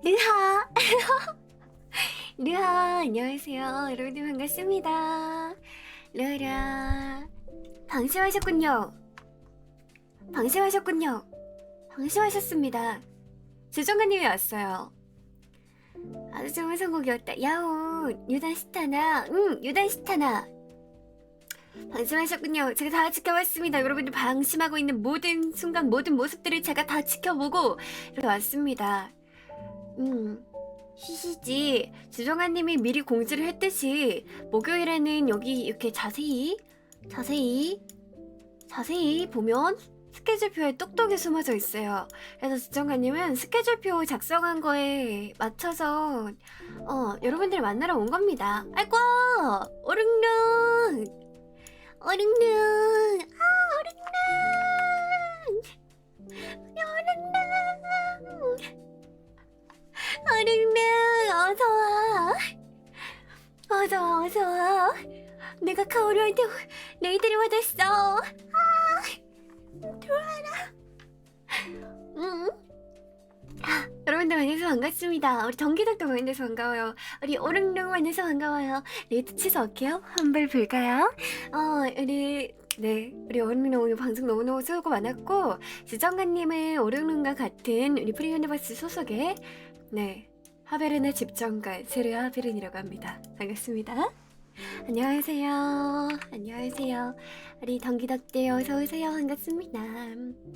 르하 르하 안녕하세요 여러분들 반갑습니다. 르하라 방심하셨군요. 방심하셨습니다. 집정관님이 왔어요. 아주 좋은 선곡이었다. 야옹 유단시타나 유단시타나 방심하셨군요. 제가 다 지켜봤습니다. 여러분들 방심하고 있는 모든 순간 모든 모습들을 제가 다 지켜보고 이렇게 왔습니다. 시시지 주정아님이 미리 공지를 했듯이 목요일에는 여기 이렇게 자세히 보면 스케줄표에 똑똑히 숨어져 있어요. 그래서 주정아님은 스케줄표 작성한 거에 맞춰서 여러분들 만나러 온 겁니다. 아이고 오릉릉 어른릉 어서와 내가 카오루한테 레이드를 받았어. 들어와라. 여러분들 만나서 반갑습니다. 우리 전기덕도 만나서 반가워요. 우리 오릉릉 만나서 반가워요. 레이드 취소 할게요. 환불 불가요? 우리 오릉릉 오늘 방송 너무너무 수고 많았고 지정관님은 오릉릉과 같은 우리 프리유니버스 소속의 하베르네 집정관 세르 하베른이라고 합니다. 반갑습니다. 안녕하세요. 우리 덩기덕대 어서오세요. 반갑습니다.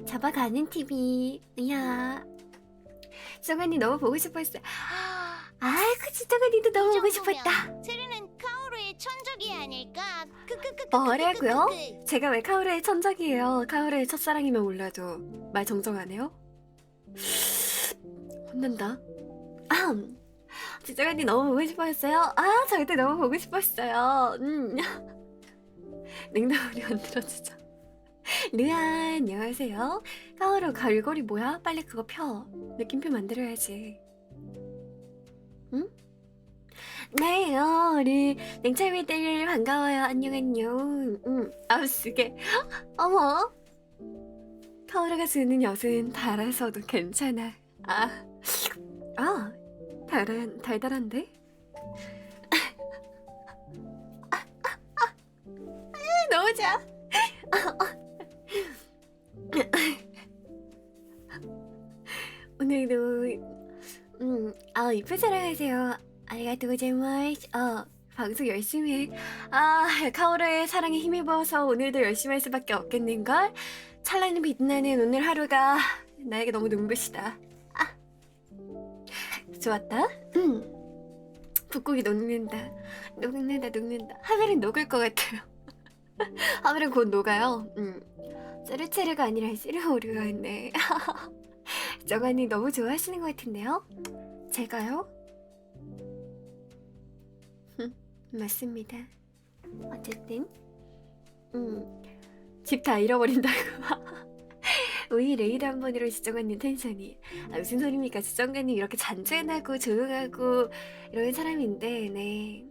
잡아가는 TV. 이야 지정관님 너무 보고 싶었어요. 아이고 지정관님도 너무 보고 싶었다. 세르는 카오루의 천적이 아닐까? 뭐라고요? 제가 왜 카오루의 천적이에요? 카오루의 첫사랑이면 몰라도 말 정정하네요? 혼난다. 지정관님 너무 보고 싶었어요? 저희도 너무 보고 싶었어요. 냉담으로 만들어주자. 르아 안녕하세요. 카오루 갈고리 뭐야? 빨리 그거 펴. 느낌표 만들어야지. 응? 네, 우리 냉철미들 반가워요. 안녕. 쓰게. 어머. 카오루가 쓰는 엿은 달아서도 괜찮아. 달달한데? 너무 좋아. 오늘도 이쁜 사랑하세요. 아리가또 고자이마스. 방송 열심히 해. 카오루의 사랑에 힘입어서 오늘도 열심히 할 수밖에 없겠는걸. 찬란히 빛나는 오늘 하루가 나에게 너무 눈부시다. 좋았다. 붓고기 녹는다. 하늘은 녹을 것 같아요. 하늘은 곧 녹아요. 쓰르체르가 아니라 쓰르오르였네. 정관님 너무 좋아하시는 것 같은데요? 제가요? 맞습니다. 어쨌든 집 다 잃어버린다고. 우리 레이드 한 번으로 지정관님 텐션이 무슨 소리입니까? 지정관님 이렇게 잔잔하고 조용하고 이런 사람인데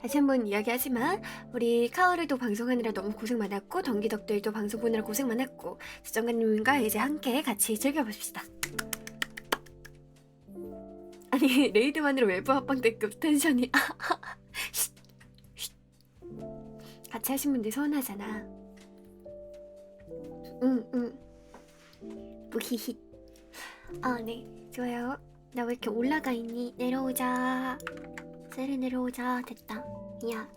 다시 한번 이야기하지만 우리 카오루도 방송하느라 너무 고생 많았고 덩기덕들도 방송 보느라 고생 많았고 지정관님과 이제 함께 같이 즐겨봅시다. 아니 레이드만으로 외부 합방대급 텐션이 같이 하신 분들 서운하잖아. 무히히. 네 좋아요. 나 왜 이렇게 올라가 있니? 내려오자. 세르 내려오자. 됐다. 야.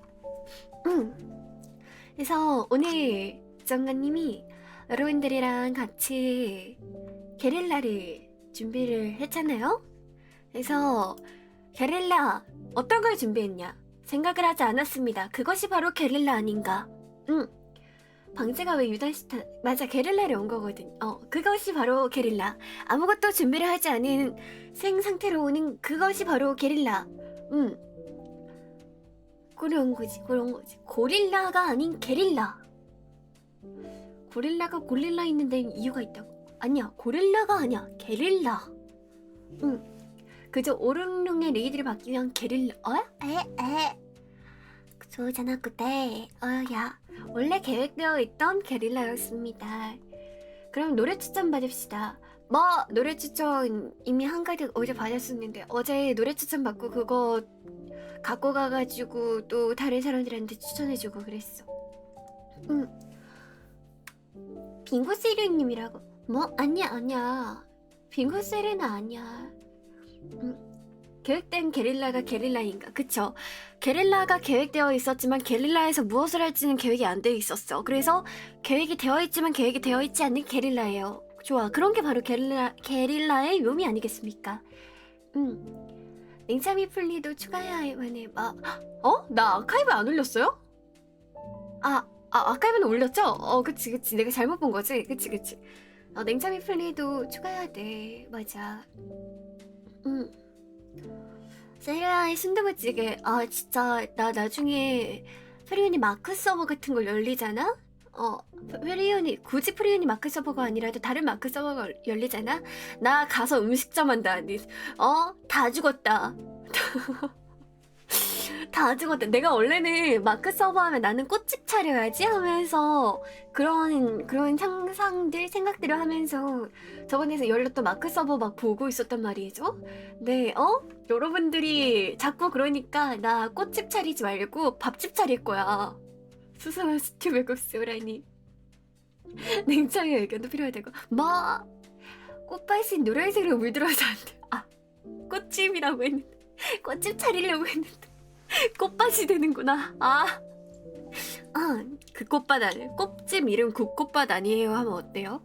그래서 오늘 정관님이 여러분들이랑 같이 게릴라를 준비를 했잖아요. 그래서 게릴라 어떤 걸 준비했냐? 생각을 하지 않았습니다. 그것이 바로 게릴라 아닌가? 방제가 왜 유단시타 맞아 게릴라를 온 거거든. 그것이 바로 게릴라. 아무것도 준비를 하지 않은 생상태로 오는 그것이 바로 게릴라. 그런 거지. 고릴라가 아닌 게릴라. 고릴라가 고릴라 있는 데는 이유가 있다고. 아니야 고릴라가 아니야 게릴라. 그저 오릉릉의 레이드를 받기 위한 게릴라. 그잖아 그때. 야 원래 계획되어 있던 게릴라였습니다. 그럼 노래 추천 받읍시다. 뭐 노래 추천 이미 한가득 어제 받았었는데 어제 노래 추천 받고 그거 갖고 가가지고 또 다른 사람들한테 추천해주고 그랬어. 응. 빙고세르님이라고? 뭐? 아니야. 빙고세르는 아니야. 계획된 게릴라가 게릴라인가? 그쵸? 게릴라가 계획되어 있었지만 게릴라에서 무엇을 할지는 계획이 안 되어 있었어. 그래서 계획이 되어 있지만 계획이 되어 있지 않는 게릴라예요. 좋아. 그런 게 바로 게릴라의 묘미 아니겠습니까? 냉참이 풀리도 추가해야 할 만해. 나 아카이브 안 올렸어요? 아카이브는 올렸죠? 그치. 내가 잘못 본 거지? 그치. 냉참이 풀리도 추가해야 돼. 맞아. 세라의 순두부찌개. 진짜 나 나중에 프리온이 마크 서버 같은 걸 열리잖아? 굳이 프리온이 마크 서버가 아니라도 다른 마크 서버가 열리잖아? 나 가서 음식점 한다. 다 죽었다. 다 죽었다. 내가 원래는 마크 서버 하면 나는 꽃집 차려야지 하면서 그런 상상들, 생각들을 하면서 저번에서 열렸던 마크 서버 막 보고 있었단 말이죠. 네, 여러분들이 자꾸 그러니까 나 꽃집 차리지 말고 밥집 차릴 거야. 수상한 스튜 외국수라니. 냉장의 의견도 필요하다고. 꽃밭이 노란색으로 물들어서 안 돼. 꽃집이라고 했는데 꽃집 차리려고 했는데 꽃밭이 되는구나. 그 꽃밭 아니에요. 꽃집 이름 그 꽃밭 아니에요 하면 어때요?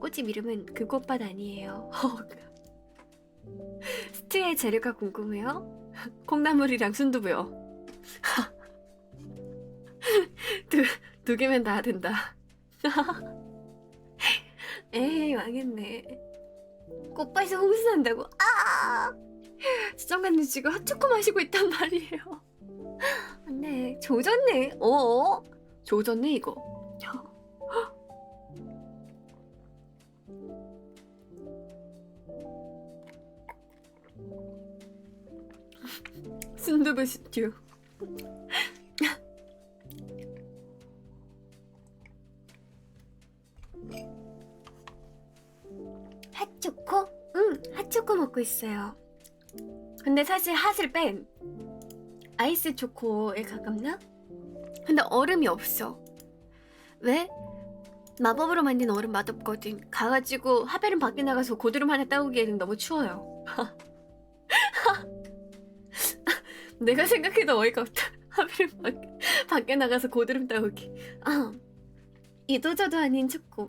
꽃집 이름은 그 꽃밭 아니에요. 스튜의 재료가 궁금해요? 콩나물이랑 순두부요. 두 개면 다 된다. 에이 망했네. 꽃밭에서 홍수 난다고. 집정관님 지금 핫초코 마시고 있단 말이에요. 안돼. 조졌네. 조졌네 이거. 순두부 스튜. 핫초코? 응, 핫초코 먹고 있어요. 근데 사실 핫을 뺀 아이스 초코에 가깝나? 근데 얼음이 없어. 왜? 마법으로 만든 얼음 맛없거든. 가가지고 하베른 밖에 나가서 고드름 하나 따오기에는 너무 추워요. 내가 생각해도 어이가 없다. 하베른 밖에 나가서 고드름 따오기. 이도저도 아닌 초코.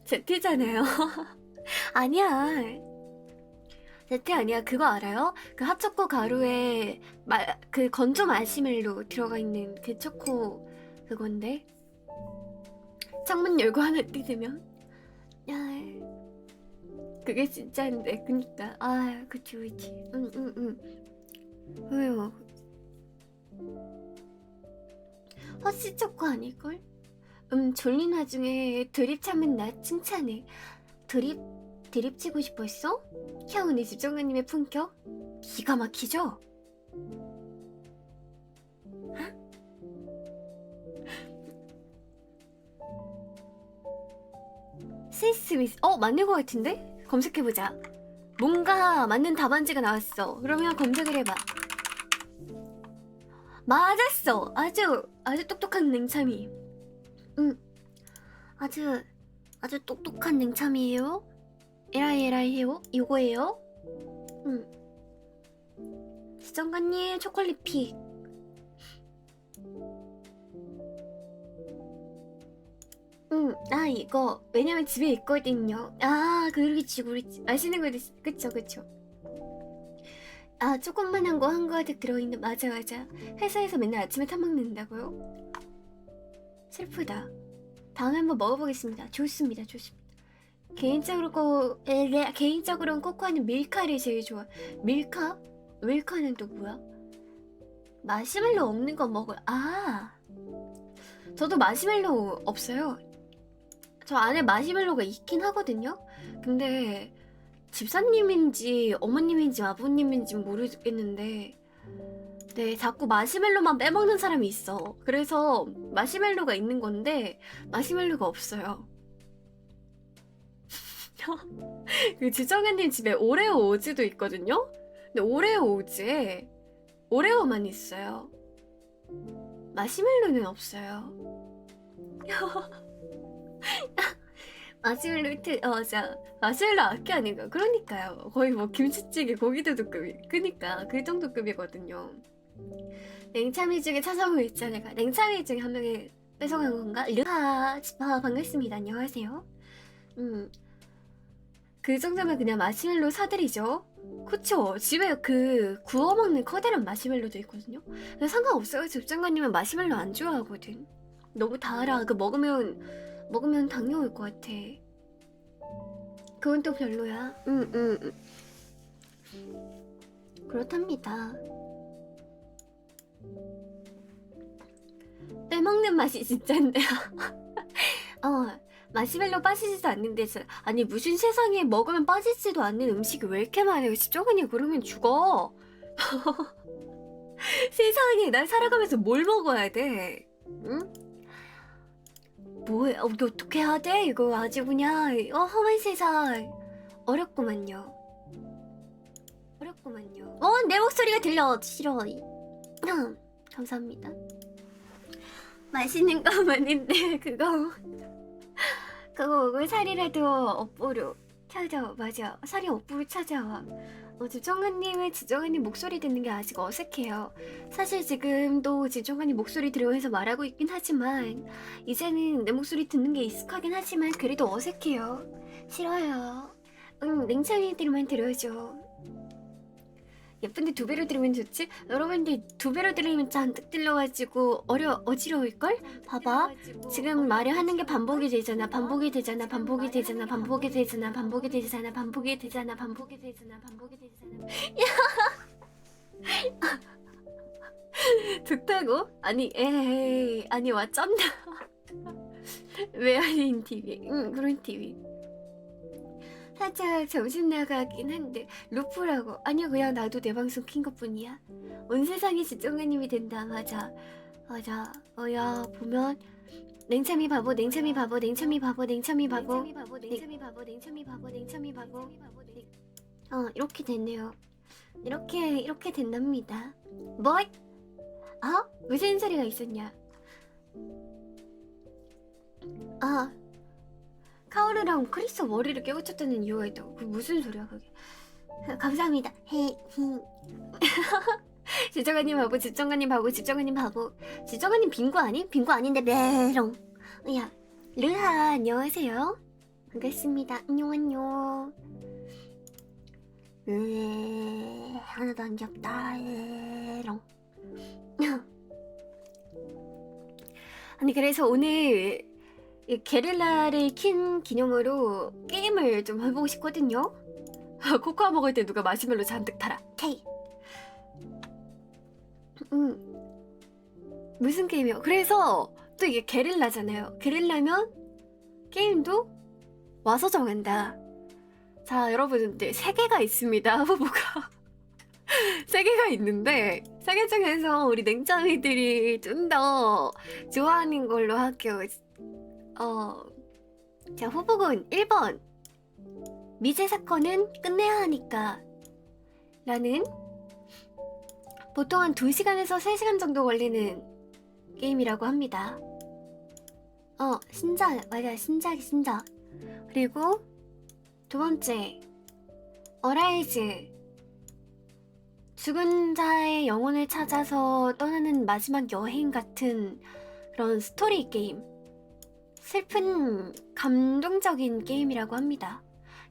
제티잖아요. 아니야. 제티 아니야. 그거 알아요? 그 핫초코 가루에 그 건조 마시멜로 들어가 있는 그 초코 그건데. 창문 열고 하나 뜯으면 그게 진짜인데. 그니까 그치. 왜요? 허쉬초코 아닐걸? 졸린 와중에 드립 참은 나 칭찬해. 드립 치고 싶었어? 캬우네 집정관님의 품격? 기가 막히죠? 스위스 맞는 것 같은데? 검색해보자. 뭔가 맞는 답안지가 나왔어. 그러면 검색을 해봐. 맞았어. 아주 똑똑한 냉참이. 아주 똑똑한 냉참이에요. 에라이에요. 이거예요. 시정관님 초콜릿 픽. 이거 왜냐면 집에 있거든요. 그렇지. 맛있는 거 그쵸. 조금만한 거 한가득 들어있는. 맞아. 회사에서 맨날 아침에 타먹는다고요? 슬프다. 다음에 한번 먹어보겠습니다. 좋습니다. 개인적으로는 코코아는 밀카를 제일 좋아. 밀카? 밀카는 또 뭐야? 마시멜로 없는 거 먹을. 저도 마시멜로 없어요. 저 안에 마시멜로가 있긴 하거든요. 근데 집사님인지 어머님인지 아버님인지 모르겠는데 네, 자꾸 마시멜로만 빼먹는 사람이 있어. 그래서 마시멜로가 있는 건데 마시멜로가 없어요. 그 지정관님 집에 오레오 오즈도 있거든요? 근데 오레오 오즈에 오레오만 있어요. 마시멜로는 없어요. 마시멜로 자 마시멜로 아끼 아닌가? 그러니까요. 거의 뭐 김치찌개 고기도둑급이. 그니까 그 정도 급이거든요. 냉참이 중에 찾아오고 있잖아요. 냉참이 중에 한 명이 뺏어간 건가? 르하 지파 반갑습니다. 안녕하세요. 그 정도면 그냥 마시멜로 사드리죠. 그쵸? 집에 그 구워 먹는 커다란 마시멜로도 있거든요. 근데 상관없어요. 집정관님은 마시멜로 안 좋아하거든. 너무 달아. 그 먹으면 당뇨 올 것 같아. 그건 또 별로야. 그렇답니다. 빼먹는 맛이 진짠데요. 마시멜로 빠지지도 않는데 아니 무슨 세상에 먹으면 빠지지도 않는 음식이 왜 이렇게 많아요. 집정관이 그러면 죽어. 세상에 난 살아가면서 뭘 먹어야 돼? 응? 뭐야? 어떻게 해야 돼? 이거 아주 그냥 험한 세상. 어렵구만요. 내 목소리가 들려. 싫어. 감사합니다. 맛있는 거 많은데 그거 먹으면 살이라도 업보로 찾아. 맞아. 살이 업보로 찾아와. 집정관님의 지정관님 목소리 듣는 게 아직 어색해요. 사실 지금도 집정관님 목소리 들으면서 말하고 있긴 하지만 이제는 내 목소리 듣는 게 익숙하긴 하지만 그래도 어색해요. 싫어요. 냉창이들만 들어줘. 예쁜데 2배로 들으면 좋지? 여러분들 2배로 들으면 잔뜩 들려가지고 어지러울걸? 봐봐. 지금 말을 하는 게 반복이 되잖아. 야! 좋다고? 아니 에이 아니 와 쩐다. 왜 아닌 TV? 그런 TV. 살짝 정신 나가긴 한데 루프라고. 아니요 그냥 나도 내 방송 킨 것뿐이야. 온 세상이 집정관님이 된다. 맞아. 야 보면 냉참이 바보 이렇게 됐네요. 이렇게 된답니다. 뭐? 무슨 소리가 있었냐? 카오르랑 크리스 머리를 깨우쳤다는 이유가 있다고. 그 무슨 소리야 그게? 감사합니다. 집정관님 바보. 집정관님 빙고 아니? 빙고 아닌데 메롱. 야 르하 안녕하세요. 반갑습니다. 안녕. 하나도 안 귀엽다. 메롱. 아니 그래서 오늘 이 게릴라를 킨 기념으로 게임을 좀 해보고 싶거든요. 코코아 먹을 때 누가 마시멜로 잔뜩 달아. K. 무슨 게임이요? 그래서 또 이게 게릴라잖아요. 게릴라면 게임도 와서 정한다. 자 여러분들 3개가 있습니다. 후보가 3개가 있는데 3개 중에서 우리 냉장이들이 좀 더 좋아하는 걸로 할게요. 자 후보군 1번 미제 사건은 끝내야 하니까 라는 보통 한 2시간에서 3시간 정도 걸리는 게임이라고 합니다. 신작 맞아. 신작. 그리고 2번째 어라이즈 죽은 자의 영혼을 찾아서 떠나는 마지막 여행 같은 그런 스토리 게임. 슬픈 감동적인 게임이라고 합니다.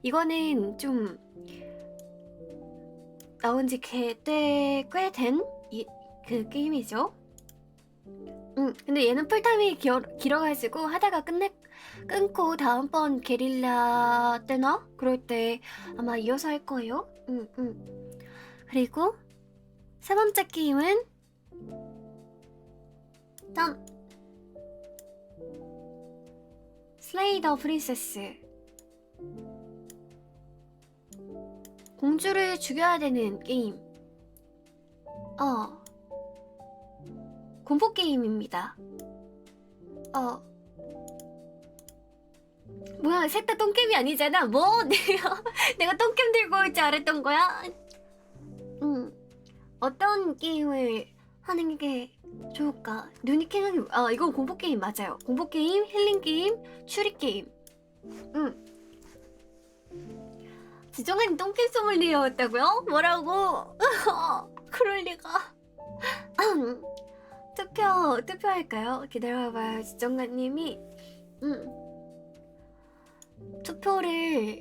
이거는 좀 나온 지 꽤 된 그 게임이죠. 근데 얘는 풀타임이 길어가지고 하다가 끊고 다음번 게릴라 때나 그럴 때 아마 이어서 할 거예요. 그리고 3번째 게임은 짠! 슬레이 더 프린세스. 공주를 죽여야 되는 게임. 공포 게임입니다. 뭐야, 셋 다 똥겜이 아니잖아. 뭐? 내가 똥겜 들고 올 줄 알았던 거야? 어떤 게임을 하는 게 좋을까? 눈이 생각이, 이건 공포게임 맞아요. 공포게임, 힐링게임, 추리게임. 지정한 똥겜 소믈리에였다고요? 뭐라고? 그럴 리가. 투표할까요? 기다려봐요. 지정관님이 투표를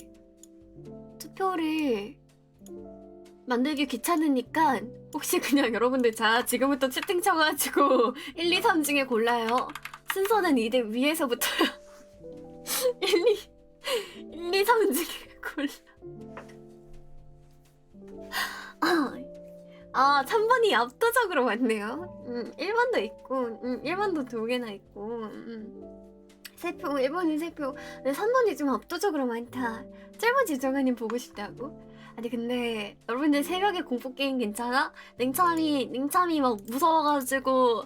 만들기 귀찮으니까 혹시 그냥 여러분들 자 지금부터 채팅 쳐가지고 1, 2, 3 중에 골라요. 순서는 이제 위에서부터 1, 2, 3 중에 골라. 3번이 압도적으로 많네요. 1번도 있고 1번도 2개나 있고 3표, 1번이 3표. 3번이 좀 압도적으로 많다. 짧은 지정관님 보고 싶다고? 아니 근데 여러분들 새벽에 공포게임 괜찮아? 냉참이 막 무서워가지고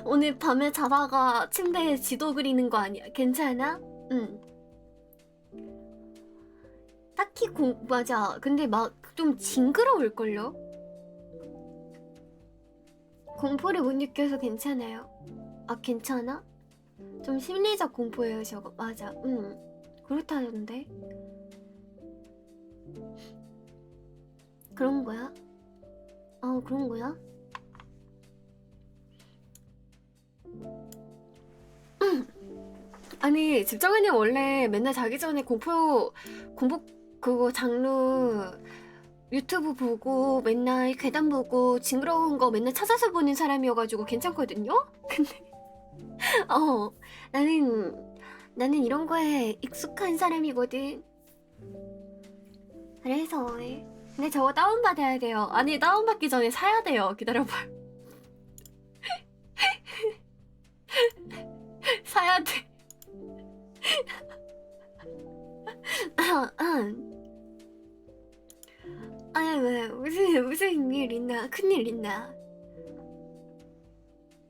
오늘 밤에 자다가 침대에 지도 그리는 거 아니야? 괜찮아? 딱히 맞아. 근데 막 좀 징그러울걸요? 공포를 못 느껴서 괜찮아요. 괜찮아? 좀 심리적 공포예요 저거. 맞아. 그렇다던데. 그런 거야? 그런 거야? 아니 집정관님 원래 맨날 자기 전에 공포 그거 장르 유튜브 보고 맨날 괴담 보고 징그러운 거 맨날 찾아서 보는 사람이어가지고 괜찮거든요? 근데 나는 이런 거에 익숙한 사람이거든. 그래서 근데 저거 다운받아야 돼요. 아니 다운받기 전에 사야 돼요. 기다려봐요. 사야 돼. 아니 왜 무슨 일 있나? 큰일 있나?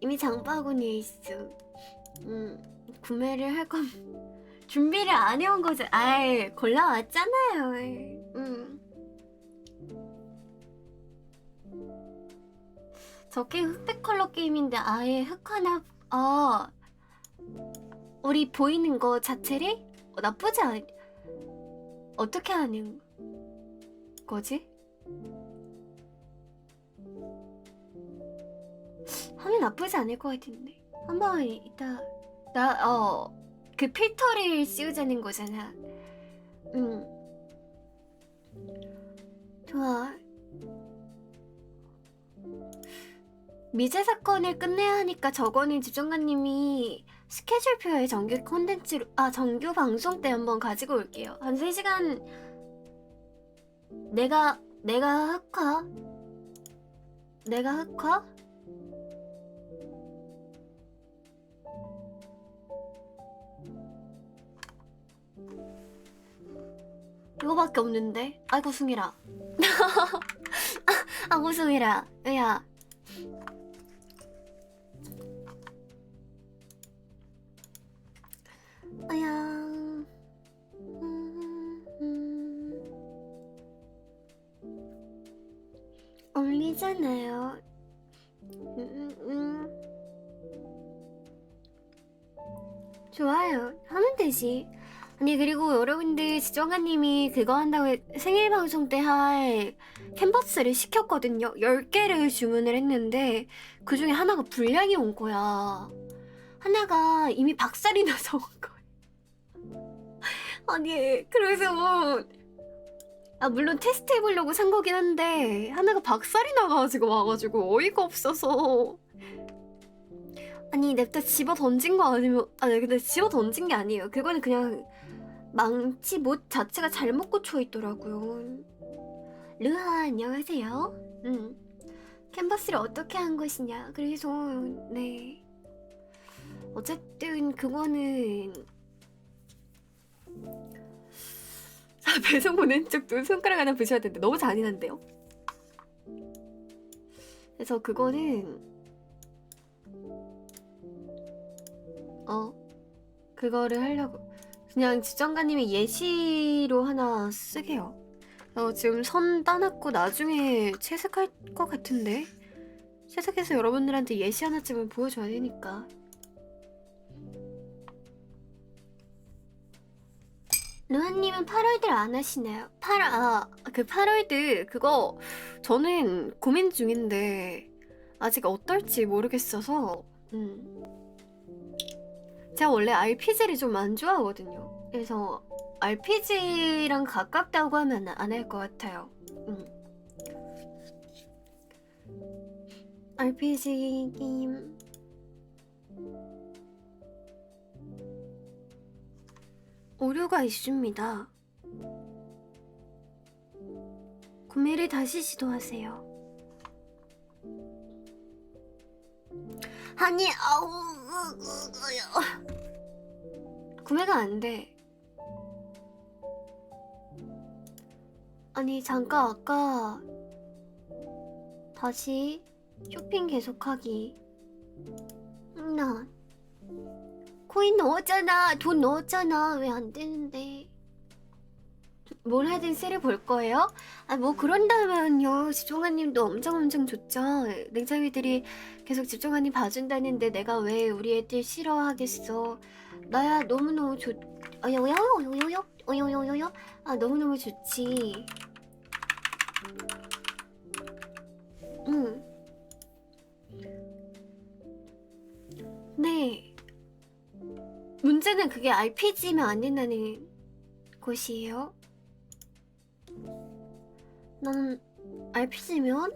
이미 장바구니에 있음. 구매를 할 건 준비를 안 해온 거지. 아이 골라왔잖아요. 저게 흑백 컬러 게임인데 아예 흑 하나. 우리 보이는 거 자체를 나쁘지 않. 어떻게 하는 거지? 하면 나쁘지 않을 것 같은데. 한번 이따 그 필터를 씌우자는 거잖아. 좋아. 미제 사건을 끝내야 하니까 저거는 집정관님이 스케줄표에 정규 콘텐츠로 정규 방송 때 한번 가지고 올게요. 한 3시간. 내가 흑화? 이거밖에 없는데. 아이고 숭이라. 아이고 숭이라. 야 올리잖아요. 좋아요. 하면 되지. 아니 그리고 여러분들 지정아님이 그거 한다고 생일 방송 때 할 캔버스를 시켰거든요. 10개를 주문을 했는데 그 중에 하나가 불량이 온 거야. 하나가 이미 박살이 나서 온 거야. 아니 그래서 물론 테스트 해보려고 산 거긴 한데 하나가 박살이 나가지고 와가지고 어이가 없어서. 아니 냅다 집어 던진 거 아니면 근데 집어 던진 게 아니에요. 그거는 그냥 망치 못 자체가 잘못 꽂혀 있더라고요. 르하 안녕하세요. 캔버스를 어떻게 한 것이냐. 그래서 네 어쨌든 그거는 배송 보낸 쪽도 손가락 하나 부셔야 되는데 너무 잔인한데요? 그래서 그거는 그거를 하려고 그냥 집정관님이 예시로 하나 쓰게요. 지금 선 따놨고 나중에 채색할 것 같은데 채색해서 여러분들한테 예시 하나쯤은 보여줘야 되니까. 루아님은 8월들 안 하시나요? 그 8월들 그거 저는 고민 중인데 아직 어떨지 모르겠어서 제가 원래 RPG를 좀 안 좋아하거든요. 그래서 RPG랑 가깝다고 하면 안 할 것 같아요. RPG 게임 오류가 있습니다. 구매를 다시 시도하세요. 아니, 구매가 안 돼. 아니, 잠깐 아까 다시 쇼핑 계속하기. 나 코인 넣었잖아. 돈 넣었잖아. 왜 안 되는데? 뭘 하든 세를 볼 거예요? 뭐 그런다면요. 집정관님도 엄청 좋죠. 냉장이들이 계속 집정관님 봐준다는데 내가 왜 우리 애들 싫어하겠어. 나야 너무너무 어요요요요요요요요요. 너무너무 좋지. 네. 문제는 그게 RPG면 안 된다는 것이에요. 난 RPG면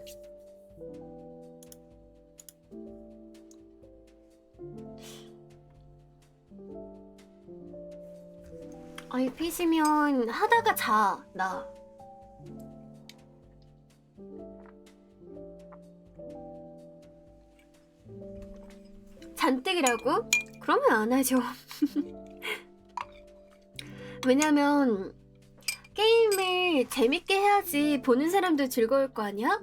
하다가 나 잔뜩이라고? 그러면 안 하죠. 왜냐면 게임을 재밌게 해야지 보는 사람도 즐거울 거 아니야?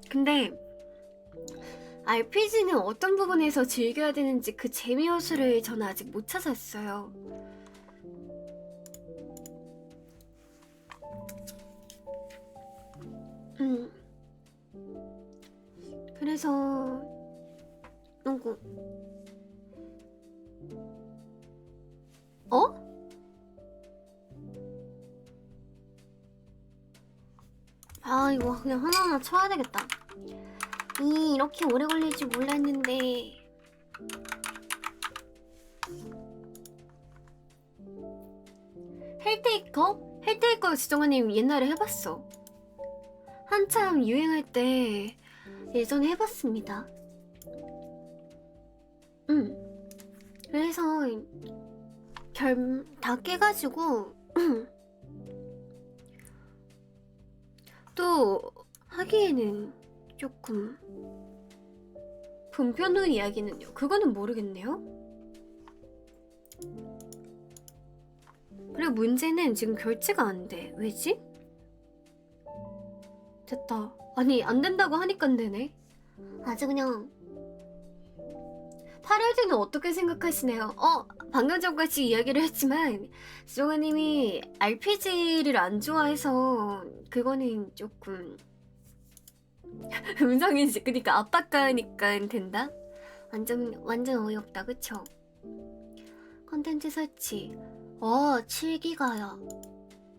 근데 RPG는 어떤 부분에서 즐겨야 되는지 그 재미 요소를 저는 아직 못 찾았어요. 그래서 이거 그냥 하나하나 쳐야 되겠다. 이렇게 오래 걸릴 줄 몰랐는데. 헬테이커 지정아님 옛날에 해봤어. 한참 유행할 때 예전에 해봤습니다. 그래서 다 깨가지고 또 하기에는 조금 본편 후 이야기는요. 그거는 모르겠네요. 그리고 문제는 지금 결제가 안 돼. 왜지? 됐다. 아니 안 된다고 하니까 되네. 아주 그냥 8월에는 어떻게 생각하시나요? 방금 전까지 이야기를 했지만 지정아님이 RPG를 안 좋아해서 그거는 조금 음성인지 그니까 압박가니까 된다? 완전 어이없다 그쵸? 컨텐츠 설치 7기가야.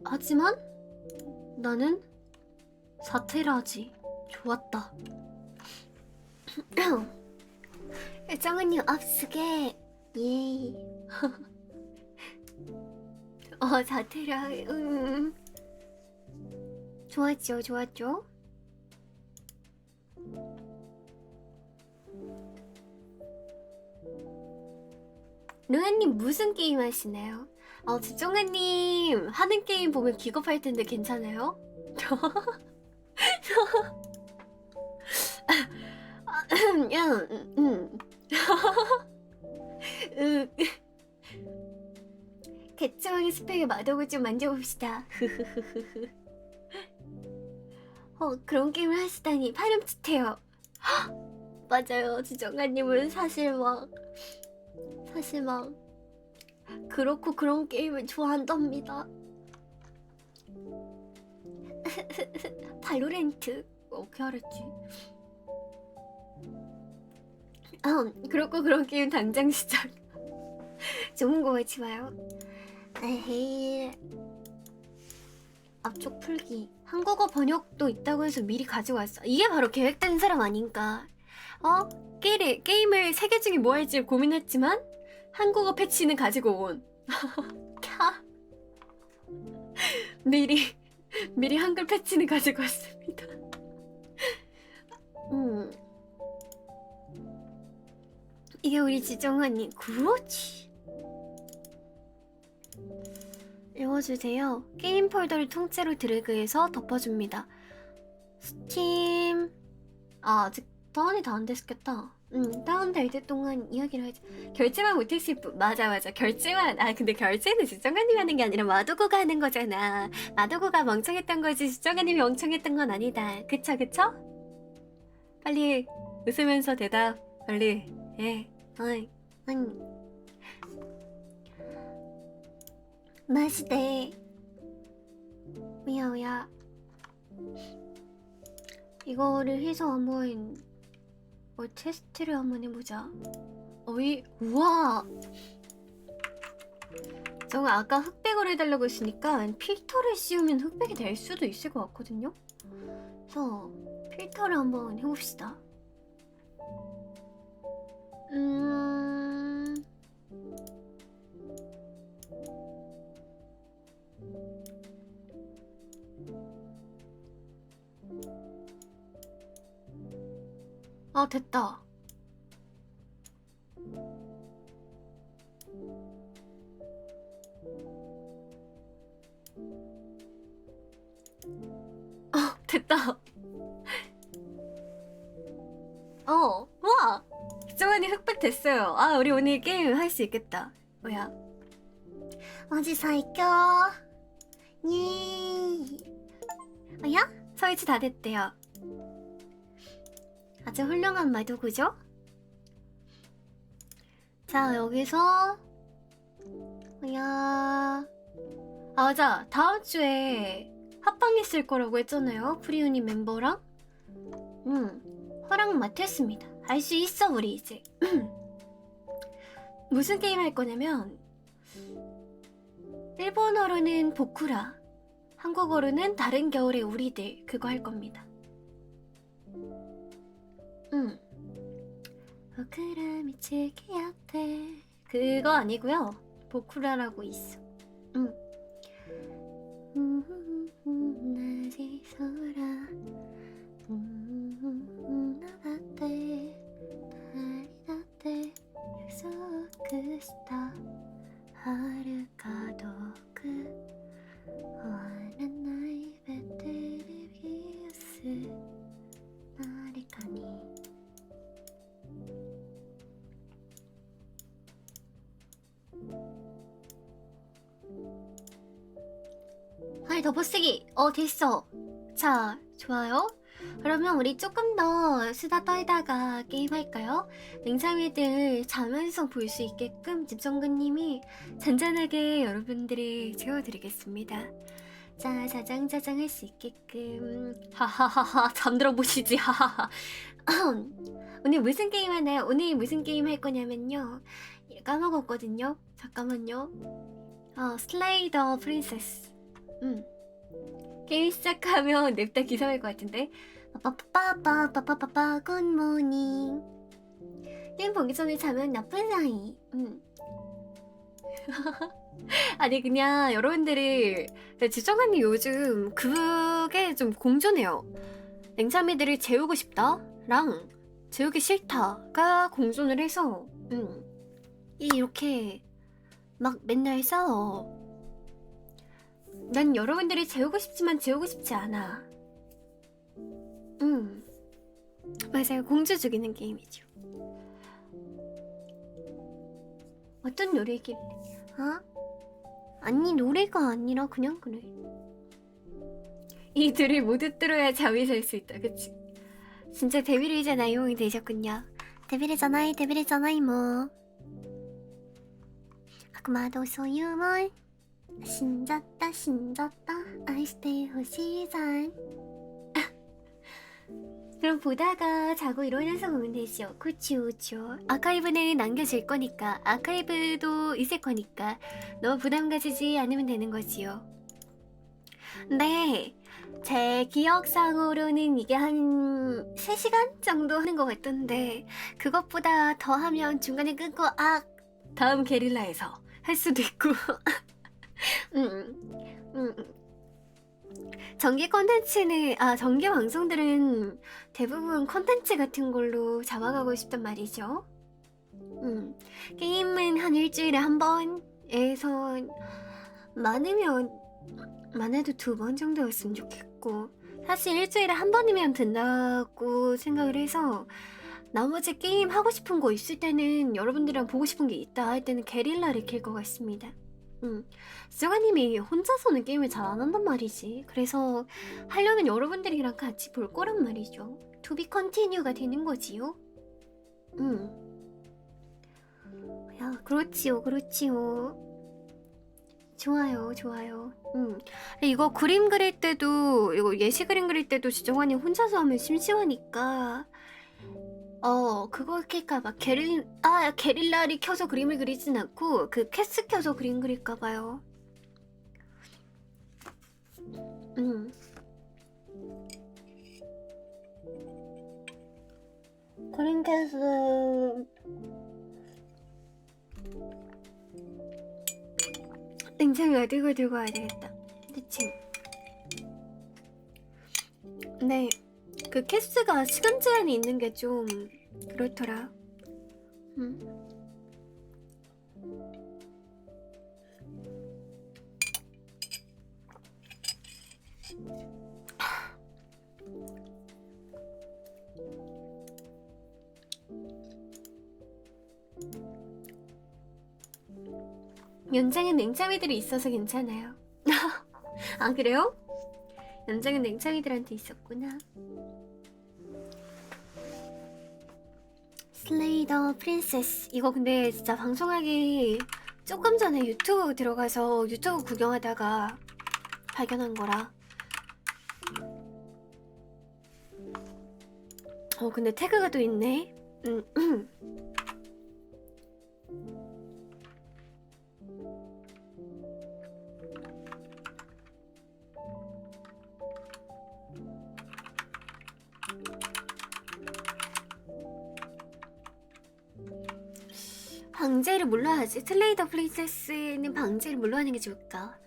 하지만 나는 4테라지. 좋았다. 정은님 앞쓰게 예이. 4테라 좋았죠. 루아님 무슨 게임 하시나요? 집정관님 하는 게임 보면 기겁할 텐데 괜찮아요? 대충 스펙의 마독을 좀 만져봅시다. 그런 게임을 하시다니 파렴치해요. 맞아요. 지정관님은 사실 막 그렇고 그런 게임을 좋아한답니다. 발로렌트 어떻게 알았지? 그렇고 그런 게임 당장 시작. 좋은 거 하지 마요. 에헤이. 앞쪽 풀기. 한국어 번역도 있다고 해서 미리 가지고 왔어. 이게 바로 계획된 사람 아닌가. 게임을 3개 중에 뭐 할지 고민했지만 한국어 패치는 가지고 온. 미리 한글 패치는 가지고 왔습니다. 이게 우리 지정관님. 그렇지. 읽어주세요. 게임 폴더를 통째로 드래그해서 덮어줍니다. 스팀. 아직 다운이 다 안 됐겠다. 다운될 때 동안 이야기를 하지. 결제만 못했을 뿐. 맞아. 결제만. 근데 결제는 지정관님이 하는 게 아니라 마도구가 하는 거잖아. 마도구가 멍청했던 거지 지정관님이 멍청했던 건 아니다. 그쵸? 빨리 웃으면서 대답. 빨리. 예. 맛있대. 뭐야. 이거를 해서 한번 테스트를 한번 해보자. 우와. 정말 아까 흑백을 해달라고 했으니까 필터를 씌우면 흑백이 될 수도 있을 것 같거든요. 그래서 필터를 한번 해봅시다. 됐다. 됐다. 와! 정환이 흑백 됐어요. 우리 오늘 게임 할 수 있겠다. 뭐야? 어디 살겨? 예. 뭐야? 설치 다 됐대요. 아주 훌륭한 마도구죠? 자, 여기서 뭐야? 맞아. 다음 주에 합방 있을 거라고 했잖아요. 프리우니 멤버랑. 허락 맡았습니다. 할 수 있어 우리 이제. 무슨 게임 할 거냐면 일본어로는 보쿠라, 한국어로는 다른 겨울의 우리들. 그거 할 겁니다. 보쿠라 미치게야테. 그거 아니고요. 보쿠라라고 있어. 나지 소라 나다테 다리다테 약속した遥か遠く終わらないベテレビウス誰かに덮어쓰기. 됐어. 자, 좋아요. 그러면 우리 조금 더 수다 떨다가 게임할까요? 냉장이들 자면서 볼 수 있게끔 집정관님이 잔잔하게 여러분들을 재워드리겠습니다. 자, 자장자장 할 수 있게끔. 하하하하. 잠들어 보시지. 하하하. 오늘 무슨 게임 하나요? 오늘 무슨 게임 할 거냐면요. 까먹었거든요. 잠깐만요. 슬레이더 프린세스. 게임 시작하면 냅다 기사할 것 같은데. 빠빠빠빠빠빠빠빠 굿모닝. 게임 보기 전에 자면 나쁜 아이. 아니 그냥 여러분들이 지정관님 요즘 그게 좀 공존해요. 냉장미들을 재우고 싶다랑 재우기 싫다가 공존을 해서 이렇게 막 맨날 싸워. 난 여러분들이 재우고 싶지만 재우고 싶지 않아. 맞아요. 공주 죽이는 게임이죠. 어떤 노래길래? 아니 노래가 아니라 그냥 그래. 이 둘을 모두 뚫어야 잠이 잘 수 있다. 그치? 진짜 데뷔를잖아요. 되셨군요. 데뷔를잖아요 뭐. 악마도 소유물 신졌다 신졌다 아이스테이 호시산. 그럼 보다가 자고 일어나서 보면 되죠. 그쵸 그쵸. 아카이브는 남겨질 거니까, 아카이브도 있을 거니까 너무 부담 가지지 않으면 되는 거지요. 네, 제 기억상으로는 이게 한 3시간 정도 하는 것 같던데, 그것보다 더 하면 중간에 끊고 다음 게릴라에서 할 수도 있고. 정기 컨텐츠는, 정기 방송들은 대부분 컨텐츠 같은 걸로 잡아가고 싶단 말이죠. 게임은 한 일주일에 한 번에서 많아도 2번 정도였으면 좋겠고, 사실 일주일에 한 번이면 된다고 생각을 해서, 나머지 게임 하고 싶은 거 있을 때는, 여러분들이랑 보고 싶은 게 있다 할 때는 게릴라를 킬 것 같습니다. 집정관님이 혼자서는 게임을 잘 안 한단 말이지. 그래서 하려면 여러분들이랑 같이 볼 거란 말이죠. To be continue가 되는 거지요. 야, 그렇지요. 좋아요. 이거 그림 그릴 때도, 이거 예시 그림 그릴 때도 집정관님 혼자서 하면 심심하니까, 그거 킬까봐 게릴라를 켜서 그림을 그리진 않고 그 캐스 켜서 그림 그릴까봐요. 그림 캐스 냉장고 어디고 들고 와야 되겠다. 대충. 네, 그 캐스가 시간 제한이 있는 게 좀 그렇더라. 연장엔 냉장이들이 있어서 괜찮아요. 아, 그래요? 연장은 냉장이들한테 있었구나. 슬레이 더 프린세스. 이거 근데 진짜 방송하기 조금 전에 유튜브 들어가서 유튜브 구경하다가 발견한 거라. 근데 태그가 또 있네. 방제를 뭘로 하지? 슬레이 더 프린세스는 방제를 뭘로 하는 게 좋을까?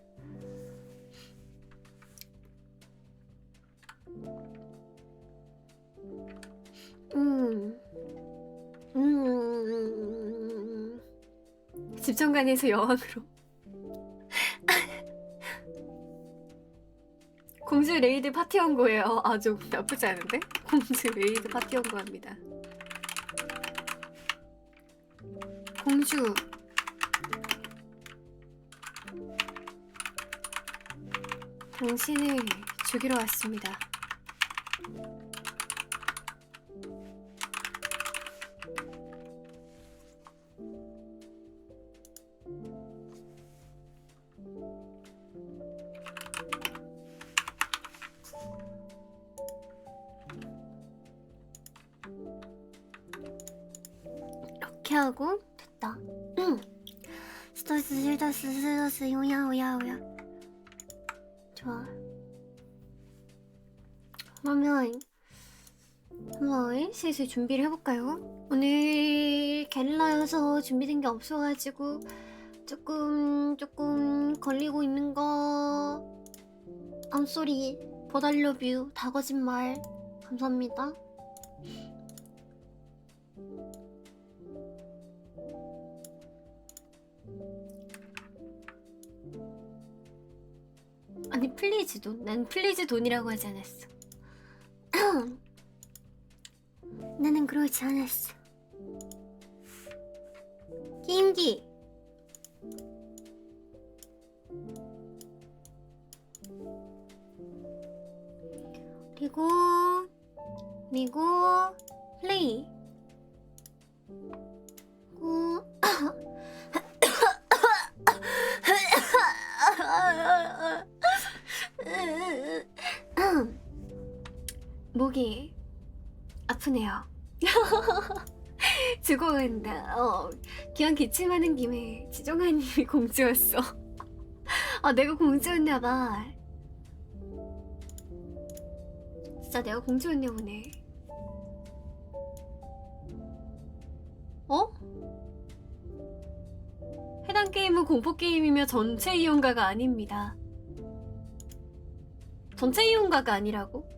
집정관에서 여왕으로. 공주 레이드 파티 온 거예요. 좀 나쁘지 않은데? 공주 레이드 파티 온 거합니다. 공주. 당신을 죽이러 왔습니다. 이렇게 하고 됐다. 스트레스 오야. 좋아. 그러면 한번 슬슬 준비를 해볼까요? 오늘 게릴라여서 준비된 게 없어가지고 조금 걸리고 있는 거. I'm sorry. But I love you. 다 거짓말. 감사합니다. 아니 플리즈 돈. 난 플리즈 돈이라고 하지 않았어. 나는 그러지 않았어. 게임기. 그리고 플레이. 그리고 목이 아프네요. 주고 간다. 기왕 기침하는 김에 지정아님이 공주였어. 내가 공주였나봐. 진짜 내가 공주였나 보네. 해당 게임은 공포게임이며 전체 이용가가 아닙니다. 전체 이용가가 아니라고?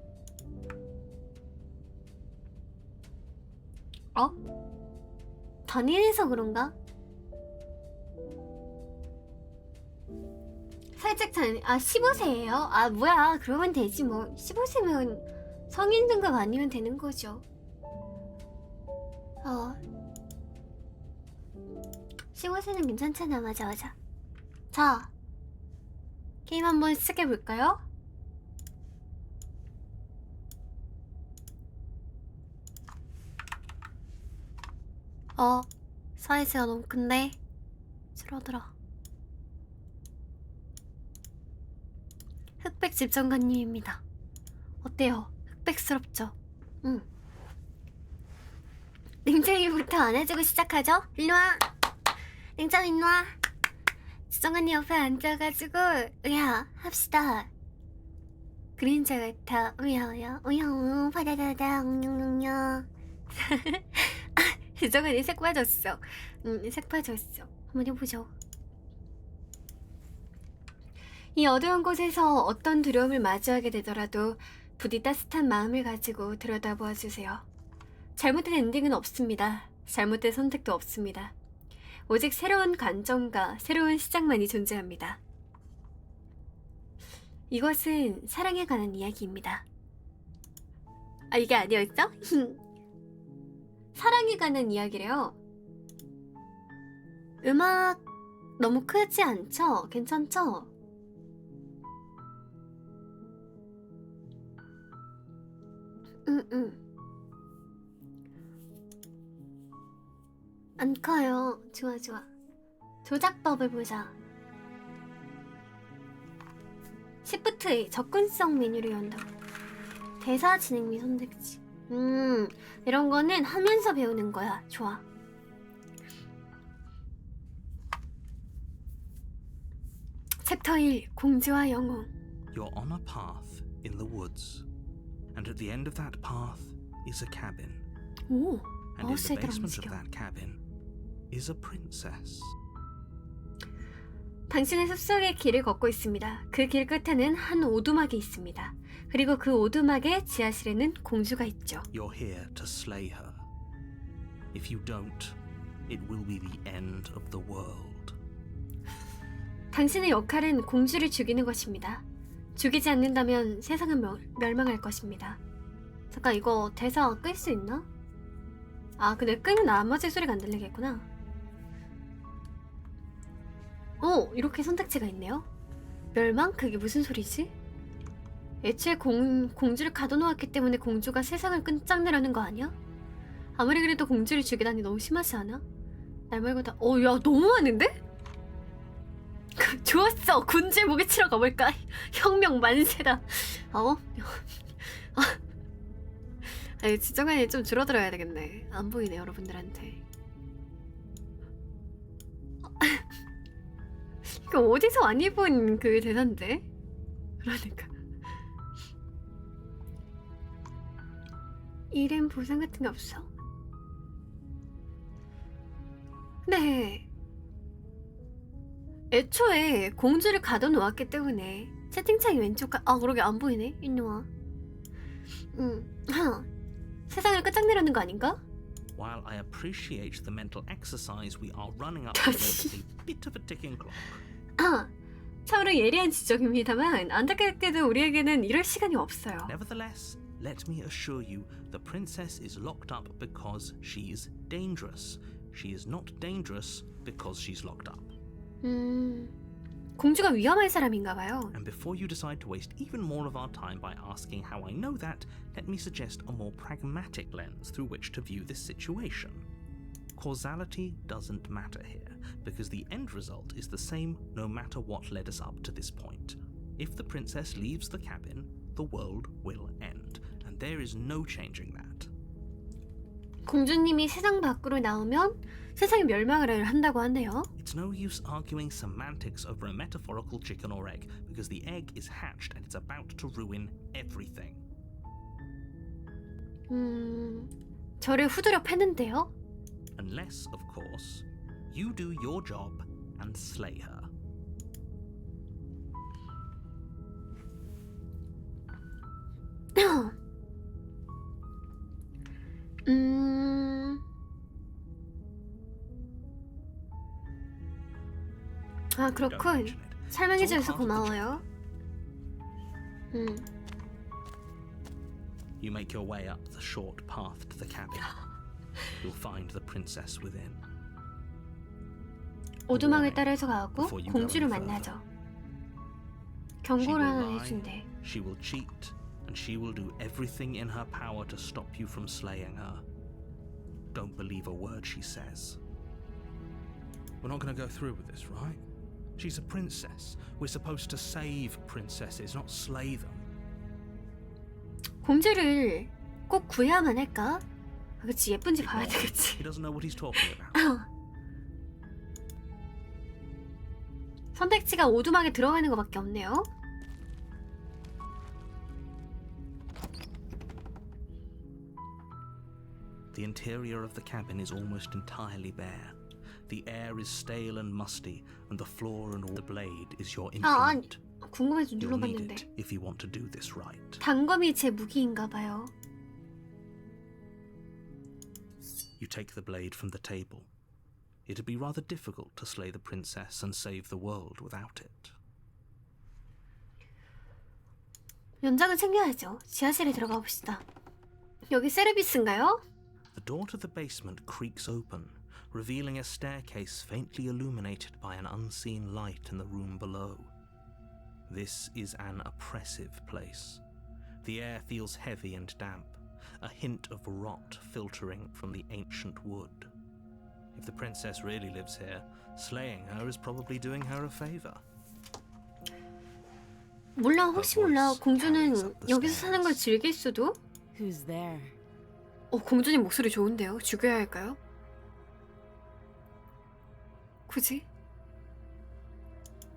단일해서 그런가? 살짝 15세예요? 뭐야, 그러면 되지 뭐. 15세면 성인 등급 아니면 되는 거죠. 15세는 괜찮잖아. 맞아. 자, 게임 한번 시작해볼까요? 사이즈가 너무 큰데? 줄어들어. 흑백 집정관님입니다. 어때요? 흑백스럽죠? 응. 냉장이부터 안아주고 시작하죠? 일로와! 냉장 일로와! 집정관님 옆에 앉아가지고 으야 합시다. 그림자 같아. 으야 바다다다 웅룡룡룡. 집정관이 색 빠졌어. 색 빠졌어. 한번 해보죠. 이 어두운 곳에서 어떤 두려움을 마주하게 되더라도 부디 따뜻한 마음을 가지고 들여다보아주세요. 잘못된 엔딩은 없습니다. 잘못된 선택도 없습니다. 오직 새로운 관점과 새로운 시작만이 존재합니다. 이것은 사랑에 관한 이야기입니다. 이게 아니었어? 사랑에 관한 이야기래요. 음악 너무 크지 않죠? 괜찮죠? 안 커요. 좋아. 조작법을 보자. Shift A 접근성 메뉴를 연다고. 대사 진행 및 선택지. 이런 거는 하면서 배우는 거야. 좋아. 챕터 1 공주와 영웅. You're on a path in the woods, and at the end of that path is a cabin. 오, And in the basement of that cabin is a princess. 당신은 숲속의 길을 걷고 있습니다. 그 길 끝에는 한 오두막이 있습니다. 그리고 그 오두막의 지하실에는 공주가 있죠. You're here to slay her. If you don't, it will be the end of the world. 당신의 역할은 공주를 죽이는 것입니다. 죽이지 않는다면 세상은 멸망할 것입니다. 잠깐, 이거 대사 끌 수 있나? 근데 끄면 나머지 소리가 안 들리겠구나. 이렇게 선택지가 있네요. 멸망? 그게 무슨 소리지? 애초에 공주를 가둬놓았기 때문에 공주가 세상을 끝장내려는 거 아니야? 아무리 그래도 공주를 죽이다니 너무 심하지 않아? 날 말고 다... 야, 너무 많은데? 좋았어! 군주의 목에 치러 가볼까? 혁명 만세다. 지정관이 좀 줄어들어야 되겠네. 안 보이네, 여러분들한테. 이거 어디서 많이 본 그 대사인데? 그러니까. 이름 보상 같은 게 없어. 네. 애초에 공주를 가둬놓았기 때문에 채팅창이 그러게 안 보이네. 일로와. 세상을 끝장내려는 거 아닌가? While I appreciate the mental exercise we are running up against a bit of a ticking clock. 참으로 예리한 지적입니다만 안타깝게도 우리에게는 이럴 시간이 없어요. Nevertheless, let me assure you, the princess is locked up because she's dangerous. She is not dangerous because she's locked up. 공주가 위험한 사람인가 봐요. And before you decide to waste even more of our time by asking how I know that, let me suggest a more pragmatic lens through which to view this situation. Causality doesn't matter here, because the end result is the same no matter what led us up to this point. If the princess leaves the cabin, the world will end, and and there is no changing that. 공주님이 세상 밖으로 나오면 세상이 멸망을 한다고 하네요. It's no use arguing semantics over a metaphorical chicken or egg, because the egg is hatched and it's about to ruin everything. 저를 후드려 패는데요? Unless, of course, you do your job and slay her. 아, 그렇군. 설명해줘서 고마워요. You make your way up the short path to the cabin. You'll find the princess within. 오두막을 따라서 가고 공주를 만나죠. 경고를 하나 해준대. She will cheat, and she will do everything in her power to stop you from slaying her. Don't believe a word she says. We're not going to go through with this, right? She's a princess. We're supposed to save princesses, not slay them. 공주를 꼭 구해야만 할까? 그치, 예쁜지 봐야 되겠지. He doesn't know what he's talking about. 선택지가 오두막에 들어가는 것밖에 없네요. The interior of the cabin is almost entirely bare. The air is stale and musty, and the floor and all the blade is your implement. 궁금해서 You'll need 눌러봤는데 it if you want to do this right. 단검이 제 무기인가 봐요. You take the blade from the table. It'd be rather difficult to slay the princess and save the world without it. 연장은 챙겨야죠. 지하실에 들어가 봅시다. 여기 세르비스인가요? The door to the basement creaks open, revealing a staircase faintly illuminated by an unseen light in the room below. This is an oppressive place. The air feels heavy and damp, a hint of rot filtering from the ancient wood. If the princess really lives here, slaying her is probably doing her a favor. 몰라, 혹시 몰라. 공주는 여기서 사는 걸 즐길 수도? Who's there? 공주님 목소리 좋은데요? 죽여야 할까요? 굳이?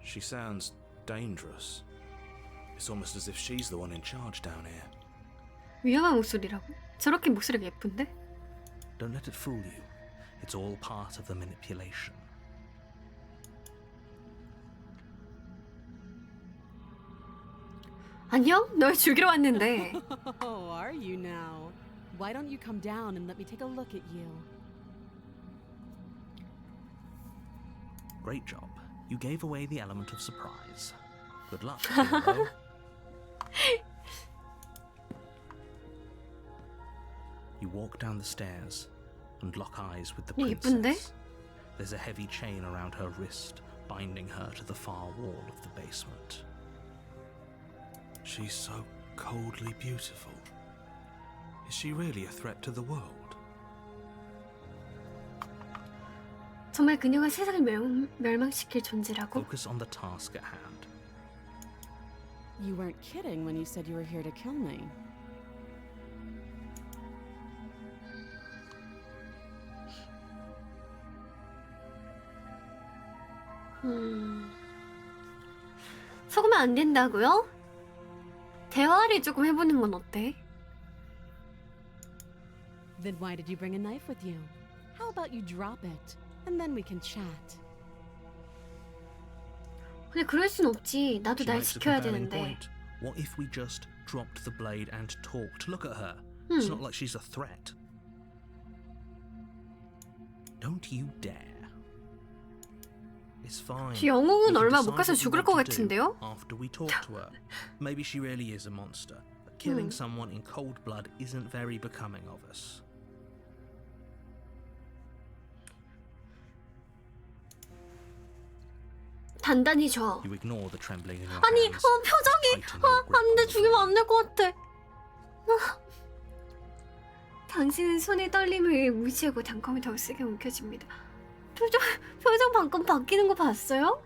She sounds dangerous. It's almost as if she's the one in charge down here. 위험한 목소리라고? 저렇게 목소리가 예쁜데? Don't let it fool you. It's all part of the manipulation. 안녕? 널 죽이러 왔는데. Oh, are you now? Why don't you come down and let me take a look at you? Great job. You gave away the element of surprise. Good luck, hero. You walk down the stairs and lock eyes with the 예쁜데? princess. There's a heavy chain around her wrist, binding her to the far wall of the basement. She's so coldly beautiful. Is she really a threat to the world? 정말 그녀가 세상을 멸망시킬 존재라고? Focus on the task at hand. You weren't kidding when you said you were here to kill me. 속으면 안 된다고요? 대화를 조금 해보는 건 어때? Then why did you bring a knife with you? How about you drop it, and then we can chat. 근데 그럴 순 없지. 나도 She 날 makes a 지켜야 compelling 되는데. point. What if we just dropped the blade and talked? Look at her. It's not like she's a threat. Don't you dare. It's fine. 영웅은 We can 얼마 못 decide 가서 what we 죽을 want 것 to do 같은데요? After we talk to her. Maybe she really is a monster. But killing someone in cold blood isn't very becoming of us. 단단히 줘. You ignore the trembling in your 아니, hands. 표정이. tighten your grip 안 돼, on the 죽이면 안 blade. 될 것 같아. 당신은 손의 떨림을 무시하고 단검을 더 세게 움켜쥡니다. 표정 방금 바뀌는 거 봤어요?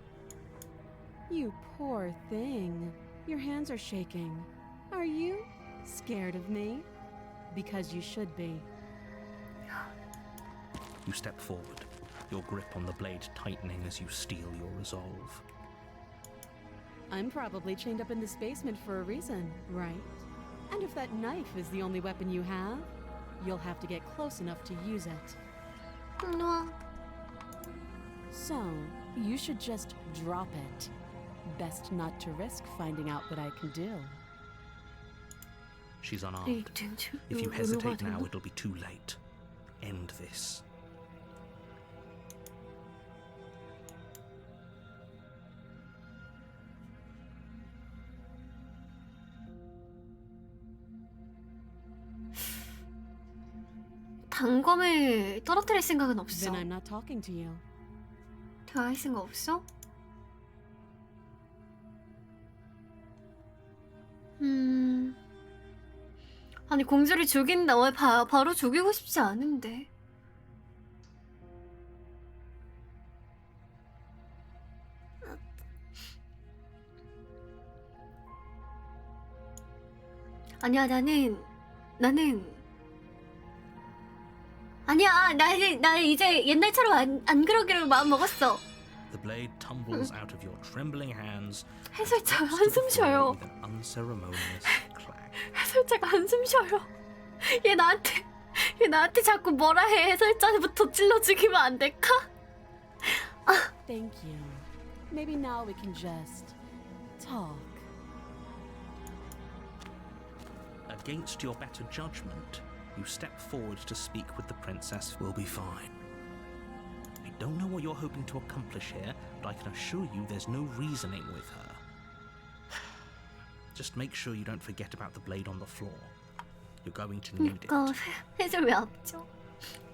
You poor thing. Your hands are shaking. Are you? Scared of me? Because you should be. You step forward, your grip on the blade tightening as you steel your resolve. I'm probably chained up in this basement for a reason, right? And if that knife is the only weapon you have, you'll have to get close enough to use it. No. So, you should just drop it. Best not to risk finding out what I can do. She's unarmed. If you hesitate now, it'll be too late. End this. 단검을 떨어뜨릴 생각은 Then 없어. I'm not talking to you. 대화할 생각 없어? 아니 공주를 죽인다. 왜 바로 죽이고 싶지 않은데. 아니야 나는 아니야 나 이제 옛날처럼 안 그러기로 마음 먹었어. The blade tumbles out of your trembling hands. 해설자 한숨 쉬어요. With an unceremonious clang. 해설자가 한숨 쉬어요. 얘 나한테 자꾸 뭐라 해. 해설자부터 찔러 죽이면 안 될까? Thank you. Maybe now we can just talk. Against your better judgment, you step forward to speak with the princess. We'll be fine. I don't know what you're hoping to accomplish here, but I can assure you there's no reasoning with her. Just make sure you don't forget about the blade on the floor. You're going to need it. 그러니까 해설 왜 앞죠?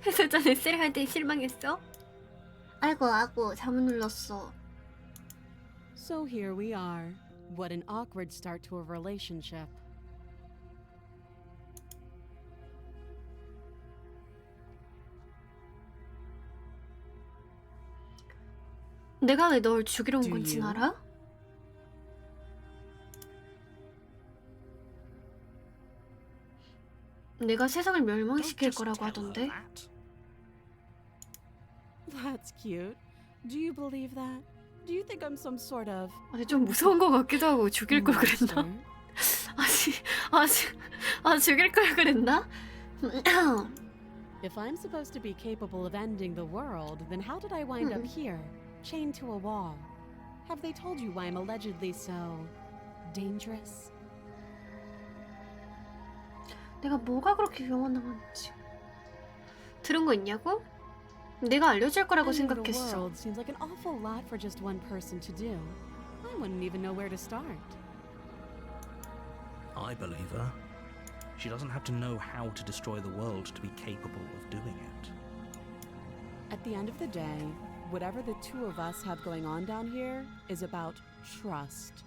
해설자 넷셀 할 때 실망했어? 아이고 잘못 눌렀어. So here we are. What an awkward start to a relationship. 내가 왜 널 죽이러 온 Do 건지 you? 알아? 내가 세상을 Don't 멸망시킬 just 거라고 tell her 하던데. that. That's cute. Do you believe that? Do you think I'm some sort of 아니 좀 무서운 거 같기도 하고 죽일 걸 그랬나? monster? 죽일 걸 그랬나? If I'm supposed to be capable of ending the world, then how did I wind up here, chained to a wall? Have they told you why I'm allegedly so dangerous? 내가 뭐가 그렇게 위험한 건지 들은 거 있냐고? 내가 알려줄 거라고 Ending the 생각했어. world seems like an awful lot for just one person to do. I wouldn't even know where to start. I believe her. She doesn't have to know how to destroy the world to be capable of doing it. At the end of the day, whatever the two of us have going on down here is about trust.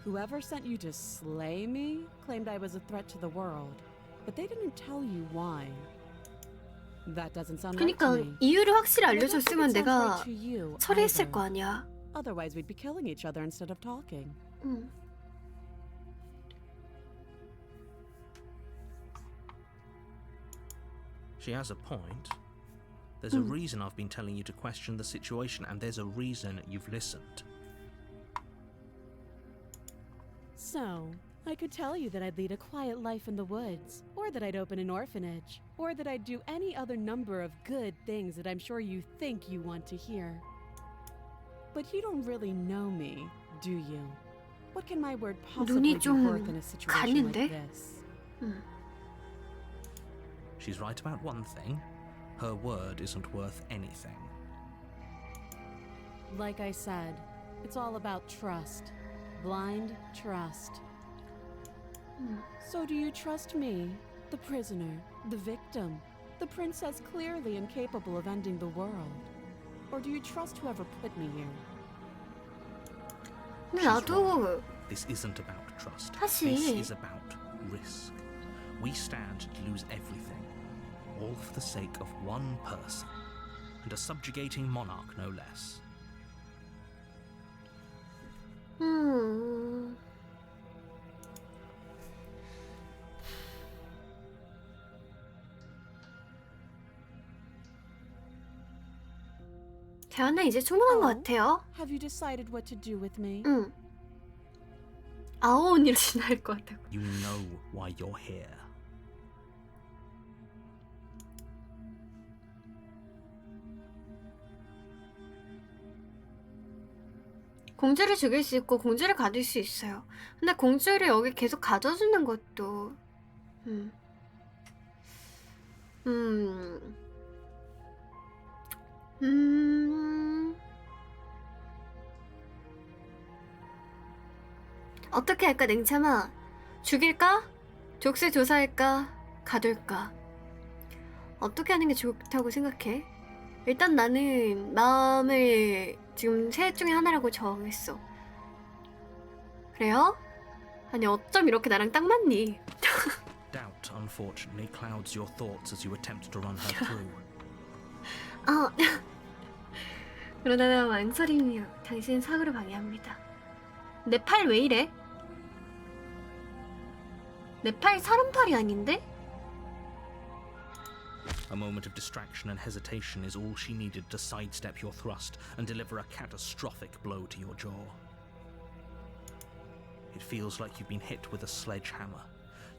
Whoever sent you to slay me claimed I was a threat to the world, but they didn't tell you why. That doesn't sound right 그러니까 to me. 이유를 확실히 And I don't think 알려줬으면 it sounds 내가 right to you 처리했을 either. 거 아니야. Otherwise, we'd be killing each other instead of talking. 응. She has a point. There's a reason I've been telling you to question the situation, and there's a reason you've listened. So, I could tell you that I'd lead a quiet life in the woods, or that I'd open an orphanage, or that I'd do any other number of good things that I'm sure you think you want to hear. But you don't really know me, do you? What can my word possibly 눈이 be 좀 worth in a situation 가는데? like this? She's right about one thing. Her word isn't worth anything. Like I said, it's all about trust. Blind trust. So do you trust me, the prisoner, the victim, the princess clearly incapable of ending the world? Or do you trust whoever put me here? 근데 나도 This isn't about trust. 사실- This is about risk. We stand to lose everything, all for the sake of one person, and a subjugating monarch no less. 대화는 이제 충분한 것 Oh. 같아요. Have you decided what to do with me? 응. 아오 언니를 지나갈 것 같아. You know why you're here. 공주를 죽일 수 있고 공주를 가둘 수 있어요. 근데 공주를 여기 계속 가둬주는 것도 음. 음. 어떻게 할까 냉참아? 죽일까? 족쇄 조사할까? 가둘까? 어떻게 하는 게 좋다고 생각해? 일단 나는 마음을 지금 셋 중에 하나라고 정했어. 그래요? 아니 어쩜 이렇게 나랑 딱 맞니? Doubt, unfortunately, clouds your thoughts as you attempt to run her through. 그러다가 망설임이요. 당신 사고를 방해합니다. 내 팔 왜 이래? 내 팔 사람 팔이 아닌데? A moment of distraction and hesitation is all she needed to sidestep your thrust and deliver a catastrophic blow to your jaw. It feels like you've been hit with a sledgehammer.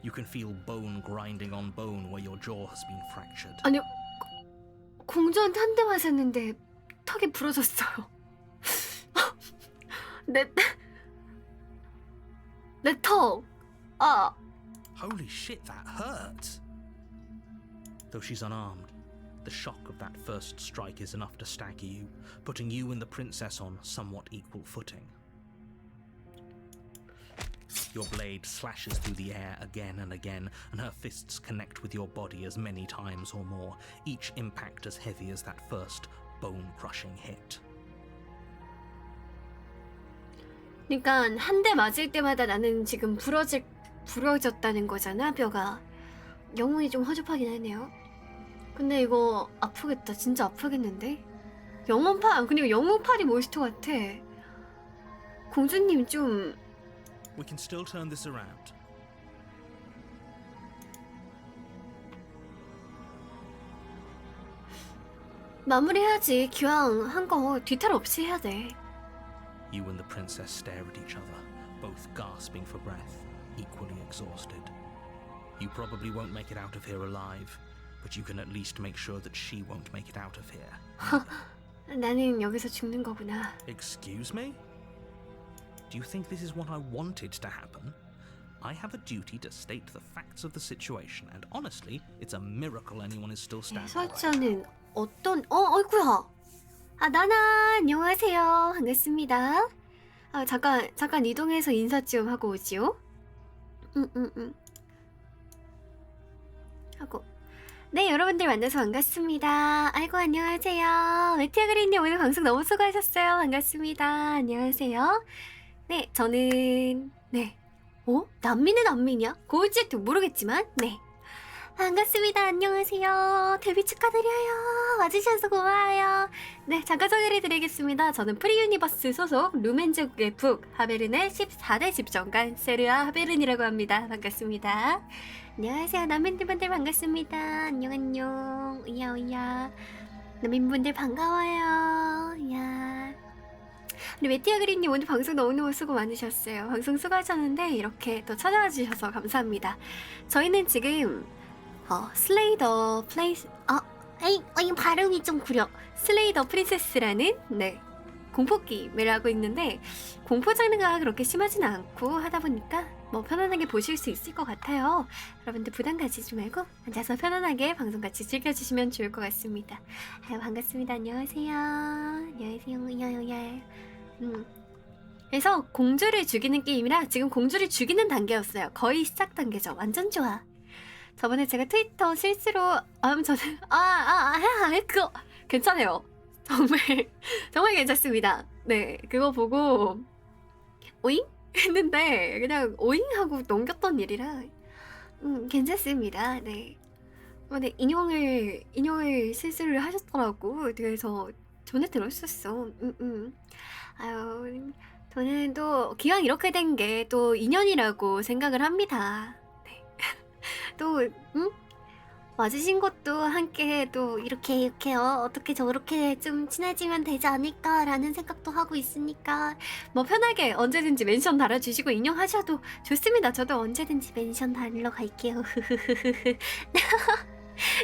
You can feel bone grinding on bone where your jaw has been fractured. 아니 공주한테 한 대 맞았는데 턱이 부러졌어요. 내 턱. 아. Holy shit, that hurt! Though she's unarmed, the shock of that first strike is enough to stagger you, putting you and the princess on somewhat equal footing. Your blade slashes through the air again and again, and her fists connect with your body as many times or more, each impact as heavy as that first bone-crushing hit. 그러니까 한 대 맞을 때마다 나는 지금 부러졌다는 거잖아, 뼈가. 영혼이 좀 허접하긴 하네요. 근데 이거 아프겠다. 진짜 아프겠는데? 영혼팔, 그리고 영혼팔이 몬스터 같아. 공주님 좀 We can still turn this around. 마무리해야지. 기왕 한 거 뒤탈 없이 해야 돼. You and the princess stare at each other, both gasping for breath, equally exhausted. You probably won't make it out of here alive, but you can at least make sure that she won't make it out of here. 나는 여기서 죽는 거구나. Excuse me? Do you think this is what I wanted to happen? I have a duty to state the facts of the situation, and honestly, it's a miracle anyone is still standing. 설자는 어떤 어이구야. 아 나나 안녕하세요. 반갑습니다. 아 잠깐 이동해서 인사 좀 하고 오지요. 하고 네 여러분들 만나서 반갑습니다. 아이고 안녕하세요. 메티아그린님 오늘 방송 너무 수고하셨어요. 반갑습니다. 안녕하세요. 네 저는 네 난민은 난민이야? 그걸지 모르겠지만 네 반갑습니다. 안녕하세요. 데뷔 축하드려요. 와주셔서 고마워요. 네, 잠깐 소개를 드리겠습니다. 저는 프리유니버스 소속 루멘족의 북 하베른의 14대 집정관 세르아 하베른이라고 합니다. 반갑습니다. 안녕하세요. 난민분들 반갑습니다. 안녕. 으야. 난민분들 반가워요. 야. 우리 메티아그린님 오늘 방송 너무너무 수고 많으셨어요. 방송 수고하셨는데 이렇게 또 찾아와 주셔서 감사합니다. 저희는 지금 슬레이 더 플레이스 발음이 좀 구려. 슬레이 더 프린세스라는 네 공포 게임을 하고 있는데 공포 장르가 그렇게 심하지는 않고 하다 보니까 뭐 편안하게 보실 수 있을 것 같아요. 여러분들 부담 가지지 말고 앉아서 편안하게 방송 같이 즐겨주시면 좋을 것 같습니다. 아유 반갑습니다. 안녕하세요. 그래서 공주를 죽이는 게임이라 지금 공주를 죽이는 단계였어요. 거의 시작 단계죠. 완전 좋아. 저번에 제가 트위터 실수로 저는 그거 괜찮아요. 정말 괜찮습니다. 네 그거 보고 오잉? 했는데 그냥 오잉 하고 넘겼던 일이라 괜찮습니다. 네. 근데 인용을 실수를 하셨더라고. 그래서 전에 들었었어. 아유 저는 또 기왕 이렇게 된 게 또 인연이라고 생각을 합니다. 또 와주신 것도 함께 또 이렇게 어떻게 저렇게 좀 친해지면 되지 않을까라는 생각도 하고 있으니까 뭐 편하게 언제든지 멘션 달아주시고 인용하셔도 좋습니다. 저도 언제든지 멘션 달러 갈게요.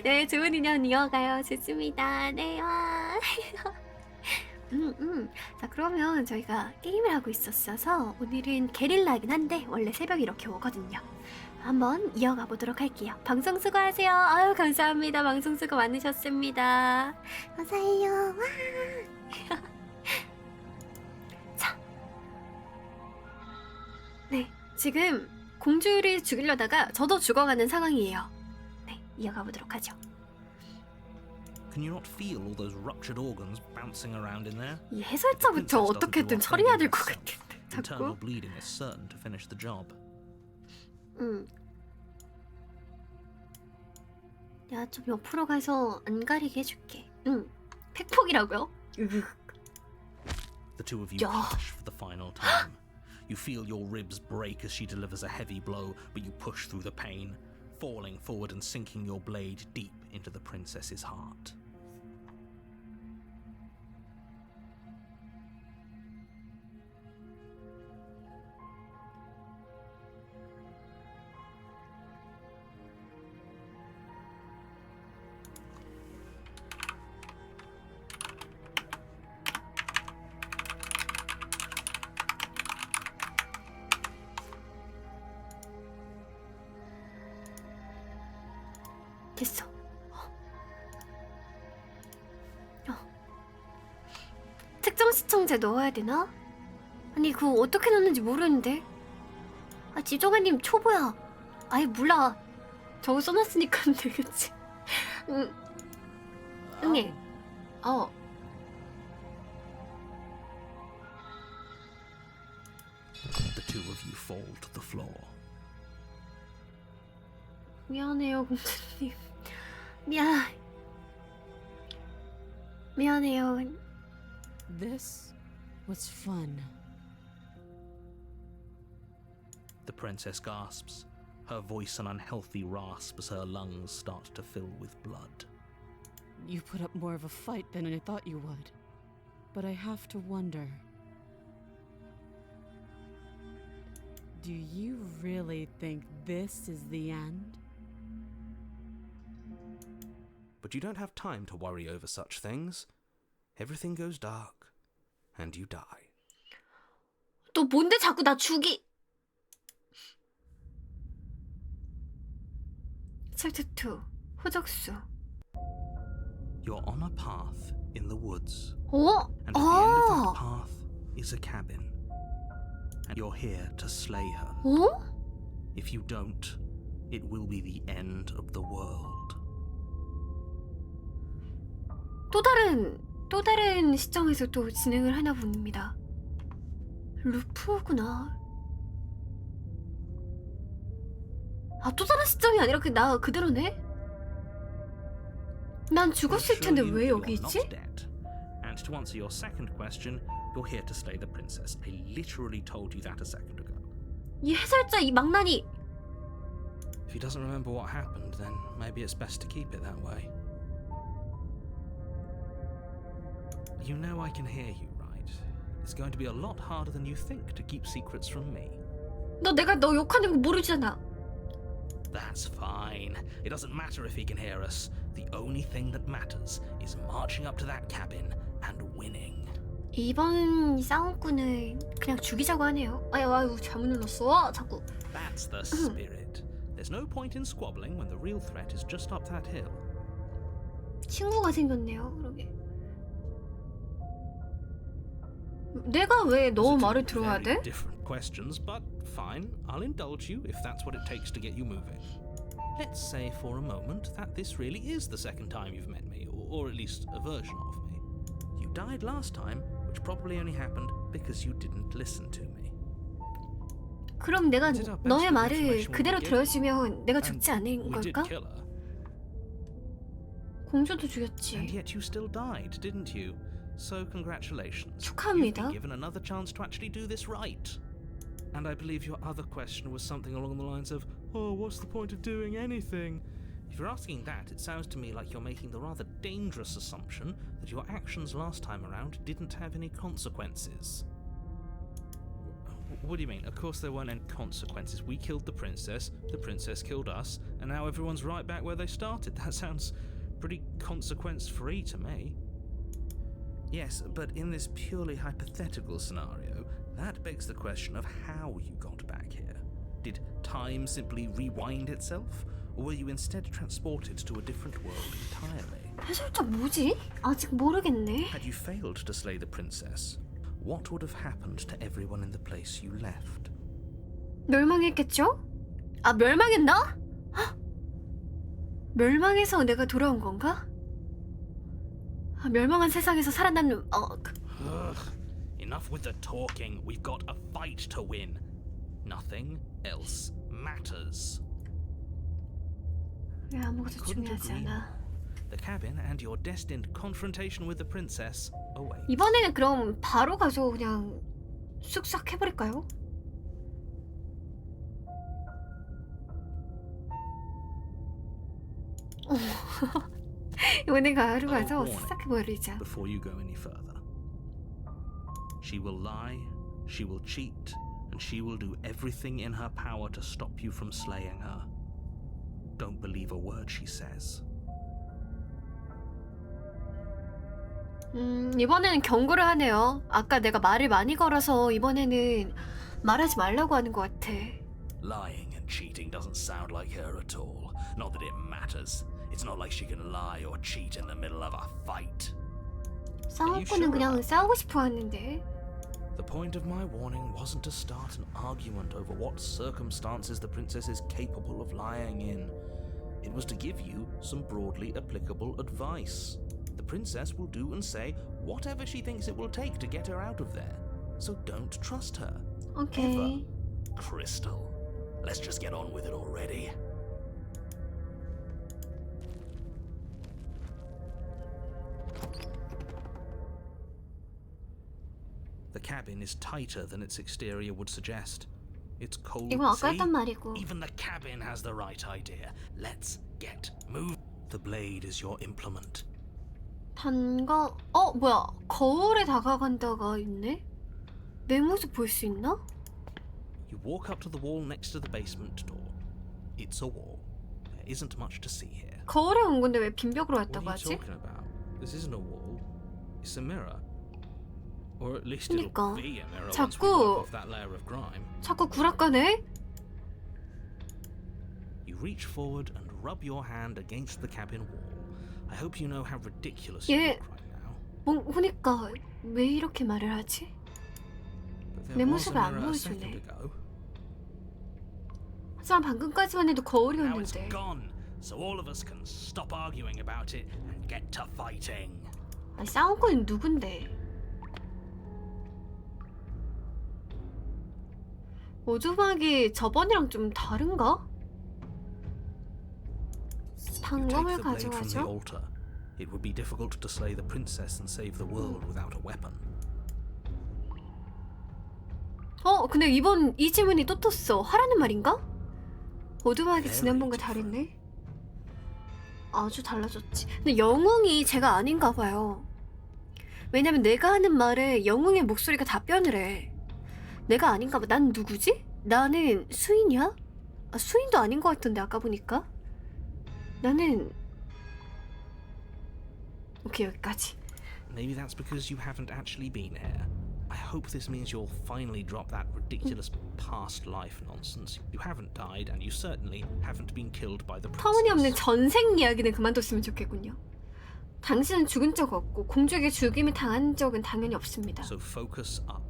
네, 좋은 인연 이어가요. 좋습니다. 네, 와. 자, 그러면 저희가 게임을 하고 있었어서 오늘은 게릴라긴 한데 원래 새벽 이렇게 오거든요. 한번 이어가 보도록 할게요. 방송 수고하세요. 아유, 감사합니다. 방송 수고 많으셨습니다. 감사해요. 와. 자, 네, 지금 공주를 죽이려다가 저도 죽어가는 상황이에요. 네, 이어가 보도록 하죠. Can you not feel all those ruptured organs bouncing around in there? 이 해설자부터 어떻게든 처리해야 될 것 같은데 Internal 자꾸. bleeding is certain to finish the job. 내가 좀 옆으로 가서 안 가리게 해줄게. 팩폭이라고요? The two of you Yeah. clash for the final time. You feel your ribs break as she delivers a heavy blow, but you push through the pain, falling forward and sinking your blade deep into the princess's heart. 됐어. 특정 시청자 넣어야 되나? 아니 그거 어떻게 넣는지 모르는데. 아, 집정관님 초보야. 아예 몰라. 저거 써놨으니까 되겠지. 응애. The two of you fall to the floor. 미안해요, 공주님. 미안해요. This was fun. The princess gasps, her voice an unhealthy rasp as her lungs start to fill with blood. You put up more of a fight than I thought you would. But I have to wonder. Do you really think this is the end? But you don't have time to worry over such things. Everything goes dark, and you die. 너 뭔데 자꾸 나 죽이? 챕터 2 호적수. You're on a path in the woods, 어? and at the end of that path is a cabin. And you're here to slay her. 어? If you don't, it will be the end of the world. 또 다른 시점에서 또 진행을 하나 봅니다. 루프구나. 아, 또 다른 시점이 아니라 나 그대로네? 난 죽었을 텐데 왜 여기 있지? And to answer your second question, you're here to slay the princess. I literally told you that a second ago. 이 해설자 이 망나니. If he doesn't remember what happened, then maybe it's best to keep it that way. You know I can hear you, right? It's going to be a lot harder than you think to keep secrets from me. 내가 너 욕하는 거 모르잖아. That's fine. It doesn't matter if he can hear us. The only thing that matters is marching up to that cabin and winning. 이번 싸움꾼은 그냥 죽이자고 하네요. 아유 잘못 눌렀어. 자꾸. That's the spirit. There's no point in squabbling when the real threat is just up that hill. 친구가 생겼네요. 그러게. 내가 왜 너 말을 들어야 돼? Different questions, but fine. I'll indulge you if that's what it takes to get you moving. Let's say for a moment that this really is the second time you've met me, or at least a version of me. You died last time, which probably only happened because you didn't listen to me. 그럼 내가 너의 말을 그대로 들어주면 내가 죽지 않은 We did 걸까? kill her, 공주도 죽였지. and yet you still died, didn't you? So congratulations. 축하합니다. You've been given another chance to actually do this right. And I believe your other question was something along the lines of, oh, what's the point of doing anything? If you're asking that, it sounds to me like you're making the rather dangerous assumption that your actions last time around didn't have any consequences. What do you mean? Of course there weren't any consequences. We killed the princess killed us, and now everyone's right back where they started. That sounds pretty consequence-free to me. Yes, but in this purely hypothetical scenario, that begs the question of how you got back here. Did time simply rewind itself? Or were you instead transported to a different world entirely? 해설자 뭐지? 아직 모르겠네. Had you failed to slay the princess, what would have happened to everyone in the place you left? 멸망했겠죠? 아, 멸망했나? 헉! 멸망해서 내가 돌아온 건가? 아, 멸망한 세상에서 살아남는 Ugh. Enough with the talking. We've got a fight to win. Nothing else matters. 왜 아무것도 Couldn't 중요하지 agree 않아. The cabin and your destined confrontation with the princess await. 이번에는 그럼 바로 가서 그냥 쑥싹 해버릴까요? 이번에 바로 가서 쑥싹 해버리자. Before you go any further. She will lie, she will cheat, and she will do everything in her power to stop you from slaying her. Don't believe a word she says. 이번에는 경고를 하네요. 아까 내가 말을 많이 걸어서 이번에는 말하지 말라고 하는 것 같아. Lying and cheating doesn't sound like her at all. Not that it matters. It's not like she can lie or cheat in the middle of a fight. 싸울 거는 그냥 싸우고 싶어 하는데. The point of my warning wasn't to start an argument over what circumstances the princess is capable of lying in. It was to give you some broadly applicable advice. The princess will do and say whatever she thinks it will take to get her out of there. So don't trust her. 오케이. Ever. Crystal, let's just get on with it already. The cabin is tighter than its exterior would suggest. It's cold. 이건 아까 See? 했던 말이고. Even the cabin has the right idea. Let's get moving. The blade is your implement. 단가. 뭐야? 거울에 다가간다가 있네. 내 모습 볼 수 있나? You walk up to the wall next to the basement door. It's a wall. There isn't much to see here. 거울에 온 건데 왜 빈벽으로 What 왔다고 are you 하지? talking about? This isn't a wall. It's a mirror. Or at least it'll 그러니까. be a mirror once we 자꾸- wipe off that layer of grime. 자꾸 구락가네? You reach forward and rub your hand against the cabin wall. I hope you know how ridiculous you 예. look right now. 그러니까 왜 이렇게 말을 하지? But 내 there was a 모습을 안 mirror a second 보여주네. ago. 하지만 방금까지만 해도 Now it's 거울이었는데. gone, so all of us can stop arguing about it and get to fighting. 아니, 싸운 건 누군데? 오두막이 저번이랑 좀 다른가? You take 단검을 the blade from the 가져가죠. altar. It would be difficult to slay the princess and save the world without a weapon. 근데 이 질문이 또 떴어. 하라는 말인가? 오두막이 지난번과 다르네. 아주 달라졌지. 근데 영웅이 제가 아닌가 봐요. 왜냐면 내가 하는 말에 영웅의 목소리가 답변을 해. 내가 아닌가 봐. 난 누구지? 나는 수인이야? 아, 수인도 아닌 것 같던데 아까 보니까. 나는 오케이, 여기까지. Maybe that's because you haven't actually been here. I hope this means you'll finally drop that ridiculous past life nonsense. You haven't died, and you certainly haven't been killed by the 터무니없는 princess. 전생 이야기는 그만뒀으면 좋겠군요. 당신은 죽은 적 없고 공주에게 죽임을 당한 적은 당연히 없습니다. So focus up.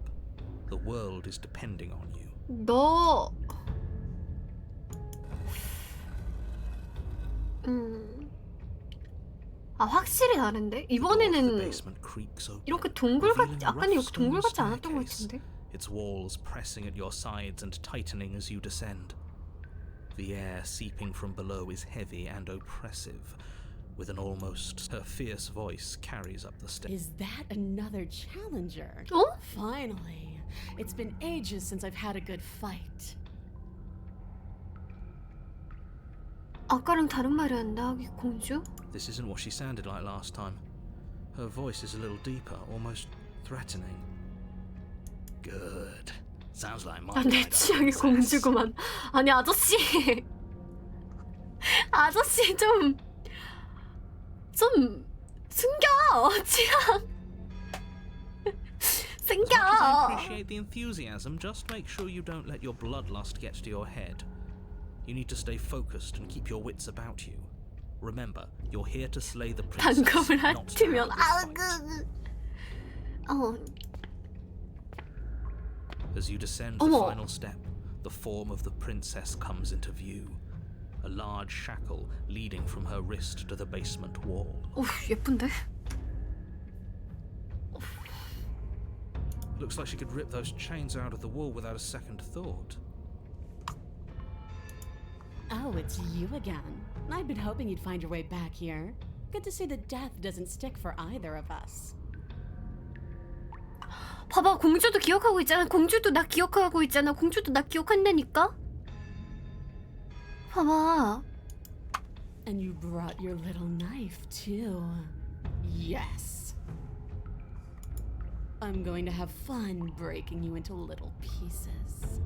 The world is depending on you. 너... 확실히 다른데? The 이번에는 basement creaks open, 이렇게 동굴 같지... revealing 아까는 rough 이렇게 동굴 같지 stone 않았던 것 staircase. 같은데? Its walls pressing at your sides and tightening as you descend. The air seeping from below is heavy and oppressive. With an almost her fierce voice carries up the stairs. Is that another challenger? 어? Finally. It's been ages since I've had a good fight. 아까랑 다른 말을 한다, 이 공주? This isn't what she sounded like last time. Her voice is a little deeper, almost threatening. Good. Sounds like my 내 취향이 공주구만. 아니 아저씨 아저씨 좀 숨겨 취향 숨겨. I appreciate the enthusiasm. Just make sure you don't let your bloodlust get to your head. You need to stay focused and keep your wits about you. Remember, you're here to slay the princess, 단검을 not to 핥으면 have this fight. As you descend the 어머. final step, the form of the princess comes into view. A large shackle leading from her wrist to the basement wall. 오 예쁜데? Looks like she could rip those chains out of the wall without a second thought. Oh, it's you again. I've been hoping you'd find your way back here. Good to see that death doesn't stick for either of us. 봐봐 공주도 기억하고 있잖아. 공주도 나 기억하고 있잖아. 공주도 나 기억한다니까? 봐봐. And you brought your little knife, too. Yes. I'm going to have fun breaking you into little pieces.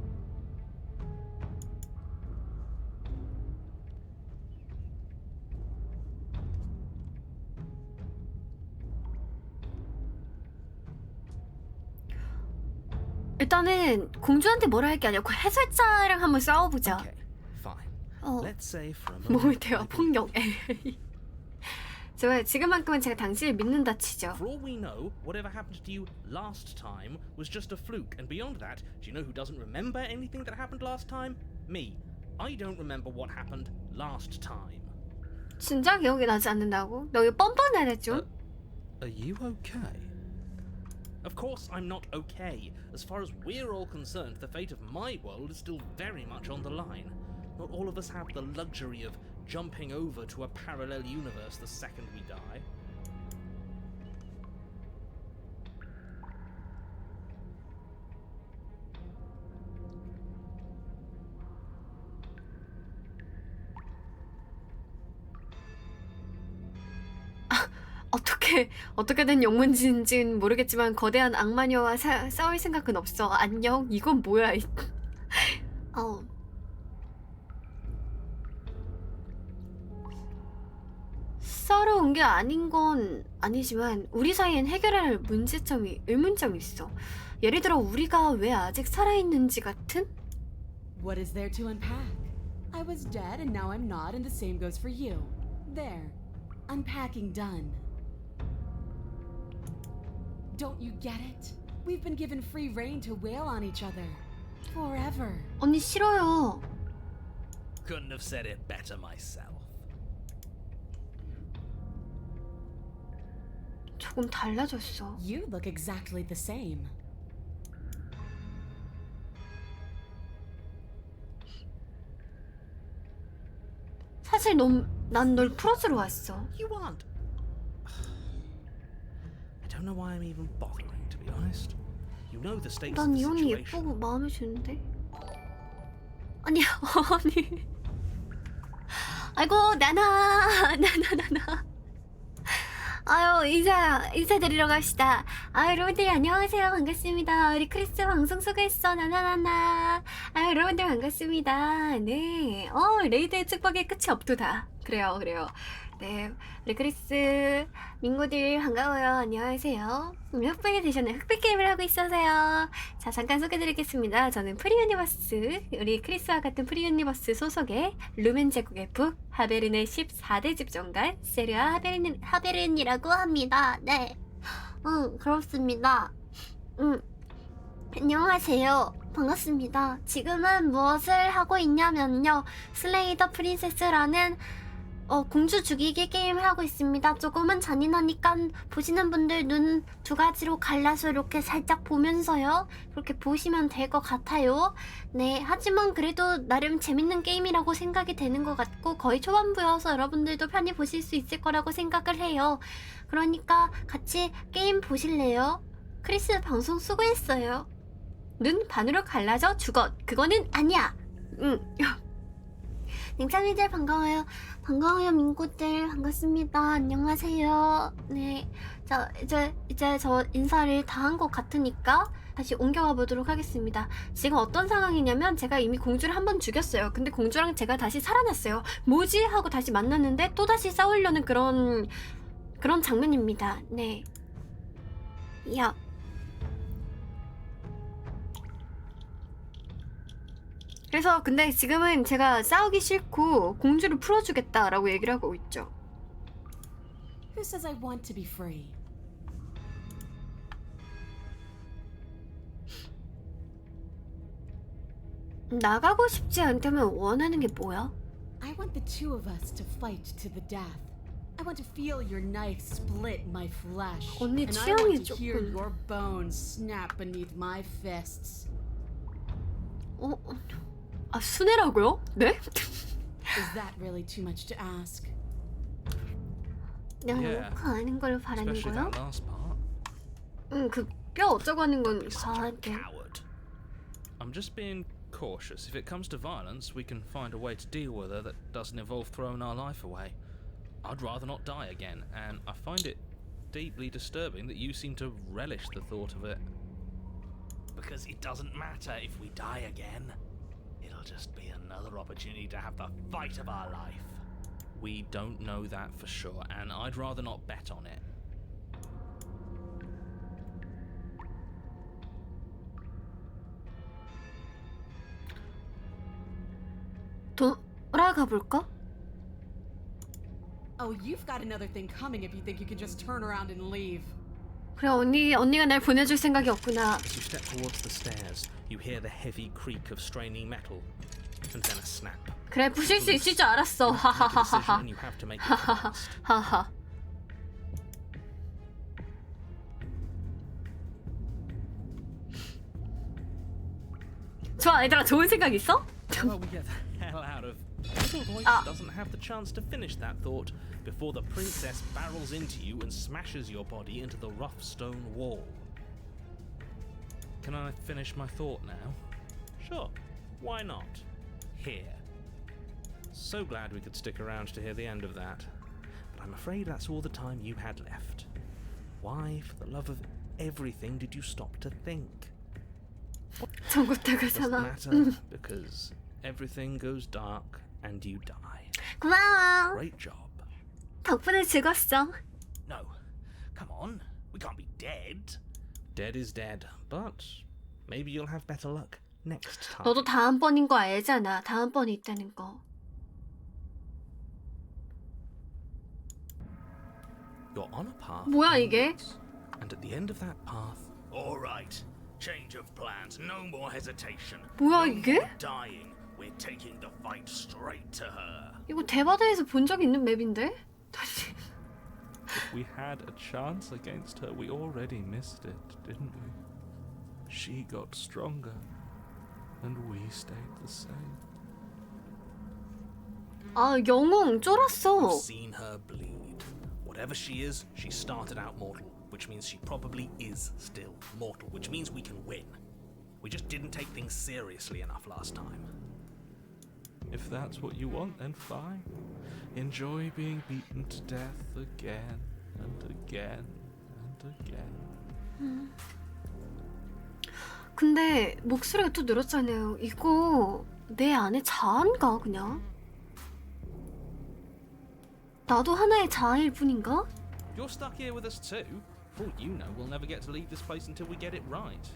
일단은 공주한테 뭐라 할 게 아니라 그 해설자랑 한번 싸워보자. Okay, fine. 어. Let's say for a 몸의 moment. 대화 폭력. 좋아요. 지금만큼은 제가 당신을 믿는다 치죠. For all we know, whatever happened to you last time was just a fluke. And beyond that, do you know who doesn't remember anything that happened last time? Me. I don't remember what happened last time. 진짜 기억이 나지 않는다고? 너 이거 뻔뻔하네 좀. Are you okay? Of course I'm not okay. As far as we're all concerned, the fate of my world is still very much on the line. Not all of us have the luxury of jumping over to a parallel universe the second we die. 어떻게 된 영문인지는 모르겠지만 거대한 악마녀와 싸울 생각은 없어. 안녕. 이건 뭐야? 싸우러 온 게 아닌 건 아니지만 우리 사이엔 해결할 의문점이 있어. 예를 들어 우리가 왜 아직 살아있는지 같은? What is there to unpack? I was dead and now I'm not, and the same goes for you. There. Unpacking done. Don't you get it? We've been given free rein to wail on each other. Forever. 언니 싫어요. Couldn't have said it better myself. 조금 달라졌어. You look exactly the same. 사실 난 널 풀어주러 왔어. You aren't. I don't know why I'm even bothering, to be honest. You know the stakes of 난 the 이 언니 situation. 예쁘고 마음에 드는데. 아니야 언니. 아이고 나나. 아유 인사드리러 갑시다. 아유 여러분들 안녕하세요. 반갑습니다. 우리 크리스 방송 수고했어. 나나나나. 아유 여러분들 반갑습니다. 네. 레이드의 축복의 끝이 없도다. 그래요. 네, 우리 크리스 민구들 반가워요. 안녕하세요. 흑백이 되셨네요. 흑백 게임을 하고 있어서요. 자, 잠깐 소개드리겠습니다. 저는 프리유니버스, 우리 크리스와 같은 프리유니버스 소속의 루멘 제국의 북 하베른의 14대 집정관 세르아 하베른이라고 합니다. 네, 그렇습니다. 안녕하세요. 반갑습니다. 지금은 무엇을 하고 있냐면요, 슬레이 더 프린세스라는 공주 죽이기 게임을 하고 있습니다. 조금은 잔인하니까 보시는 분들 눈 두 가지로 갈라서 이렇게 살짝 보면서요, 그렇게 보시면 될 것 같아요. 네, 하지만 그래도 나름 재밌는 게임이라고 생각이 되는 것 같고 거의 초반부여서 여러분들도 편히 보실 수 있을 거라고 생각을 해요. 그러니까 같이 게임 보실래요? 크리스 방송 수고했어요. 눈 반으로 갈라져 죽어. 그거는 아니야. 닉차미들 반가워요. 반가워요, 민꼬들. 반갑습니다. 안녕하세요. 네. 자, 이제 저 인사를 다 한 것 같으니까 다시 옮겨가 보도록 하겠습니다. 지금 어떤 상황이냐면 제가 이미 공주를 한 번 죽였어요. 근데 공주랑 제가 다시 살아났어요. 뭐지? 하고 다시 만났는데 또다시 싸우려는 그런 장면입니다. 네. 야. 그래서 근데 지금은 제가 싸우기 싫고 공주를 풀어주겠다라고 얘기를 하고 있죠. Who says I want to be free? 나가고 싶지 않다면 원하는 게 뭐야? I want the two of us to fight to the death. I want to feel your knife split my flesh. 언니 And I 취향이 want to hear 조금... your bones snap beneath my fists. 아, 순애라고요? 네? Is that really too much to ask? 내가 Yeah. 너무 아는 걸 바라는 Especially 거야? that last part. 그 뼈 어쩌고 하는 건 You're such a 과할게. coward. I'm just being cautious. If it comes to violence, we can find a way to deal with her that doesn't involve throwing our life away. I'd rather not die again, and I find it deeply disturbing that you seem to relish the thought of it. Because it doesn't matter if we die again. It'll just be another opportunity to have the fight of our life. We don't know that for sure, and I'd rather not bet on it. 돌아가 볼까? Oh, you've got another thing coming if you think you can just turn around and leave. 그래, 언니가 날 보내줄 생각이 없구나. As you step towards the stairs, you hear the heavy creak of straining metal, and then a snap. 그래, 부실 수 있을 줄 알았어. You have to make a decision, 하하하하. and you have to make it fast. 하하. 좋아, 얘들아, 좋은 생각 있어? How about we get the hell out of... Little voice doesn't have the chance to finish that thought before the princess barrels into you and smashes your body into the rough stone wall. Can I finish my thought now? Sure, why not? Here. So glad we could stick around to hear the end of that. But I'm afraid that's all the time you had left. Why, for the love of everything, did you stop to think? 전국다 Doesn't 가잖아. matter, because everything goes dark and you die. 고마워. Great job. 덕분에 즐거웠어. No, come on, we can't be dead. Dead is dead, but maybe you'll have better luck next time. 너도 다음번인 거 알잖아. 다음번이 있다는 거. You're on a path. 뭐야, 이게? And at the end of that path, all right. Change of plans. No more hesitation. 뭐야, No 이게? more dying. We're taking the fight straight to her. 이거 대바다에서 본 적 있는 맵인데? 다시. If we had a chance against her, we already missed it, didn't we? She got stronger, and we stayed the same. 아, 영웅 We've 쫄았어. seen her bleed. Whatever she is, she started out mortal, which means she probably is still mortal, which means we can win. We just didn't take things seriously enough last time. If that's what you want, then fine. Enjoy being beaten to death again and again and again. 근데 목소리가 또 늘었잖아요. 이거 내 안에 자아인가 그냥? 나도 하나의 자아일 뿐인가? You're stuck here with us too. For all you know, we'll never get to leave this place until we get it right.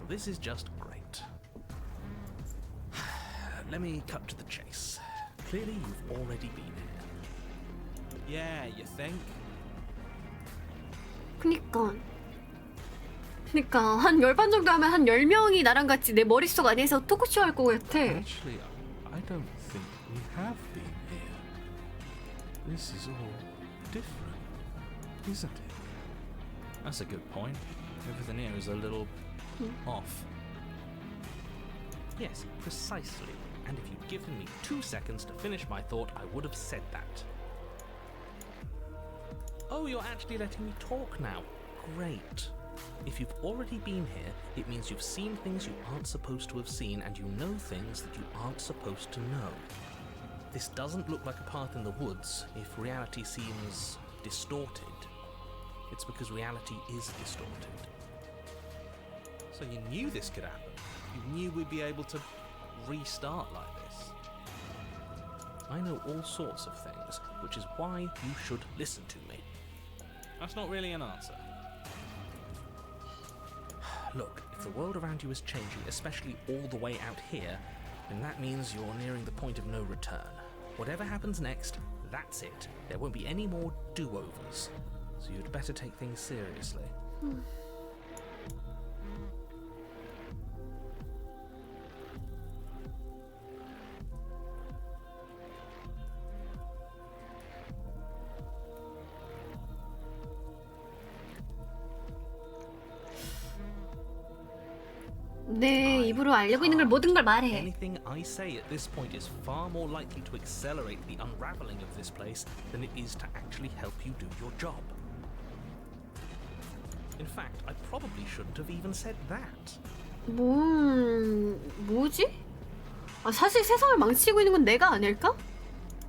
This is just great. Let me cut to the chase. Clearly, you've already been here. Yeah, you think? 그니까 한 열반 정도 하면 한 10명이 나랑 같이 내 머릿속 안에서 토크쇼 할 것 같아. Actually, I don't think we have been here. This is all different, isn't it? That's a good point. Everything here is a little off. Yes, precisely. And if you'd given me 2 seconds to finish my thought, I would have said that. Oh, you're actually letting me talk now. Great. If you've already been here, it means you've seen things you aren't supposed to have seen, and you know things that you aren't supposed to know. This doesn't look like a path in the woods if reality seems distorted. It's because reality is distorted. So you knew this could happen. You knew we'd be able to restart like this. I know all sorts of things, which is why you should listen to me. That's not really an answer. Look, if the world around you is changing, especially all the way out here, then that means you're nearing the point of no return. Whatever happens next, that's it. There won't be any more do-overs. So you'd better take things seriously. 내 입으로 알려고 있는 걸 모든 걸 말해. Anything I say at this point is far more likely to accelerate the unraveling of this place than it is to actually help you do your job. In fact, I probably shouldn't have even said that. 뭐지? 아, 사실 세상을 망치고 있는 건 내가 아닐까?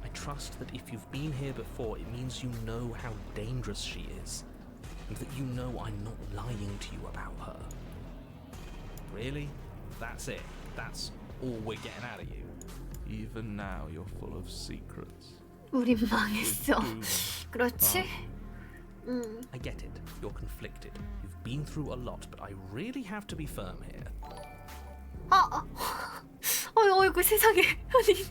I trust that if you've been here before, it means you know how dangerous she is, and that you know I'm not lying to you about her. Really? That's it? That's all we're getting out of you? Even now, you're full of secrets. 우린 망했어. 그렇지? I get it. You're conflicted. You've been through a lot, but I really have to be firm here. 어이구 세상에. 아니.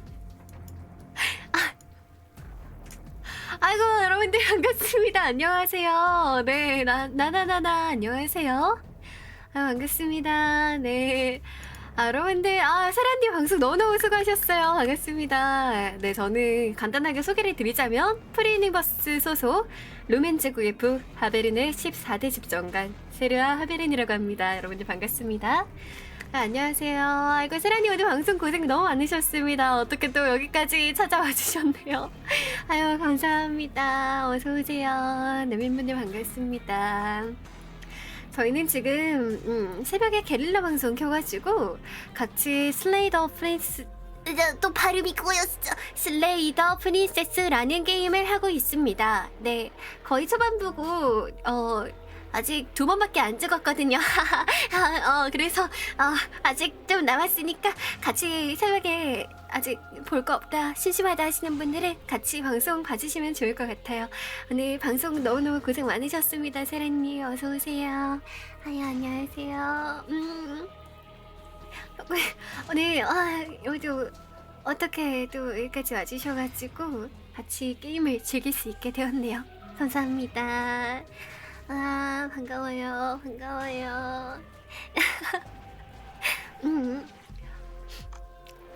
아이고 여러분들 반갑습니다. 안녕하세요. 네, 나나나나 안녕하세요. 반갑습니다. 네. 여러분들, 세란님 방송 너무너무 수고하셨어요. 반갑습니다. 네, 저는 간단하게 소개를 드리자면, 프리유니버스 소속, 루멘즈구의 부 하베른의 14대 집정관, 세르아 하베른이라고 합니다. 여러분들 반갑습니다. 안녕하세요. 아이고, 세란님 오늘 방송 고생 너무 많으셨습니다. 어떻게 또 여기까지 찾아와 주셨네요. 아유, 감사합니다. 어서오세요. 네, 멤버님 반갑습니다. 저희는 지금 새벽에 게릴라 방송 켜가지고 같이 슬레이 더 프린스 또 발음이 꼬였어. 슬레이 더 프린세스라는 게임을 하고 있습니다. 네, 거의 초반부고 아직 2번밖에 안 죽었거든요. 그래서 아직 좀 남았으니까 같이 새벽에 아직 볼 거 없다, 심심하다 하시는 분들은 같이 방송 봐주시면 좋을 것 같아요. 오늘 방송 너무너무 고생 많으셨습니다. 세란님 어서오세요. 안녕하세요. 오늘 여기도 어떻게 또 여기까지 와주셔가지고 같이 게임을 즐길 수 있게 되었네요. 감사합니다. 반가워요.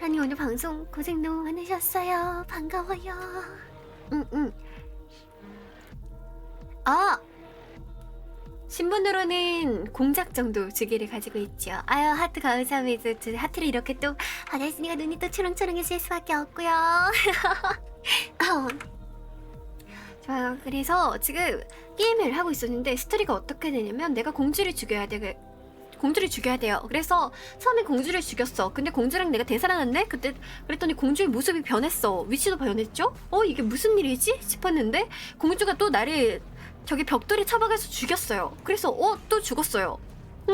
아니 오늘 방송 고생 너무 많으셨어요. 반가워요. 신분으로는 공작 정도 주기를 가지고 있죠. 아유 하트 감사합니다. 하트를 이렇게 또 받았으니까 눈이 또 초롱초롱해질 수밖에 없고요. 좋아요. 그래서 지금 게임을 하고 있었는데 스토리가 어떻게 되냐면 내가 공주를 죽여야 돼요. 그래서 처음에 공주를 죽였어. 근데 공주랑 내가 대사를 하는데 그때 그랬더니 공주의 모습이 변했어. 위치도 변했죠? 이게 무슨 일이지? 싶었는데 공주가 또 나를 저기 벽돌에 쳐박아서 죽였어요. 그래서 또 죽었어요.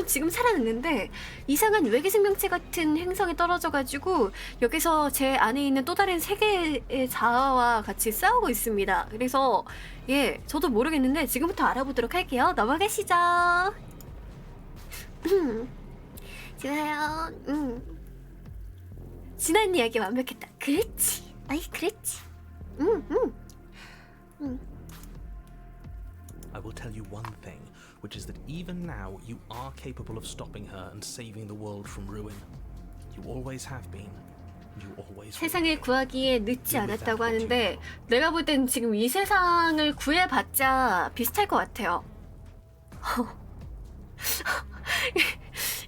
지금 살아났는데 이상한 외계 생명체 같은 행성에 떨어져가지고 여기서 제 안에 있는 또 다른 세계의 자아와 같이 싸우고 있습니다. 그래서 저도 모르겠는데 지금부터 알아보도록 할게요. 넘어가시죠. 좋아요. 지난 이야기 완벽했다. 그랬지. 그랬지. I will tell you one thing, which is that even now you are capable of stopping her and saving the world from ruin. You always have been. You always will. 세상을 구하기에 늦지 않았다고 하는데 내가 볼 땐 지금 이 세상을 구해봤자 비슷할 것 같아요.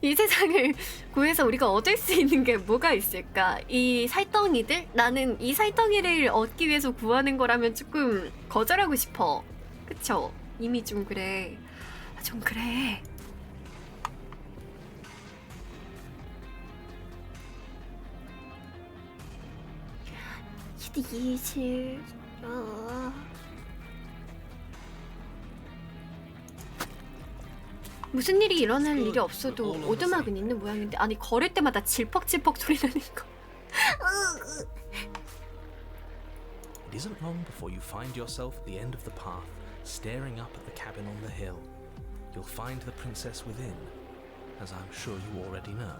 이 세상을 구해서 우리가 얻을 수 있는 게 뭐가 있을까? 이 살덩이들? 나는 이 살덩이를 얻기 위해서 구하는 거라면 조금 거절하고 싶어. 그쵸? 이미 좀 그래. 좀 그래. 이실. 무슨 일이 일어날 일이 없어도 오두막은 있는 모양인데 아니 걸을 때마다 질퍽질퍽 소리 나는 거. It isn't long before you find yourself at the end of the path, staring up at the cabin on the hill. You'll find the princess within, as I'm sure you already know.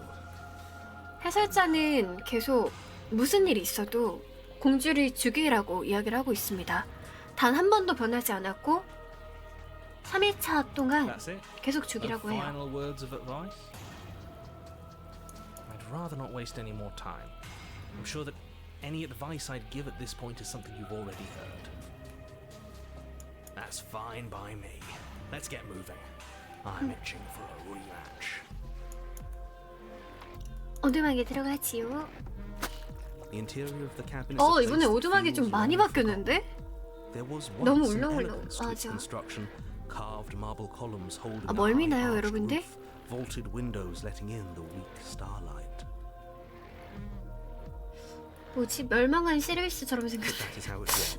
해설자는 계속 무슨 일이 있어도 공주를 죽이라고 이야기를 하고 있습니다. 단 한 번도 변하지 않았고 3일차 동안 That's it? 계속 No 죽이라고 해요. final words of advice? I'd rather not waste any more time. I'm sure that any advice I'd give at this point is something you've already heard. That's fine by me. Let's get moving. I'm itching for a rematch. 오두막에 들어가지요. The interior of the cabin is a place 이번에 that 오두막이 좀 feels 많이 long 바뀌었는데? forgotten. There was 너무 once an 울렁울렁. elegance to its 맞아. construction, carved marble columns holding a 멀미나요, high arched 여러분들? roof, vaulted windows letting in the weak starlight. 뭐지? 멸망한 시리우스처럼 생겼네. That is how it was.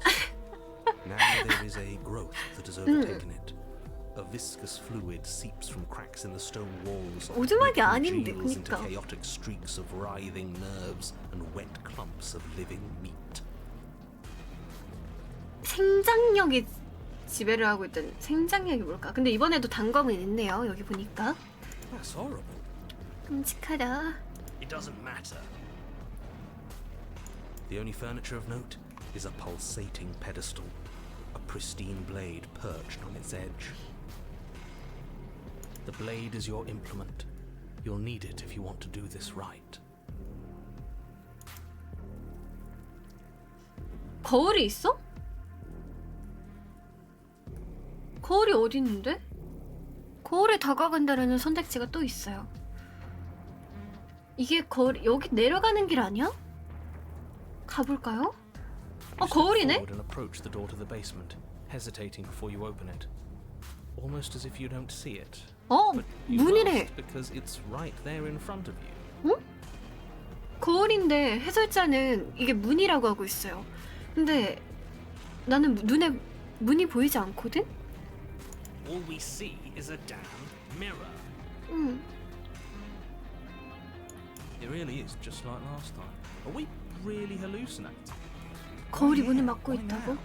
Now there is a growth that has overtaken it. A viscous fluid seeps from cracks in the stone walls, 오두막이 and 아닌데, congeals into 그니까. chaotic streaks of writhing nerves and wet clumps of living meat. 생장력이 지배를 하고 있던 생장력이 뭘까? 근데 이번에도 단검은 있네요. 여기 보니까. That's horrible. 끔찍하다. It doesn't matter. The only furniture of note is a pulsating pedestal, a pristine blade perched on its edge. The blade is your implement. You'll need it if you want to do this right. 거울이 있어? 거울이 어디 있는데? 거울에 다가간다라는 선택지가 또 있어요. 이게 거울 여기 내려가는 길 아니야? 가볼까요? You step 거울이네? forward and approach the door to the basement, hesitating before you open it. Almost as if you don't see it. But you 문이래. must, because it's right there in front of you. 거울인데 해설자는 이게 문이라고 하고 있어요. 근데 나는 눈에 문이 보이지 않거든? All we see is a damn mirror. 응. It really is just like last time. Are we really hallucinating? 거울이 문을 막고 Why 있다고? now?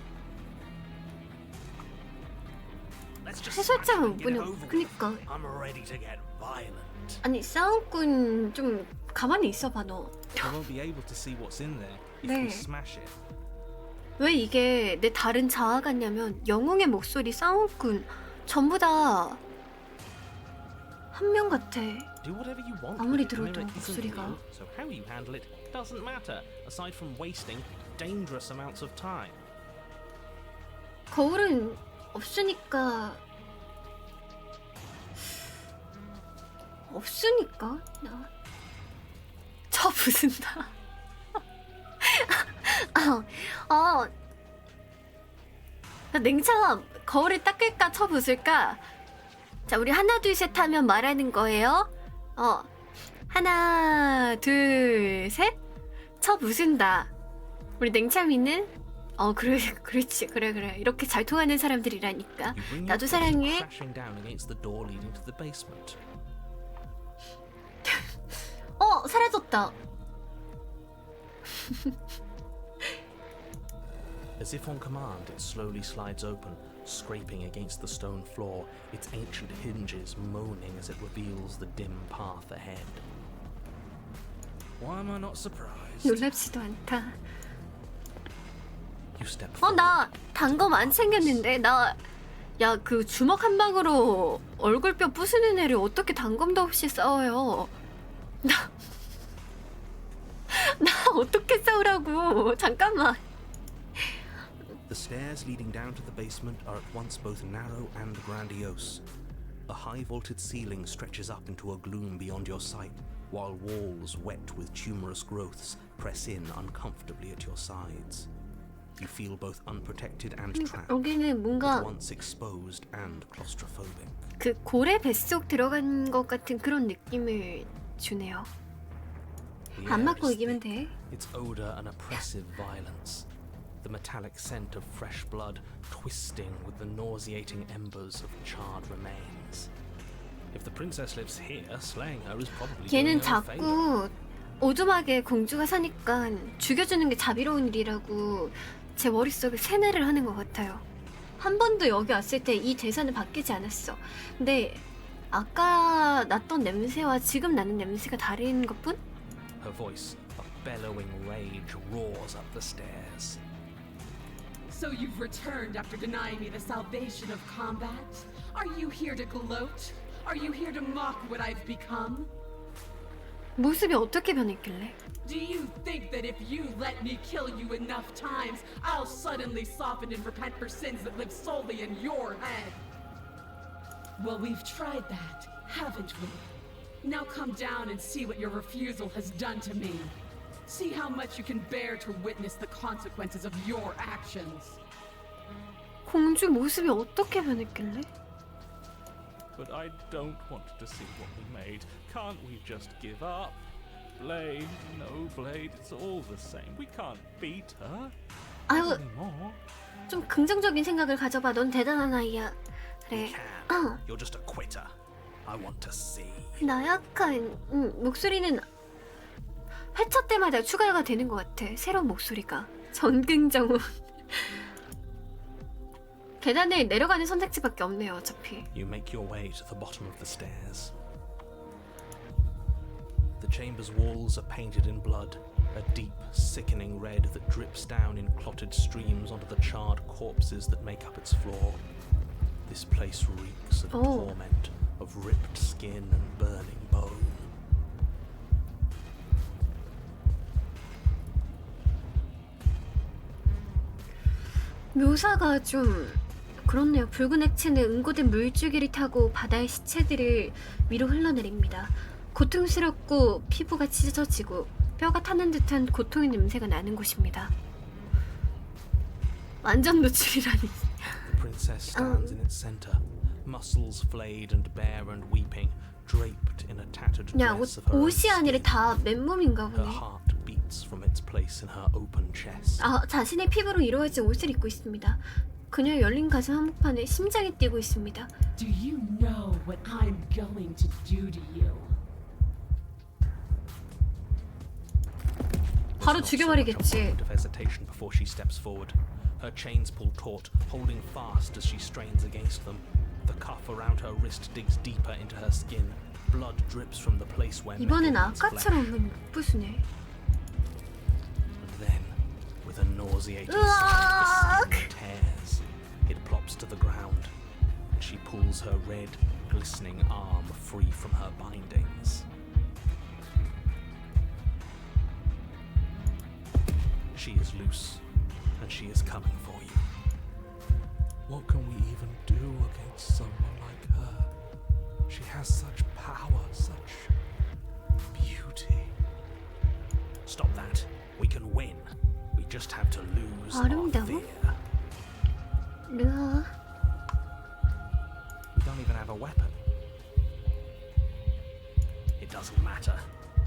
Let's just 해설자는 smash it and get it 뭐냐? over with. 그니까 I'm ready to get violent. 아니 싸움꾼 좀 가만히 있어봐 너. I won't be able to see what's in there if 네. we smash it. 왜 이게 내 다른 자아 같냐면 영웅의 목소리 싸움꾼 전부 다 한 명 같아. Do whatever you want. 아무리 with it. The 들어도 mirror isn't 목소리가. real, so how you handle it doesn't matter. Aside from wasting dangerous amounts of time. 거울은 없으니까 저 부순다. 냉철함 거울을 닦을까 쳐 부술까? 자 우리 하나 둘 셋 하면 말하는 거예요. 하나 둘 셋 쳐 부순다. 우리 냉철이는 그렇지 그래 이렇게 잘 통하는 사람들이라니까. You bring 나도 your fist 사랑해. crashing down against the door leading to the basement. 사라졌다. As if on command, it slowly slides open, scraping against the stone floor, its ancient hinges moaning as it reveals the dim path ahead. Why am I not surprised? 놀랍지도 않다. You step forward. 나 단검 안 챙겼는데 야 그 주먹 한 방으로 얼굴뼈 부수는 애를 어떻게 단검도 없이 싸워요? 나 어떻게 싸우라고? 잠깐만. The stairs leading down to the basement are at once both narrow and grandiose. A high vaulted ceiling stretches up into a gloom beyond your sight, while walls wet with tumorous growths press in uncomfortably at your sides. You feel both unprotected and trapped, 여기는 at 뭔가 once exposed and claustrophobic. 그 고래 뱃속 들어간 것 같은 그런 느낌을 주네요. The 안 air 맞고 is 이기면 thick, 돼. its odor an oppressive violence. the metallic scent of fresh blood twisting with the nauseating embers of charred remains. If the princess lives here, slaying her is probably doing 걔는 her a favor. 자꾸 오두막에 공주가 사니까 죽여주는 게 자비로운 일이라고 제 머릿속에 세뇌를 하는 것 같아요. 한 번도 여기 왔을 때 이 대사는 바뀌지 않았어. 근데 아까 났던 냄새와 지금 나는 냄새가 다른 것뿐? Her voice, a bellowing rage, roars up the stairs. So you've returned after denying me the salvation of combat? Are you here to gloat? Are you here to mock what I've become? 모습이 어떻게 변했길래? Do you think that if you let me kill you enough times, I'll suddenly soften and repent for sins that live solely in your head? Well, we've tried that, haven't we? Now come down and see what your refusal has done to me. See how much you can bear to witness the consequences of your actions. 공주 모습이 어떻게 변했길래? But I don't want to see what we made. Can't we just give up? Blade, no Blade, it's all the same. We can't beat her 아유, anymore. 좀 긍정적인 생각을 가져봐. 넌 대단한 아이야. 그래. Can. You're just a quitter. I want to see. 나 약간 목소리는 회차 때마다 추가가 되는 것 같아. 새로운 목소리가. 전긍정우. 계단을 내려가는 선택지밖에 없네요. 어차피. You make your way to the bottom of the stairs. The chamber's walls are painted in blood, a deep, sickening red that drips down in clotted streams onto the charred corpses that make up its floor. This place reeks of torment, of ripped skin and burning bone. 묘사가 좀 그렇네요. 붉은 액체는 응고된 물줄기를 타고 바다의 시체들을 위로 흘러내립니다. 고통스럽고 피부가 찢어지고 뼈가 타는 듯한 고통의 냄새가 나는 곳입니다. 완전 노출이라니. The princess stands in its center, muscles flayed and bare and weeping, draped in a tattered 야, dress of her own 옷이 아니라 skin. 다 맨몸인가 Her 보네. heart beats from its place in her open chest. 아, 자신의 피부로 이루어진 옷을 입고 있습니다. 그녀의 열린 가슴 한복판에 심장이 뛰고 있습니다. Do you know what I'm going to do to you? 바로 There's not so much a 죽여버리겠지. moment of hesitation before she steps forward. Her chains pull taut, holding fast as she strains against them. The cuff around her wrist digs deeper into her skin. Blood drips from the place where 이번엔 metal meets flesh. 아까처럼 부수네. And then, with a nauseating 으악! sound, the skin tears. It plops to the ground, and she pulls her red, glistening arm free from her bindings. She is loose, and she is coming for you. What can we even do against someone like her? She has such power, such beauty. Stop that. We can win. We just have to lose our 아름다워? fear. 르아. We don't even have a weapon. It doesn't matter.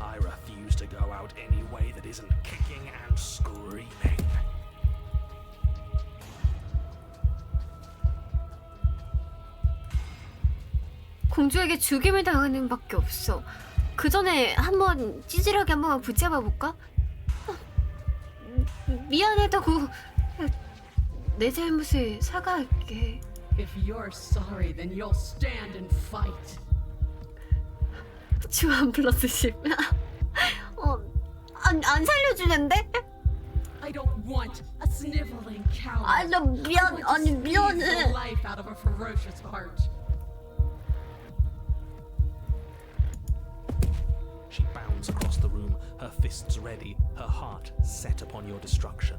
I refuse to go out any way that isn't kicking and screaming. 공주에게 죽임을 당하는 밖에 없어. 그 전에 한번 찌질하게 한 번만 붙잡아 볼까? 미안하다고 내 잘못을 사과할게. If you're sorry, then you'll stand and fight. 주한 플러스 10. 안 살려주는데? I don't want a sniveling coward. 아, 나 미안, I want to 아니 squeeze the 미안해. life out of a ferocious heart. She bounds across the room, her fists ready, her heart set upon your destruction.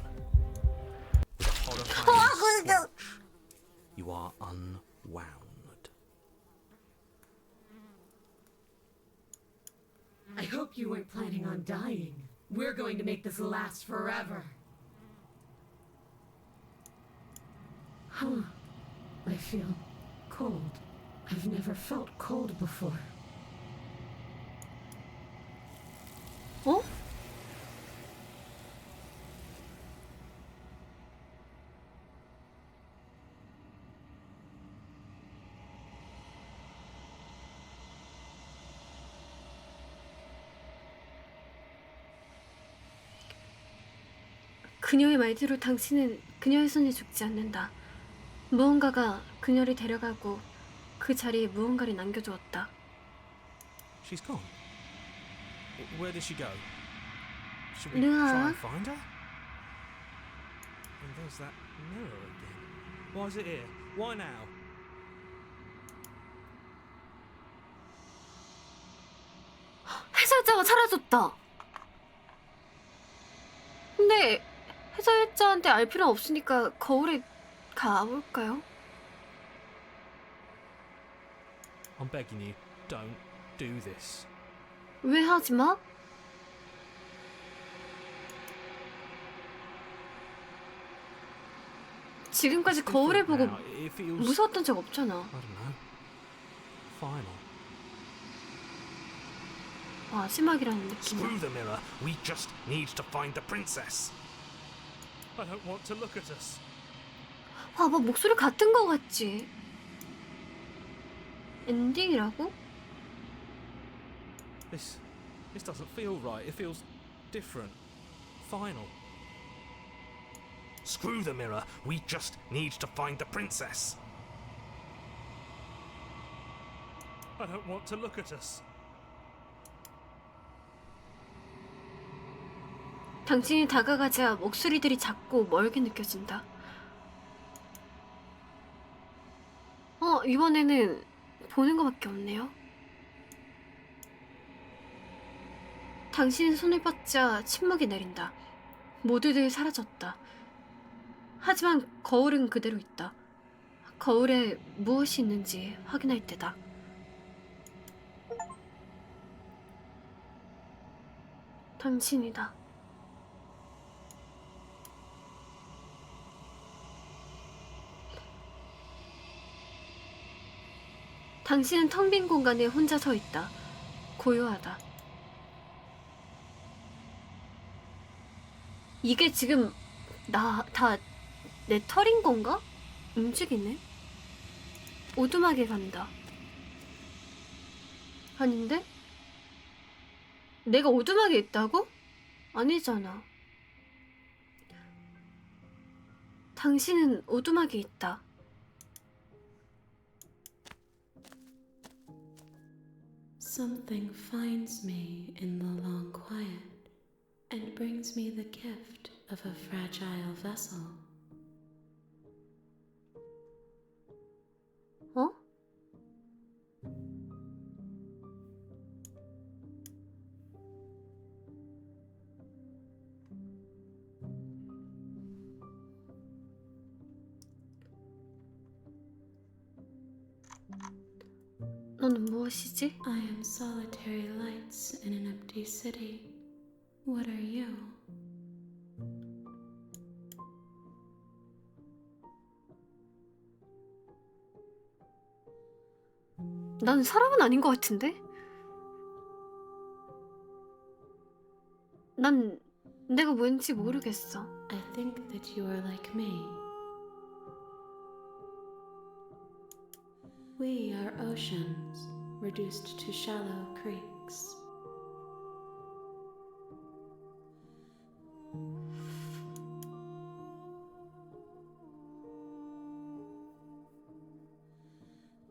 With a horrifying squelch, you are unwound. I hope you weren't planning on dying. We're going to make this last forever. Huh. I feel cold. I've never felt cold before. 어? 그녀의 말대로 당신은 그녀의 손에 죽지 않는다. 무언가가 그녀를 데려가고 그 자리에 무언가를 남겨두었다. She's gone. Where did she go? Should we Noah. try and find her? And there's that mirror again. Why is it here? Why now? 해설자가 사라졌다. 근데 해설자한테 알 필요는 없으니까 거울에 가볼까요? I'm begging you, don't do this. 왜 하지 마? 지금까지 거울을 보고 It feels, 무서웠던 적 없잖아. I don't know, final. 마지막이라는 느낌. Screw the mirror. We just need to find the princess. I don't want to look at us. 봐봐, 목소리 같은 거 같지? 엔딩이라고? This doesn't feel right. It feels different. Final. Screw the mirror. We just need to find the princess. I don't want to look at us. 당신이 다가가자 목소리들이 작고 멀게 느껴진다. 이번에는 보는 것밖에 없네요. 당신의 손을 뻗자 침묵이 내린다. 모두들 사라졌다. 하지만 거울은 그대로 있다. 거울에 무엇이 있는지 확인할 때다. 당신이다. 당신은 텅 빈 공간에 혼자 서 있다. 고요하다. 이게 지금 다 내 털인 건가? 움직이네. 오두막에 간다. 아닌데? 내가 오두막에 있다고? 아니잖아. 당신은 오두막에 있다. Something finds me in the long quiet and brings me the gift of a fragile vessel. 어? 너는 무엇이지? I am solitary lights in an empty city. What are you? 난 사람은 아닌 것 같은데? 난 내가 뭔지 모르겠어. I think that you are like me. We are oceans, reduced to shallow creeks.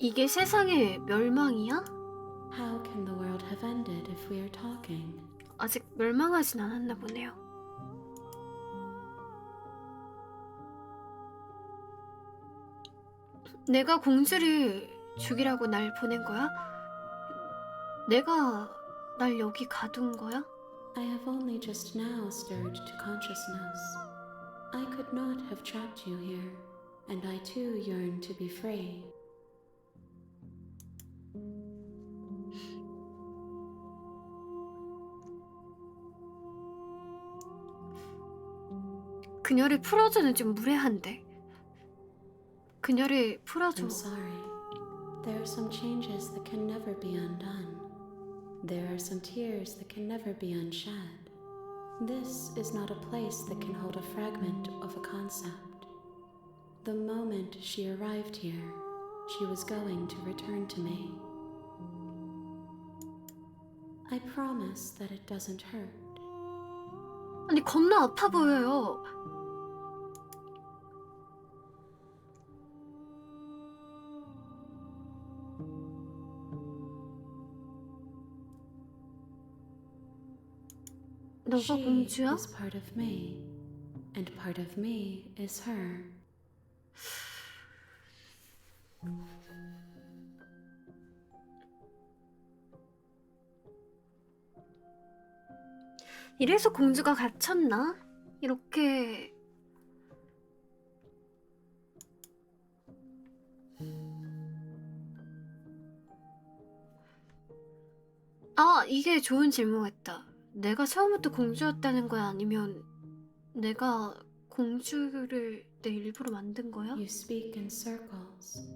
이게 세상의 멸망이야? How can the world have ended if we are talking? 아직 멸망하진 않았나 보네요. 내가 공주를 죽이라고 날 보낸 거야? 내가 날 여기 가둔 거야? I have only just now stirred to consciousness. I could not have trapped you here, and I too yearn to be free. 그녀를 풀어주는 좀 무례한데. 그녀를 풀어줘. I'm sorry. There are some changes that can never be undone. There are some tears that can never be unshed. This is not a place that can hold a fragment of a concept. The moment she arrived here, she was going to return to me. I promise that it doesn't hurt. 아니 겁나 아파 보여요. 너가 She 공주야? is part of me, and part of me is her. 이래서 공주가 갇혔나? 이렇게 아, 이게 좋은 질문 같다. 내가 처음부터 공주였다는 거야? 아니면 내가 공주를 내 일부러 만든 거야? You speak in circles.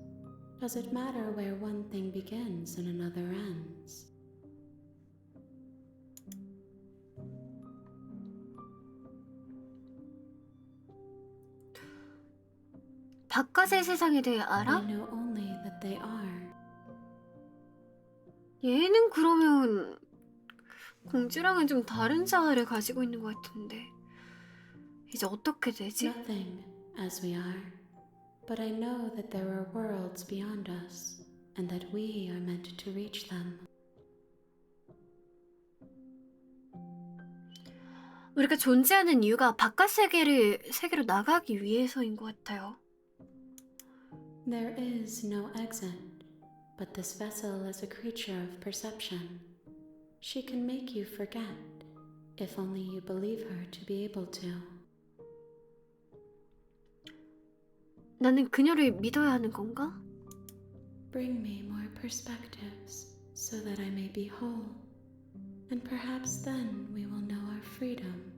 Does it matter where one thing begins and another ends? 바깥의 세상에 대해 I 알아? know only that they are. 얘는 그러면 공주랑은 좀 다른 자아를 가지고 있는 것 같은데 이제 어떻게 되지? Nothing as we are. But I know that there are worlds beyond us, and that we are meant to reach them. 우리가 존재하는 이유가 바깥 세계로 나가기 위해서인 것 같아요. There is no exit, but this vessel is a creature of perception. She can make you forget, if only you believe her to be able to. 나는 그녀를 믿어야 하는 건가? Bring me more perspectives, so that I may be whole. And perhaps then we will know our freedom.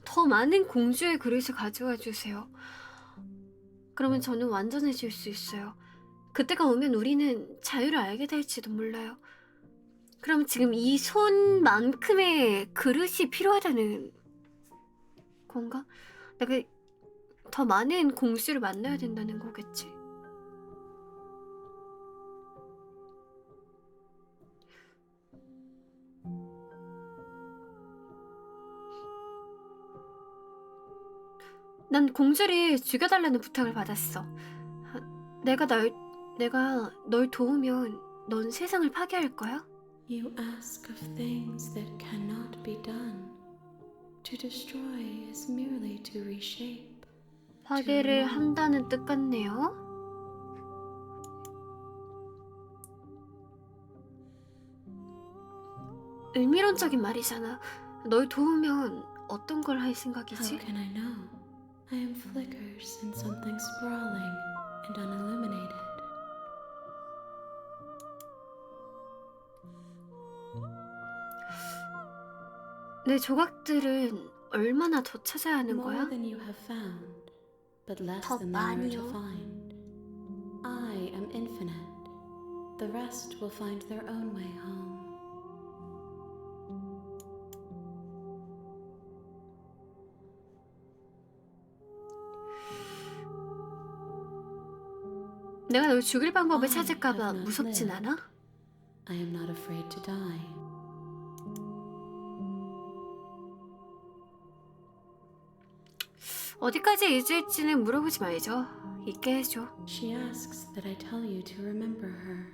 더 많은 공주의 그릇을 가져와 주세요. 그러면 저는 완전해질 수 있어요. 그때가 오면 우리는 자유를 알게 될지도 몰라요. 그럼 지금 이 손만큼의 그릇이 필요하다는 건가? 내가 더 많은 공주를 만나야 된다는 거겠지. 난 공주를 죽여달라는 부탁을 받았어. 내가 널 도우면 넌 세상을 파괴할 거야? You ask of things that cannot be done. To destroy is merely to reshape. 파괴를 한다는 뜻 같네요. 의미론적인 말이잖아. 널 도우면 어떤 걸 할 생각이지? How can I know? I am flickers in something sprawling and unilluminated. 내 조각들은 얼마나 더 찾아야 하는 거야? More than you have found, but less 더 than there are to 많이요. find. I am infinite. The rest will find their own way home. 내가 널 죽일 방법을 I 찾을까봐 have not 무섭진 lived. 않아? I am not afraid to die. 어디까지 잊을지는 물어보지 말죠. 잊게 해줘. She asks that I tell you to remember her.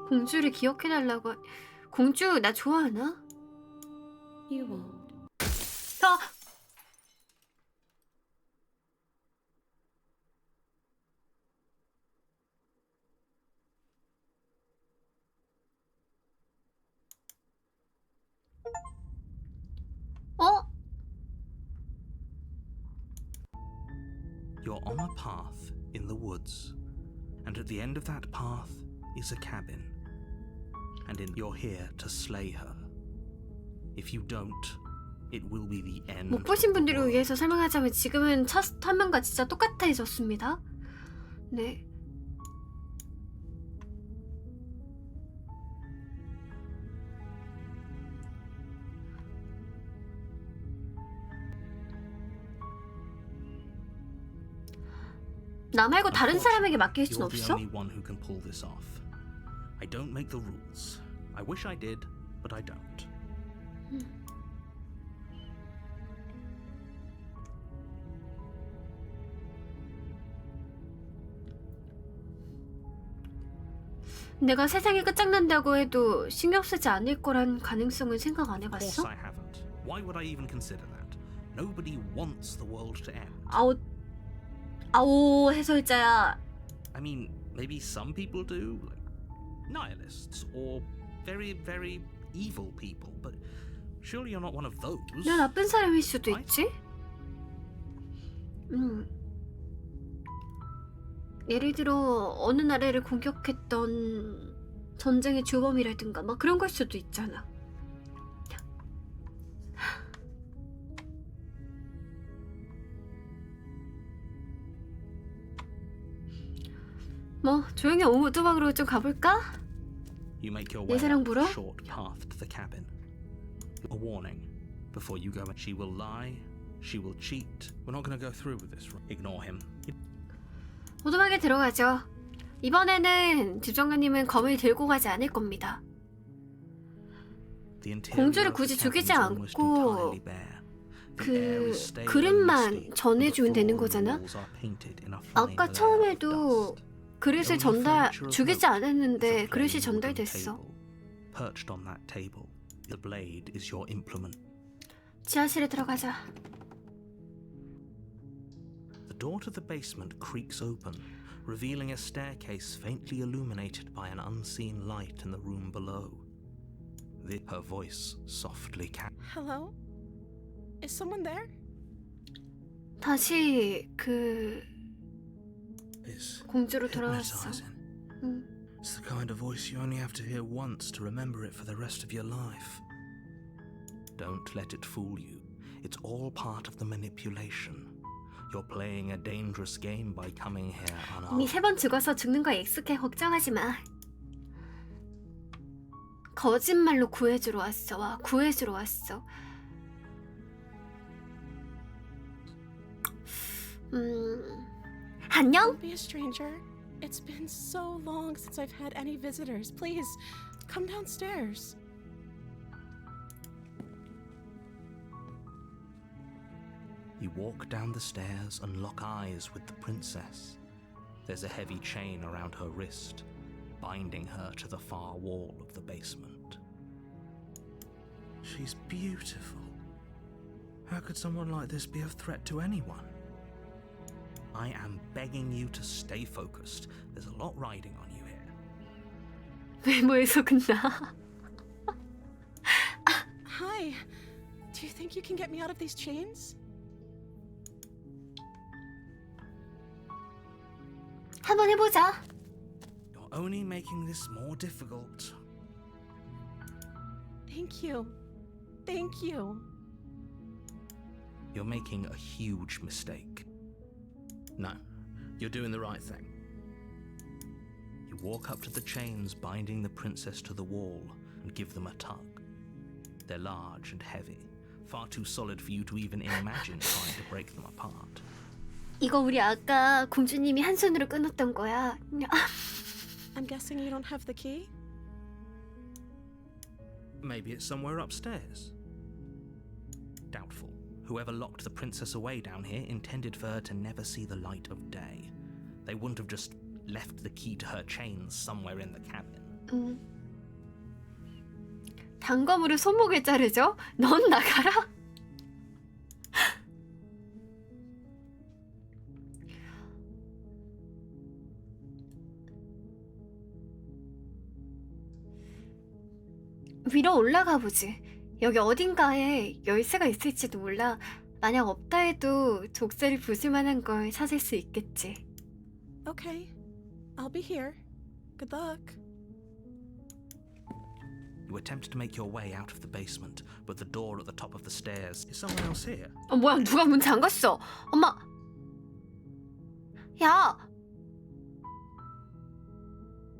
공주를 기억해달라고. 공주 나 좋아하나? You won't. 아! 어? You're on a path in the woods, and at the end of that path is a cabin. And you're here to slay her. If you don't, it will be the end. 못 보신 of the 분들을 world. 위해서 설명하자면 지금은 첫 화면과 진짜 똑같아졌습니다. 네. 나 말고 다른 사람에게 맡길 순 You're the 없어? only one who can pull this off. I don't make the rules. I wish I did, but I don't. 내가 세상이 끝장난다고 해도 신경 쓰지 않을 거란 가능성은 생각 안 Of course 해봤어? I haven't. Why would I even consider that? Nobody wants the world to end. 아오 해설자야. I mean, maybe some people do, like nihilists or very, very evil people, but surely you're not one of those. 나 나쁜 사람일 수도 Right? 있지? 예를 들어 어느 나라를 공격했던 전쟁의 주범이라든가 막 그런 걸 수도 있잖아. 뭐 조용히 오두막으로 좀 가볼까? You make your 내 way 사랑 up 불어? the short path to the cabin. A warning. Before you go, she will lie, she will cheat. We're not going to go through with this. Ignore him. 오두막에 들어가죠. 이번에는 집정관님은 검을 들고 가지 않을 겁니다. The interior 공주를 of 굳이 the 죽이지 cabin is almost 않고 entirely bare. The air 그 is stale and 그릇만 musty, 전해주면 and the 되는 floor and 거잖아. walls are painted in a fine 아까 layer of 처음에도 dust. 그릇을 The only furniture of 죽이지 note is a 않았는데 plain 그릇이 wooden 전달됐어. table. Perched on that table, the blade is your implement. 지하실에 들어가자. The door to the basement creaks open, revealing a staircase faintly illuminated by an unseen light in the room below. Her voice softly Hello? Is someone there? 다시 그 It's 공주로 돌아왔어. hypnotizing. 응. It's the kind of voice you only have to hear once to remember it for the rest of your life. Don't let it fool you. It's all part of the manipulation. You're playing a dangerous game by coming here 이미 unarmed. 3번 죽어서 죽는 거에 익숙해. 걱정하지 마. 거짓말로 구해주러 왔어. 와, 구해주러 왔어. 안녕? Don't be a stranger. It's been so long since I've had any visitors. Please, come downstairs. You walk down the stairs and lock eyes with the princess. There's a heavy chain around her wrist, binding her to the far wall of the basement. She's beautiful. How could someone like this be a threat to anyone? I am begging you to stay focused. There's a lot riding on you here. 외모에서 끝나. Hi. Do you think you can get me out of these chains? 한번 해보자. You're only making this more difficult. Thank you. Thank you. You're making a huge mistake. No, you're doing the right thing. You walk up to the chains binding the princess to the wall and give them a tug. They're large and heavy, far too solid for you to even imagine trying to break them apart. 이거 우리 아까 공주님이 한 손으로 끊었던 거야. I'm guessing you don't have the key? Maybe it's somewhere upstairs. Doubtful. Whoever locked the princess away down here intended for her to never see the light of day. They wouldn't have just left the key to her chains somewhere in the cabin. 단검으로 손목을 자르죠? 넌 나가라. 위로 올라가 보지. 여기 어딘가에 열쇠가 있을지도 몰라. 만약 없다 해도 족쇄를 부술 만한 걸 찾을 수 있겠지. Okay. I'll be here. Good luck. You attempt to make your way out of the basement, but the door at the top of the stairs is someone else here. 뭐야, 누가 문 잠갔어. 엄마. 야.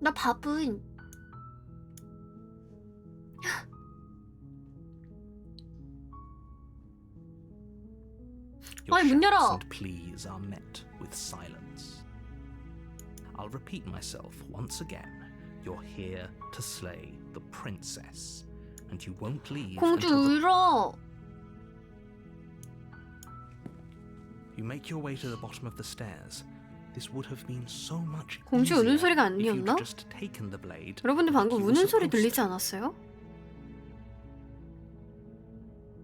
나 밥은. Your 아니, 문 열어. shouts and pleas are met with silence. I'll repeat myself once again. You're here to slay the princess, and you won't leave 공주 until 울어. You make your way to the bottom of the stairs. This would have been so much 공주 우는 easier 소리가 if you'd 아니었나? just taken the blade. 여러분들 like 방금 you were 우는 소리 supposed 들리지 to. 않았어요?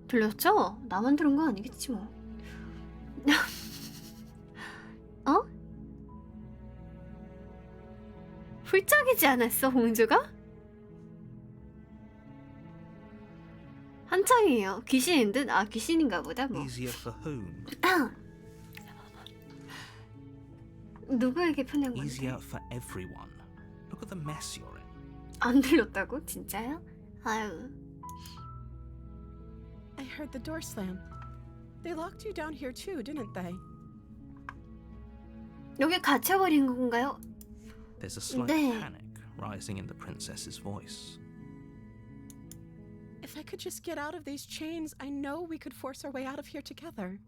들렸죠? 나만 들은 거 아니겠지 뭐. 어? 훌쩍이지 않았어 공주가? 한창이에요. 귀신인 듯? 아 귀신인가 보다 뭐. Easier for whom? 누구에게 편한 건데? Easier for everyone. Look at the mess you're in. 안 들렸다고? 진짜요? 아유. I heard the door slam. They locked you down here too, didn't they? 여기 갇혀버린 건가요? There's a slight 네. panic rising in the princess's voice. If I could just get out of these chains, I know we could force our way out of here together.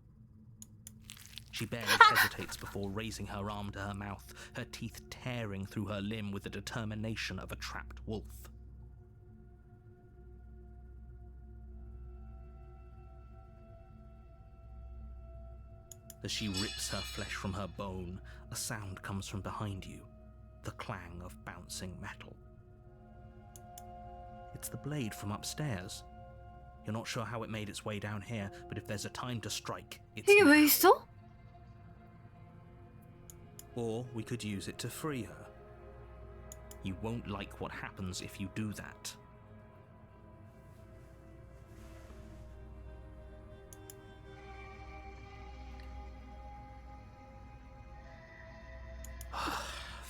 She barely hesitates before raising her arm to her mouth, her teeth tearing through her limb with the determination of a trapped wolf. As she rips her flesh from her bone, a sound comes from behind you, the clang of bouncing metal. It's the blade from upstairs. You're not sure how it made its way down here, but if there's a time to strike, it's 이게 now. 왜 있어? Or we could use it to free her. You won't like what happens if you do that.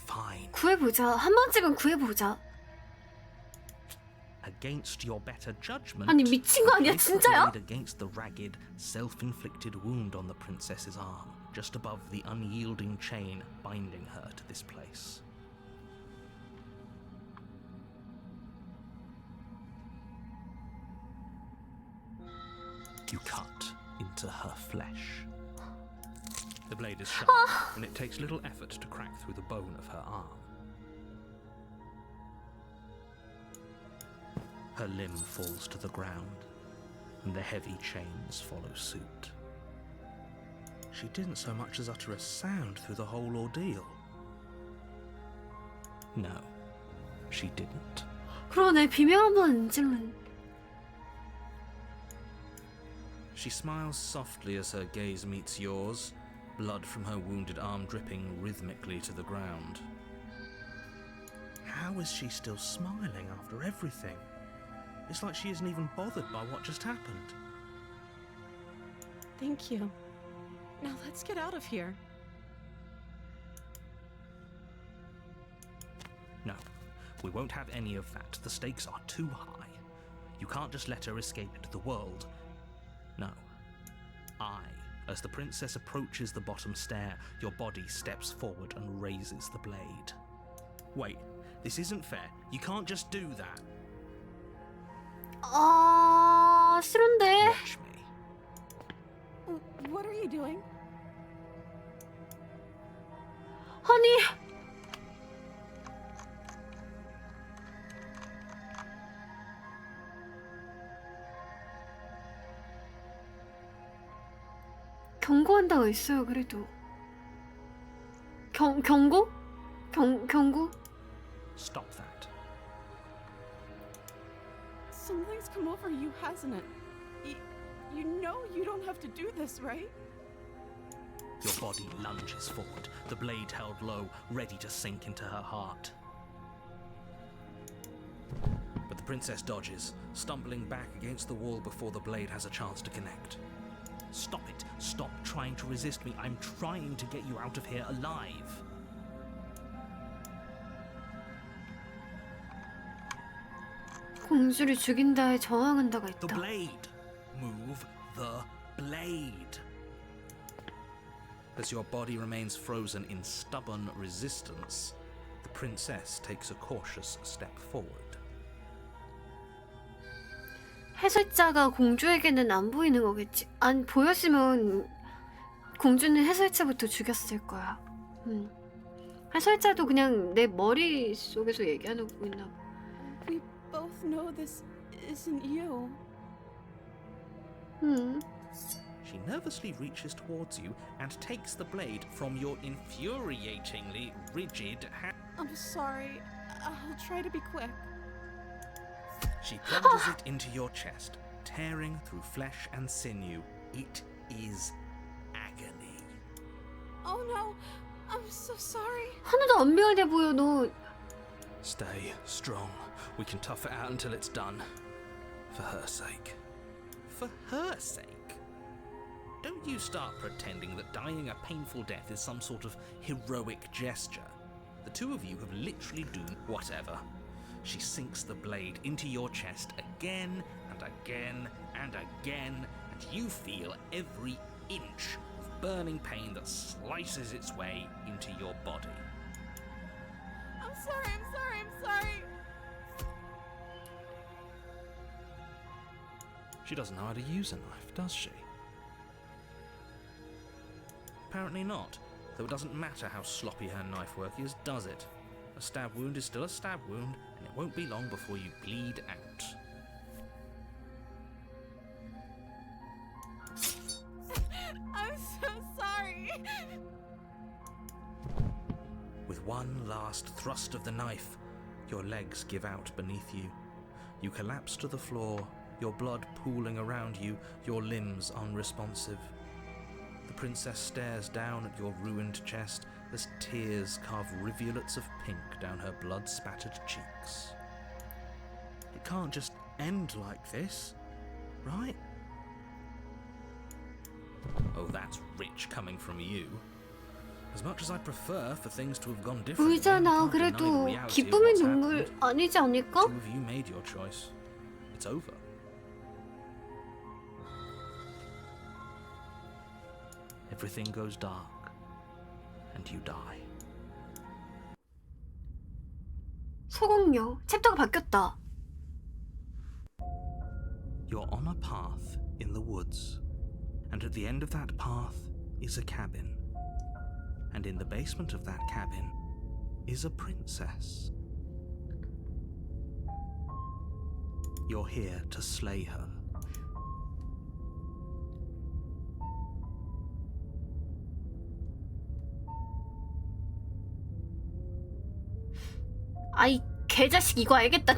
Fine. 구해보자. 한 번쯤은 구해보자. Against your better judgment, 아니 미친 거 아니야 place the 진짜야? blade against the ragged, self-inflicted wound on the princess's arm, just above the unyielding chain binding her to this place. You cut into her flesh. The blade is sharp, and it takes little effort to crack through the bone of her arm. Her limb falls to the ground, and the heavy chains follow suit. She didn't so much as utter a sound through the whole ordeal. No, she didn't. 그러네. 비명 한번 질문. She smiles softly as her gaze meets yours, blood from her wounded arm dripping rhythmically to the ground. How is she still smiling after everything? It's like she isn't even bothered by what just happened. Thank you. Now let's get out of here. No, we won't have any of that. The stakes are too high. You can't just let her escape into the world. No. As the princess approaches the bottom stair, your body steps forward and raises the blade. Wait, this isn't fair. You can't just do that. 아 싫은데. Watch me. What are you doing? 아니 경고한다고 있어요. 그래도 경고? 경고? Stop that. Something's come over you, hasn't it? You know you don't have to do this, right? Your body lunges forward, the blade held low, ready to sink into her heart. But the princess dodges, stumbling back against the wall before the blade has a chance to connect. Stop it. Stop trying to resist me. I'm trying to get you out of here alive. 공주를 죽인다에 저항한다가 The 있다. blade. Move the blade. As your body remains frozen in stubborn resistance, the princess takes a cautious step forward. 해설자가 공주에게는 안 보이는 거겠지. 안 보였으면 공주는 해설자부터 죽였을 거야. 해설자도 그냥 내 머릿속에서 얘기하는 거 있나 봐. We both know this isn't you. She nervously reaches towards you and takes the blade from your infuriatingly rigid hand. I'm sorry. I'll try to be quick. She plunges it into your chest, tearing through flesh and sinew. It is agony. Oh no, I'm so sorry. 하나도 안 미안해 보여 너. Stay strong. We can tough it out until it's done. For her sake. For her sake? Don't you start pretending that dying a painful death is some sort of heroic gesture. The two of you have literally doomed whatever. She sinks the blade into your chest again and again and again, and you feel every inch of burning pain that slices its way into your body. I'm sorry. She doesn't know how to use a knife, does she? Apparently not, though it doesn't matter how sloppy her knife work is, does it? A stab wound is still a stab wound, and it won't be long before you bleed out. I'm so sorry. With one last thrust of the knife, your legs give out beneath you. You collapse to the floor, your blood pooling around you, your limbs unresponsive. The princess stares down at your ruined chest as tears carve rivulets of pink down her blood-spattered cheeks. It can't just end like this, right? Oh, that's rich coming from you. As much as I prefer for things to have gone differently, 울잖아. can't deny the 그래도 reality of 기쁨의 what's 눈물 happened. 아니지 않을까? Two of you made your choice. It's over. Everything goes dark, and you die. 소공녀 챕터가 바뀌었다. You're on a path in the woods, and at the end of that path is a cabin. And in the basement of that cabin is a princess. You're here to slay her. 아이 개자식 이거 알겠다.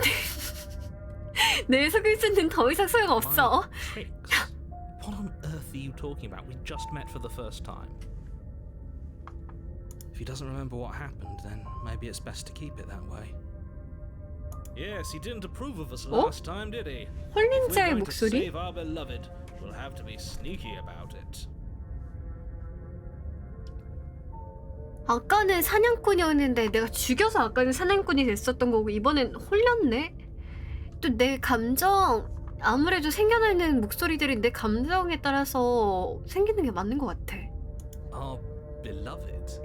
내 속일 수는 더 이상 소용없어. My tricks? What on earth are you talking about? We just met for the first time. If he doesn't remember what happened, then maybe it's best to keep it that way. Yes, he didn't approve of us 어? last time, did he? If we're 홀린자의 going to 목소리? save our beloved, we'll have to be sneaky about it. 아까는 사냥꾼이었는데 내가 죽여서 아까는 사냥꾼이 됐었던 거고 이번엔 홀렸네? 또 내 감정 아무래도 생겨나는 목소리들이 내 감정에 따라서 생기는 게 맞는 것 같아. Our beloved?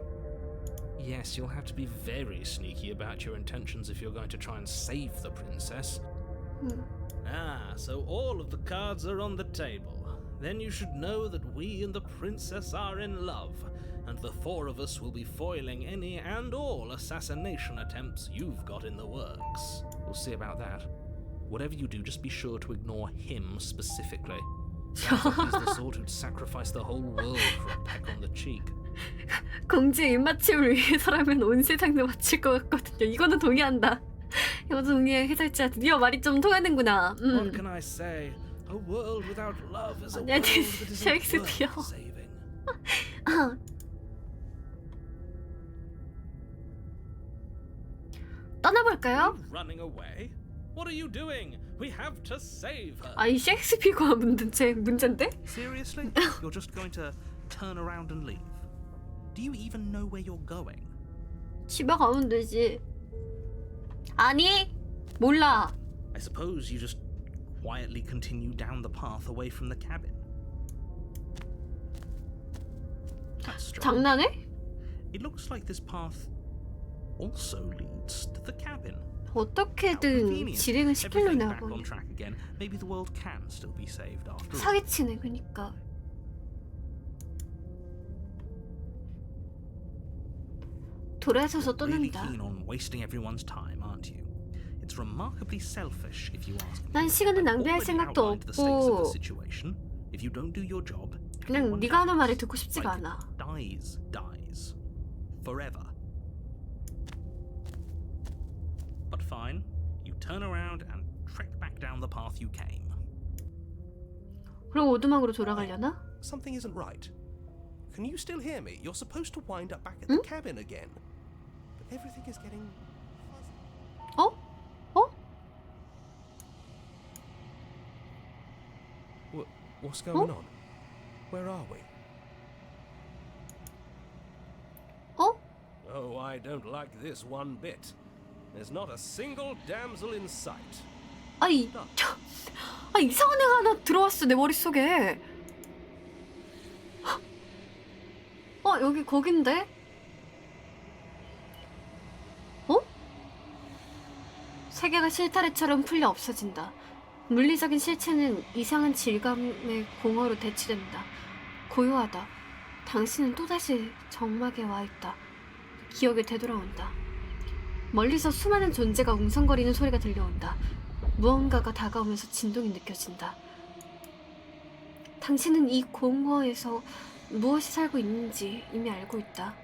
Yes, you'll have to be very sneaky about your intentions if you're going to try and save the princess. Ah, so all of the cards are on the table. Then you should know that we and the princess are in love, and the four of us will be foiling any and all assassination attempts you've got in the works. We'll see about that. Whatever you do, just be sure to ignore him specifically. Sounds like he's the sort who'd sacrifice the whole world for a peck on the cheek. 공주의 입맞춤을 위해서라면 온 세상도 맞출 것 같거든요. 이거는 동의한다. 이거도 동의해. 해설자 드디어 말이 좀 통하는구나. What can I say? A world without love is a 아니야, world that isn't 셰익스피어. worth saving. 떠나볼까요? Are you running away? What are you doing? We have to save her. 아, 이 셰익스피어가 문제인데? Seriously? You're just going to turn around and leave? Do you even know where you're going? 집에 가면 되지. 아니, 몰라. I suppose you just quietly continue down the path away from the cabin. That's strange. 장난해? It looks like this path also leads to the cabin. How 어떻게든 convenient. 진행을 Everything 시키려나 back on 보네. track again. Maybe the world can still be saved after all. 사기치네, 그니까. 돌아서서 You're really 떠난다. keen on wasting everyone's time, aren't you? It's remarkably selfish, if you ask me. 난 시간을 I've 낭비할 already 생각도 outlined the stakes of the 없고 situation. If you don't do your job, 그냥 One 네가 하는 말이 dies, 듣고 싶지가 like 않아. dies. Forever. But fine, you turn around and trek back down the path you came. 그럼 오두막으로 돌아가려나? Something isn't right. Can you still hear me? You're supposed to wind up back at the cabin again. But everything is getting fuzzy. 어? 어? What's going on? Where are we? 어? Oh, I don't like this one bit. There's not a single damsel in sight. 아이, 이상한 애가 하나 들어왔어, 내 머릿속에. 여기 거긴데? 어? 세계가 실타래처럼 풀려 없어진다. 물리적인 실체는 이상한 질감의 공허로 대치된다. 고요하다. 당신은 또다시 정막에 와있다. 기억이 되돌아온다. 멀리서 수많은 존재가 웅성거리는 소리가 들려온다. 무언가가 다가오면서 진동이 느껴진다. 당신은 이 공허에서 무엇이 살고 있는지 이미 알고 있다.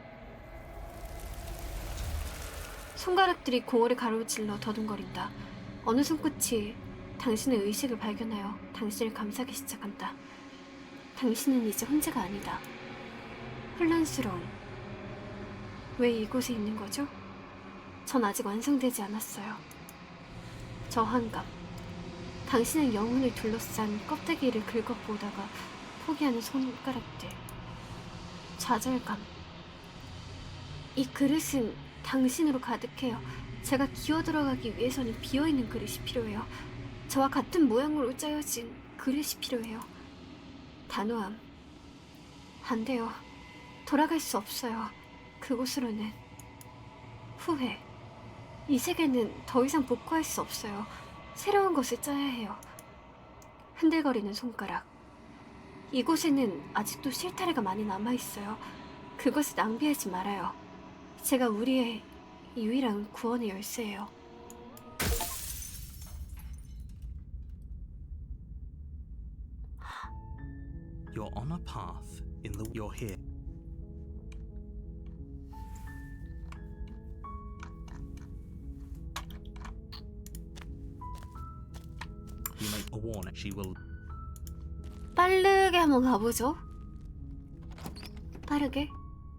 손가락들이 공허를 가로질러 더듬거린다. 어느 손끝이 당신의 의식을 발견하여 당신을 감싸기 시작한다. 당신은 이제 혼자가 아니다. 혼란스러움. 왜 이곳에 있는 거죠? 전 아직 완성되지 않았어요. 저항감. 당신의 영혼을 둘러싼 껍데기를 긁어보다가 포기하는 손가락들. 좌절감. 이 그릇은 당신으로 가득해요. 제가 기어 들어가기 위해서는 비어있는 그릇이 필요해요. 저와 같은 모양으로 짜여진 그릇이 필요해요. 단호함. 안 돼요. 돌아갈 수 없어요. 그곳으로는. 후회. 이 세계는 더 이상 복구할 수 없어요. 새로운 것을 짜야 해요. 흔들거리는 손가락. 이곳에는 아직도 실타래가 많이 남아있어요. 그것을 낭비하지 말아요. 제가 우리의 유일한 구원의 열쇠예요. You're on a path in the... You're here. You make a warning. She will... 빠르게 한번 가보죠. 빠르게.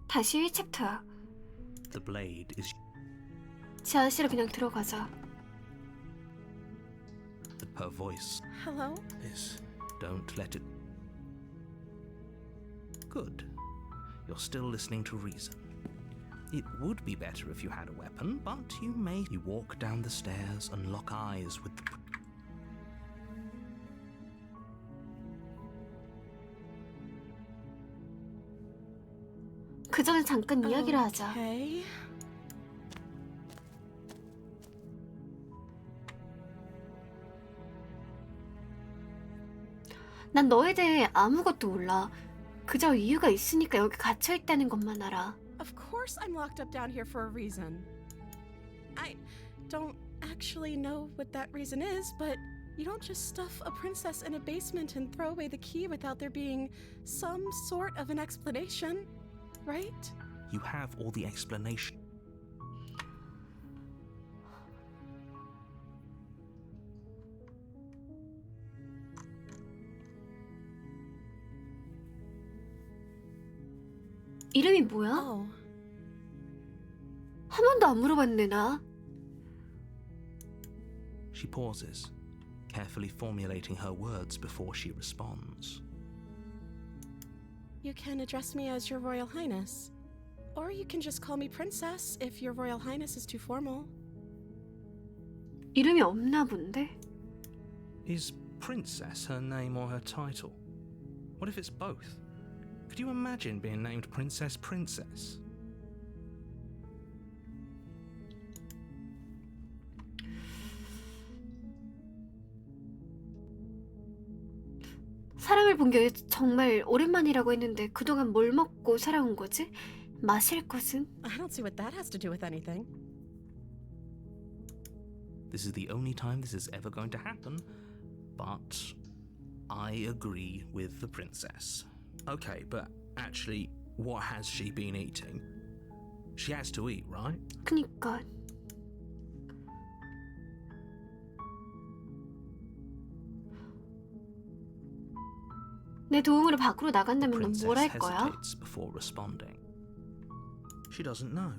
다시 1챕터야. The blade is... 지하실에 그냥 들어가자. Her voice Hello? is... Don't let it... Good. You're still listening to reason. It would be better if you had a weapon, but you may... You walk down the stairs and lock eyes with the... 그 전에 잠깐 이야기를 하자. Okay. 난 너에 대해 아무것도 몰라. 그저 이유가 있으니까 여기 갇혀있다는 것만 알아. Of course I'm locked up down here for a reason. I don't actually know what that reason is, but you don't just stuff a princess in a basement and throw away the key without there being some sort of an explanation, right? You have all the explanation. 이름이 뭐야? Oh, 한 번도 안 물어봤네 나. She pauses, carefully formulating her words before she responds. you can address me as Your Royal Highness. Or you can just call me Princess if Your Royal Highness is too formal. 이름이 없나 본데? Is Princess her name or her title? What if it's both? Could you imagine being named Princess Princess? 사람을 본 게 정말 오랜만이라고 했는데 그동안 뭘 먹고 살아온 거지? 마실 것은? I don't see what that has to do with anything. This is the only time this is ever going to happen, but I agree with the princess. Okay, but actually, what has she been eating? She has to eat, right? 그니까. 내 도움으로 밖으로 나간다면 넌 뭘 할 거야? hesitates before responding. She doesn't know.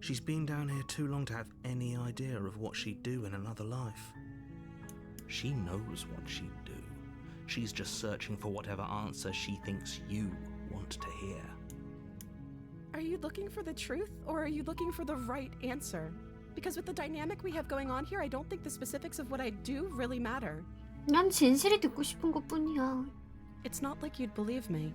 She's been down here too long to have any idea of what she'd do in another life. She knows what she'd do. She's just searching for whatever answer she thinks you want to hear. Are you looking for the truth, or are you looking for the right answer? Because with the dynamic we have going on here, I don't think the specifics of what I do really matter. 난 진실이 듣고 싶은 것뿐이야. It's not like you'd believe me.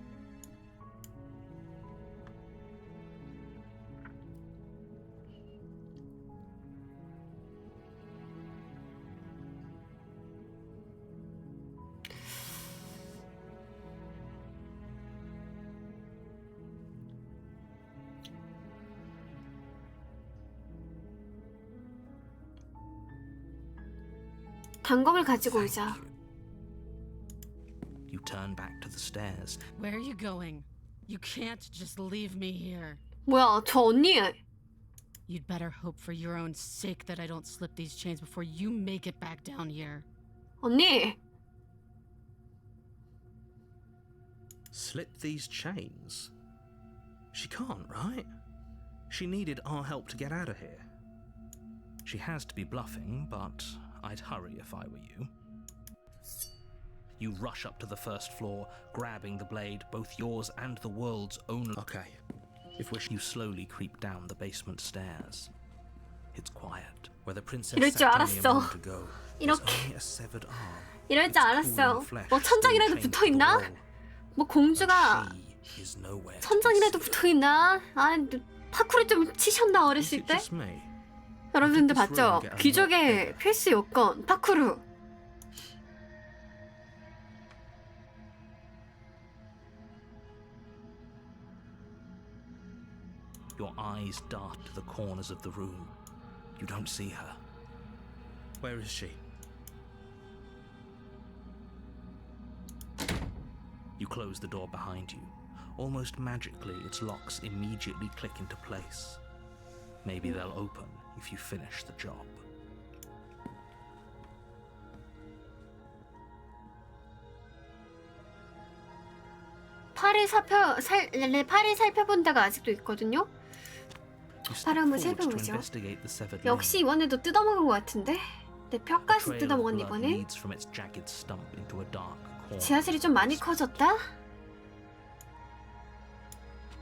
단검을 가지고 Thank 오자. you. You turn back to the stairs. Where are you going? You can't just leave me here. 뭐야, 저 언니. You'd better hope for your own sake that I don't slip these chains before you make it back down here. 언니. Slip these chains? She can't, right? She needed our help to get out of here. She has to be bluffing, but I'd hurry if I were you. You rush up to the first floor, grabbing the blade, both yours and the world's own. Okay, if you slowly creep down the basement stairs. It's quiet. Where the princess 이럴 줄 sat only a 알았어. moment ago, there's 이렇게. only a severed arm. 이럴 줄 Its 알았어. cooling flesh 뭐 천장이라도 still chained 붙어 to the 있나? wall. 뭐 공주가 She is nowhere to be 천장이라도 seen. 붙어 있나? 아, 파쿠르 좀 치셨나 Is 어렸을 it 때? just me? 여러분들 Did this 봤죠? room get unlocked? 귀족의 필수 요건 파쿠르. Your eyes dart to the corners of the room. You don't see her. Where is she? You close the door behind you. Almost magically, its locks immediately click into place. Maybe they'll open if you finish the job. 팔을 살펴본 데가 아직도 있거든요. You step 팔을 한번 forward to 살펴보죠. investigate the severed 역시 limb. 이번에도 뜯어먹은 것 같은데? 내 A 뼈까지 trail of 뜯어먹었네 blood 이번에. leads from its jagged stump into a dark corner. 지하실이 좀 많이 커졌다?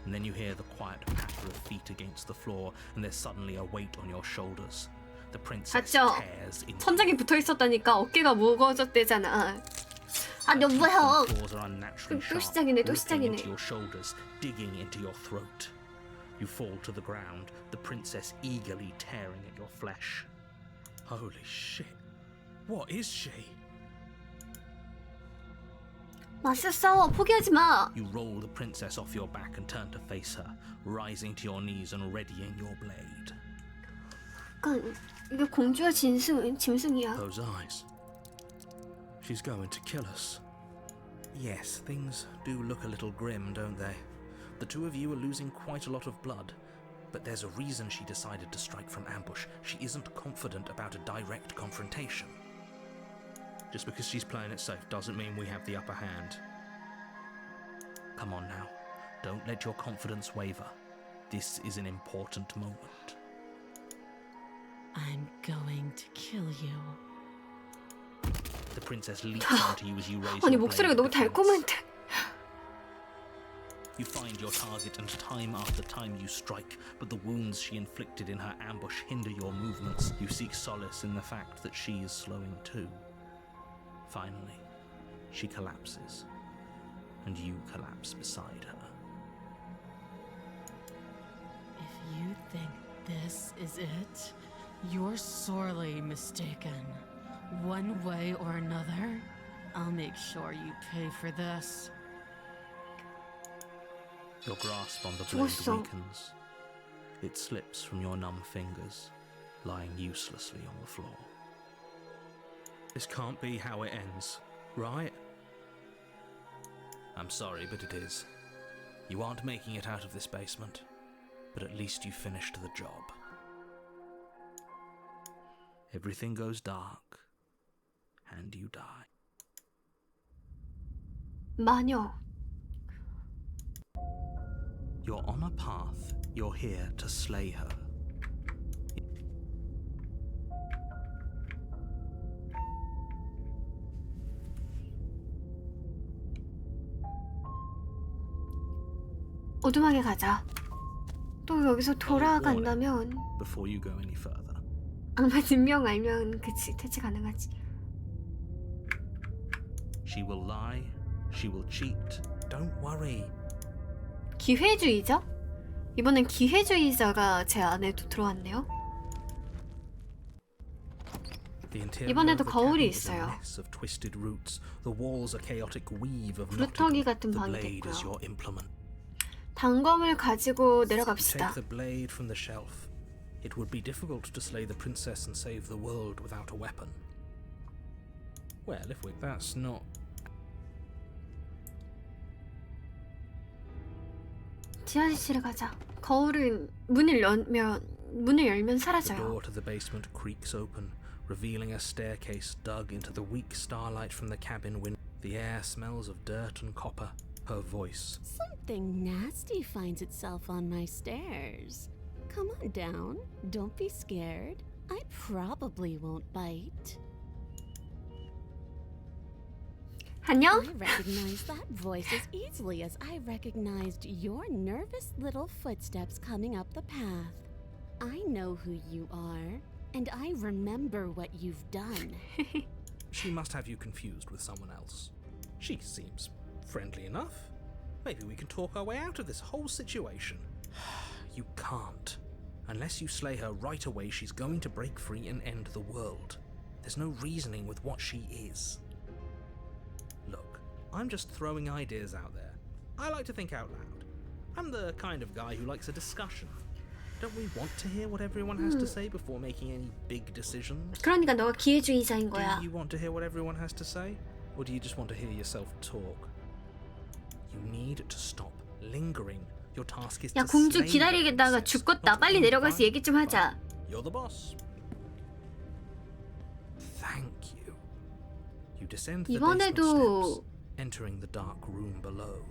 And then you hear the quiet patter of feet against the floor, and there's suddenly a weight on your shoulders. The princess 맞죠? tears into 천장에 붙어 있었다니까 어깨가 무거워졌대잖아. 아, 여보세요. claws are unnaturally 또 sharp, 시작이네, 또 ripping 시작이네. into your shoulders, digging into your throat. You fall to the ground, the princess eagerly tearing at your flesh. Holy shit! What is she? 맞서 싸워. 포기하지 마. You roll the princess off your back and turn to face her, rising to your knees and readying your blade. 약간 이게 공주와 짐승이야. Those eyes. She's going to kill us. Yes, things do look a little grim, don't they? The two of you are losing quite a lot of blood, but there's a reason she decided to strike from ambush. She isn't confident about a direct confrontation. Just because she's playing it safe doesn't mean we have the upper hand. Come on now, don't let your confidence waver. This is an important moment. I'm going to kill you. The princess leaps onto you as you raise 아니 your 목소리가 blade 너무 of defense. 달콤한데. You find your target, and time after time you strike, but the wounds she inflicted in her ambush hinder your movements. You seek solace in the fact that she is slowing too. Finally, she collapses, and you collapse beside her. If you think this is it, you're sorely mistaken. One way or another, I'll make sure you pay for this. Your grasp on the blade 죽었어. weakens. It slips from your numb fingers, lying uselessly on the floor. This can't be how it ends, right? I'm sorry, but it is. You aren't making it out of this basement, but at least you finished the job. Everything goes dark, and you die. 마녀. You're on a path. You're here to slay her. 어둠하게 가자. 또 여기서 돌아간다면 Before you go any further, 악마 진명 알면 그치 퇴치 가능하지. she will lie, she will cheat. Don't worry. 기회주의자? 이번엔 기회주의자가 제 안에도 들어왔네요. The interior 이번에도 of the 거울이 cabin is a 있어요. mess of twisted roots. The walls a chaotic weave of 구루터기 knotted. 같은 The 방이 blade is 됐고요. your implement. 단검을 가지고 Take 내려갑시다. the blade from the shelf. It would be difficult to slay the princess and save the world without a weapon. Well, if that's not... 지하실에 가자. 거울은 문을 열면 The 사라져요. door to the basement creaks open, revealing a staircase dug into the weak starlight from the cabin window. The air smells of dirt and copper. Her voice. Something nasty finds itself on my stairs. Come on down. Don't be scared. I probably won't bite. 안녕? I recognize that voice as easily as I recognized your nervous little footsteps coming up the path. I know who you are, and I remember what you've done. She must have you confused with someone else. She seems friendly enough. Maybe we can talk our way out of this whole situation. You can't. Unless you slay her right away, she's going to break free and end the world. There's no reasoning with what she is. Look, I'm just throwing ideas out there. I like to think out loud. I'm the kind of guy who likes a discussion. Don't we want to hear what everyone has to say before making any big decisions? 그러니까 너가 기회주의자인 거야. Do you want to hear what everyone has to say? Or do you just want to hear yourself talk? You need to stop lingering. Your task is 야 to 공주 slay the 기다리겠다가 princess, 죽겠다. not 빨리 to 내려가서 fight. 얘기 좀 하자. You're the boss. Thank you. You descend the basement 이번에도 steps, entering the dark room below.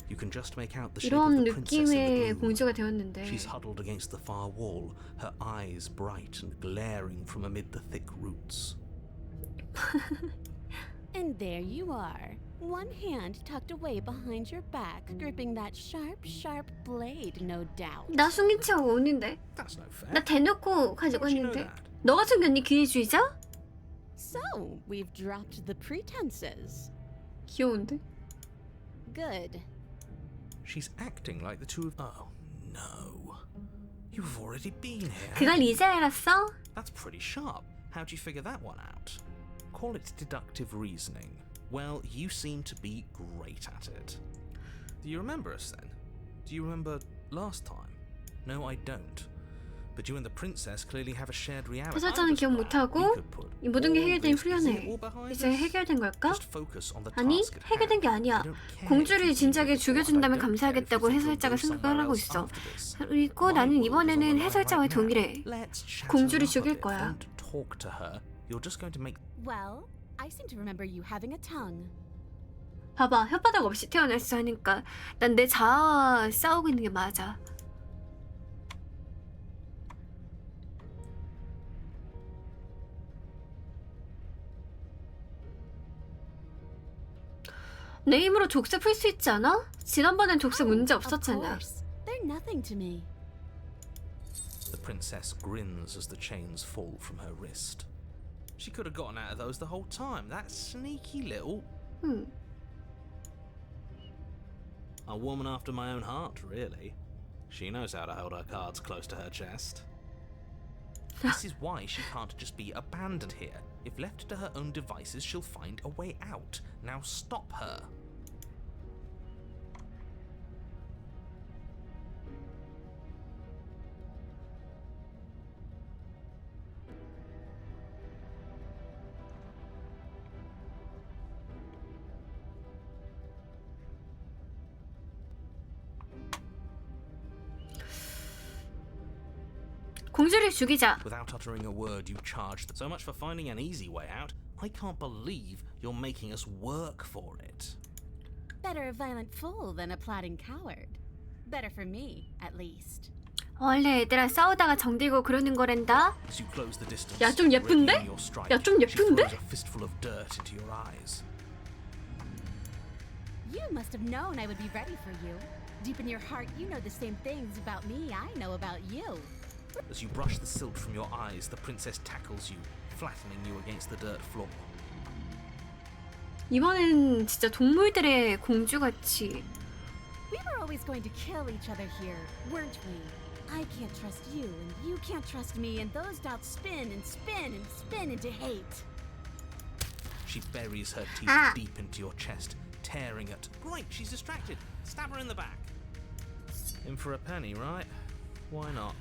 You can just make out the shape 이런 of the princess in 느낌의 the gloom. 공주가 되었는데 She's huddled against the far wall, her eyes bright and glaring from amid the thick roots. And there you are. One hand tucked away behind your back, gripping that sharp, sharp blade, no doubt. 나 숨긴 채 오는데 That's no fair. 나 대놓고 가지고 How'd you know 왔는데 that? 너가 숨겼니 기회주의자? So, we've dropped the pretenses. 귀여운데? Good. She's acting like the two of... Oh, no. You've already been here. 그걸 이제 알았어? That's pretty sharp. How'd you figure that one out? Call it deductive reasoning. Well, you seem to be great at it. Do you remember us then? Do you remember last time? No, I don't. But you and the princess clearly have a shared reality. 해설자는 기억 못하고 이 모든 게 해결된 후련해. 이제 해결된 걸까? Just focus on the 아니, task at 해결된 게 hand. 아니야. I don't care 공주를 if you 진작에 think it's what I 죽여준다면 don't care if 감사하겠다고 you think 해설자가 we'll go 생각을 하고 somewhere else 있어. after this. 그리고 My 나는 world 이번에는 is on 해설자와 right now. 동일해. Let's chat 공주를 enough of 죽일 it. 거야. Don't talk to her. You're just going to make... Well, I seem to remember you having a tongue. 봐봐, 혓바닥 없이 태어났어 하니까 난 내 자아와 싸우고 있는 게 맞아. 내 힘으로 족쇄 풀 수 있지 않아? 지난번엔 족쇄 문제 Of 없었잖아. course. They're nothing to me. The princess grins as the chains fall from her wrist. She could have gotten out of those the whole time. That sneaky little... A woman after my own heart, really. She knows how to hold her cards close to her chest. This is why she can't just be abandoned here. If left to her own devices, she'll find a way out. Now stop her. 공주를 죽이자. Without uttering a word, you charged. So much for finding an easy way out. I can't believe you're making us work for it. Better a violent fool than a plotting coward. Better for me, at least. 원래 애들아 싸우다가 정들고 그러는 거란다. As you close the distance, 야, 좀 예쁜데? readying your strike, 야, 좀 she 예쁜데? throws a fistful of dirt into your eyes. You must have known I would be ready for you. Deep in your heart, you know the same things about me I know about you. As you brush the silt from your eyes, the princess tackles you, flattening you against the dirt floor. 이번엔 진짜 동물들의 공주같이. We were always going to kill each other here, weren't we? I can't trust you, and you can't trust me, and those doubts spin and spin and spin into hate. She buries her teeth deep into your chest, tearing at. Great, she's distracted. Stab her in the back. In for a penny, right? Why not?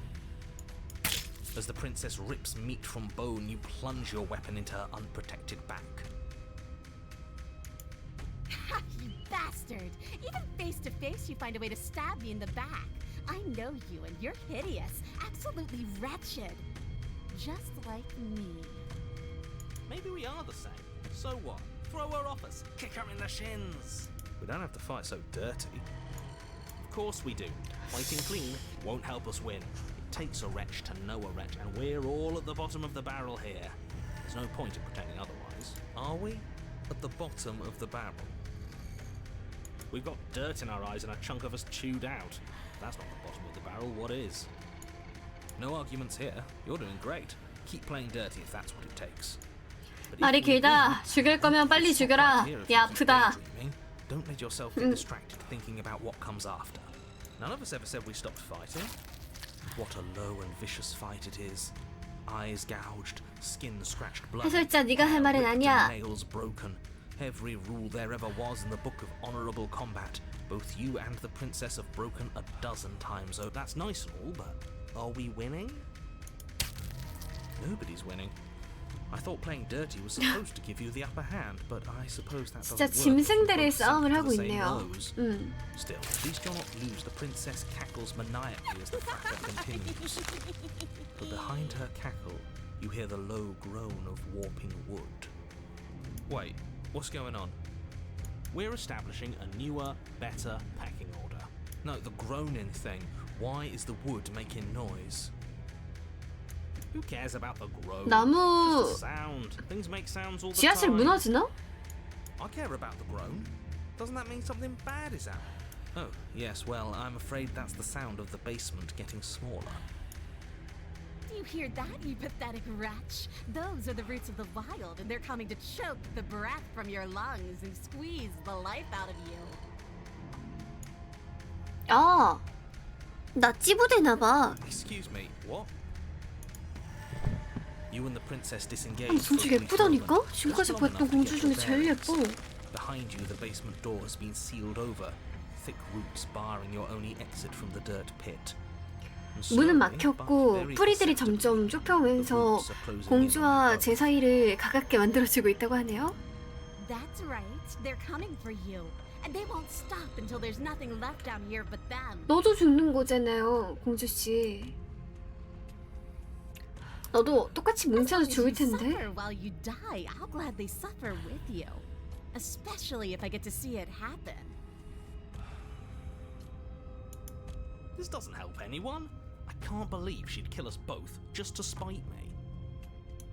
As the princess rips meat from bone, you plunge your weapon into her unprotected back. Ha, you bastard! Even face to face, you find a way to stab me in the back. I know you, and you're hideous, absolutely wretched. Just like me. Maybe we are the same. So what? Throw her off us. Kick her in the shins. We don't have to fight so dirty. Of course we do. Fighting clean won't help us win. It takes a wretch to know a wretch, and we're all at the bottom of the barrel here. There's no point in pretending otherwise. Are we? At the bottom of the barrel. We've got dirt in our eyes and a chunk of us chewed out. If that's not the bottom of the barrel, what is? No arguments here. You're doing great. Keep playing dirty if that's what it takes. But if 말이 we 길다. win, 죽일 거면 빨리 it's not 죽여라. right here if 야, you keep 아프다. daydreaming. Don't let yourself get distracted thinking about what comes after. None of us ever said we stopped fighting. What a low and vicious fight it is. Eyes gouged, skin scratched blood. 해설자, 네가 할 말은 아니야. Nails broken. Every rule there ever was in the book of honorable combat. Both you and the princess have broken a dozen times. Oh, that's nice and all, but are we winning? Nobody's winning. I thought playing dirty was supposed to give you the upper hand, but I suppose that 진짜 doesn't work if you 짐승들의 both sink 싸움을 to 하고 the same 있네요. lows. 음. Still, at least you're not lose. The princess cackles maniacally as the fracas continues. But behind her cackle, you hear the low groan of warping wood. Wait, what's going on? we're establishing a newer, better pecking order. No, the groaning thing. Why is the wood making noise? Who cares about the groan? 나무 Just a sound. Things make sounds all the 지하실 time. 무너지나? I care about the groan. Doesn't that mean something bad is happening? Oh, yes, well, I'm afraid that's the sound of the basement getting smaller. Do you hear that, you pathetic wretch? Those are the roots of the wild, and they're coming to choke the breath from your lungs and squeeze the life out of you. 아, 나 찌부대나봐. Excuse me, what? You and the princess disengage. 공주 예쁘다니까? 지금까지 봤던 공주 중에 제일 예뻐. Behind you, the basement door has been sealed over, thick roots barring your only exit from the dirt pit. 문은 막혔고 뿌리들이 점점 좁혀오면서 공주와 제 사이를 가깝게 만들어주고 있다고 하네요. That's right. They're coming for you. And they won't stop until there's nothing left down here but them. 너도 죽는 거잖아요, 공주 씨. 너도 똑같이 뭉쳐서 죽을 텐데. Suffer while you die. I'll gladly suffer with you. Especially if I get to see it happen. This doesn't help anyone. I can't believe she'd kill us both just to spite me.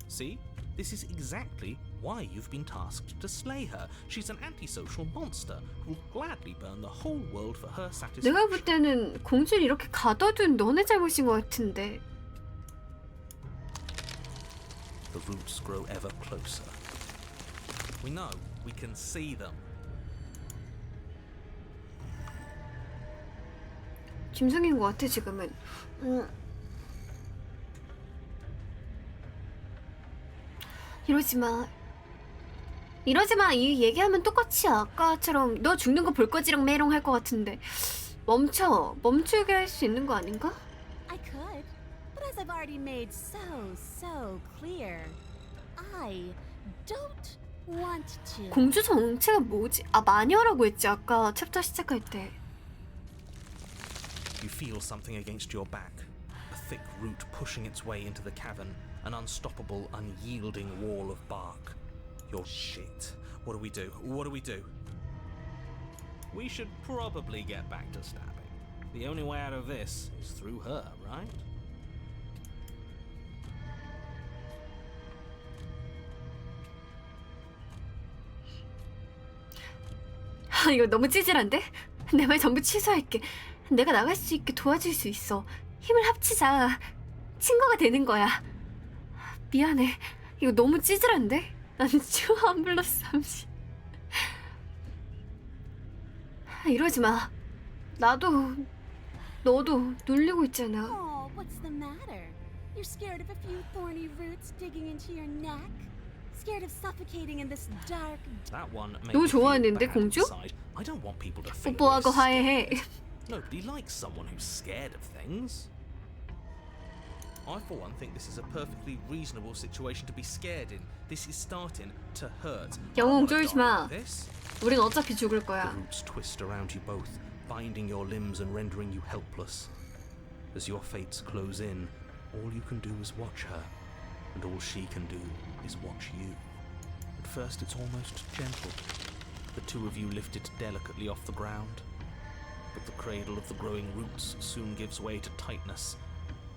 See? This is exactly why you've been tasked to slay her. She's an antisocial monster who'll gladly burn the whole world for her satisfaction. 내가 볼 때는 공주를 이렇게 가둬둔 너네 잘못인 것 같은데. The roots grow ever closer. We know, we can see them. 짐승인 것 같아 지금은. 이러지 마. 이러지 마. 이 얘기하면 똑같이 아까처럼 너 죽는 거 볼 거지랑 메롱 할 것 같은데. 멈추게 할 수 있는 거 아닌가? I could. But as I've already made so clear, I don't want to. 공주 정체가 뭐지? 아, 마녀라고 했지 아까 챕터 시작할 때. You feel something against your back. A thick root pushing its way into the cavern, an unstoppable, unyielding wall of bark. You're shit. What do we do? What do we do? We should probably get back to stabbing. The only way out of this is through her, right? 이거 너무 찌질한데? 내 말 전부 취소할게. 내가 나갈 수 있게 도와줄 수 있어. 힘을 합치자. 친구가 되는 거야. 미안해. 이거 너무 찌질한데? 난 추한 불렀어. 이러지 마. 너도 놀리고 있잖아. Oh, what's the matter? You're scared of a few thorny roots digging into your neck? Scared of suffocating in this dark. That one made 너무 me feel 좋아하는데, bad 공주? inside. I don't want people to think 뽀뽀하고 we're 화해해. scared. Nobody likes someone who's scared of things. I, for one, think this is a perfectly reasonable situation to be scared in. This is starting to hurt. 영웅 I'm gonna 쫄지 die 마. like this. 우린 어차피 죽을 The 거야. roots twist around you both, binding your limbs and rendering you helpless. As your fates close in, all you can do is watch her, and all she can do is watch you. At first it's almost gentle. The two of you lift it delicately off the ground. But the cradle of the growing roots soon gives way to tightness.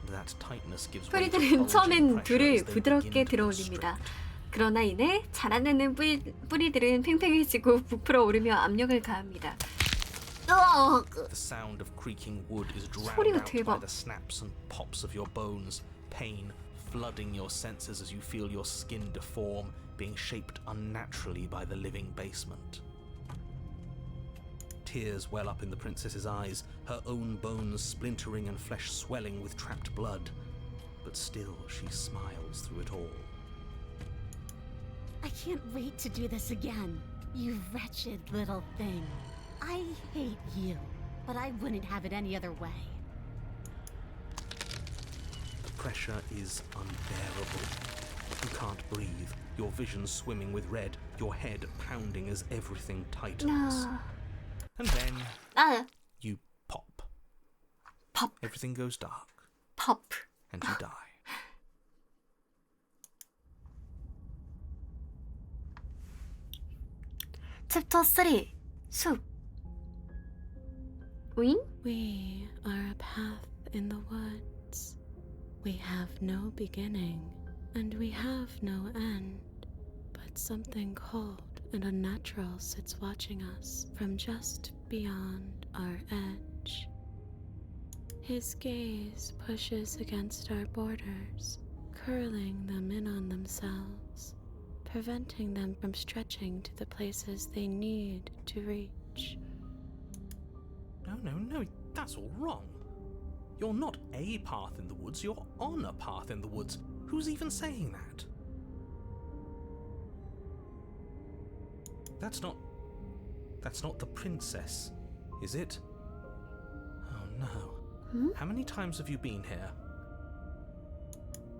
And that tightness gives way to 뿌리들은 bulging 처음엔 pressure 둘을 as they 부드럽게 begin to 들어올립니다. constrict. 그러나 이내 자라나는 뿌리들은 팽팽해지고 부풀어 오르며 압력을 가합니다. The sound of creaking wood is drowned 소리가 out 대박. by the snaps and pops of your bones, pain flooding your senses as you feel your skin deform, being shaped unnaturally by the living basement. Tears well up in the princess's eyes, her own bones splintering and flesh swelling with trapped blood. But still she smiles through it all. I can't wait to do this again. You wretched little thing. I hate you, but I wouldn't have it any other way. The pressure is unbearable. You can't breathe, your vision swimming with red, your head pounding as everything tightens. And then you pop. Pop. Everything goes dark, Pop. and you die. 챕터 3 숲. 윙? We are a path in the woods. We have no beginning, and we have no end. But something cold and unnatural sits watching us from just beyond our edge. His gaze pushes against our borders, curling them in on themselves, preventing them from stretching to the places they need to reach. No, that's all wrong. You're not a path in the woods, you're on a path in the woods. Who's even saying that? That's not the princess, is it? Oh no. How many times have you been here?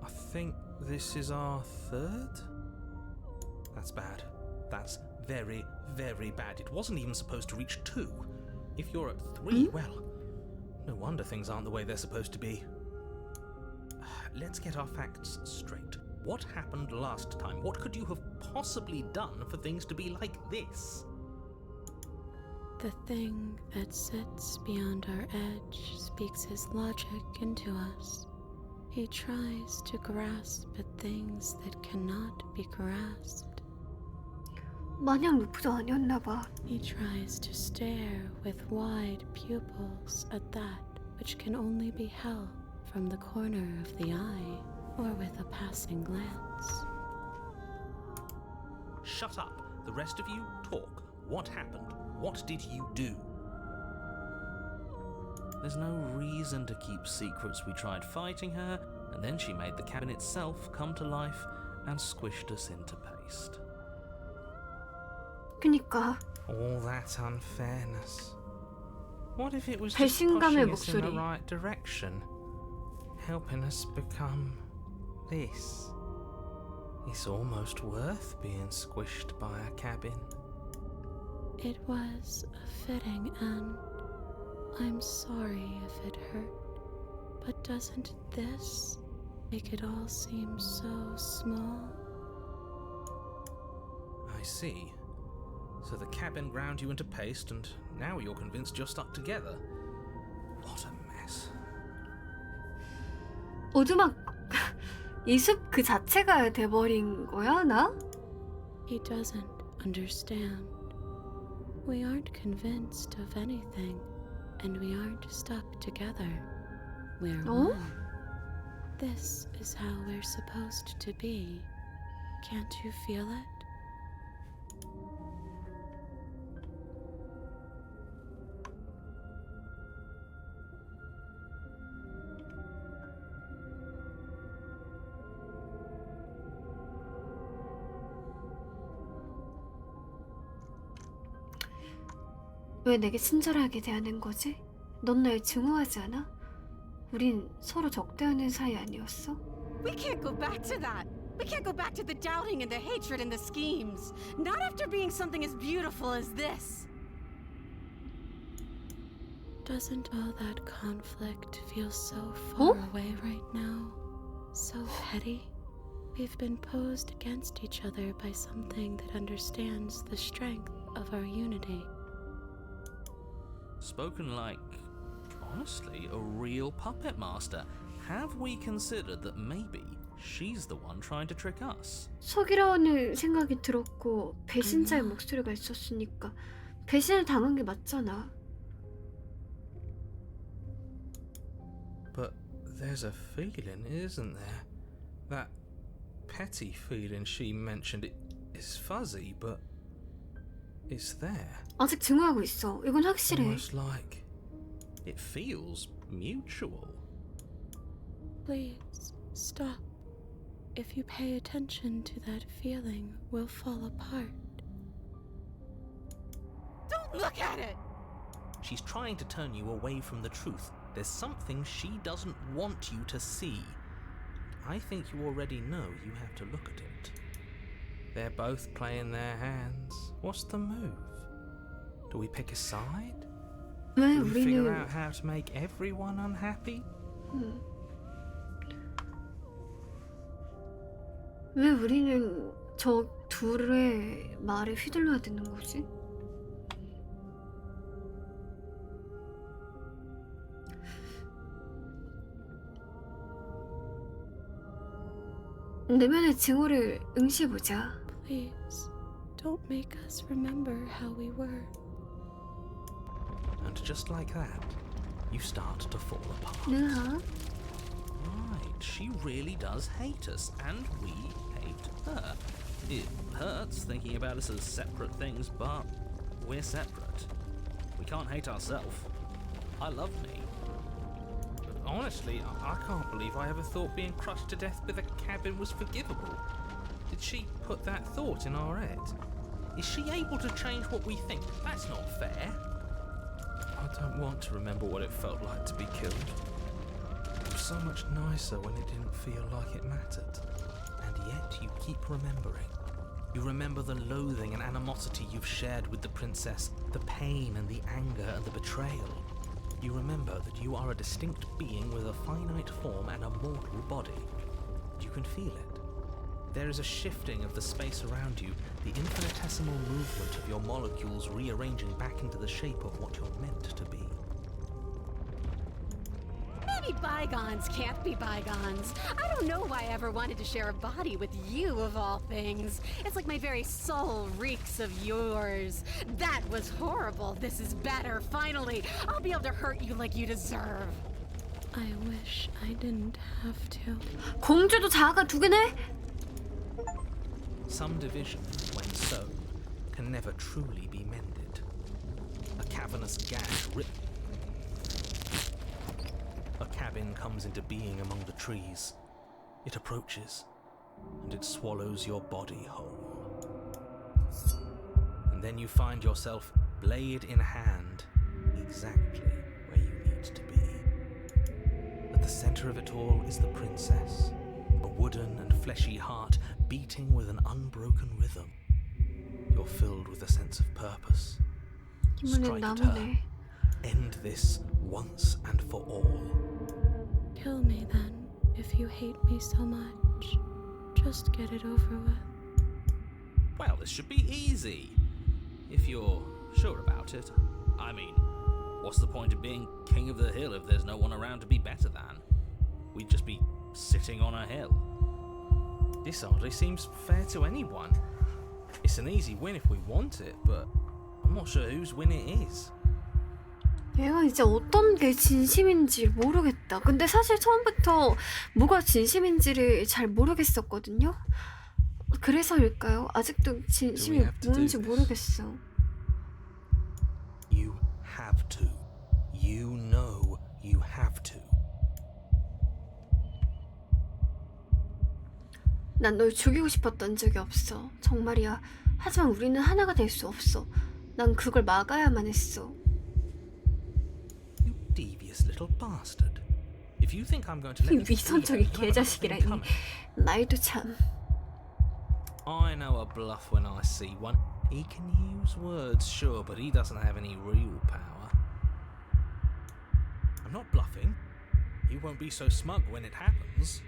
I think this is our third? That's bad. That's very, very bad. It wasn't even supposed to reach 2. If you're at 3, well, no wonder things aren't the way they're supposed to be. Let's get our facts straight. What happened last time? What could you have possibly done for things to be like this? The thing that sits beyond our edge speaks his logic into us. He tries to grasp at things that cannot be grasped. 마냥 루프도 아니었나 봐. He tries to stare with wide pupils at that which can only be held from the corner of the eye or with a passing glance. Shut up. The rest of you, talk. What happened? What did you do? There's no reason to keep secrets. We tried fighting her, and then she made the cabin itself come to life and squished us into paste. 그니까 All that unfairness. What if it was just 배신감의 pushing us in the 목소리. right direction? Helping us become this. It's almost worth being squished by a cabin. It was a fitting end. I'm sorry if it hurt, But doesn't this make it all seem so small? I see. So the cabin ground you into paste, and now you're convinced you're stuck together. What a mess. 오두막 이 숲 그 자체가 돼버린 거야, 나? He doesn't understand. We aren't convinced of anything, and we aren't stuck together. We're Oh? one. This is how we're supposed to be. Can't you feel it? 왜 내게 친절하게 대하는 거지? 넌 날 증오하지 않아? 우린 서로 적대하는 사이 아니었어? We can't go back to that. We can't go back to the doubting and the hatred and the schemes. Not after being something as beautiful as this. Doesn't all that conflict feel so far away right now? So petty? We've been posed against each other by something that understands the strength of our unity. Spoken like, honestly, a real puppet master. Have we considered that maybe she's the one trying to trick us? 속이라는 생각이 들었고 배신자의 목소리가 있었으니까 배신을 당한 게 맞잖아. But there's a feeling, isn't there? That petty feeling she mentioned, it is fuzzy, but it's there. 아직 증오하고 있어. 이건 확실해. Almost like it feels mutual. Please stop. If you pay attention to that feeling, we'll fall apart. Don't look at it! She's trying to turn you away from the truth. There's something she doesn't want you to see. I think you already know you have to look at it. They're both playing their hands. What's the move? Do we pick a side? 왜 Do we figure 우리는 out how to make everyone unhappy? 왜 우리는 저 둘의 말에 휘둘러야 되는 거지? 내면의 증오를 응시해보자. Please, don't make us remember how we were. And just like that, you start to fall apart. 느하. Right, she really does hate us, and we hate her. It hurts thinking about us as separate things, but we're separate. We can't hate ourselves. I love me. But honestly, I can't believe I ever thought being crushed to death with a cabin was forgivable. Did she put that thought in our head? Is she able to change what we think? That's not fair. I don't want to remember what it felt like to be killed. It was so much nicer when it didn't feel like it mattered. And yet you keep remembering. You remember the loathing and animosity you've shared with the princess, the pain and the anger and the betrayal. You remember that you are a distinct being with a finite form and a mortal body. You can feel it. There is a shifting of the space around you, the infinitesimal movement of your molecules rearranging back into the shape of what you're meant to be. Maybe bygones can't be bygones. I don't know why I ever wanted to share a body with you, of all things. It's like my very soul reeks of yours. That was horrible. This is better, finally. I'll be able to hurt you like you deserve. I wish I didn't have to. 공주도 자아가 두 개네? Some division, when sown, can never truly be mended. A cavernous gash ripped. A cabin comes into being among the trees. It approaches, and it swallows your body whole. And then you find yourself, blade in hand, exactly where you need to be. At the center of it all is the princess, a wooden and fleshy heart beating with an unbroken rhythm. You're filled with a sense of purpose. 이번엔 Strike at 나무네. her. End this once and for all. Kill me then, if you hate me so much. Just get it over with. Well, this should be easy. If you're sure about it. I mean, what's the point of being king of the hill if there's no one around to be better than? We'd just be sitting on a hill. This hardly seems fair to anyone. It's an easy win if we want it, but I'm not sure whose win it is. 얘가 이제 어떤 게 진심인지 모르겠다. 근데 사실 처음부터 뭐가 진심인지를 잘 모르겠었거든요. 그래서일까요? 아직도 진심이 뭔지 모르겠어. You have to. You know you have to. 난 널 죽이고 싶었던 적이 없어. 정말이야. 하지만 우리는 하나가 될 수 없어. 난 그걸 막아야만 했어. You devious little bastard. If you think I'm going to let 이 you free, 위선적인 you've got nothing 개자식이라니. coming. 말도 참. I know a bluff when I see one. He can use words, sure, but he doesn't have any real power. I'm not bluffing. You won't be so smug when it happens.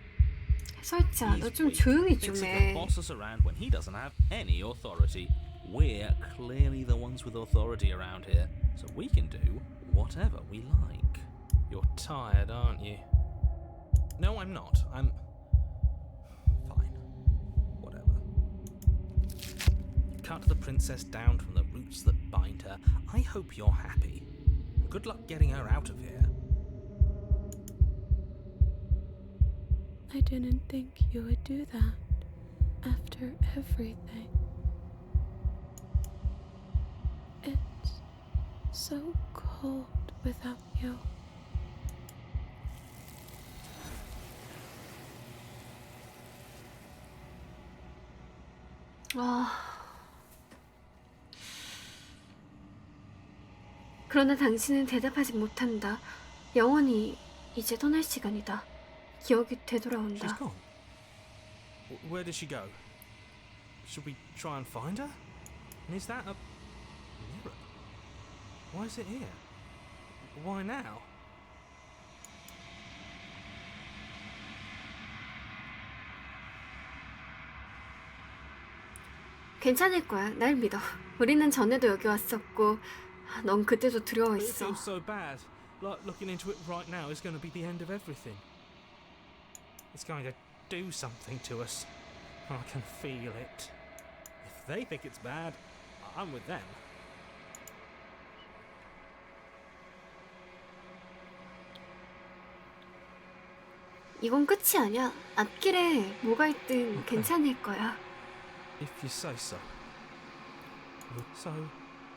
설자, 너 좀 조용히 좀 Thinks he 해. can boss us around when he doesn't have any authority. We're clearly the ones with authority around here, so we can do whatever we like. You're tired, aren't you? No, I'm not. I'm fine. Whatever. Cut the princess down from the roots that bind her. I hope you're happy. Good luck getting her out of here. I didn't think you would do that after everything. It's so cold without you. 그러나 당신은 대답하지 못한다. 영원히 이제 떠날 시간이다. 기억이 She's 되돌아온다. gone. Where did she go? Should we try and find her? And is that a mirror? Why is it here? Why now? 괜찮을 거야. 날 믿어. 우리는 전에도 여기 왔었고 넌 그때도 It 두려워했어. feels so bad. Like looking into it right now is going to be the end of everything. It's going to do something to us. I can feel it. If they think it's bad, I'm with them. 이건 끝이 아니야. 앞길에 뭐가 있든 괜찮을 거야. If you say so. So,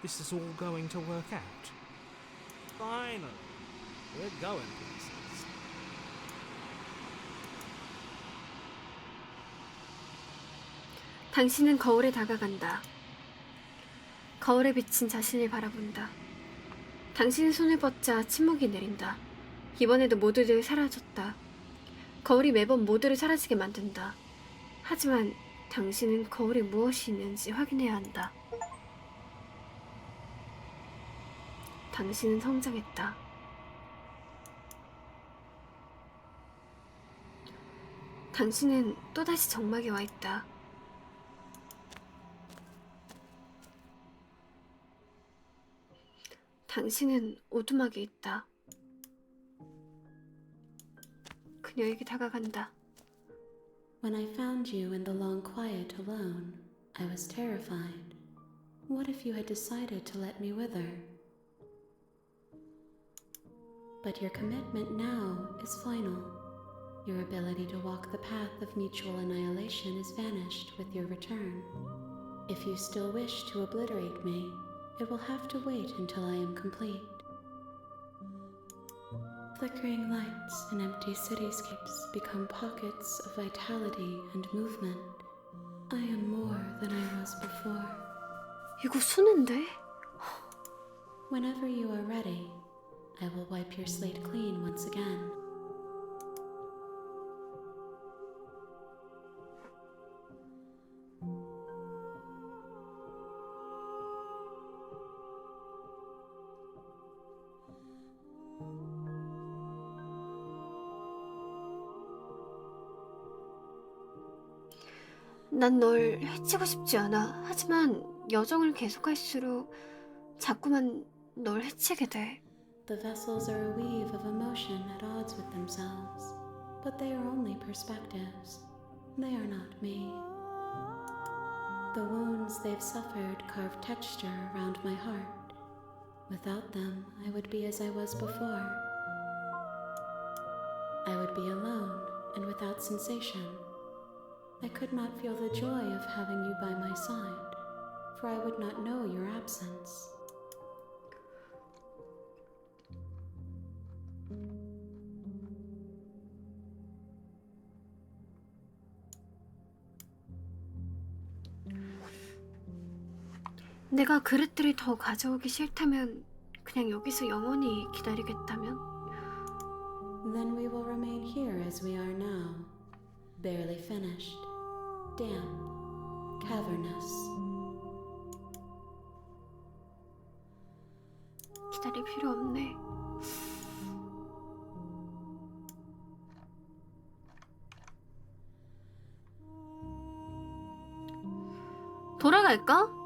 this is all going to work out. Finally, we're going places. 당신은 거울에 다가간다. 거울에 비친 자신을 바라본다. 당신의 손을 뻗자 침묵이 내린다. 이번에도 모두들 사라졌다. 거울이 매번 모두를 사라지게 만든다. 하지만 당신은 거울에 무엇이 있는지 확인해야 한다. 당신은 성장했다. 당신은 또다시 정막에 와 있다. 당신은 오두막에 있다. 그녀에게 다가간다. When I found you in the long quiet alone, I was terrified. What if you had decided to let me wither? But your commitment now is final. Your ability to walk the path of mutual annihilation is vanished with your return. If you still wish to obliterate me, it will have to wait until I am complete. Flickering lights and empty cityscapes become pockets of vitality and movement. I am more than I was before. 이거 순인데? Whenever you are ready, I will wipe your slate clean once again. 난 널 해치고 싶지 않아. 하지만 여정을 계속할수록 자꾸만 널 해치게 돼. The vessels are a weave of emotion at odds with themselves, but they are only perspectives. They are not me. The wounds they've suffered carve texture around my heart. Without them, I would be as I was before. I would be alone and without sensation. I could not feel the joy of having you by my side, for I would not know your absence. 내가 그릇들을 더 가져오기 싫다면 그냥 여기서 영원히 기다리겠다면? Then we will remain here as we are now, barely finished, damp, cavernous. 기다릴 필요 없네. 돌아갈까?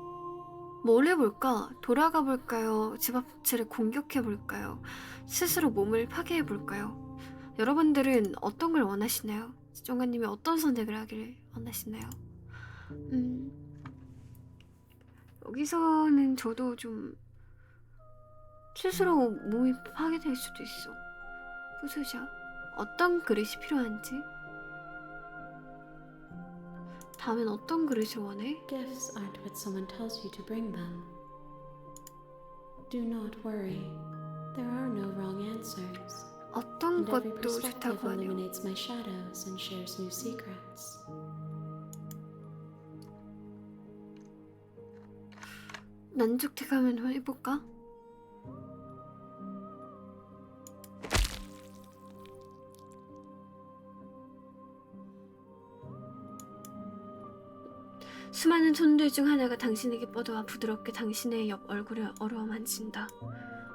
뭘 해볼까? 돌아가 볼까요? 집 앞을 공격해 볼까요? 스스로 몸을 파괴해 볼까요? 여러분들은 어떤 걸 원하시나요? 집정관님이 어떤 선택을 하기를 원하시나요? 여기서는 저도 좀 스스로 몸이 파괴될 수도 있어. 부수자. 어떤 그릇이 필요한지? 다음엔 어떤 그릇을 원해? Gifts aren't what someone tells you to bring them. Do not worry. There are no wrong answers. 어떤 And every 것도 perspective 좋다고 하네요. illuminates my shadows and shares new secrets. 난죽택하면 해볼까? 수많은 손들 중 하나가 당신에게 뻗어와 부드럽게 당신의 옆 얼굴을 어루어 만진다.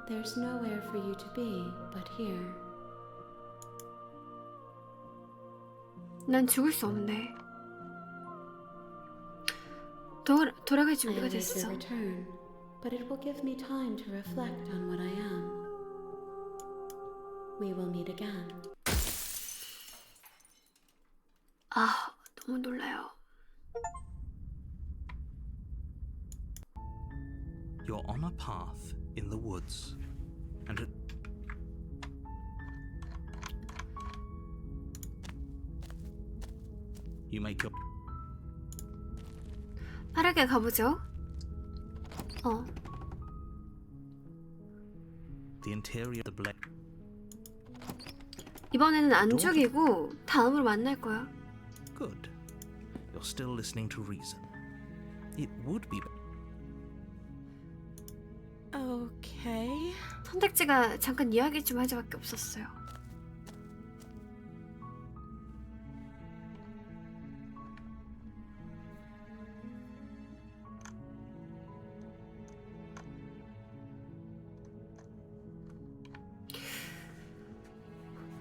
There's nowhere for you to be but here. 난 죽을 수 없네. 돌아갈 I 준비가 await 됐어. your return, but it will give me time to reflect on what I am. We will meet again. 아, 너무 놀라요. You're on a path in the woods, and you make your 빠르게 가보죠. the interior of the blade. 이번에는 안 죽이고 다음으로 만날 거야. Good. You're still listening to reason. It would be Okay. 선택지가 잠깐 이야기 좀 하자밖에 없었어요.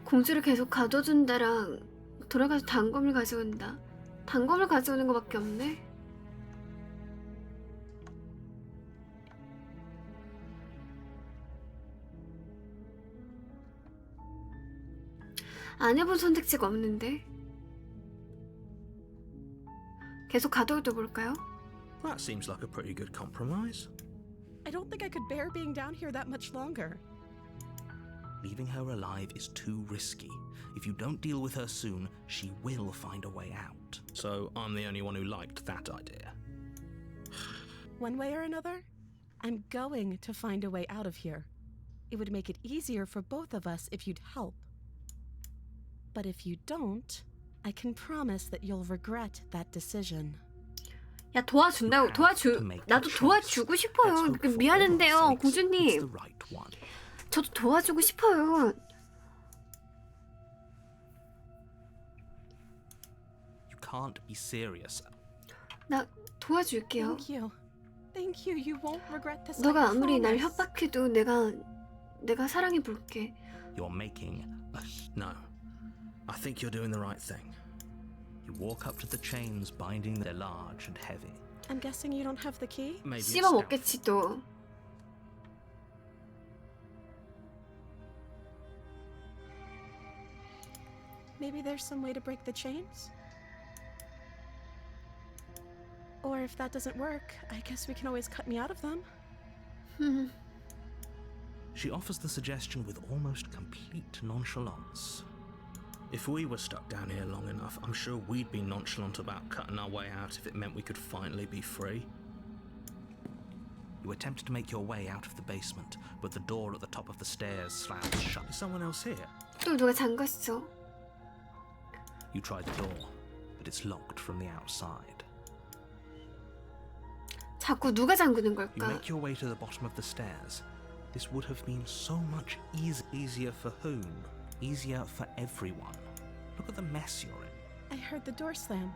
공주를 계속 가둬둔다랑 돌아가서 단검을 가져온다. 단검을 가져오는 것밖에 없네. 안 해본 선택지가 없는데. 계속 가둬둬 볼까요? That seems like a pretty good compromise. I don't think I could bear being down here that much longer. Leaving her alive is too risky. If you don't deal with her soon, she will find a way out. So I'm the only one who liked that idea. One way or another, I'm going to find a way out of here. It would make it easier for both of us if you'd help. But if you don't, I can promise that you'll regret that decision. 야, 도와준다고 나도 도와주고 싶어요. 미안한데요, 공주님. 저도 도와주고 싶어요. You can't be serious. 나 도와줄게요. Thank you. Thank you. You won't regret this. 너가 I 아무리 날 promise. 협박해도 내가 사랑해 볼게. You're making a... No. I think you're doing the right thing. You walk up to the chains binding. They're large and heavy. I'm guessing you don't have the key? Maybe it's 씹어 stealth. 먹겠지 또. Maybe there's some way to break the chains? Or if that doesn't work, I guess we can always cut me out of them. She offers the suggestion with almost complete nonchalance. If we were stuck down here long enough, I'm sure we'd be nonchalant about cutting our way out if it meant we could finally be free. You attempt to make your way out of the basement, but the door at the top of the stairs slams shut. Is someone else here? 또 누가 잠갔어. You try the door, but it's locked from the outside. 자꾸 누가 잠그는 You 걸까? make your way to the bottom of the stairs. This would have been so much easier for whom? Easier for everyone. Look at the mess you're in. I heard the door slam.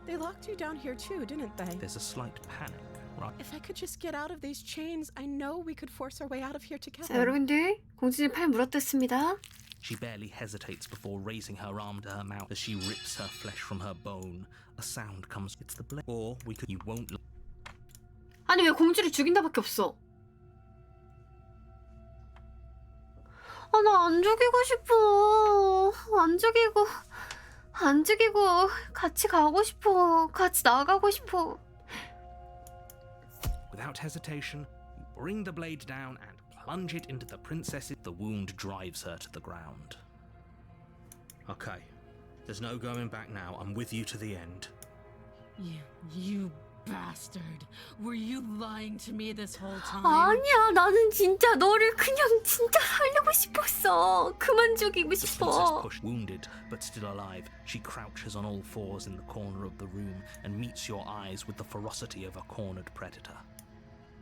They locked you down here too, didn't they? There's a slight panic, right? If I could just get out of these chains, I know we could force our way out of here 자, together. 여러분들 공주님 팔 물어뜯습니다. She barely hesitates before raising her arm to her mouth as she rips her flesh from her bone. A sound comes. It's the blade. Or we could. You won't. 아니 왜 공주를 죽인다밖에 없어? 아, 나 안 죽이고 싶어. 안 죽이고 같이 가고 싶어. 같이 나가고 싶어. Without hesitation, you bring the blade down and plunge it into the princess. The wound drives her to the ground. Okay, there's no going back now. I'm with you to the end. You bastard. Were you lying to me this whole time? 아니야, 나는 진짜 너를 그냥 진짜 살리고 싶었어. 그만 죽이고 The princess 싶어. pushed, wounded but still alive. She crouches on all fours in the corner of the room and meets your eyes with the ferocity of a cornered predator.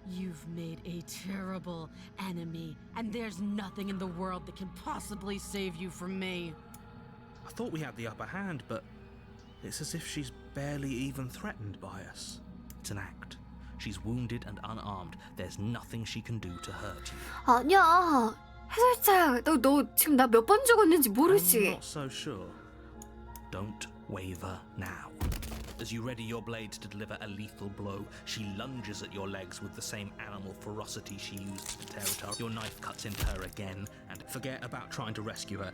You've made a terrible enemy, and there's nothing in the world that can possibly save you from me. I thought we had the upper hand, but it's as if she's barely even threatened by us. It's an act. She's wounded and unarmed. There's nothing she can do to hurt you. 아니야. 해설자, 너 지금 나 몇 번 죽었는지 I'm 모르지? not so sure. Don't waver now. As you ready your blade to deliver a lethal blow, she lunges at your legs with the same animal ferocity she used to tear it up. Your knife cuts into her again, and forget about trying to rescue her.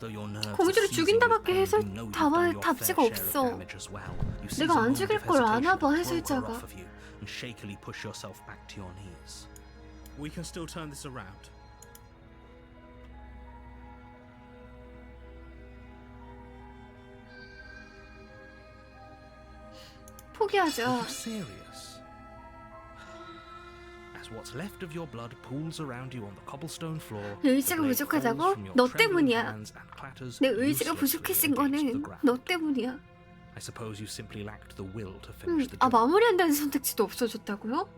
Though your nerves are 공주를 seizing with 죽인다밖에 pain, 해설 you know you've done your 답지가 fair share of 없어. damage as well. You seize 내가 a 안 moment 죽일 of 걸 아나 hesitation 봐, and throw her 해설자가. off of you, and shakily push yourself back to your knees. We can still turn this around. 포기하자. Are you serious? As what's left of your blood pools around you on the cobblestone floor, 의지가 the blade falls 부족하다고? from your 너 trembling 때문이야. hands and clatters 내 의지가 uselessly 부족해진 against the 거는 ground. 너 때문이야. I suppose you simply lacked the will to finish the 아, job. 마무리한다는 선택지도 없어졌다고요?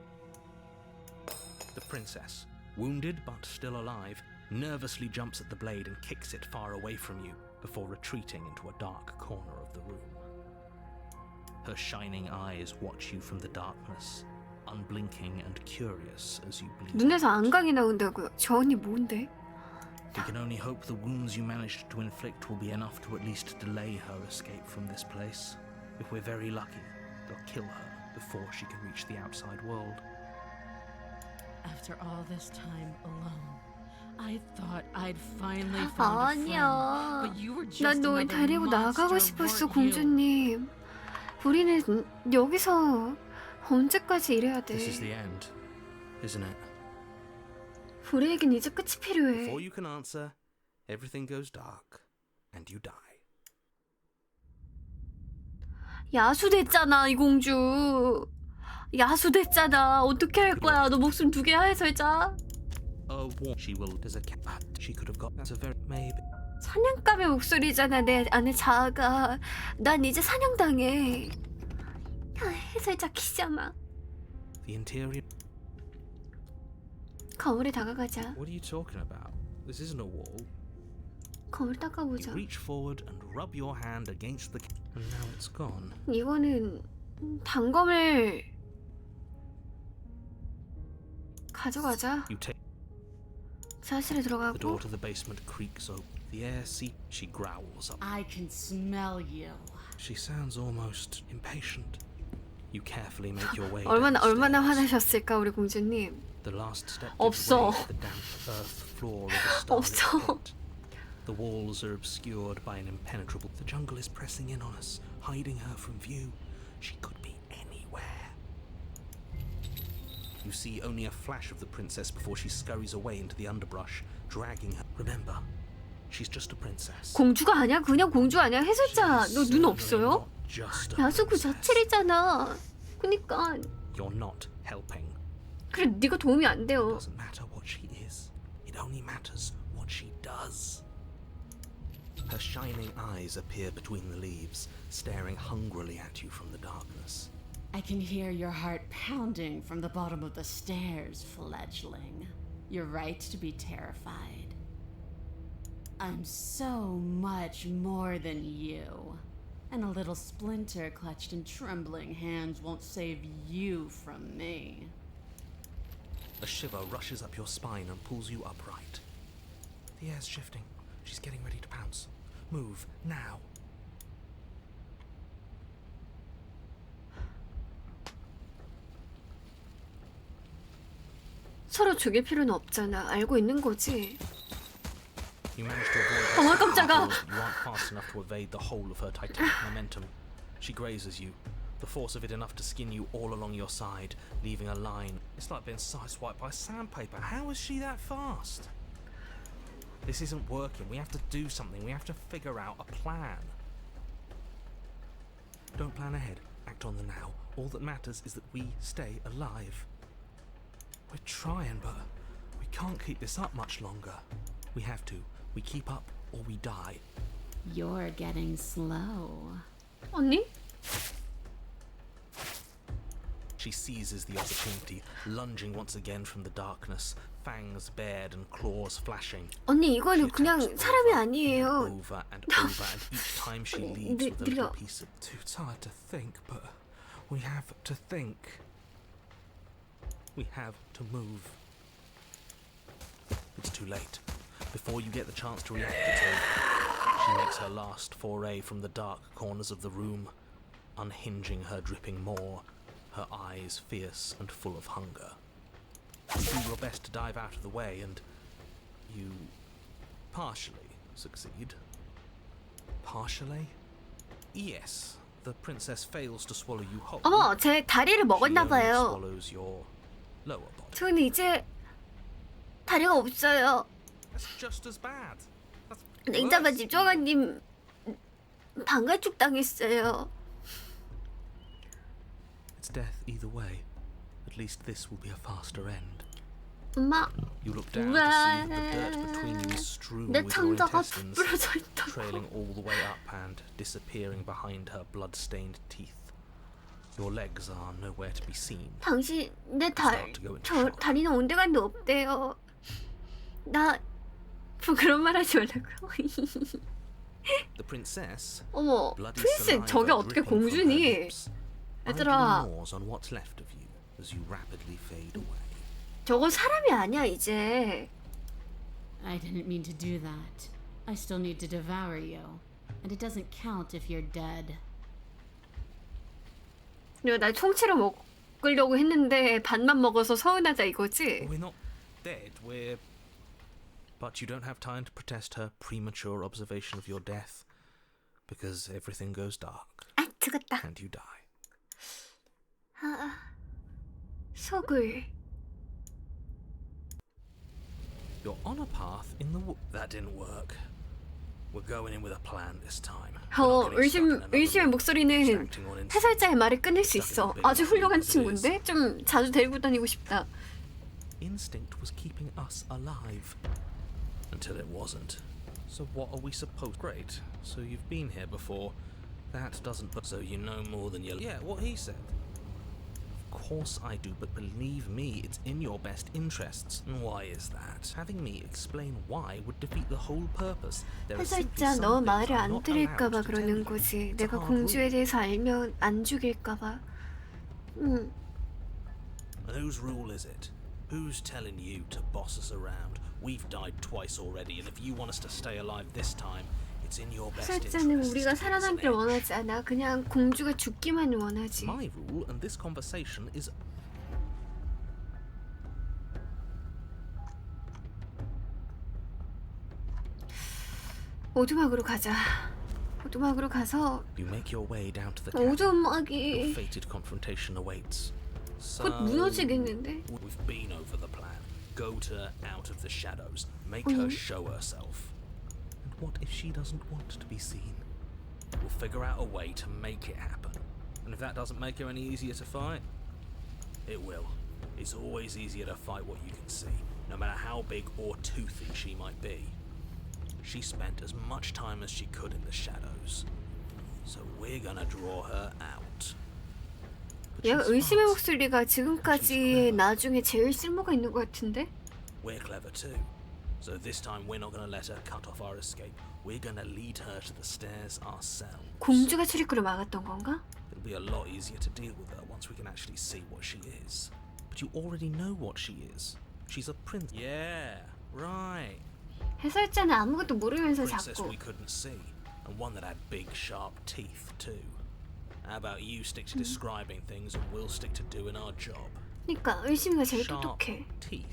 The princess, wounded but still alive, nervously jumps at the blade and kicks it far away from you before retreating into a dark corner of the room. Her shining eyes watch you from the darkness, unblinking and curious as you bleed. 눈에서 안광이 나온다고요. 저 언니 뭔데? We can only hope the wounds you managed to inflict will be enough to at least delay her escape from this place. If we're very lucky, they'll kill her before she can reach the outside world. After all this time alone, I thought I'd finally found a friend, 아니야. but you were just 난 널 another 데리고 나가고 monster, 싶었어, weren't you? 공주님. 우리는 여기서 언제까지 이래야 돼? This is the end, isn't it? 우리에겐 이제 끝이 필요해. Before you can answer, everything goes dark and you die. 야수됐잖아, 이 공주. 야수됐잖아. 어떻게 할 거야? 너 목숨 2개야, 해설자. She will. There's a cat. She could have got. That's a very maybe. 사냥감의 목소리잖아, 내 안에 자아가. 난 이제 사냥당해. 아, 해설자 키잖아. The interior. 거울에 다가가자. What are you talking about? This isn't a wall. 거울 You 닦아보자. reach forward and rub your hand against the. And now it's gone. 이거는 단검을 가져가자. You take. 사실에 The door 들어가고 to the basement creaks open. The air she growls up. I can smell you. She sounds almost impatient. You carefully make your way 얼마나 downstairs. 화나셨을까 우리 공주님. The last step 없어. gives way to the damp earth floor of a starlit 없어. pit. The walls are obscured by an impenetrable. The jungle is pressing in on us, hiding her from view. She could be anywhere. You see only a flash of the princess before she scurries away into the underbrush, dragging her. Remember, she's just a princess. 공주가 아니야? 그냥 공주 아니야? 해설자 너 눈 Certainly 없어요? not just a 야수 그 princess. 자체래잖아. 그니까 You're not helping. 그래 네가 도움이 안 It 돼요. doesn't matter what she is. It only matters what she does. Her shining eyes appear between the leaves, staring hungrily at you from the darkness. I can hear your heart pounding from the bottom of the stairs, fledgling. You're right to be terrified. I'm so much more than you. And a little splinter clutched in trembling hands won't save you from me. A shiver rushes up your spine and pulls you upright. The air's shifting. She's getting ready to pounce. Move, now. 서로 죽일 필요는 없잖아. 알고 있는 거지. You manage to avoid 어머, her 깜짝아. because you aren't fast enough to evade the whole of her titanic momentum. She grazes you, the force of it enough to skin you all along your side, leaving a line. It's like being sideswiped by sandpaper. How is she that fast? This isn't working. We have to do something. We have to figure out a plan. Don't plan ahead. Act on the now. All that matters is that we stay alive. We're trying, but we can't keep this up much longer. We have to. We keep up or we die. You're getting slow. 언니? She seizes the opportunity, lunging once again from the darkness, fangs bared and claws flashing. 언니 She 이거는 attacks 그냥 사람이 아니에요. over and over, and each time she leaves with a little 느려. piece of. It's hard to think, but we have to think. We have to move. It's too late. Before you get the chance to react at all, she makes her last foray from the dark corners of the room, unhinging her dripping maw, her eyes fierce and full of hunger. You do your best to dive out of the way, and you partially succeed. Partially? Yes. The princess fails to swallow you whole. 어머, 제 다리를 She 먹었나 only 봐요. swallows your lower body. 저는 이제 다리가 없어요. That's just as bad. That's 냉장고 worse. 집정관님 방가축 당했어요. It's death either way. At least this will be a faster end. 엄마, You look down to see that the dirt between you is strewn 내 with your 창자가 intestines, 부러져 있다고. trailing all the way up and disappearing behind her blood-stained teeth. Your legs are nowhere to be seen. 당신 내 Start to go into 저 shock. 다리는 온데간데 없대요. 나 그런 말 하지 말라고요. The princess, 어머, bloody 프린스 saliva 저게 어떻게 dripping from her 공주니? lips, idly 얘들아, gnaws on what's left of you as you rapidly fade away. 저거 사람이 아니야 이제. I didn't mean to do that. I still need to devour you. And it doesn't count if you're dead. 내가 날 총치로 먹으려고 했는데 반만 먹어서 서운하다 이거지? We're not dead, we're... But you don't have time to protest her premature observation of your death, because everything goes dark, 아, 죽었다. and you die. 아, 속을. You're on a path in the That didn't work. We're going in with a plan this time. 의심의 목소리는 해설자의 말을 끊을 수 있어. 아주 훌륭한 친구인데? 좀 자주 데리고 다니고 싶다. Instinct was keeping us alive. Until it wasn't. So what are we supposed... Great. So you've been here before. That doesn't... So you know more than you... Yeah, what he said. Of course I do, but believe me, it's in your best interests. And why is that? Having me explain why would defeat the whole purpose. There are simply 해설자 너 some things 말을 I'm 안 not 들을까봐 allowed to tell 그러는 you. 거지. It's a 내가 hard 공주에 rule. 대해서 알면 안 죽일까봐. Whose rule is it? Who's telling you to boss us around? We've died twice already, and if you want us to stay alive this time, it's in your best 해설자는 interest. 우리가 살아남길 원하지 않아. 그냥 공주가 죽기만 원하지. My rule and this conversation is 오두막으로 가자. 오두막으로 가서 You make your way down to the cabin. Your 오두막이 fated confrontation awaits. So, 곧 무너지겠는데? we've been over the plan. Go to out of the shadows. Make her show herself. and what if she doesn't want to be seen? We'll figure out a way to make it happen. And if that doesn't make her any easier to fight, it will. It's always easier to fight what you can see, no matter how big or toothy she might be. She spent as much time as she could in the shadows. So we're gonna draw her out. But 얘가 she's 의심의 fast. 목소리가 지금까지 나중에 제일 쓸모가 있는 것 같은데? We're clever too. So this time we're not gonna let her cut off our escape. We're gonna lead her to the stairs ourselves. 공주가 출입구를 막았던 건가? It'll be a lot easier to deal with her once we can actually see what she is. But you already know what she is. She's a prince. Yeah, right. 해설자는 아무것도 모르면서 Princess 자꾸 we couldn't see, and one that had big sharp teeth too. How about you stick to describing things and we'll stick to doing our job. 그러니까 의심이가 제일 Sharp 똑똑해. teeth.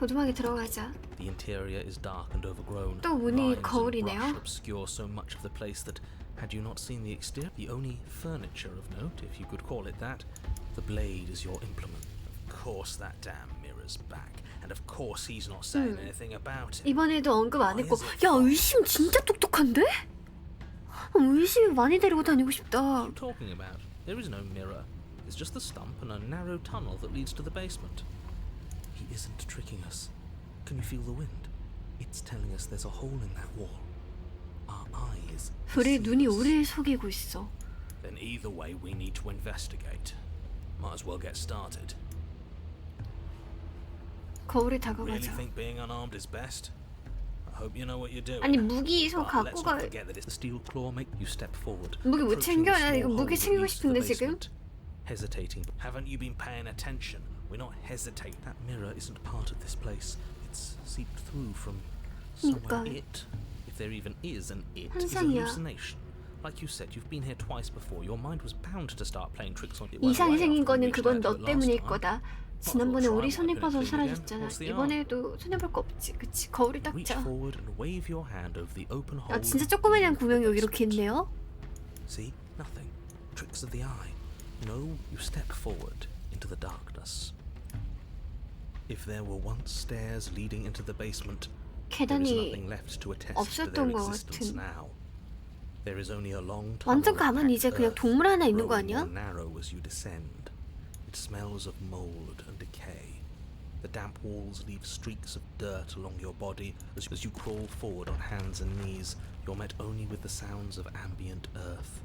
오두막에 들어가자. The interior is dark and overgrown. 또 문이 Vines and 거울이네요. brush obscure so much of the place that, had you not seen the exterior, the only furniture of note, if you could call it that, the blade is your implement. Of course that damn mirror's back, and of course he's not saying anything about it. 이번에도 언급 안 했고, 야 의심 진짜 똑똑한데? 의심이 많이 데리고 다니고 싶다. What are you talking about? There is no mirror. There's just the stump and a narrow tunnel that leads to the basement. He isn't tricking us. Can you feel the wind? It's telling us there's a hole in that wall. Our eyes. 우리 눈이 deceive us. 우리를 속이고 있어. Then either way we need to investigate. Might as well get started. 거울에 Really 다가가자. think being unarmed is best? I hope you know what you're doing. 아니 무기 소 But 갖고 let's 가. not forget that it's The steel claw make you step forward. 무기 못 approaching 챙겨? the 나 이거 small 무기 hole that 챙기고 leads to the 싶은데 지금? basement. Hesitating. Haven't you been paying attention? We're not hesitating. That mirror isn't part of this place. It's seeped through from somewhere. 그러니까. It, if there even is an it, is a 환상이야. hallucination. Like you said, you've been here twice before. Your mind was bound to start playing tricks on you. Well, 이상이 right 생긴 after we 거는 reached 그건 out 너 to it last 때문일 time. 거다. 지난번에 우리 손에 뻗어 사라졌잖아. 이번에도 손에 볼 거 없지. 그치? 거울을 Reach 닦자. forward and wave your hand over the open hole. 야 진짜 조그매한 구멍이 여기 이렇게 있네요. See? Nothing. Tricks of the eye. No, you step forward into the darkness. If there were once stairs leading into the basement, there is 계단이 nothing left to attest to their 없었던 것 existence 같은. now. There is only a long 완전 tunnel of 가만히 이제 packed 그냥 earth, 동물 하나 있는 거 growing 아니야? more narrow as you descend. It smells of mold and decay. The damp walls leave streaks of dirt along your body. As you crawl forward on hands and knees, you're met only with the sounds of ambient earth.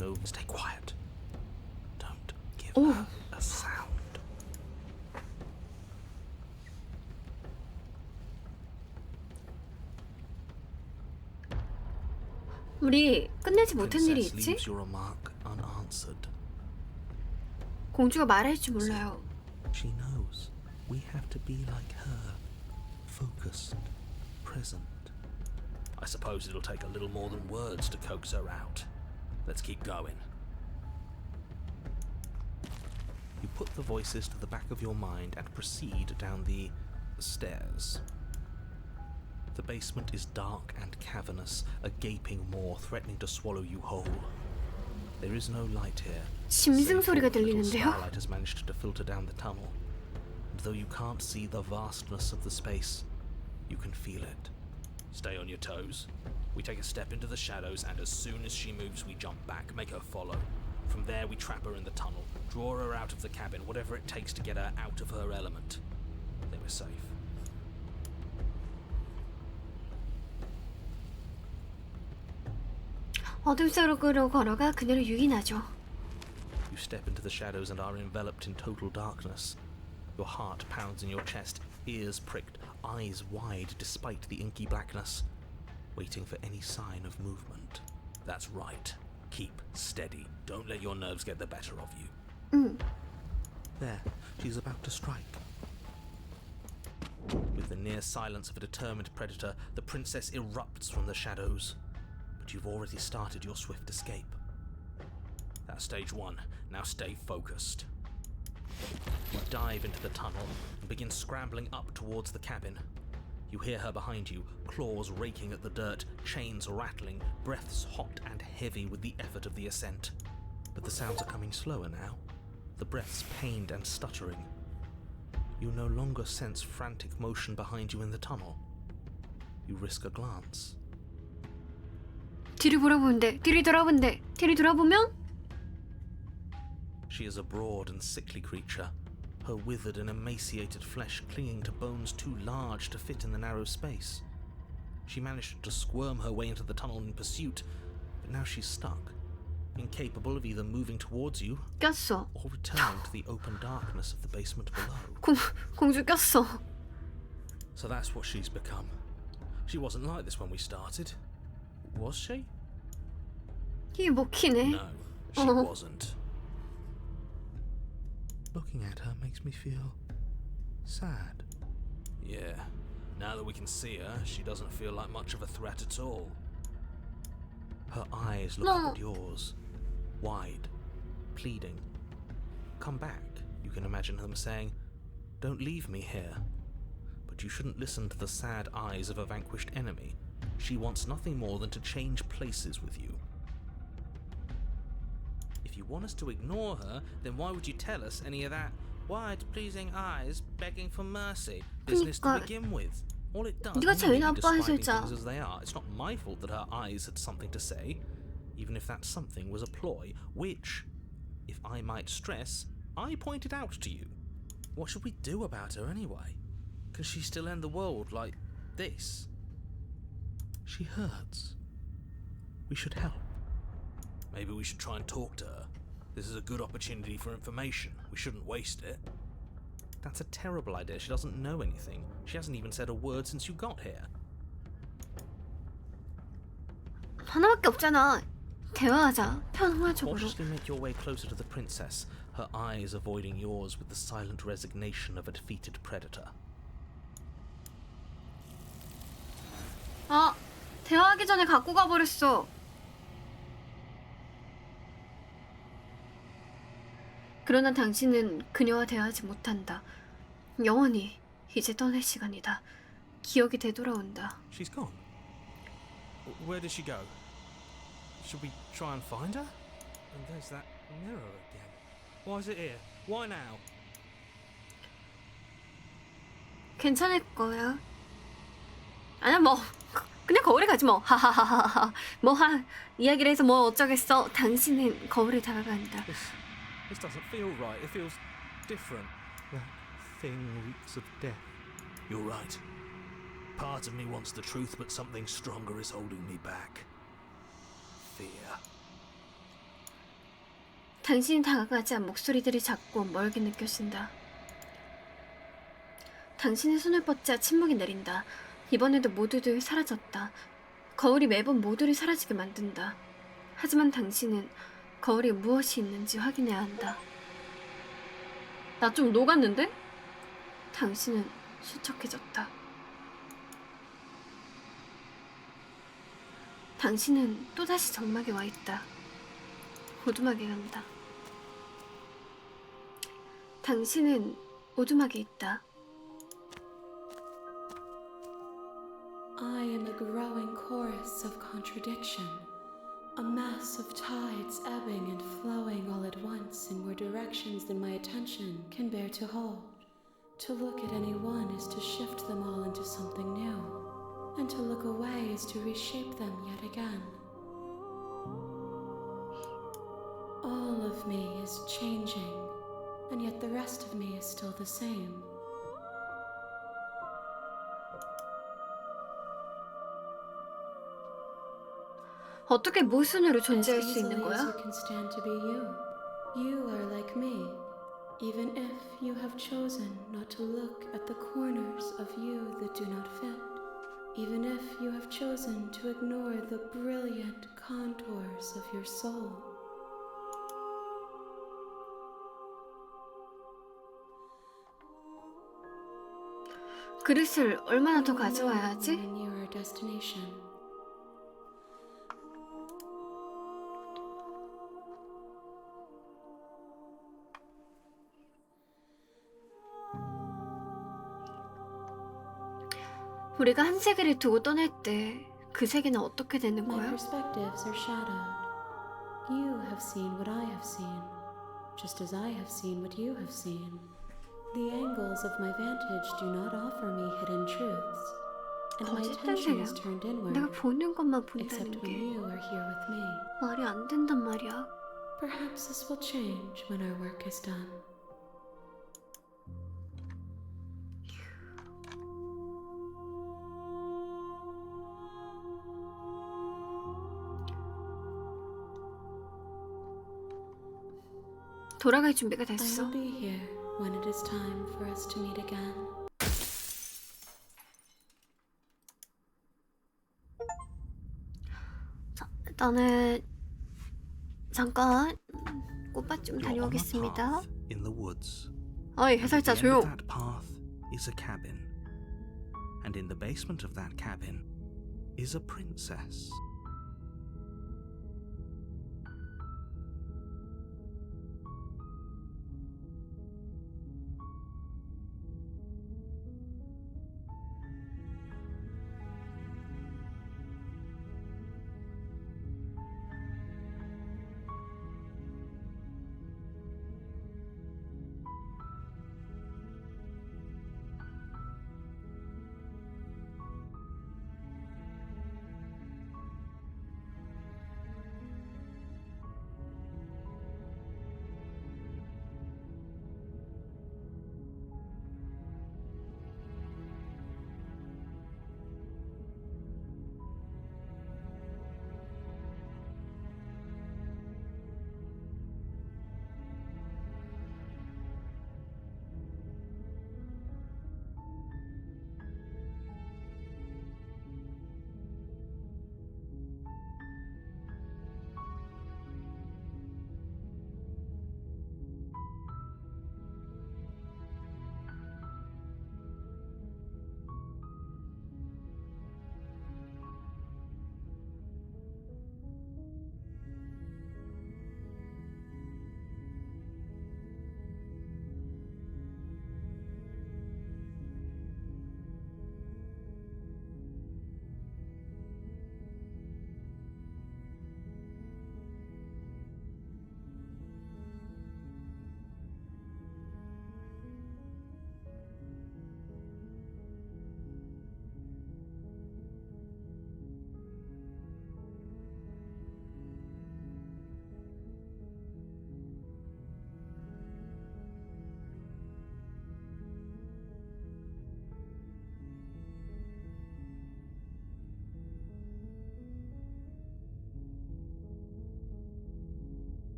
No, stay quiet. Don't give Oh. her a sound. 우리 끝내지 못한 일이 Princess 있지? leaves your remark unanswered. 공주가 말할 줄 몰라요. She knows we have to be like her, focused, present. I suppose it'll take a little more than words to coax her out. Let's keep going. You put the voices to the back of your mind and proceed down the stairs. The basement is dark and cavernous, a gaping maw threatening to swallow you whole. There is no light here. 짐승 소리가 save for what little 들리는데요? starlight has managed to filter down the tunnel. And though you can't see the vastness of the space, you can feel it. Stay on your toes. We take a step into the shadows, and as soon as she moves, we jump back, make her follow. From there, we trap her in the tunnel, draw her out of the cabin, whatever it takes to get her out of her element. Then we're safe. 어둠 속으로 걸어가 그녀를 유인하죠. You step into the shadows and are enveloped in total darkness. Your heart pounds in your chest, ears pricked, eyes wide despite the inky blackness, waiting for any sign of movement. That's right. Keep steady. Don't let your nerves get the better of you. 응. There, She's about to strike. With the near silence of a determined predator, the princess erupts from the shadows. But you've already started your swift escape. That's stage one. Now stay focused. You dive into the tunnel and begin scrambling up towards the cabin. You hear her behind you, claws raking at the dirt, chains rattling, breaths hot and heavy with the effort of the ascent. But the sounds are coming slower now, the breaths pained and stuttering. You no longer sense frantic motion behind you in the tunnel. You risk a glance. 뒤를 돌아보는데, 뒤를 돌아보는데, 뒤를 돌아보면 She is a broad and sickly creature, her withered and emaciated flesh clinging to bones too large to fit in the narrow space. She managed to squirm her way into the tunnel in pursuit, but now she's stuck, incapable of either moving towards you 꼈어. or returning to the open darkness of the basement below. 공주 꼈어. So that's what she's become. She wasn't like this when we started. Was she? 이게 먹히네. No, she wasn't. Looking at her makes me feel sad. Yeah, now that we can see her, she doesn't feel like much of a threat at all. Her eyes look up at yours, wide, pleading. Come back, you can imagine them saying, don't leave me here. But you shouldn't listen to the sad eyes of a vanquished enemy. She wants nothing more than to change places with you. If you want us to ignore her, then why would you tell us any of that wide, pleasing eyes begging for mercy business to begin with? All it does 네가 is 제일 describing 나빠했을자. things as they are. It's not my fault that her eyes had something to say, even if that something was a ploy, which, if I might stress, I pointed out to you. What should we do about her anyway? Can she still end the world like this? She hurts. We should help. Maybe we should try and talk to her. This is a good opportunity for information. We shouldn't waste it. That's a terrible idea. She doesn't know anything. She hasn't even said a word since you got here. 하나밖에 없잖아. 대화하자. 평화적으로. Cautiously make your way closer to the princess, her eyes avoiding yours with the silent resignation of a defeated predator. 아, 대화하기 전에 갖고 가버렸어. 그러나 당신은 그녀와 대화하지 못한다. 영원히 이제 떠날 시간이다. 기억이 되돌아온다. She's gone. Where did she go? Should we try and find her? And there's that mirror again. Why is it here? Why now? 괜찮을 거야. 아니야 뭐 그냥 거울에 가지 뭐. 하하하하하. 이야기를 해서 뭐 어쩌겠어. 당신은 거울에 다가간다. This doesn't feel right. It feels different. That thing reeks of death. You're right. Part of me wants the truth, but something stronger is holding me back. Fear. 당신이 다가가자 목소리들이 작고 멀게 느껴진다. 당신의 손을 뻗자 침묵이 내린다. 이번에도 모두들 사라졌다. 거울이 매번 모두를 사라지게 만든다. 하지만 당신은 거울에 무엇이 있는지 확인해야 한다. 나 좀 녹았는데? 당신은 수척해졌다. 당신은 또다시 정막에 와 있다. 오두막에 간다. 당신은 오두막에 있다. I am a growing chorus of contradiction, a mass of tides ebbing and flowing all at once in more directions than my attention can bear to hold. To look at any one is to shift them all into something new, and to look away is to reshape them yet again. All of me is changing, and yet the rest of me is still the same. 어떻게 모순으로 존재할 As 수 있는 easily as 거야? you can stand to be you. You are like me, even if you have chosen not to look at the corners of you that do not fit. Even if you have chosen to ignore the brilliant contours of your soul. 그릇을 얼마나 더 가져와야 하지? Near our destination. 우리가 한 세계를 두고 떠날 때 그 세계는 어떻게 되는 My 거야? perspectives are shadowed. You have seen what I have seen, just as I have seen what you have seen. The angles of my vantage do not offer me hidden truths, and my attention is turned inward, 내가 보는 것만 except 본다는 when 게 you are here with me. 말이 안 된단 말이야. Perhaps this will change when our work is done. 돌아갈 준비가 I 됐어. will be here when it is time for us to meet again. 자, 일단은 잠깐 꽃밭 좀 You're on a 다녀오겠습니다. path in the woods. 어이, At 해설자 the end of 조용. that path is a cabin, and in the basement of that cabin is a princess.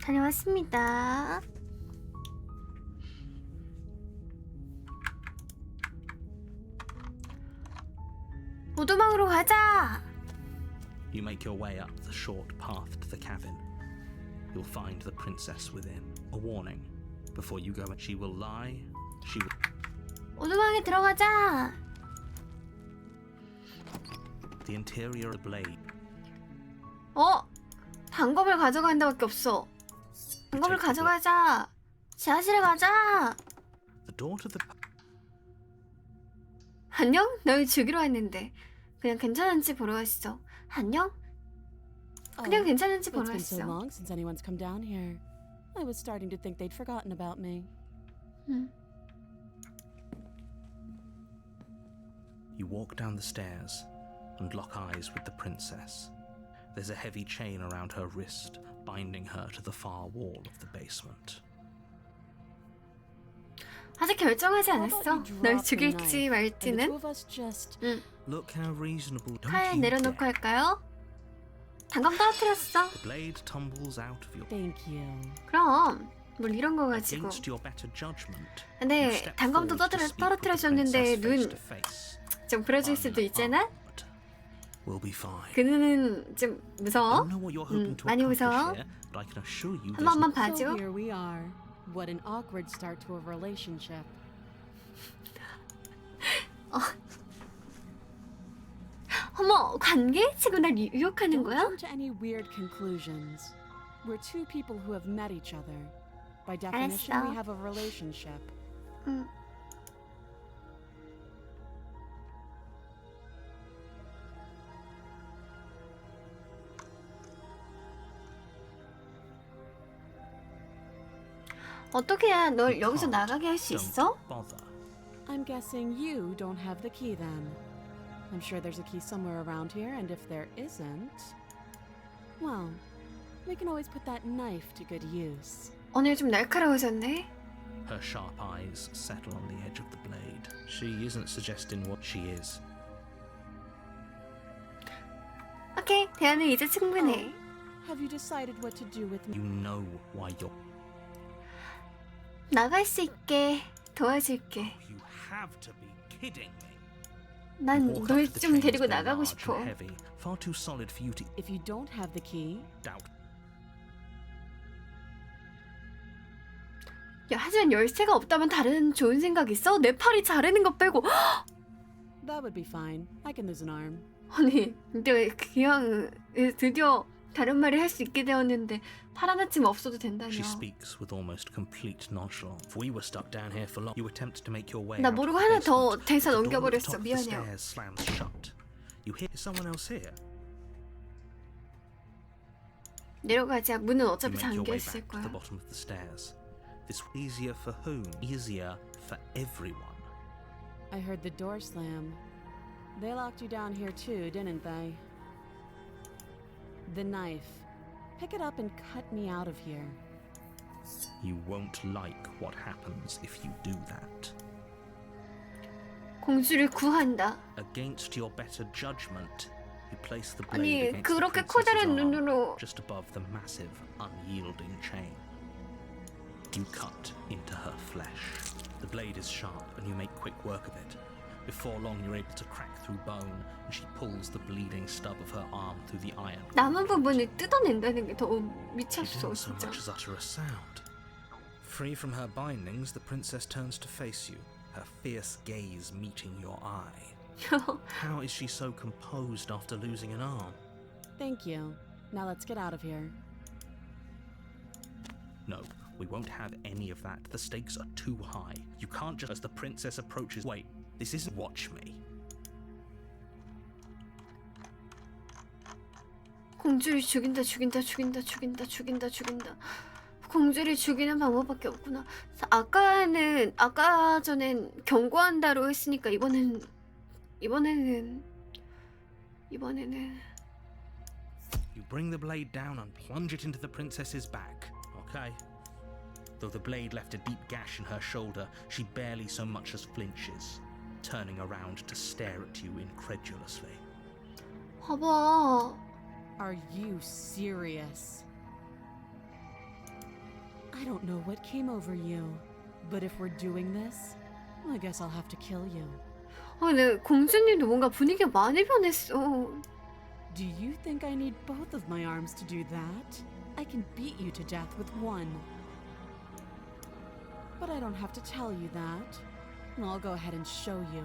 다녀왔습니다. 오두막으로 가자. You make your way up the short path to the cabin. You'll find the princess within. A warning. Before you go, she will lie. She will... 오두막에 들어가자. The interior of the blade. 단검을 가져간다밖에 없어. 단검을 가져가자. 지하실에 가자. The door to the... 안녕? 널 주기로 했는데 그냥 괜찮은지 보러 왔어. 안녕? 그냥 괜찮은지 It's 보러 been so 왔어. long since anyone's come down here. I was starting to think they'd forgotten about me. You walk down the stairs and lock eyes with the princess. There's a heavy chain around her wrist, binding her to the far wall of the basement. 아직 결정하지 How about 않았어. you drop 널 the 죽일지 knife, and the 말지는. two of us just Look how reasonable. Don't 칼 you 내려놓고 dare. 할까요? 단검 떨어뜨렸어. The blade tumbles out of your. thank you. 그럼 뭘 이런 거 가지고. Against your better judgment. 근데 you step 단검도 forward to speak with the 떨어뜨려줬는데 princess face 눈 to face. 좀 부러질 수도 있잖아? Unarmed. We'll be fine. 그 눈은 좀 I 무서워? don't know what you're hoping to 많이 accomplish 무서워? here, but I can assure you 한 there's 번만 So 봐줘. here we are. What an awkward start to a relationship. 어머, 관계? 지금 날 유혹하는 Don't 거야? come to any weird conclusions. We're two people who have met each other. By definition, 알았어. we have a relationship. 응. 어떻게 해야 널 You 여기서 can't. 나가게 할 수 Don't 있어? bother. I'm guessing you don't have the key then. I'm sure there's a key somewhere around here, and if there isn't, well, we can always put that knife to good use. 오늘 좀 날카로워졌네. Her sharp eyes settle on the edge of the blade. She isn't suggesting what she is. 오케이, 대화는 이제 충분해. Have you decided what to do with me? You know why you're. 나갈 수 있게 도와줄게. You have to be kidding me. 난 Walk up 널 to the 좀 chains, 데리고 they're 나가고 large 싶어. and heavy, far too solid for you to If you don't have the key, doubt. 야, 하지만 열쇠가 없다면 다른 좋은 생각 있어? 내 팔이 자르는 거 빼고. that would be fine. I can lose an arm. 아니, 근데 그냥 드디어 다른 말을 할 수 있게 되었는데 팔 하나쯤 없어도 된다며. She speaks with almost complete nonchalance. If we were stuck down here for long, you attempt to make your way. 나 out of 모르고 the 하나 더 basement. 대사 The door at the 넘겨버렸어. top of the 미안해요. stairs slams shut. You hear someone else here. 내려가자. 문은 You 어차피 make your 잠겨 way 있을 back to the 거야. bottom of the stairs. This easier for whom? Easier for everyone. I heard the door slam. They locked you down here too, didn't they? The knife. Pick it up and cut me out of here. You won't like what happens if you do that. 공주를 구한다. Against your better judgment, you place the blade 아니, against 그렇게 the princess's 커다란 arm, 눈으로 just above the massive, unyielding chain. You cut into her flesh. The blade is sharp, and you make quick work of it. Before long, you're able to crack through bone, and she pulls the bleeding stub of her arm through the iron. 남은 부분을 뜯어낸다는 게 더 She 미쳤어, didn't so 진짜. much as utter a sound. Free from her bindings, the princess turns to face you, her fierce gaze meeting your eye. How is she so composed after losing an arm? Thank you. Now let's get out of here. No, we won't have any of that. The stakes are too high. You can't just, as the princess approaches. Wait, this isn't watch me. 공주를 죽인다. 공주를 죽이는 방법밖에 없구나. 아까 전엔 경고한다로 했으니까 이번에는 You bring the blade down and plunge it into the princess's back, okay? Though the blade left a deep gash in her shoulder, she barely so much as flinches, turning around to stare at you incredulously. 봐봐. Are you serious? I don't know what came over you, but if we're doing this, I guess I'll have to kill you. 근데 공주님도 뭔가 분위기가 많이 변했어. Do you think I need both of my arms to do that? I can beat you to death with one. But I don't have to tell you that. I'll go ahead and show you.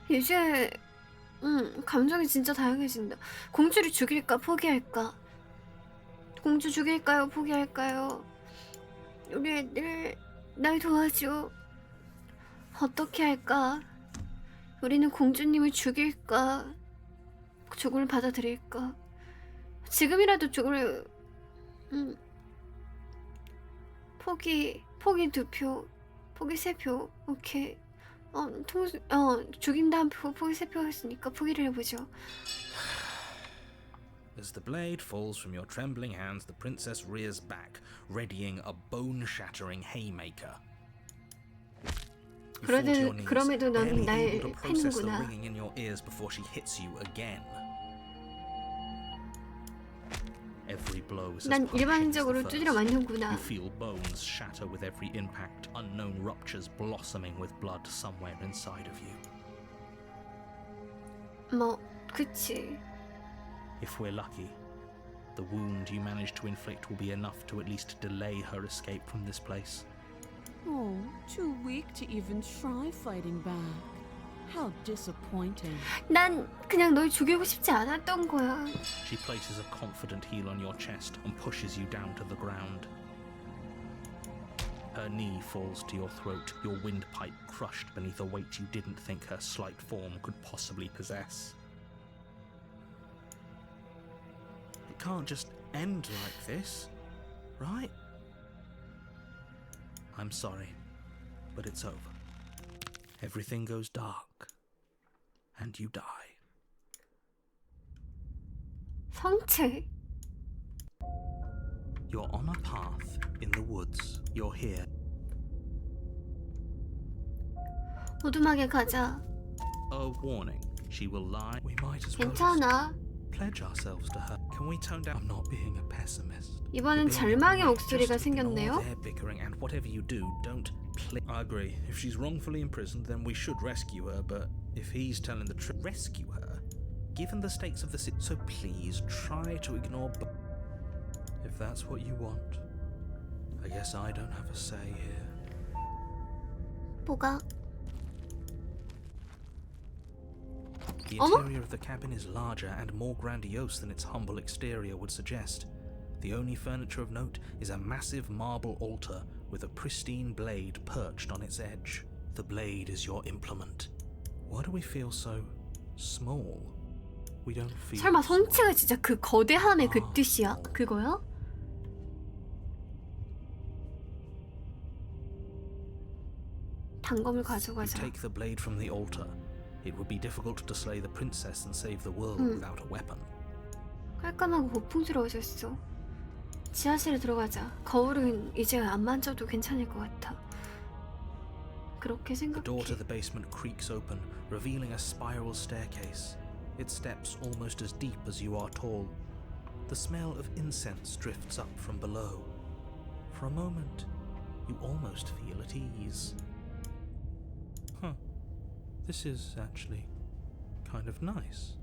이제 감정이 진짜 다양해진다. 공주를 죽일까 포기할까? 공주 죽일까요 포기할까요? 우리 애들 날 도와줘. 어떻게 할까? 우리는 공주님을 죽일까? 죽음을 받아들일까? 지금이라도 죽음을 포기 2표, 포기 3표. 오케이. 죽인 다음 포기 3표 했으니까 포기를 해보죠. As the blade falls from your trembling hands, the princess rears back, readying a bone-shattering haymaker. You fall to your knees, 그럼에도 넌 barely 날 able to process the 패는구나. ringing in your ears before she hits you again. Every blow is as 난 punishing as the 일반적으로 first. 두드려 맞는구나. You feel bones shatter with every impact, unknown ruptures blossoming with blood somewhere inside of you. 뭐 그치. If we're lucky, the wound you manage to inflict will be enough to at least delay her escape from this place. Oh, too weak to even try fighting back. How disappointing. 난 그냥 널 죽이고 싶지 않았던 거야. She places a confident heel on your chest and pushes you down to the ground. Her knee falls to your throat, your windpipe crushed beneath a weight you didn't think her slight form could possibly possess. It can't just end like this, right? I'm sorry, but it's over. Everything goes dark, and you die. 성체. You're on a path in the woods. You're here. 오두막에 가자. A warning. She will lie. We might as well 괜찮아. pledge ourselves to her. Can we tone down? I'm not being a pessimist. 이번엔 절망의 목소리가 생겼네요. They're bickering, and whatever you do, don't play. I agree. If she's wrongfully imprisoned, then we should rescue her. But if he's telling the truth, rescue her. Given the stakes of the situation, so please try to ignore. If that's what you want, I guess I don't have a say here. 뭐가? The 어머? interior of the cabin is larger and more grandiose than its humble exterior would suggest. The only furniture of note is a massive marble altar with a pristine blade perched on its edge. The blade is your implement. Why do we feel so small? We don't feel. 설마 성체가 진짜 그 거대함의 그 뜻이야? 그거야? 단검을 You 가져가자. take the blade from the altar. It would be difficult to slay the princess and save the world without a weapon. 깔끔하고 고풍스러워졌어. 지하실에 들어가자. 거울은 이제 안 만져도 괜찮을 것 같아. 그렇게 The door 생각해. to the basement creaks open, revealing a spiral staircase. Its steps almost as deep as you are tall. The smell of incense drifts up from below. For a moment, you almost feel at ease. Huh. This is actually kind of nice.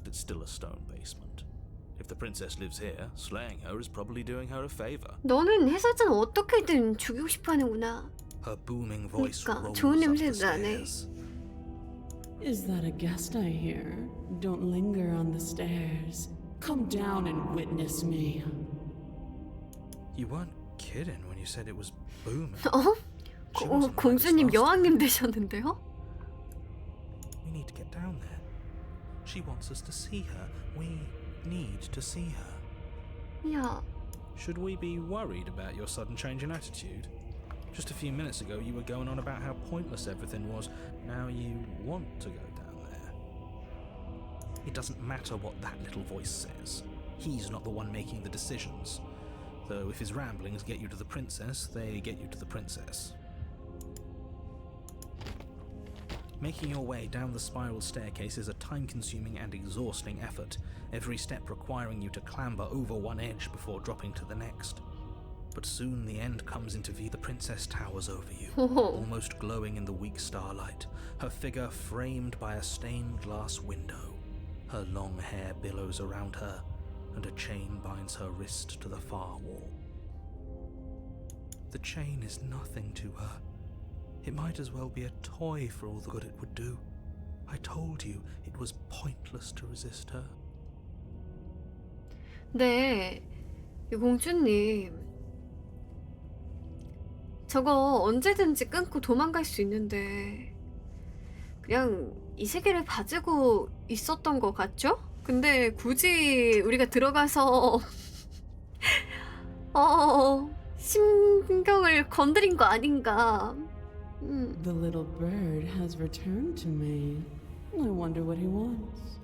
It's still a stone basement. If the princess lives here, slaying her is probably doing her a favor. 너는 해설자는 어떻게든 죽이고 싶어하는구나. Her booming voice 그러니까 rolls 좋은 up the 냄새도 나네. stairs. Is that a guest I hear? Don't linger on the stairs. Come down and witness me. You weren't kidding when you said it was booming. 어? She wasn't like 공주님 this last 여왕님 되셨는데요? We need to get down there. She wants us to see her. We need to see her. 야, Should we be worried about your sudden change in attitude? Just a few minutes ago you were going on about how pointless everything was. Now you want to go down there. It doesn't matter what that little voice says. He's not the one making the decisions. Though if his ramblings get you to the princess, they get you to the princess. Making your way down the spiral staircase is a time-consuming and exhausting effort, every step requiring you to clamber over one edge before dropping to the next. But soon the end comes into view. The princess towers over you, almost glowing in the weak starlight, her figure framed by a stained glass window. Her long hair billows around her, and a chain binds her wrist to the far wall. The chain is nothing to her. It might as well be a toy for all the good it would do. I told you it was pointless to resist her. 네, 이 공주님. 저거 언제든지 끊고 도망갈 수 있는데 그냥 이 세계를 가지고 있었던 것 같죠? 근데 굳이 우리가 들어가서 신경을 건드린 거 아닌가. The little bird has returned to me. I wonder what he wants.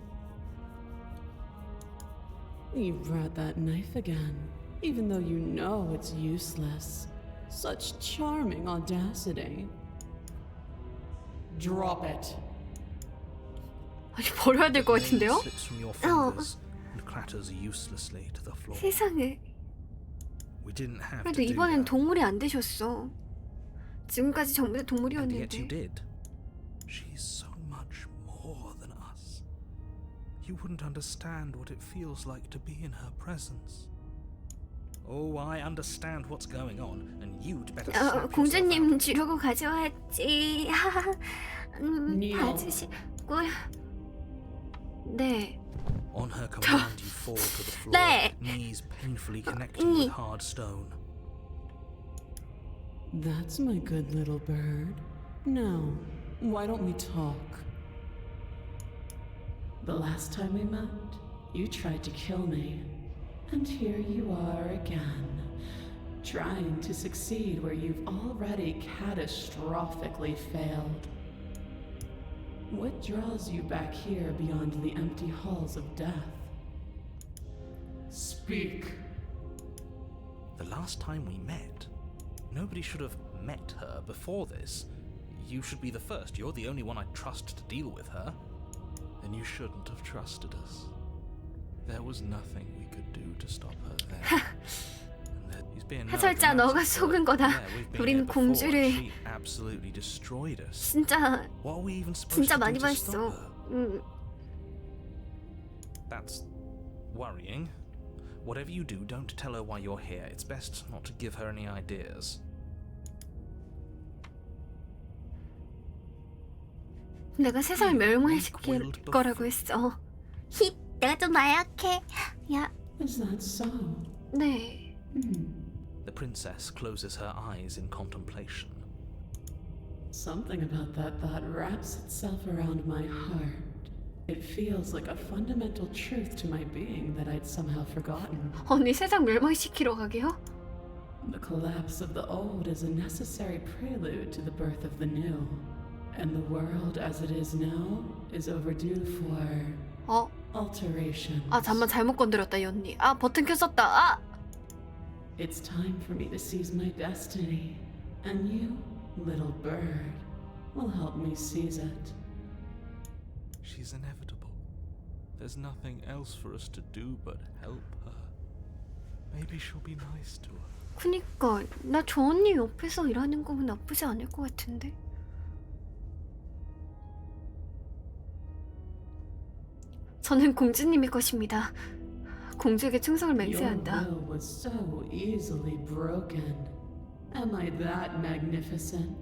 You brought that knife again, even though you know it's useless. Such charming audacity. Drop it. 아니 버려야 될 것 같은데요? Slips from your fingers and clatters uselessly to the floor. 세상에. We didn't have 그래도 to do 이번엔 that. 동물이 안 되셨어. 지금까지 전부 다 And yet you 동물이었는데. did. She's so much more than us. You wouldn't understand what it feels like to be in her presence. Oh, I understand what's going on, and you'd better snap yourself out 공주님 of it. 주려고 가져왔지. Neil. 봐주시고요. 네. On her command, you fall to the floor, 네. knees painfully connecting with hard stone. That's my good little bird. Now, why don't we talk? The last time we met, you tried to kill me. And here you are again, trying to succeed where you've already catastrophically failed. What draws you back here beyond the empty halls of death? Speak. The last time we met, nobody should have met her before this. You should be the first. You're the only one I'd trust to deal with her. Then you shouldn't have trusted us. There was nothing we could do to stop her then. And that he's being 해설자 너가 속은 거다. 우린 공주를 She absolutely destroyed us. 진짜 What are we even supposed 진짜 to 많이 do to stop 봤어. her? That's worrying. Whatever you do, don't tell her why you're here. It's best not to give her any ideas. 내가 세상을 멸망시킬 거라고 했어. 힛, 내가 좀 나약해. 야, Is that so? 네. The princess closes her eyes in contemplation. Something about that thought wraps itself around my heart. It feels like a fundamental truth to my being that I'd somehow forgotten. 언니 세상 멸망시키러 가게요? The collapse of the old is a necessary prelude to the birth of the new. And the world as it is now is overdue for alterations. 아 잠만 잘못 건드렸다 이 언니. 아 버튼 켰었다. 아! It's time for me to seize my destiny. And you, little bird, will help me seize it. She's inevitable. There's nothing else for us to do but help her. Maybe she'll be nice to her. 그니까 나 저 언니 옆에서 일하는 거면 나쁘지 않을 것 같은데. 저는 공주님의 것입니다. 공주에게 충성을 맹세한다. Your will was so easily broken. Am I that magnificent?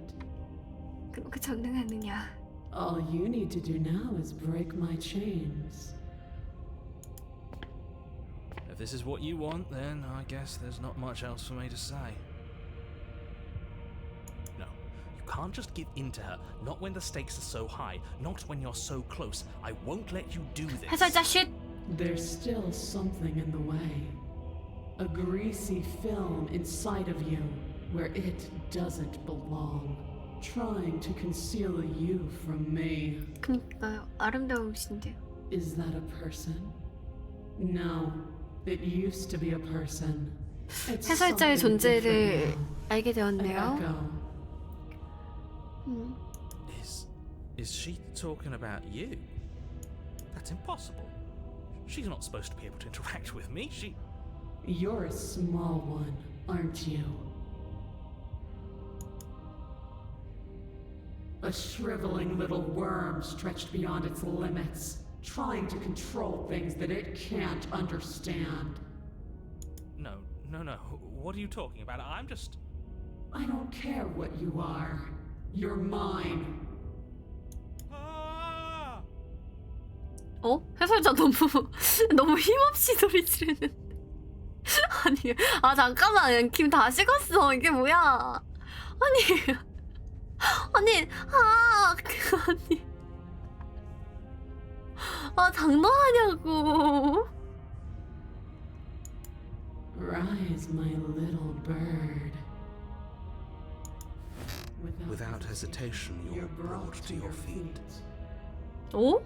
그렇게 전능하느냐. All you need to do now is break my chains. If this is what you want, then I guess there's not much else for me to say. No, you can't just give in to her. Not when the stakes are so high. Not when you're so close. I won't let you do this. 해설자 쉿! There's still something in the way. A greasy film inside of you where it doesn't belong. Trying to conceal you from me. 그니까요. 아름다우신데요. Is that a person? No. It used to be a person. It's 해설자의 something 존재를 different now. 알게 An 되었네요. echo. Is she talking about you? That's impossible. She's not supposed to be able to interact with me. You're a small one, aren't you? A shriveling little worm stretched beyond its limits, trying to control things that it can't understand. No. What are you talking about? I'm just... I don't care what you are. You're mine. 해설자 너무 힘없이 소리 지르는. 아니, 아 잠깐만, 김 다시 갔어. 이게 뭐야? 아니, 아니, 장난하냐고. Rise, my little bird. Without hesitation, you're brought to your feet. 어?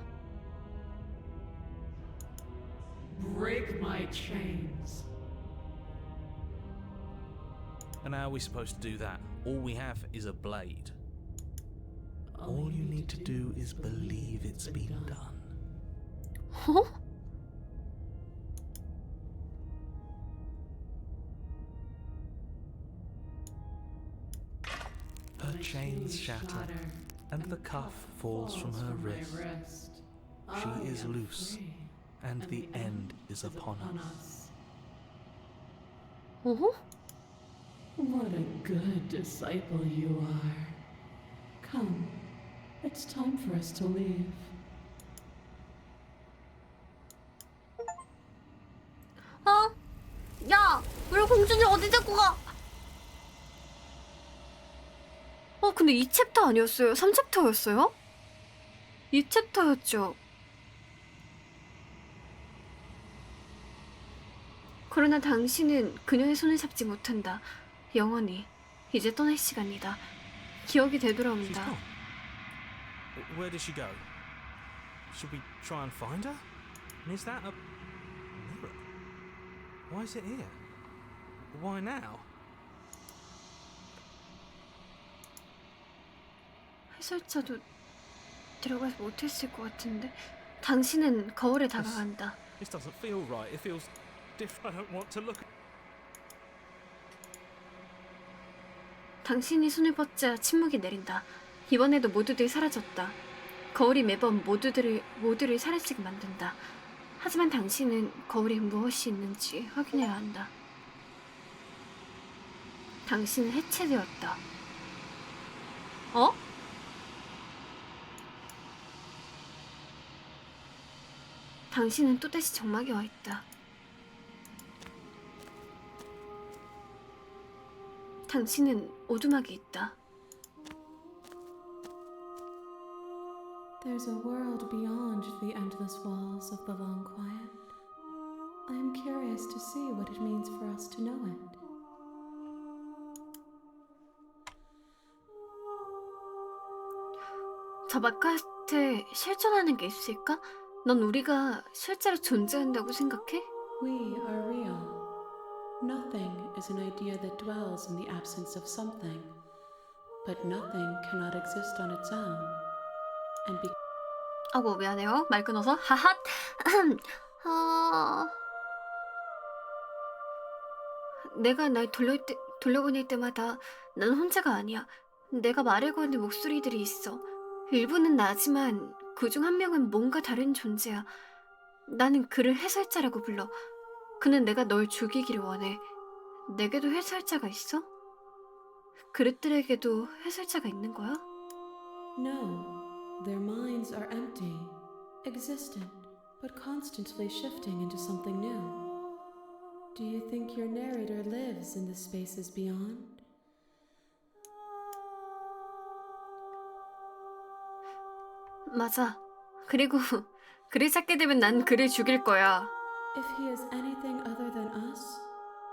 break my chains. And how are we supposed to do that? All we have is a blade. All you need to do is believe it's been done. 어? Her chains shatter, and the cuff falls from her wrist. She is loose, and the end is upon us. 어? What a good disciple you are. Come, it's time for us to leave. 어? 야! 우리 공주님 어디 데리고 가? 근데 2챕터 아니었어요? 3챕터였어요? 2챕터였죠? 그러나 당신은 그녀의 손을 잡지 못한다. 영원히. 이제 떠날 시간이다. 기억이 She's 되돌아온다. gone. Where did she go? Should we try and find her? And is that a mirror? Why is it here? Why now? 해설자도 들어가지 못했을 것 같은데. 당신은 거울에 다가간다. This doesn't feel right. It feels different. I don't want to look. 당신이 손을 뻗자 침묵이 내린다. 이번에도 모두들이 사라졌다. 거울이 매번 모두를 사라지게 만든다. 하지만 당신은 거울에 무엇이 있는지 확인해야 한다. 당신은 해체되었다. 어? 당신은 또다시 정막에 와 있다. 당신은 오두막에 있다. There's a world beyond the endless walls of the long quiet. I am curious to see what it means for us to know it. 저 바깥에 실존하는 게 있을까? 넌 우리가 실제로 존재한다고 생각해? We are real. Nothing is an idea that dwells in the absence of something, but nothing cannot exist on its own. And 아고 미안해요. 말 끊어서. 하핫. 내가 날 돌려보낼 때마다 난 혼자가 아니야. 내가 말을 거는 목소리들이 있어. 일부는 나지만 그중 한 명은 뭔가 다른 존재야. 나는 그를 해설자라고 불러. 그는 내가 널 죽이기를 원해. 내게도 해설자가 있어? 그릇들에게도 해설자가 있는 거야? no, their minds are empty, existent, but constantly shifting into something new. Do you think your narrator lives in the spaces beyond? 맞아. 그리고 그를 찾게 되면 난 그를 죽일 거야. If he is anything other than us,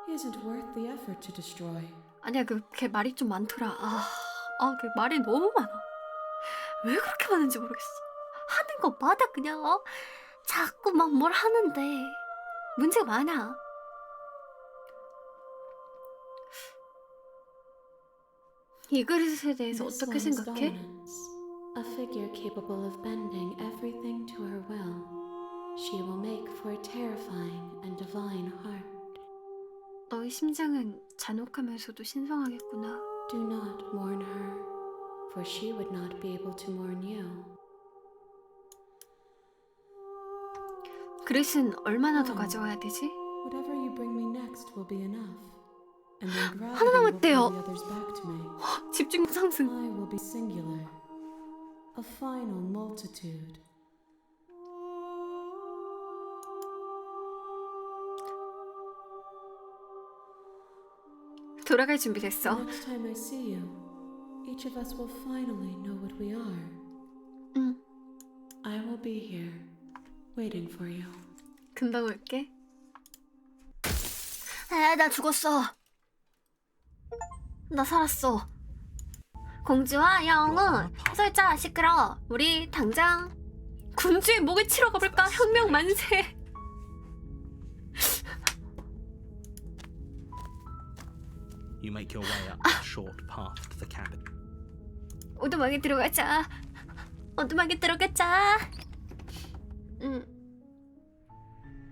he isn't worth the effort to destroy. 아니야, 걔 말이 좀 많더라. 걔 말이 너무 많아. 왜 그렇게 많은지 모르겠어. 하는 것마다 그냥 자꾸 막 뭘 하는데 문제가 많아. 이 그릇에 대해서 This 어떻게 one's 생각해? dominance, a figure capable of bending everything to her will. She will make for a terrifying and divine heart. 너의 심장은 잔혹하면서도 신성하겠구나. Do not mourn her, for she would not be able to mourn you. 그릇은 얼마나 더 가져와야 되지? Whatever you bring me next will be enough. And then 하나 gravity will 남았대요. pull the others back to me. 집중력 상승. I will be singular, a final multitude. 돌아갈 준비 됐어. Next time I see you, each of us will finally know what we are. 응, I will be here, waiting for you. 금방 올게. 나 죽었어. 나 살았어. 공주와 영웅, 해설자 시끄러. 우리 당장 군주의 목을 치러 가볼까? 혁명 만세. You make your way up a short path to the cabin. 오두막에 들어가자. 오두막에 들어가자.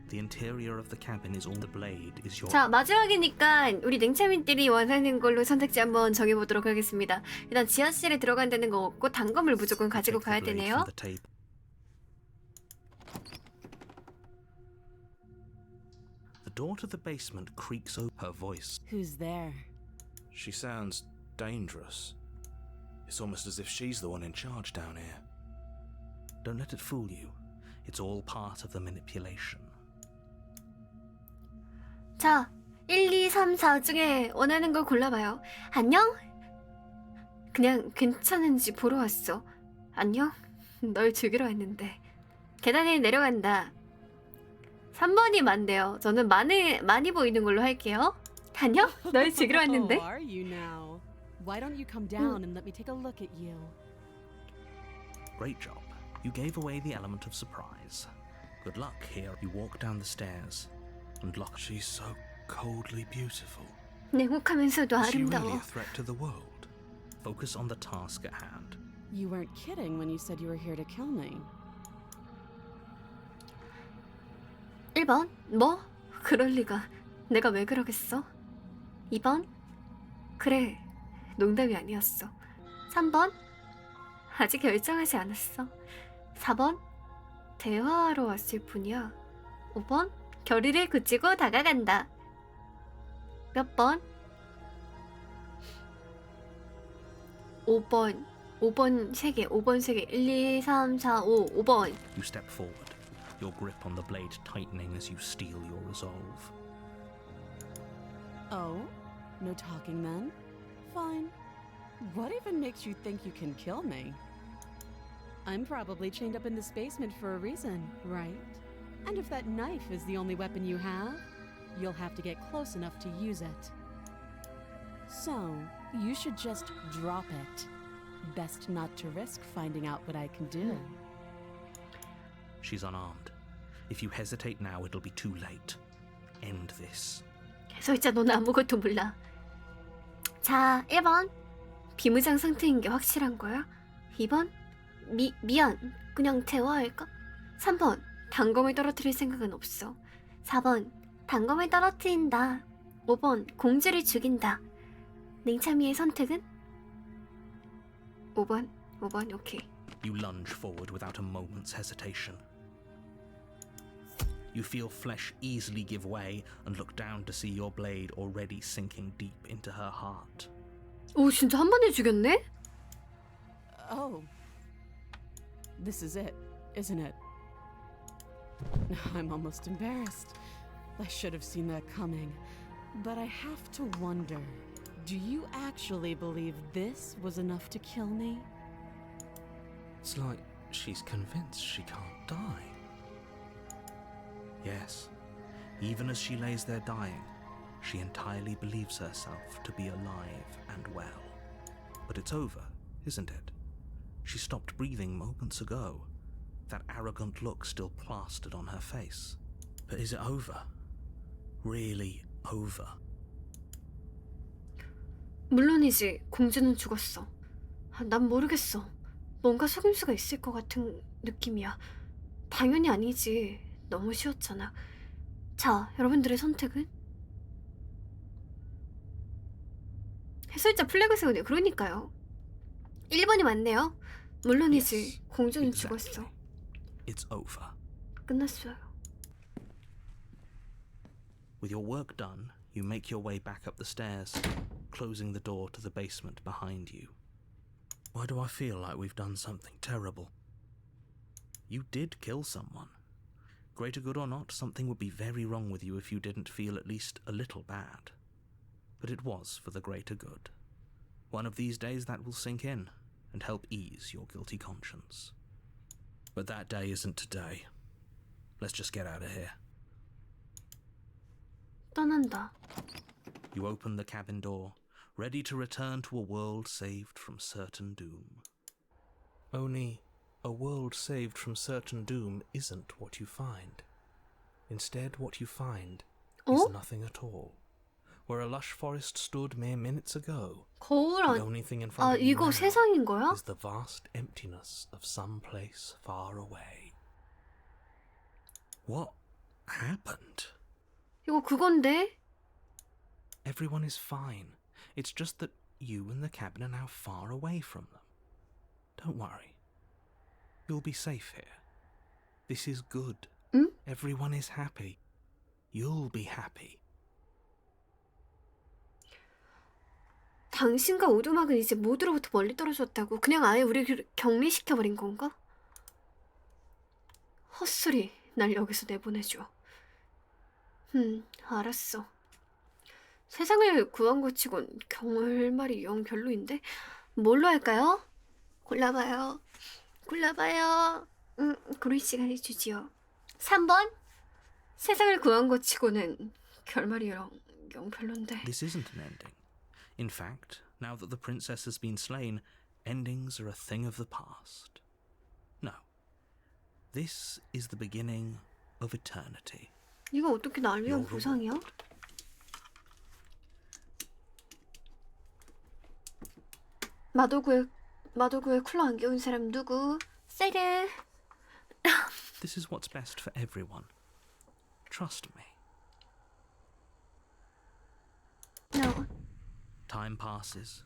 The interior of the cabin is all the blade is your 자, 마지막이니까 우리 냉차민들이 원하는 걸로 선택지 한번 정해보도록 하겠습니다. 일단 지하실에 들어간다는 거 없고 단검을 무조건 가지고 가야 Take the blade 되네요. from the table. The door to the basement creaks open. Her voice. Who's there? She sounds dangerous. It's almost as if she's the one in charge down here. Don't let it fool you. It's all part of the manipulation. 자, 1, 2, 3, 4 중에 원하는 걸 골라봐요. 안녕? 그냥 괜찮은지 보러 왔어. 안녕? 널 죽이러 왔는데. 계단에 내려간다. 3번이 많대요. 저는 많이 보이는 걸로 할게요. 안녕? 널 죽이러 왔는데. How are you now? Why don't you come down and let me take a look at you? Great job. You gave away the element of surprise. Good luck here. You walk down the stairs and lock. She's so coldly beautiful. 냉혹하면서도 Is she really 아름다워. a threat to the world? Focus on the task at hand. You weren't kidding when you said you were here to kill me. 1번. 뭐? 그럴 리가. 내가 왜 그러겠어? 2번. 그래. 농담이 아니었어. 3번. 아직 결정하지 않았어. 4번. 대화하러 왔을 뿐이야. 5번. 결의를 굳히고 다가간다. 몇 번? 5번. 5번 3개. 5번 3개. 1, 2, 3, 4, 5. 5번. You step forward, your grip on the blade tightening as you steel your resolve. Oh? No talking then? Fine. What even makes you think you can kill me? I'm probably chained up in this basement for a reason, right? And if that knife is the only weapon you have, you'll have to get close enough to use it. So, you should just drop it. Best not to risk finding out what I can do. She's unarmed. If you hesitate now, it'll be too late. End this. 해설자 너는 아무것도 몰라. 자, 1번. 비무장 상태인 게 확실한 거야? 2번. 미안. 그냥 대화할까? 3번. 단검을 떨어뜨릴 생각은 없어. 4번. 단검을 떨어뜨린다. 5번. 공주를 죽인다. 냉참이의 선택은? 5번. 오케이. You lunge forward without a moment's hesitation. You feel flesh easily give way and look down to see your blade already sinking deep into her heart. 오, 진짜 한 번에 죽였네? Oh. This is it, isn't it? I'm almost embarrassed. I should have seen that coming. But I have to wonder, do you actually believe this was enough to kill me? It's like she's convinced she can't die. Yes, even as she lays there dying, she entirely believes herself to be alive and well. But it's over, isn't it? She stopped breathing moments ago, that arrogant look still plastered on her face. But is it over? Really over? 물론이지. 공주는 죽었어. 난 모르겠어. 뭔가 속임수가 있을 것 같은 느낌이야. 당연히 아니지. 너무 쉬웠잖아. 자, 여러분들의 선택은? 해설자 플래그 세우네. 그러니까요. 1번이 맞네요. 물론이지. Yes, 공주는 exactly. 죽었어. It's over. 끝났어요. With your work done, you make your way back up the stairs, closing the door to the basement behind you. Why do I feel like we've done something terrible? You did kill someone. Greater good or not, something would be very wrong with you if you didn't feel at least a little bad. But it was for the greater good. One of these days that will sink in and help ease your guilty conscience. But that day isn't today. Let's just get out of here. 떠난다. You open the cabin door, ready to return to a world saved from certain doom. Only a world saved from certain doom isn't what you find. Instead, what you find is 어? nothing at all. where a lush forest stood mere minutes ago. 거울 The 안... only thing in front 아, of you 이거 now 세상인 거야? is the vast emptiness of some place far away. What happened? 이거 그건데? Everyone is fine. It's just that you and the cabin are now far away from them. Don't worry. You'll be safe here. This is good. 응? Everyone is happy. You'll be happy. 당신과 오두막은 이제 모두로부터 멀리 떨어졌다고 그냥 아예 우리를 격리시켜버린 건가? 헛소리. 날 여기서 내보내줘. 알았어. 세상을 구한 것 치곤 결말이 영 별로인데? 뭘로 할까요? 골라봐요. 고를 시간을 주지요. 3번? 세상을 구한 것 치고는 결말이 영 별론데. This isn't an ending. In fact, now that the princess has been slain, endings are a thing of the past. No. This is the beginning of eternity. 이거 어떻게 날 위한 Your 보상이야? 마도구에 쿨러 안 끼운 사람 누구? 세르. This is what's best for everyone. Trust me. No. Time passes.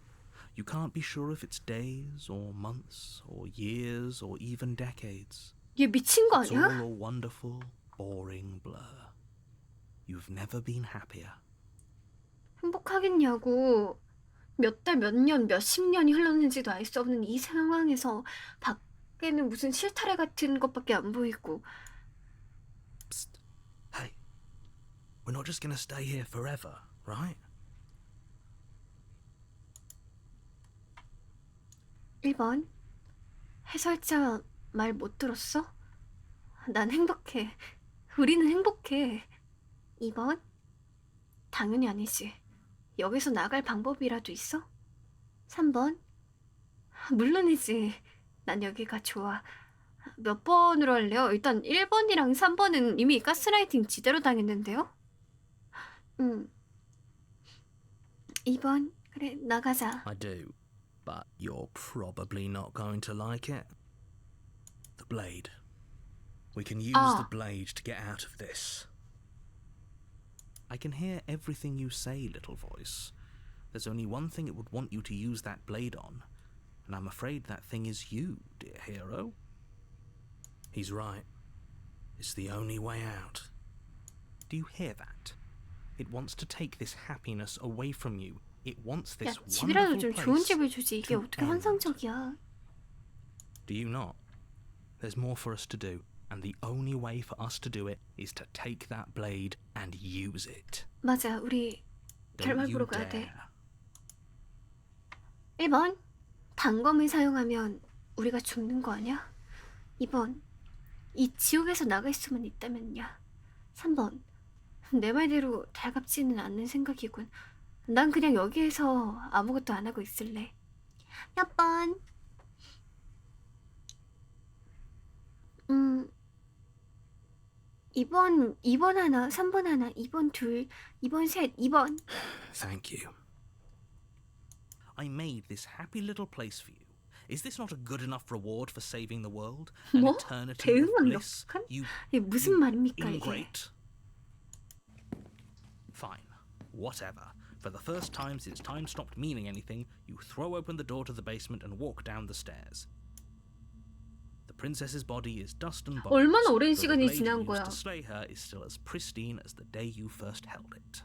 You can't be sure if it's days or months or years or even decades. 얘 미친 거 It's 아니야? all a wonderful, boring blur. You've never been happier. 행복하겠냐고. 몇 달, 몇 년, 몇십 년이 흘렀는지도 알 수 없는 이 상황에서 밖에는 무슨 실타래 같은 것밖에 안 보이고. Psst. Hey, we're not just gonna stay here forever, right? 1번. 해설자 말 못 들었어? 난 행복해. 우리는 행복해. 2번. 당연히 아니지. 여기서 나갈 방법이라도 있어? 3번. 물론이지. 난 여기가 좋아. 몇 번으로 할래요? 일단 1번이랑 3번은 이미 가스라이팅 지대로 당했는데요? 2번. 그래, 나가자. I do, but you're probably not going to like it. The blade. We can use the blade to get out of this. I can hear everything you say, little voice. There's only one thing it would want you to use that blade on, and I'm afraid that thing is you, dear hero. He's right. It's the only way out. Do you hear that? It wants to take this happiness away from you. It wants 야, this 집이라도 wonderful 좀 좋은 place. 집을 주지. 이게 to 어떻게 end. 환상적이야. Do you not? There's more for us to do, and the only way for us to do it is to take that blade and use it. 맞아, 우리 결말 Don't 보러 you 가야 돼. dare. 1번. 단검을 사용하면 우리가 죽는 거 아니야? 2번. 이 지옥에서 나갈 수만 있다면야. 3번. 내 말대로 달갑지는 않는 생각이군. 난 그냥 여기에서 아무것도 안 하고 있을래. 몇 번? 2번 하나, 3번 하나, 2번 둘, 2번 셋, 2번. Thank you. I made this happy little place for you. Is this not a good enough reward for saving the world? An 뭐? eternity of bliss? 대응완벽한? You 이게 무슨 말입니까 이게? ingrate. Fine. Whatever. For the first time since time stopped meaning anything, you throw open the door to the basement and walk down the stairs. The princess's body is dust and bones. 얼마나 오랜 though the 시간이 blade you 지난 used 거야. to slay her is still as pristine as the day you first held it.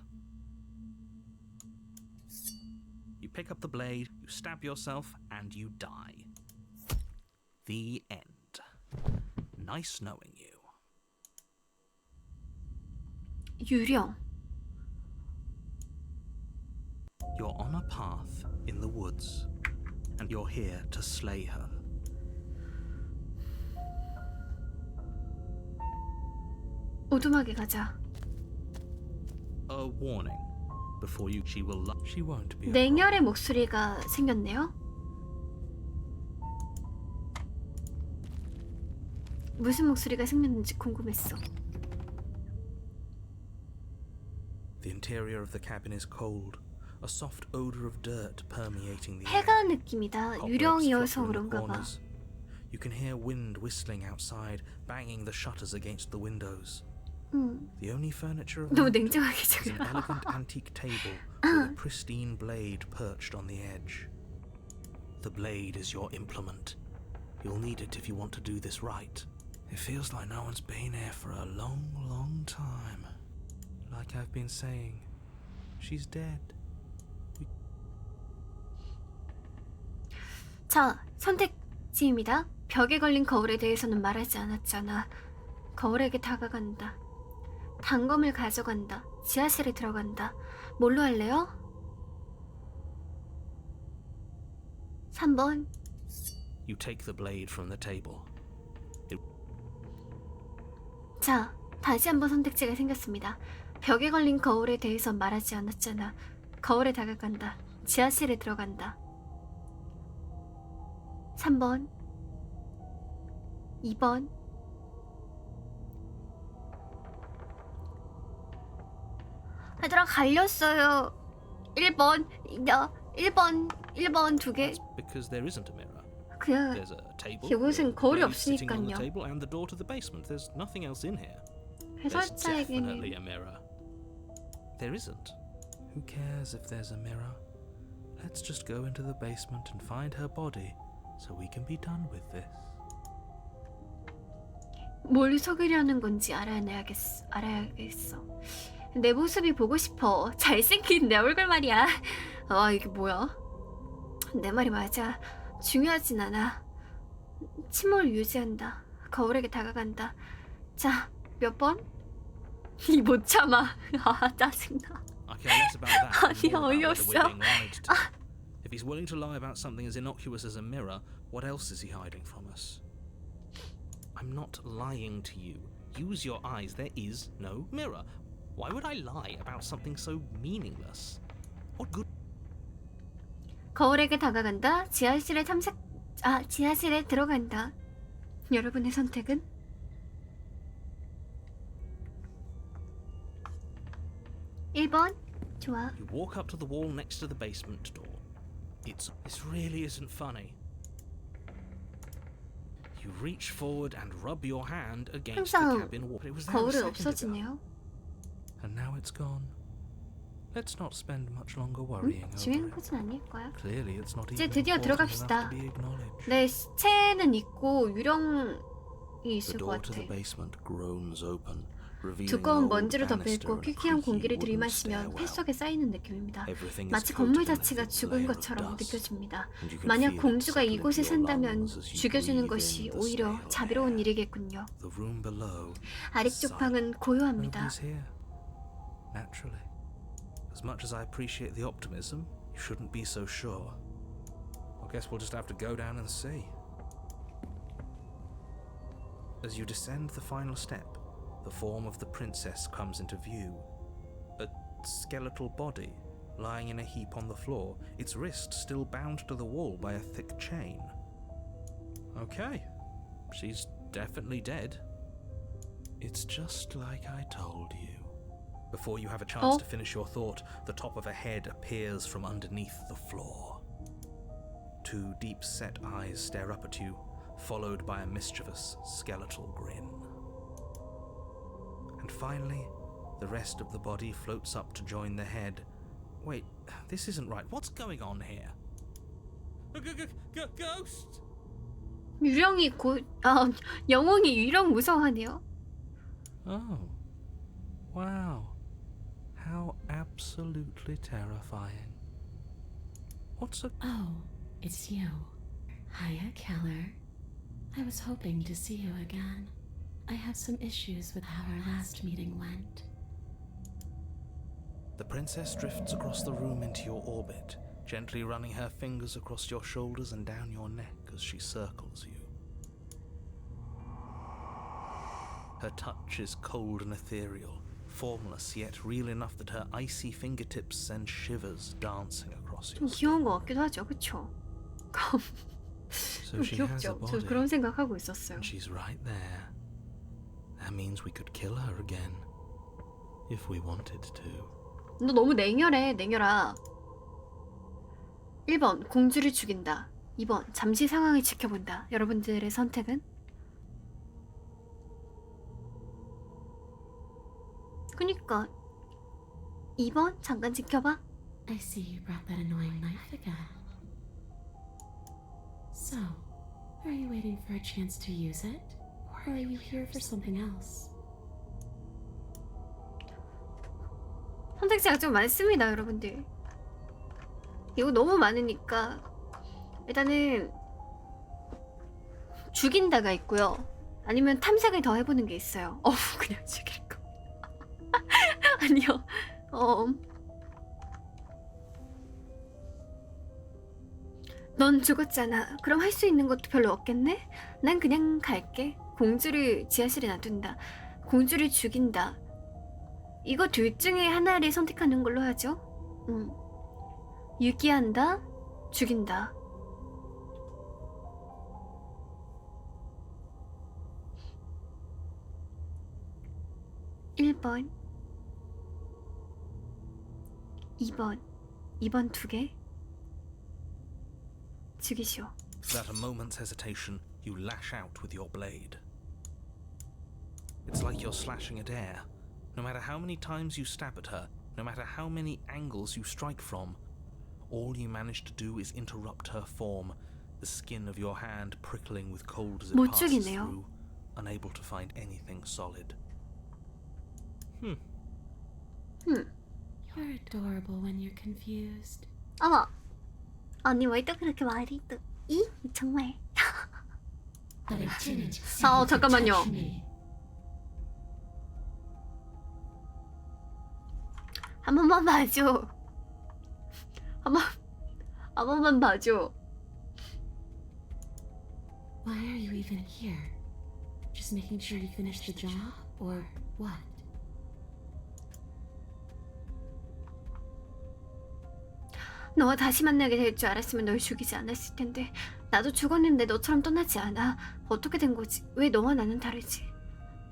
You pick up the blade, you stab yourself, and you die. The end. Nice knowing you. 유령. You're on a path in the woods, and you're here to slay her. 오두막에 가자. A warning. Before you, she won't be. 냉혈의 목소리가 생겼네요. 무슨 목소리가 생겼는지 궁금했어. The interior of the cabin is cold, a soft odor of dirt permeating the 해가 air. 느낌이다. Cobwebs 유령이어서 flutter in the 그런가 봐. corners. You can hear wind whistling outside, banging the shutters against the windows. The only furniture of 너무 note 냉정하게 is an 적혀. elegant antique table with a pristine blade perched on the edge. The blade is your implement. You'll need it if you want to do this right. It feels like no one's been here for a long, long time. Like I've been saying, she's dead. 자, 선택지입니다. 벽에 걸린 거울에 대해서는 말하지 않았잖아. 거울에게 다가간다. 단검을 가져간다. 지하실에 들어간다. 뭘로 할래요? 3번. You take the blade from the table. 자, 다시 한번 선택지가 생겼습니다. 벽에 걸린 거울에 대해서 말하지 않았잖아. 거울에 다가간다. 지하실에 들어간다. 3번. 2번. 얘들아 갈렸어요. 1번. 1번 두 개. That's because there isn't a mirror. 그냥 There's a table. 이곳은 the 거울이 blade sitting on the 없으니까요. table and the door to the basement. There's nothing else in here. There's definitely 해설자에게는 a mirror. There isn't. Who cares if there's a mirror? Let's just go into the basement and find her body so we can be done with this. 뭘 속이려는 건지 알아야겠어. 내 모습이 보고 싶어. 잘생긴 내 얼굴 말이야. 아 이게 뭐야? 내 말이 맞아. 중요하진 않아. 침몰 유지한다. 거울에게 다가간다. 자, 몇 번? 이 못 참아. 아 짜증나. I care less about that 아니, and more about whether 어이없어. we're being lied to. If he's willing to lie about something as innocuous as a mirror, what else is he hiding from us? I'm not lying to you. Use your eyes. There is no mirror. Why would I lie about something so meaningless? What good? 거울에게 다가간다. 지하실에 들어간다. 여러분의 선택은? 1번. 좋아. You walk up to the wall next to the basement door. This really isn't funny. You reach forward and rub your hand against the 항상 cabin wall. It was there a 거울은 second ago. 없어지네요. And now it's gone. Let's not spend much longer worrying over 중요한 it. 것은 아닐 거야. Clearly, it's not 이제 even 드디어 important 들어갑시다. enough to be acknowledged. 내 시체는 있고 유령이 The 있을 것 door to 같아. the basement groans open, revealing 두꺼운 an old 먼지로 banister 덮여있고 and a 퀴퀴한 creaky 공기를 wooden 들이마시면 stairwell. 폐속에 쌓이는 느낌입니다. Everything is 마치 coated 건물 in a 자체가 thick 죽은 layer of 것처럼 dust, 느껴집니다. and you can 만약 feel it 공주가 settle 이곳에 into your 산다면 lungs as you 죽여주는 breathe 것이 in the 오히려 stale 자비로운 air. 일이겠군요. The room below, 아래쪽 방은 고요합니다. nobody's here. Naturally. As much as I appreciate the optimism, you shouldn't be so sure. I guess we'll just have to go down and see. As you descend the final step, the form of the princess comes into view. A skeletal body lying in a heap on the floor, its wrist still bound to the wall by a thick chain. Okay, she's definitely dead. It's just like I told you. Before you have a chance to finish your thought, the top of a head appears from underneath the floor. Two deep-set eyes stare up at you, followed by a mischievous skeletal grin. And finally, the rest of the body floats up to join the head. Wait, this isn't right. What's going on here? Ghost! 영웅이 유령 무서워하네요. Oh, wow. How absolutely terrifying. What's a... Oh, it's you. Hiya, Keller. I was hoping to see you again. I have some issues with how our last meeting went. The princess drifts across the room into your orbit, gently running her fingers across your shoulders and down your neck as she circles you. Her touch is cold and ethereal, formless yet real enough that her icy fingertips send shivers dancing across 좀 your 귀여운 skin. 것 같기도 하죠, 그쵸? So 좀 she has a 귀엽죠? 저 body, 그런 생각하고 있었어요. and she's right there. That means we could kill her again, if we wanted to. 너 너무 냉혈해, 냉혈아. 1번 공주를 죽인다. 2번 잠시 상황을 지켜본다. 여러분들의 선택은? 그니까 2번 잠깐 지켜봐. I see you brought that annoying knife again. So, are you waiting for a chance to use it? Or are you here for something else? 선택지가 좀 많습니다, 여러분들. 이거 너무 많으니까 일단은 죽인다가 있고요. 아니면 탐색을 더 해보는 게 있어요. 그냥 죽일 거. 아니요. 넌 죽었잖아. 그럼 할 수 있는 것도 별로 없겠네? 난 그냥 갈게. 공주를 지하실에 놔둔다. 공주를 죽인다. 이거 둘 중에 하나를 선택하는 걸로 하죠. 유기한다. 죽인다. (1번) 2번 2번 2개 죽이시오. Without a moment's hesitation, you lash out with your blade. It's like you're slashing at air. No matter how many times you stab at her, no matter how many angles you strike from, all you manage to do is interrupt her form, the skin of your hand prickling with cold as it 못 passes 죽이네요. through, unable to find anything solid. You're adorable when you're confused. 어머, 언니 왜 또 그렇게 말이 또 정말. 잠깐만요. 한 번만 봐줘. 한 번만 봐줘. Why are you even here? Just making sure you finish the job, or what? 너와 다시 만나게 될 줄 알았으면 널 죽이지 않았을 텐데. 나도 죽었는데 너처럼 떠나지 않아. 어떻게 된 거지? 왜 너와 나는 다르지?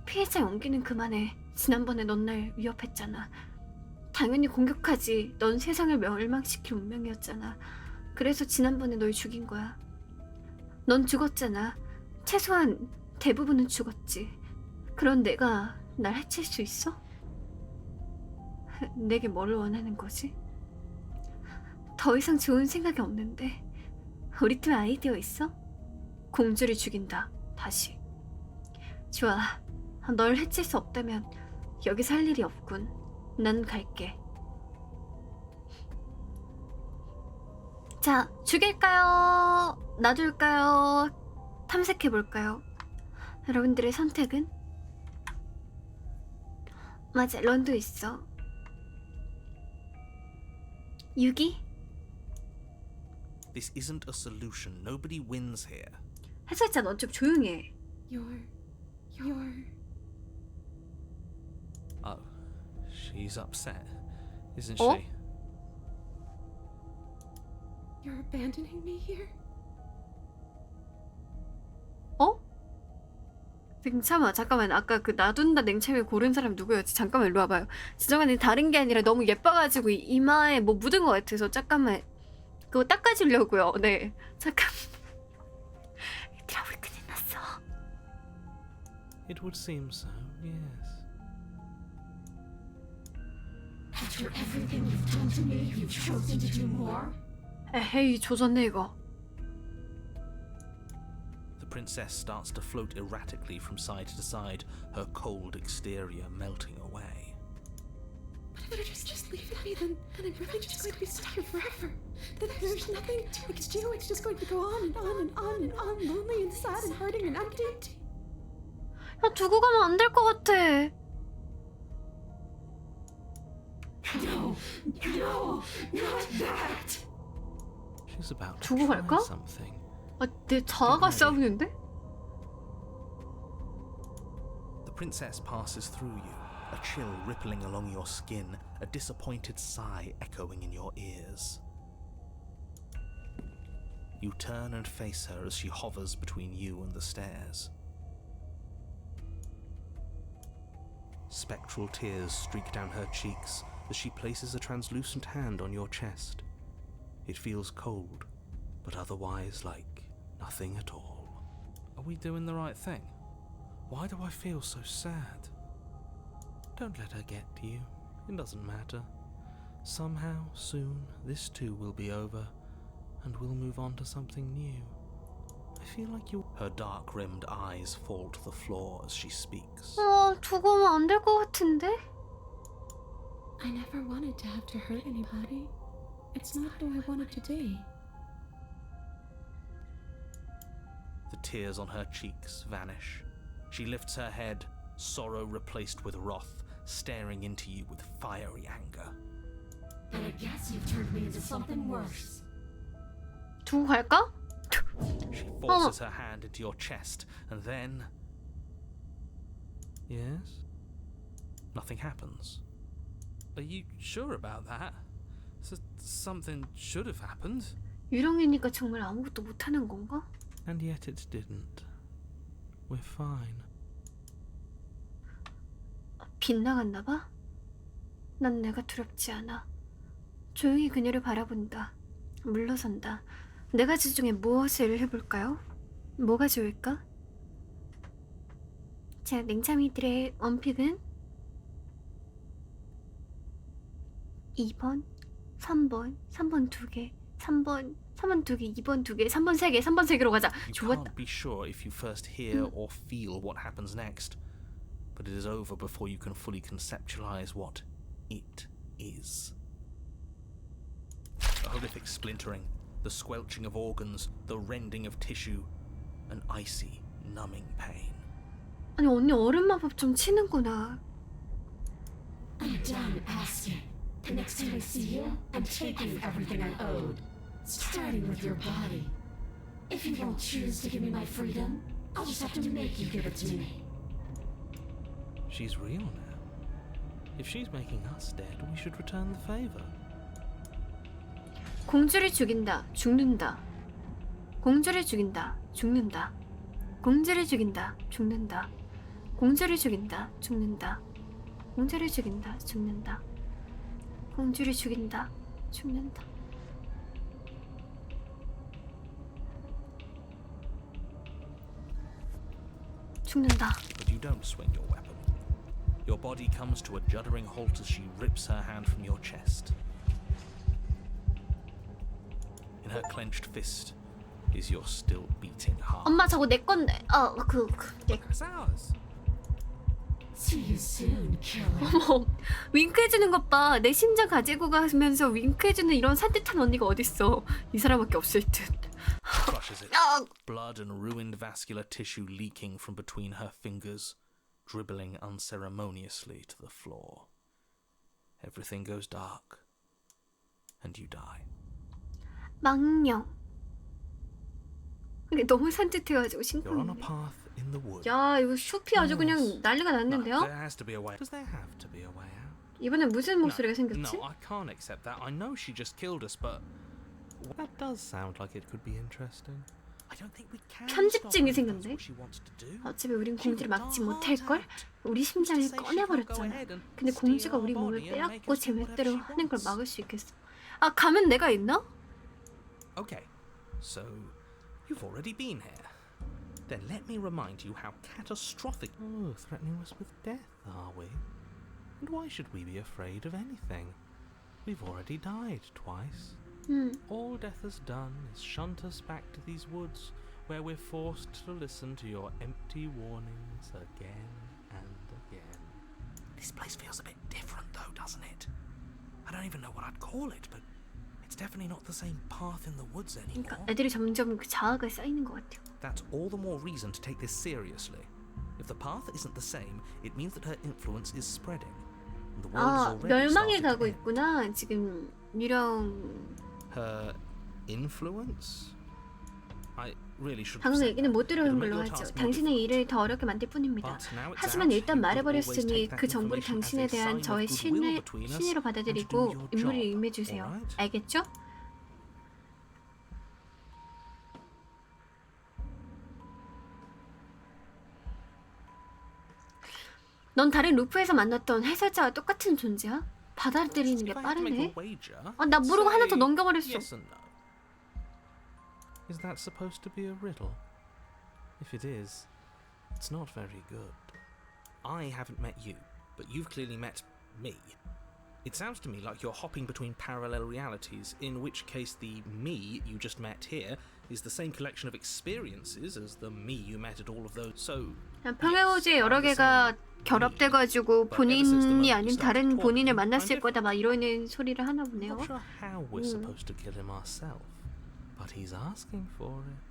피해자 연기는 그만해. 지난번에 넌 날 위협했잖아. 당연히 공격하지. 넌 세상을 멸망시킬 운명이었잖아. 그래서 지난번에 널 죽인 거야. 넌 죽었잖아. 최소한 대부분은 죽었지. 그런 내가 날 해칠 수 있어? 내게 뭘 원하는 거지? 더 이상 좋은 생각이 없는데. 우리 팀 아이디어 있어? 공주를 죽인다. 다시. 좋아. 널 해칠 수 없다면 여기서 할 일이 없군. 난 갈게. 자, 죽일까요? 놔둘까요? 탐색해볼까요? 여러분들의 선택은? 맞아, 런도 있어. 6이? This isn't a solution. Nobody wins here. 해설자, 넌 좀 조용히 해. You're... Oh, she's upset, isn't Oh? she? You're abandoning me here? 냉참아, 잠깐만. 아까 그 놔둔다 냉참이 고른 사람 누구였지? 잠깐만 일로 와봐요. 지정관님 다른 게 아니라 너무 예뻐가지고 이마에 뭐 묻은 것 같아서 잠깐만 그거 닦아주려고요. 네, 잠깐. 얘들아, 우리 큰일 났어. It would seem so, yes. After everything you've done to me, you've chosen to do more? 에헤이, 조졌네 이거. The princess starts to float erratically from side to side, her cold exterior melting away. But if you just leave me, then I'm really just going to be stuck here forever. Then there's nothing I can do. It's just going to go on and on and on and on, lonely and sad and hurting and empty. 야, 두고 가면 안 될 것 같아. No, not that! She's about to 두고 try 갈까? something. 아, 내 자아가 싸우는데? The princess passes through you, a chill rippling along your skin, a disappointed sigh echoing in your ears. You turn and face her as she hovers between you and the stairs. Spectral tears streak down her cheeks, as she places a translucent hand on your chest. It feels cold, but otherwise like nothing at all. Are we doing the right thing? Why do I feel so sad? Don't let her get to you. It doesn't matter. Somehow, soon, this too will be over, and we'll move on to something new. I feel like you... Her dark-rimmed eyes fall to the floor as she speaks. 두고 오면 안 될 것 같은데? I never wanted to have to hurt anybody. It's not who I wanted to be. The tears on her cheeks vanish. She lifts her head, sorrow replaced with wrath, staring into you with fiery anger. Then I guess you've turned me into something worse. 두고 갈까? She forces her hand into your chest, and then... Yes? Nothing happens. Are you sure about that? Something should have happened. 유령이니까 정말 아무것도 못하는 건가? And yet it didn't. We're fine. 빗나갔나 봐? 난 내가 두렵지 않아. 조용히 그녀를 바라본다. 물러선다. 네 가지 중에 무엇을 해볼까요? 뭐가 좋을까? 자, 냉참이들의 원픽은 2번, 3번, 3번 2개, 3번 2개, 2번 2개, 3번 3개, 3번 3개로 가자. You 좋았다. can't be sure if you first hear or feel what happens next, but it is over before you can fully conceptualize what it is. A horrific splintering, the squelching of organs, the rending of tissue, an icy, numbing pain. 아니 언니 얼음 마법 좀 치는구나. I'm done asking. The next time I see you, I'm taking everything I owed. Starting with your body. If you won't choose to give me my freedom, I'll just have to make you give it to me. She's real now. If she's making us dead, we should return the favor. 공주를 죽인다. 죽는다. 공주를 죽인다. 죽는다. 공주를 죽인다. 죽는다. 공주를 죽인다. 죽는다. 공주를 죽인다. 죽는다. 공주를 죽인다. 죽는다. 죽는다. But you don't swing your weapon. Your body comes to a juddering halt as she rips her hand from your chest. In her clenched fist is your still beating heart. 엄마 저거 내 건데. 내. That's ours. See you soon, killer. 어머, 윙크해주는 것 봐. 내 심장 가지고 가면서 윙크해주는 이런 산뜻한 언니가 어딨어. 이 사람밖에 없을 듯. Crushes it. Blood and ruined vascular tissue leaking from between her fingers, dribbling unceremoniously to the floor. Everything goes dark, and you die. 망령. 이게 너무 산뜻해가지고 You're on a 심쿵이네. path in the woods. 야, 이거 숲이 아주 그냥 난리가 No, 났는데요? there has to be a way. Does there have to be a way out? 이번엔 무슨 목소리가 생겼지? No, I can't accept that. I know she just killed us, but that does sound like it could be interesting. I don't think we can. 편집증이 stop her if that's 생겼네. what she wants to do. 어차피 우린 She 공주를 ripped 막지 our 못할걸? hearts out. 우리 심장을 Just say she can't go 꺼내버렸잖아. ahead and 근데 steal 공주가 우리 our 몸을 body and make 빼앗고 us do 제멋대로 whatever she 하는 걸 wants. 막을 수 있겠어. 아, 가면 내가 있나? Okay, so you've already been here. Then let me remind you how catastrophic. Oh, threatening us with death, are we? And why should we be afraid of anything? We've already died twice. All death has done is shunt us back to these woods, where we're forced to listen to your empty warnings again and again. This place feels a bit different, though, doesn't it? I don't even know what I'd call it, but it's definitely not the same path in the woods anymore. 그러니까 애들이 점점 그 자아가 쌓이는 것 같아요. That's all the more reason to take this seriously. If the path isn't the same, it means that her influence is spreading. And the world has 아, already 멸망에 started 가고 to end. 있구나. 지금 유령 Her influence? I really should have 방금 said 얘기는 that. 못 들어온 It'll 걸로 make your 하죠. task more 당신의 difficult. 일을 더 어렵게 만들 뿐입니다. But now it's 하지만 out, 일단 you could 말해버렸으니 always take 그 that 정보를 information 당신에 as a 대한 sign of 저의 goodwill between us 신의로 and to do 받아들이고 your 임무를 job, 임해주세요. alright? 알겠죠? 넌 다른 루프에서 만났던 해설자와 똑같은 존재야? 받아들이는 게 If I had to make a 빠르네. wager, 아, 나 모르고 하나 더 say 넘겨버렸어. yes and no. Is that supposed to be a riddle? If it is, it's not very good. I haven't met you, but you've clearly met me. It sounds to me like you're hopping between parallel realities, in which case the me you just met here is the same collection of experiences as the me you met at all of those. So, 평행우주에 여러 개가 결합돼가지고 본인이 아닌 다른 본인을 만났을 거다 막 이러는 소리를 하나 I'm 보네요. not sure how we're supposed to kill him ourselves, but he's asking for it.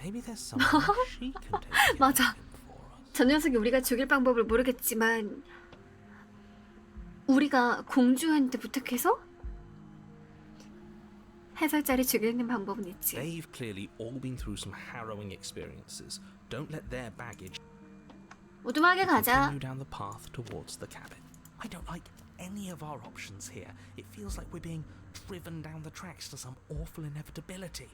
Maybe there's someone she can take care of 맞아. him for us. 저 녀석이 우리가 죽일 방법을 모르겠지만 우리가 공주한테 부탁해서 해설자를 죽이는 방법은 있지. They've clearly all been through some harrowing experiences. Don't let their baggage 오두막에 가자. continue down the path towards the cabin. I don't like any of our options here. It feels like we're being driven down the tracks to some awful inevitability.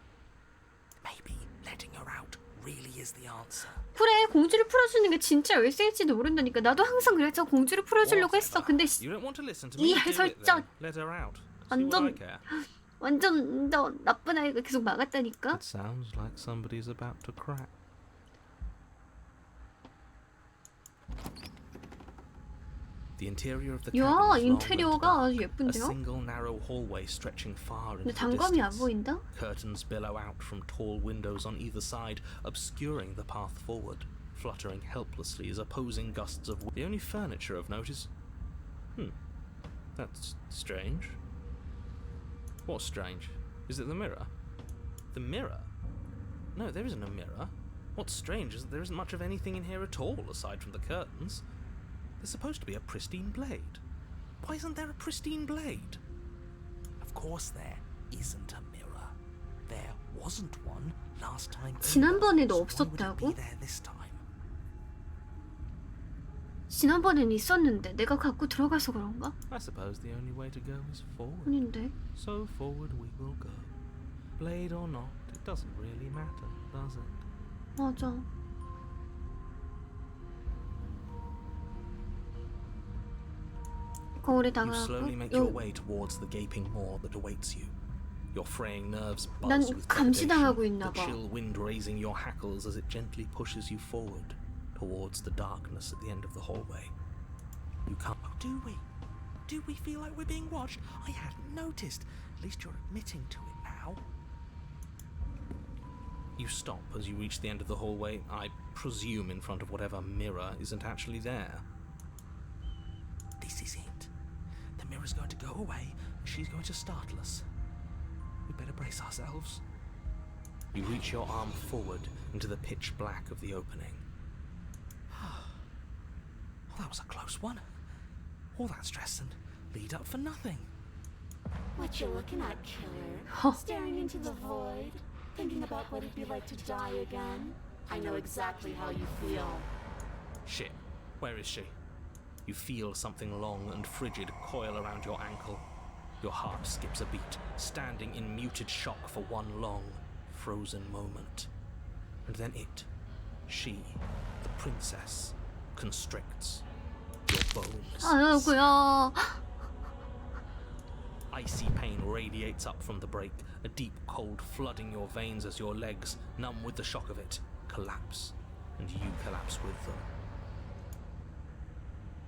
Maybe letting her out really is the answer. 그래, 공주를 풀어주는 게 진짜 열쇠일지도 모른다니까. 나도 항상 그랬죠. 공주를 풀어주려고 했어. 근데 You don't want to listen to 이 me. Do it 해설자 then. Let her out. See what I 완전 care. 완전 나쁜 아이가 계속 막았다니까. It sounds like somebody's about to crack. The interior of the cabin 야, is long and 인테리어가 dark. 아주 A 예쁜데요? single narrow hallway stretching far 근데 into the 단검이 안 distance. 보인다? Curtains billow out from tall windows on either side, obscuring the path forward, fluttering helplessly as opposing gusts of wind. The only furniture of note is... That's strange. What's strange? Is it the mirror? The mirror? No, there isn't a mirror. What's strange is that there isn't much of anything in here at all, aside from the curtains. There's supposed to be a pristine blade. Why isn't there a pristine blade? Of course there isn't a mirror. There wasn't one last time. 지난번에도 So why would it 없었다고? be there this time? 지난번엔 있었는데 내가 갖고 들어가서 그런가? I suppose the only way to go is forward. 아닌데. So forward we will go. Blade or not, it doesn't really matter, does it? 맞아. 거울에 You slowly make 다가가고 your way towards the gaping maw that awaits you. Your fraying nerves 난 buzz with 감시당하고 trepidation, 있나 the 봐. chill wind raising your hackles as it gently pushes you forward towards the darkness at the end of the hallway. You can't... Oh, do we? Do we feel like we're being watched? I hadn't noticed. At least you're admitting to it now. You stop as you reach the end of the hallway, I presume in front of whatever mirror isn't actually there. This is it. The mirror's going to go away, and she's going to startle us. We better brace ourselves. You reach your arm forward into the pitch black of the opening. Well, that was a close one. All that stress and lead up for nothing. What you looking at, killer? Staring into the void? Thinking about what it'd be like to die again? I know exactly how you feel. Shit, where is she? You feel something long and frigid coil around your ankle. Your heart skips a beat, standing in muted shock for one long, frozen moment. And then it, she, the princess, constricts your bones. 아이고야. Icy pain radiates up from the break, a deep cold flooding your veins as your legs, numb with the shock of it, collapse, and you collapse with them.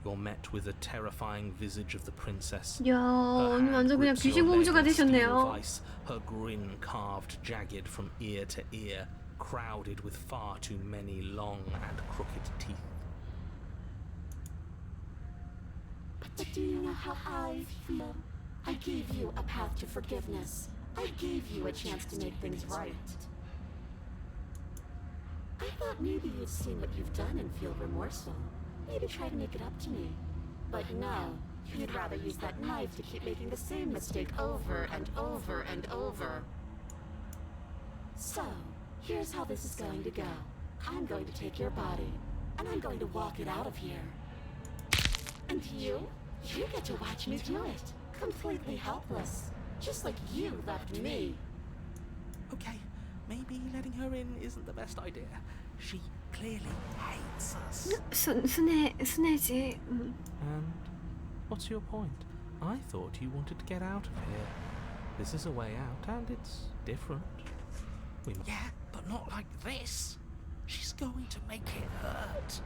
You're met with the terrifying visage of the princess. 야, Her 오늘 hand 완전 그냥 grips your 귀신 leg 공주가 in steel 되셨네요. vice, her grin carved jagged from ear to ear, crowded with far too many long and crooked teeth. But do you know how I feel? I gave you a path to forgiveness. I gave you a chance to make things right. I thought maybe you'd seen what you've done and feel remorseful. Maybe try to make it up to me. But no, you'd rather use that knife to keep making the same mistake over and over and over. So, here's how this is going to go. I'm going to take your body, and I'm going to walk it out of here. And you get to watch me do it. Completely helpless. Just like you left me. Okay, maybe letting her in isn't the best idea. She clearly hates us. 순애지. And what's your point? I thought you wanted to get out of here. This is a way out, and it's different. Yeah, but not like this. She's going to make it hurt.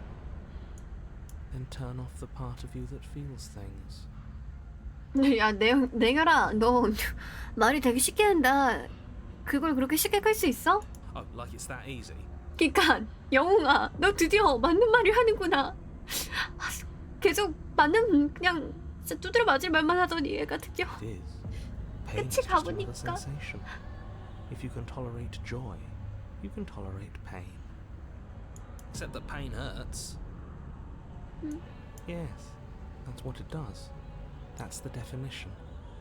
Then turn off the part of you that feels things. 야, 냉혈아, 너 말이 되게 쉽게 한다. 그걸 그렇게 쉽게 끌 수 있어? Oh, like it's that easy? 그니까 영웅아, 너 드디어 맞는 말을 하는구나. 계속 맞는 그냥 진짜 두드려 맞을 말만 하더니 얘가 드디어 It is. Pain 끝이 is just another 가보니까. sensation. If you can tolerate joy, you can tolerate pain. Except that pain hurts. Yes, that's what it does. That's the definition.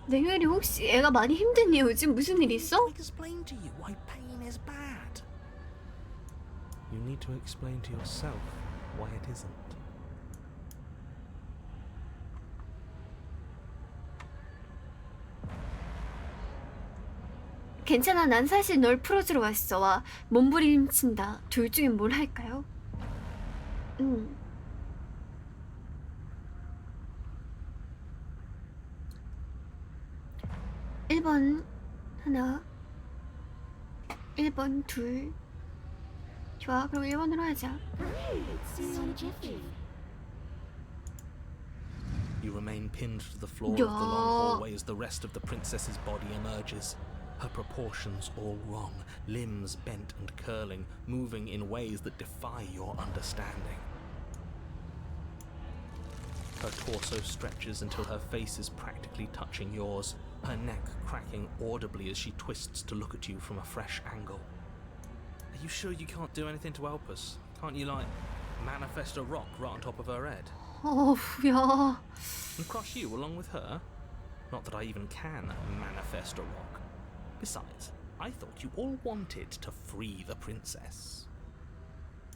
냉혈이 혹시 애가 많이 힘드니? 요즘 무슨 일 있어? Explain to you why pain is bad. You need to explain to yourself why it isn't. 괜찮아, 난 사실 널 풀어주러 왔어. 와, 몸부림친다. 둘 중에 뭘 할까요? 1번 하나, 1번 둘. 좋아, 그럼 1번으로 하자. See you in a jiffy. You remain pinned to the floor of the long hallway as the rest of the princess's body emerges. Her proportions all wrong, limbs bent and curling, moving in ways that defy your understanding. Her torso stretches until her face is practically touching yours, her neck cracking audibly as she twists to look at you from a fresh angle. Are you sure you can't do anything to help us? Can't you, like, manifest a rock right on top of her head? 야. And crush you along with her? Not that I even can manifest a rock. Besides, I thought you all wanted to free the princess.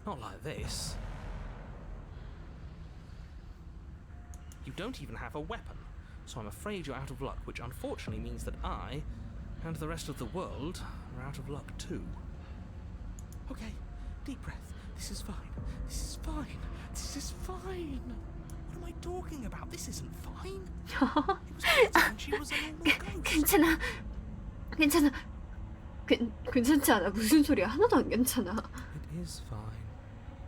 Not like this. You don't even have a weapon, so I'm afraid you're out of luck, which unfortunately means that I, and the rest of the world, are out of luck too. Okay, deep breath. This is fine. This is fine. This is fine. What am I talking about? This isn't fine. It was better when she was a normal ghost. 괜찮아. 괜찮아. 괜찮지 않아. 무슨 소리야. 하나도 안 괜찮아. It is fine.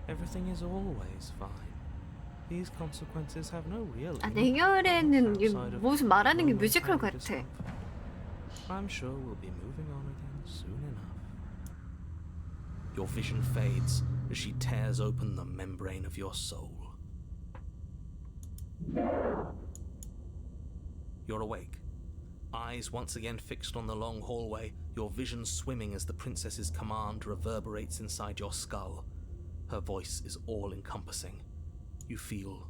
Everything is always fine. These consequences have no real 아, impact 냉혈에는 이 outside of 무슨 말하는 게 뮤지컬 momentary 같아. discomfort. I'm sure we'll be moving on again soon enough. Your vision fades as she tears open the membrane of your soul. You're awake. Eyes once again fixed on the long hallway, your vision swimming as the princess's command reverberates inside your skull. Her voice is all-encompassing. You feel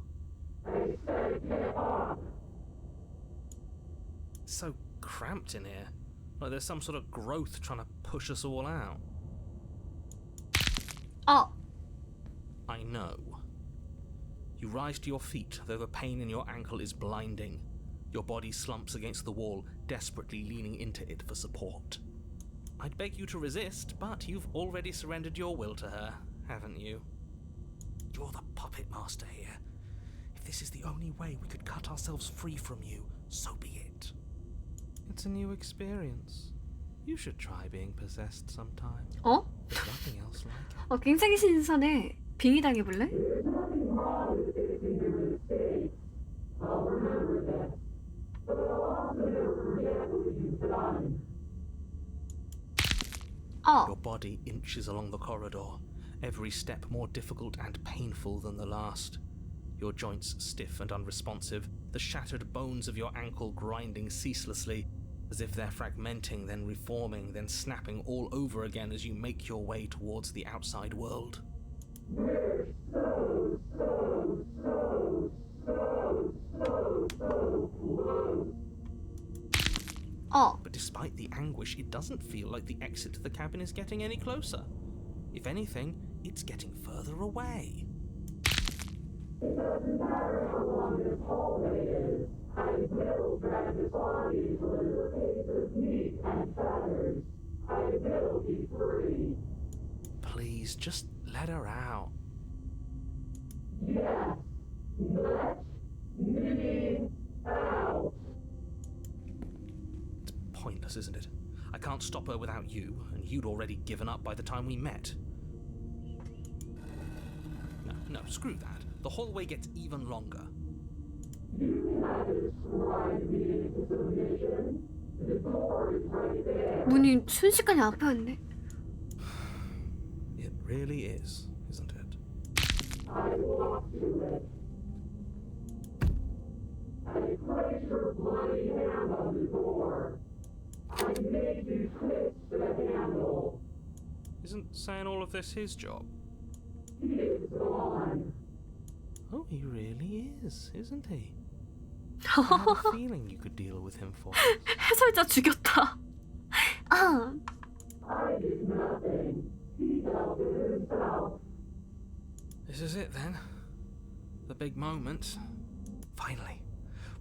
So cramped in here. Like there's some sort of growth trying to push us all out. 어. I know. You rise to your feet, though the pain in your ankle is blinding. Your body slumps against the wall, desperately leaning into it for support. I'd beg you to resist, but you've already surrendered your will to her, haven't you? You're the puppet master here. If this is the only way we could cut ourselves free from you, so be it. it's a new experience. You should try being possessed sometime. 어? There's nothing else like it. 굉장히 신선해. 빙의 당해볼래? 어. Your body inches along the corridor, every step more difficult and painful than the last. Your joints stiff and unresponsive, the shattered bones of your ankle grinding ceaselessly, as if they're fragmenting, then reforming, then snapping all over again as you make your way towards the outside world. 어. But despite the anguish, it doesn't feel like the exit to the cabin is getting any closer. If anything, it's getting further away. Please, just let her out. pointless, isn't it? I can't stop her without you, and you'd already given up by the time we met. No, screw that. The hallway gets even longer. 문이 순식간에 앞에왔네. It really is, isn't it? Isn't saying all of this his job? Oh, he really is, isn't he? I had a feeling you could deal with him for us. 해설자 죽였다. 아, This is it then. The big moment. Finally,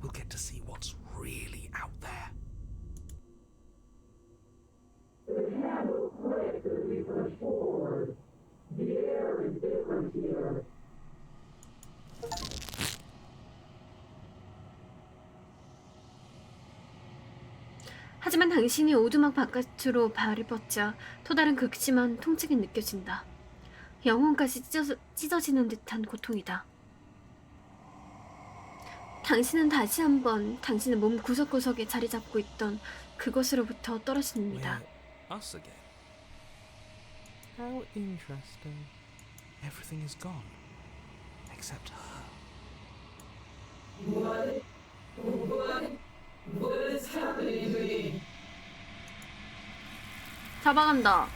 we'll get to see what's really out there. 하지만 당신이 오두막 바깥으로 발을 뻗자 또 다른 극심한 통증이 느껴진다. 영혼까지 찢어지는 듯한 고통이다. 당신은 다시 한번 당신의 몸 구석구석에 자리 잡고 있던 그곳으로부터 떨어집니다. We're us again. How interesting. Everything is gone. Except her. 잡아간다.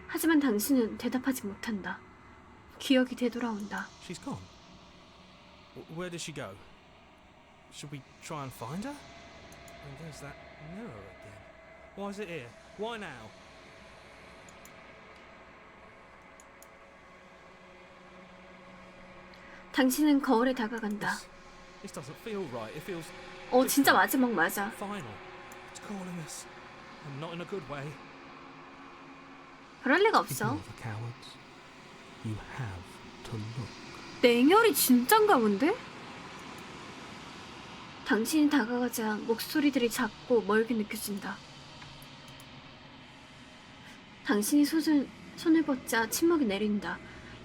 하지만 당신은 대답하지 못한다. 기억이 되돌아온다. She's gone. Where did she go? Should we try and find her? And there's that mirror again. Why is it here? Why now? 당신은 거울에 다가간다. This doesn't feel right. It feels 진짜 마지막 맞아. final. It's calling us. And not in a good way. 그럴 리가 없어. Ignore the cowards. You have to look. 냉혈이 진짠가 본데? 당신이 다가가자 목소리들이 작고 멀게 느껴진다. 당신이 손을 뻗자 침묵이 내린다.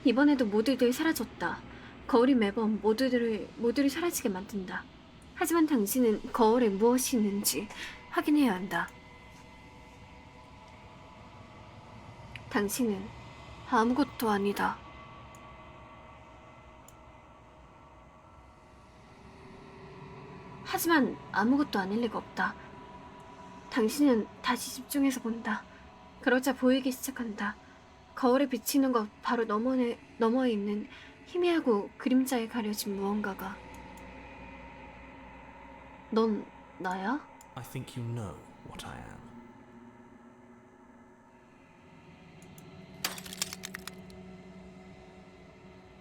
이번에도 모두들 사라졌다. 거울이 매번 모두를 사라지게 만든다. 하지만 당신은 거울에 무엇이 있는지 확인해야 한다. 당신은 아무것도 아니다. 하지만 아무것도 아닐 리가 없다. 당신은 다시 집중해서 본다. 그러자 보이기 시작한다. 거울에 비치는 것 바로 너머에 있는 희미하고 그림자에 가려진 무언가가. 넌 나야? I think you know what I am.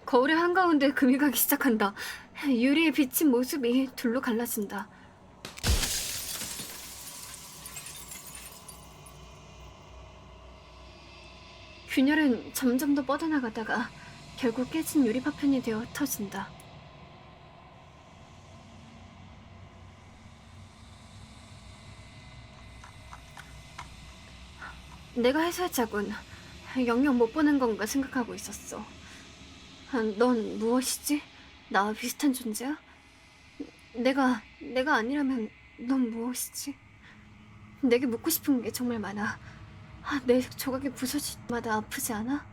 거울의 한가운데 금이 가기 시작한다. 유리에 비친 모습이 둘로 갈라진다. 균열은 점점 더 뻗어나가다가 결국 깨진 유리 파편이 되어 흩어진다. 내가 해설자군. 영영 못 보는 건가 생각하고 있었어. 넌 무엇이지? 나와 비슷한 존재야? 내가 아니라면 넌 무엇이지? 내게 묻고 싶은 게 정말 많아. 내 조각이 부서질 때마다 아프지 않아?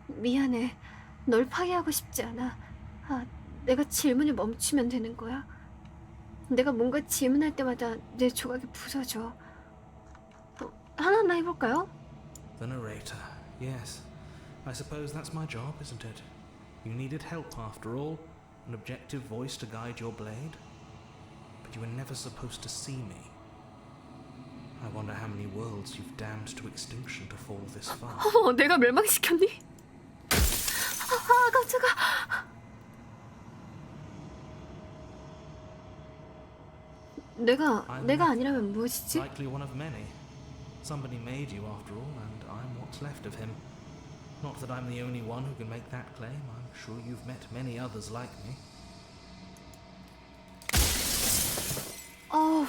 미안해. 널 파괴하고 싶지 않아. 내가 질문을 멈추면 되는 거야? 내가 뭔가 질문할 때마다 내 조각이 부서져. 하나하나 해볼까요? The narrator. Yes. I suppose that's my job, isn't it? You needed help after all. An objective voice to guide your blade. But you were never supposed to see me. I wonder how many worlds you've damned to extinction to fall this far. 내가 멸망시켰니? 깜짝아. 내가 아니라면 무엇이지? Likely one of many. Somebody made you after all, and I'm what's left of him. Not that I'm the only one who can make that claim. I'm sure you've met many others like me. 어우,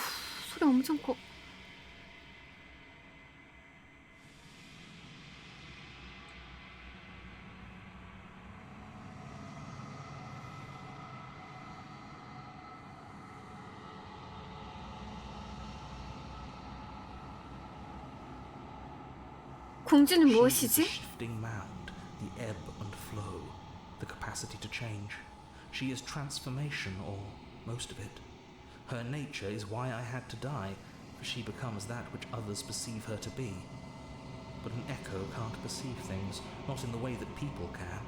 소리 엄청 커. 공주는 She is 무엇이지? the shifting mound, the ebb and flow, the capacity to change. She is transformation, or most of it. Her nature is why I had to die, for she becomes that which others perceive her to be. But an echo can't perceive things, not in the way that people can.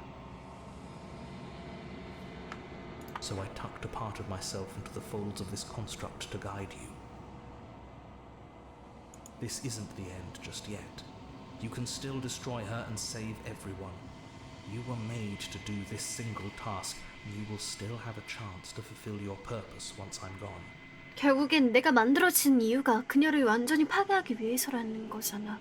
So I tucked a part of myself into the folds of this construct to guide you. This isn't the end just yet. You can still destroy her and save everyone. You were made to do this single task, and you will still have a chance to fulfill your purpose once I'm gone. 결국엔 내가 만들어진 이유가 그녀를 완전히 파괴하기 위해서라는 거잖아.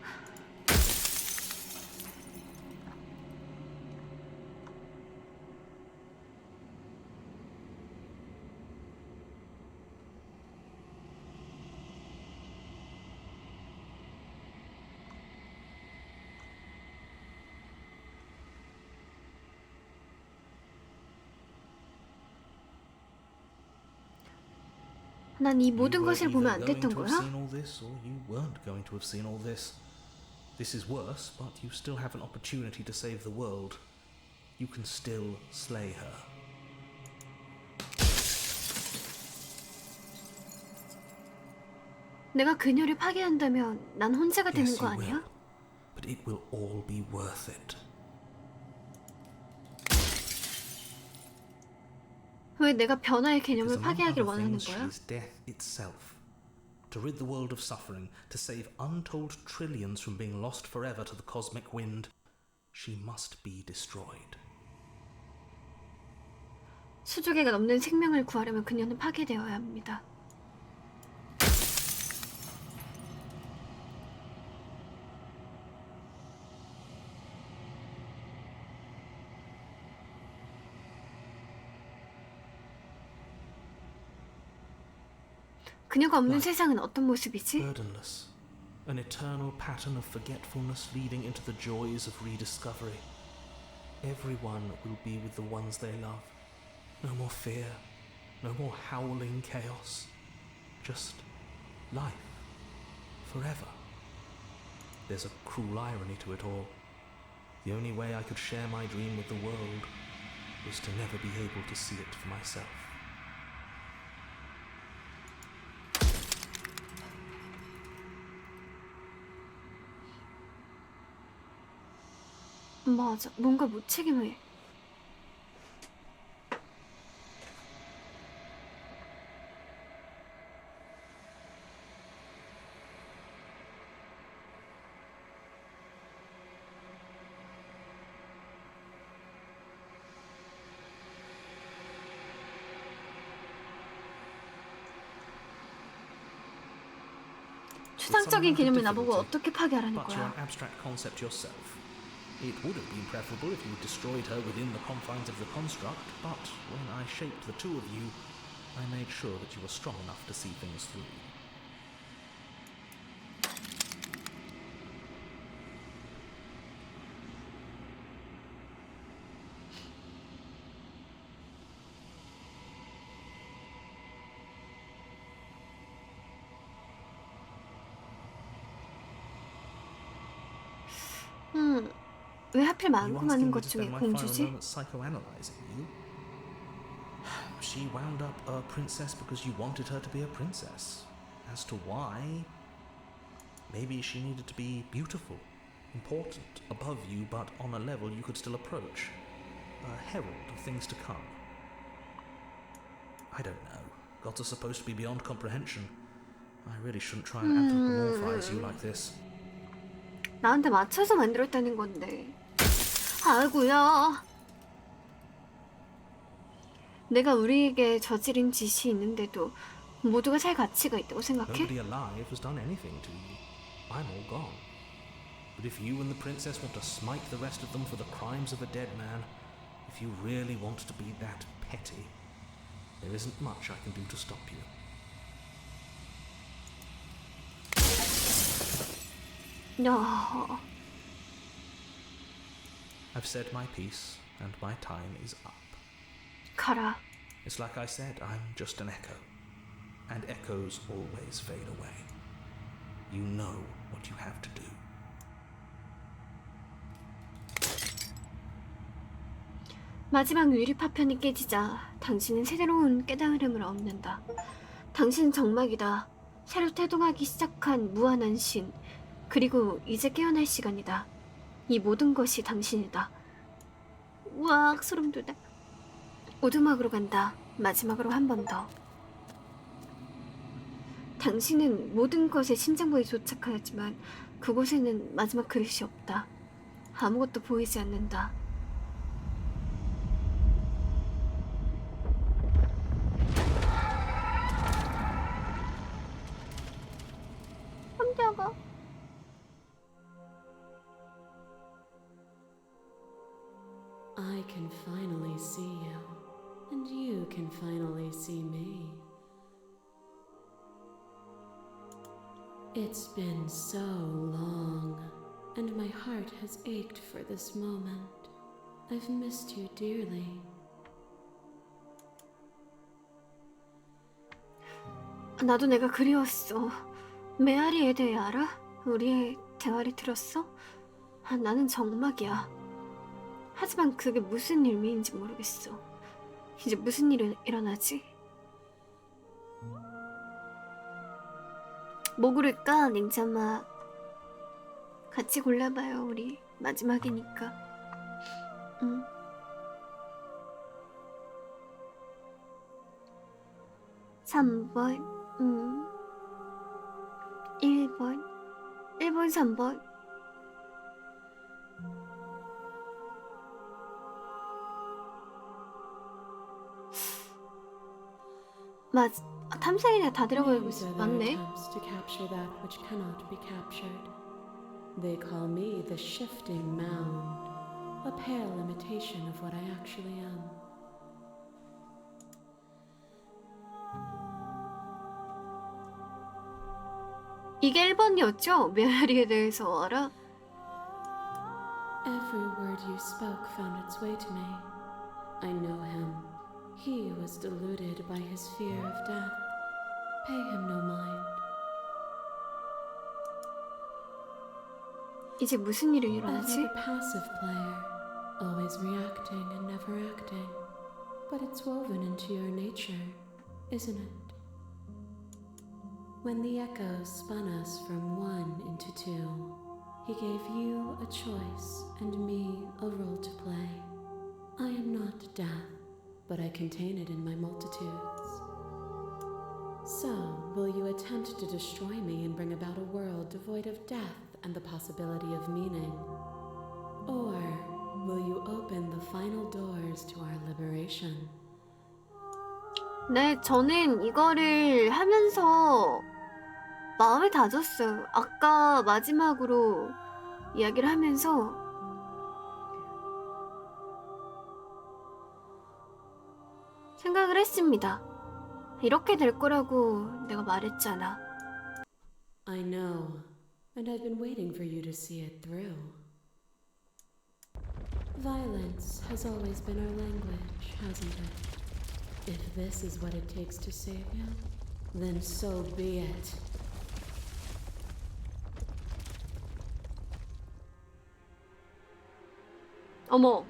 난 이 모든 You were 것을 보면 안 either 됐던 going to have 거야? seen all this, or you weren't going to have seen all this. This is worse, but you still have an opportunity to save the world. You can still slay her. 내가 그녀를 파괴한다면 난 혼자가 되는 Yes, 거 you 아니야? will, but it will all be worth it. 왜 내가 변화의 Because 개념을 among 파괴하길 other 원하는 things, she 거야? is death itself. To rid the world of suffering, to save untold trillions from being lost forever to the cosmic wind, she must be destroyed. 수조개가 넘는 생명을 구하려면 그녀는 파괴되어야 합니다. 그녀가 없는 세상은 어떤 모습이지? Burdenless. An eternal pattern of forgetfulness leading into the joys of rediscovery. Everyone will be with the ones they love. No more fear. No more howling chaos. Just life. Forever. There's a cruel irony to it all. The only way I could share my dream with the world was to never be able to see it for myself. 맞아, 뭔가 무책임해. 추상적인 개념을 나보고 어떻게 파괴하라는 But you're 거야? an abstract concept yourself. It would have been preferable if you had destroyed her within the confines of the construct, but when I shaped the two of you, I made sure that you were strong enough to see things through. 왜 하필 You 많고 asking 많은 me 것 to 중에 spend my final 공주지? moments psychoanalyzing you? She wound up a princess because you wanted her to be a princess. As to why, maybe she needed to be beautiful, important, above you, but on a level you could still approach. A herald of things to come. I don't know. Gods are supposed to be beyond comprehension. I really shouldn't try and anthropomorphize you like this. 나한테 맞춰서 만들었다는 건데. 아이고야. 내가 우리에게 저지른 짓이 있는데도 모두가 살 가치가 있다고 생각해? Nobody alive has done anything to you. I'm all gone. But if you and the princess want to smite the rest of them for the crimes of a dead man, if you really want to be that petty, there isn't much I can do to stop you. 야, I've said my piece, and my time is up. 가라. It's like I said, I'm just an echo. And echoes always fade away. You know what you have to do. 마지막 유리 파편이 깨지자 당신은 새로운 깨달음을 얻는다. 당신은 정막이다. 새로 태동하기 시작한 무한한 신. 그리고 이제 깨어날 시간이다. 이 모든 것이 당신이다. 우와, 소름 돋아. 오두막으로 간다. 마지막으로 한 번 더. 당신은 모든 것의 심장부에 도착하였지만 그곳에는 마지막 그릇이 없다. 아무것도 보이지 않는다. 혼자가 I can finally see you, and you can finally see me. It's been so long, and my heart has ached for this moment. I've missed you dearly. 나도 내가 그리웠어. 메아리에 대해 알아? 우리의 대화를 들었어? 나는 정막이야. 하지만 그게 무슨 의미인지 모르겠어. 이제 무슨 일이 일어나지? 뭐 고를까? 냉장마 같이 골라봐요. 우리 마지막이니까. 응. 3번 1번 3번 탐색이네. 다 들어가고 있어. Names are their 맞네. attempts to capture that which cannot be captured. They call me the shifting mound, a pale imitation of what I actually am. 이게 1번이었죠? 메아리에 대해서 알아? Every word you spoke found its way to me. I know him. He was deluded by his fear of death. Pay him no mind. 이제 무슨 일이 Ever 일어나지? the passive player, always reacting and never acting. But it's woven into your nature, isn't it? When the echoes spun us from one into two, he gave you a choice and me a role to play. I am not death, but I contain it in my multitudes. So, will you attempt to destroy me and bring about a world devoid of death and the possibility of meaning? Or will you open the final doors to our liberation? 네, 저는 이거를 하면서 마음을 다졌어요. 아까 마지막으로 이야기를 하면서 생각을 했습니다. 이렇게 될 거라고 내가 말했잖아. I know, and I've been waiting for you to see it through. Violence has always been our language, hasn't it? If this is what it takes to save you, then so be it. 어머.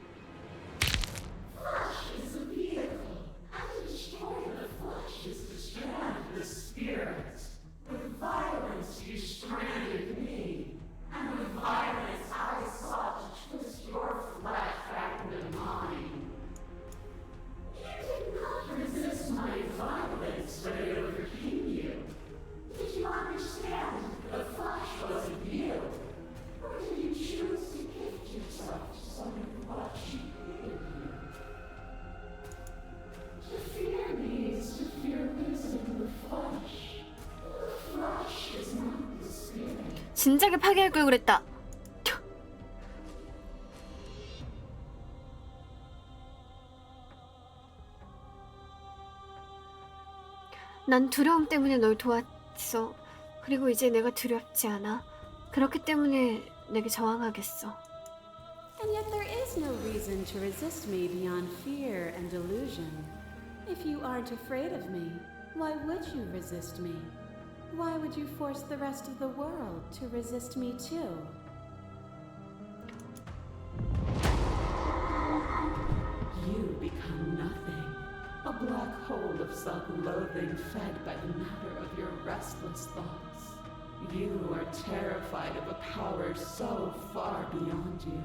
진작에 파괴할 걸 그랬다. 난 두려움 때문에 널 도왔어. 그리고 이제 내가 두렵지 않아. 그렇기 때문에 내게 저항하겠어. And yet there is no reason to resist me beyond fear and delusion. If you aren't afraid of me, why would you resist me? Why would you force the rest of the world to resist me too? You become nothing. A black hole of self-loathing fed by the matter of your restless thoughts. You are terrified of a power so far beyond you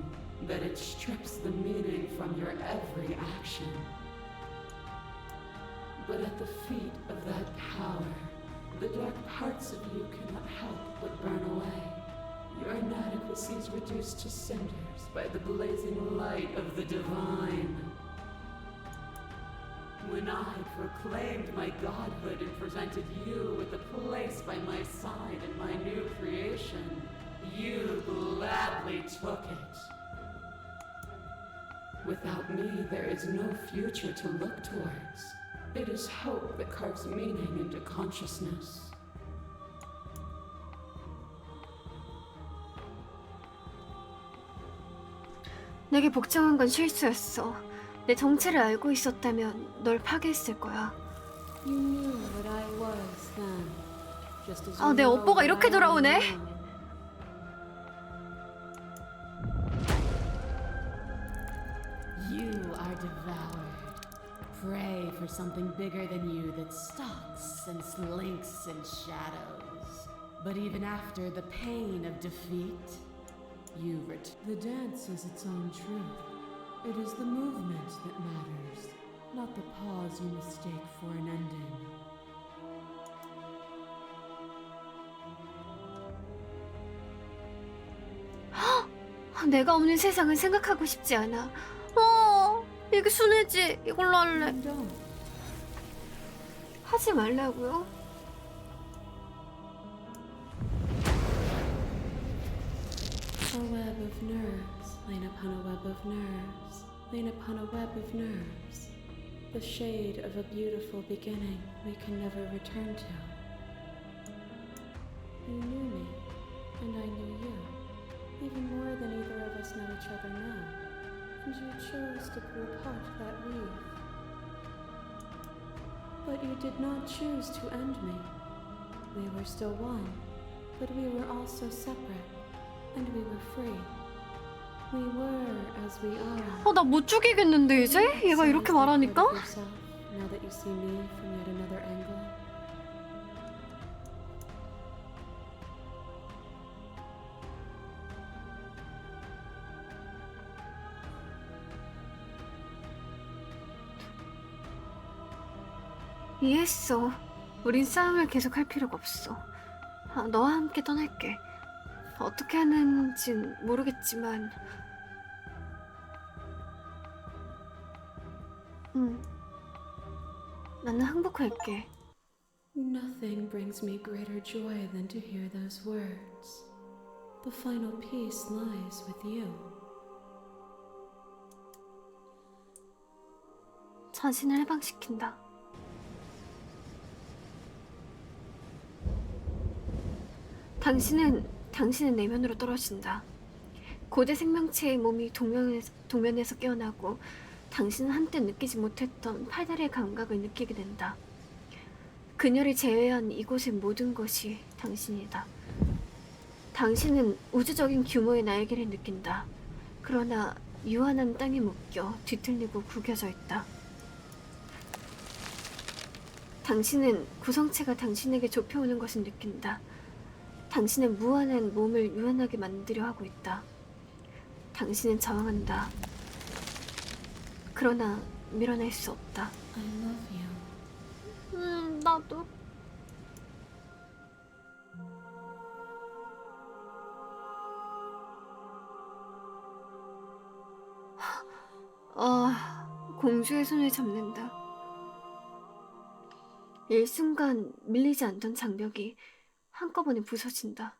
that it strips the meaning from your every action. But at the feet of that power, the dark parts of you cannot help but burn away. Your inadequacies reduced to cinders by the blazing light of the divine. When I proclaimed my godhood and presented you with a place by my side in my new creation, you gladly took it. Without me, there is no future to look towards. It is hope that carves meaning into consciousness. 내게 복종한 건 실수였어. 내 정체를 알고 있었다면 널 파괴했을 거야. You knew what I was then. Just as 아, you 내 know 업보가 what 이렇게 I am 돌아오네. now. You are devoured. Pray for something bigger than you that stalks and slinks in shadows. But even after the pain of defeat, you The dance is its own truth. It is the movement that matters, not the pause you mistake for an ending. 내가 없는 세상은 생각하고 싶지 않아. 이게 순해지. 이걸로 할래. And don't. 하지 말라고요? A web of nerves, lain upon a web of nerves, lain upon a web of nerves. The shade of a beautiful beginning we can never return to. You knew me, and I knew you, even more than either of us know each other now. And you chose to pull apart that weave. But you did not choose to end me. We were still one, but we were also separate. And we were free. We were as we are. 나 못 죽이겠는데 이제? 얘가 이렇게 말하니까? Now that you see me from yet another angle. 이해했어. 우린 싸움을 계속할 필요가 없어. 너와 함께 떠날게. 어떻게 하는진 모르겠지만 나는 항복할게. Nothing brings me greater joy than to hear those words. The final peace lies with you. 자신을 해방시킨다. 당신은 내면으로 떨어진다. 고대 생명체의 몸이 동면에서 깨어나고 당신은 한때 느끼지 못했던 팔다리의 감각을 느끼게 된다. 그녀를 제외한 이곳의 모든 것이 당신이다. 당신은 우주적인 규모의 날개를 느낀다. 그러나 유한한 땅에 묶여 뒤틀리고 구겨져 있다. 당신은 구성체가 당신에게 좁혀오는 것을 느낀다. 당신은 무한한 몸을 유연하게 만들려 하고 있다. 당신은 저항한다. 그러나 밀어낼 수 없다. I love you. 나도. 공주의 손을 잡는다. 일순간 밀리지 않던 장벽이 한꺼번에 부서진다.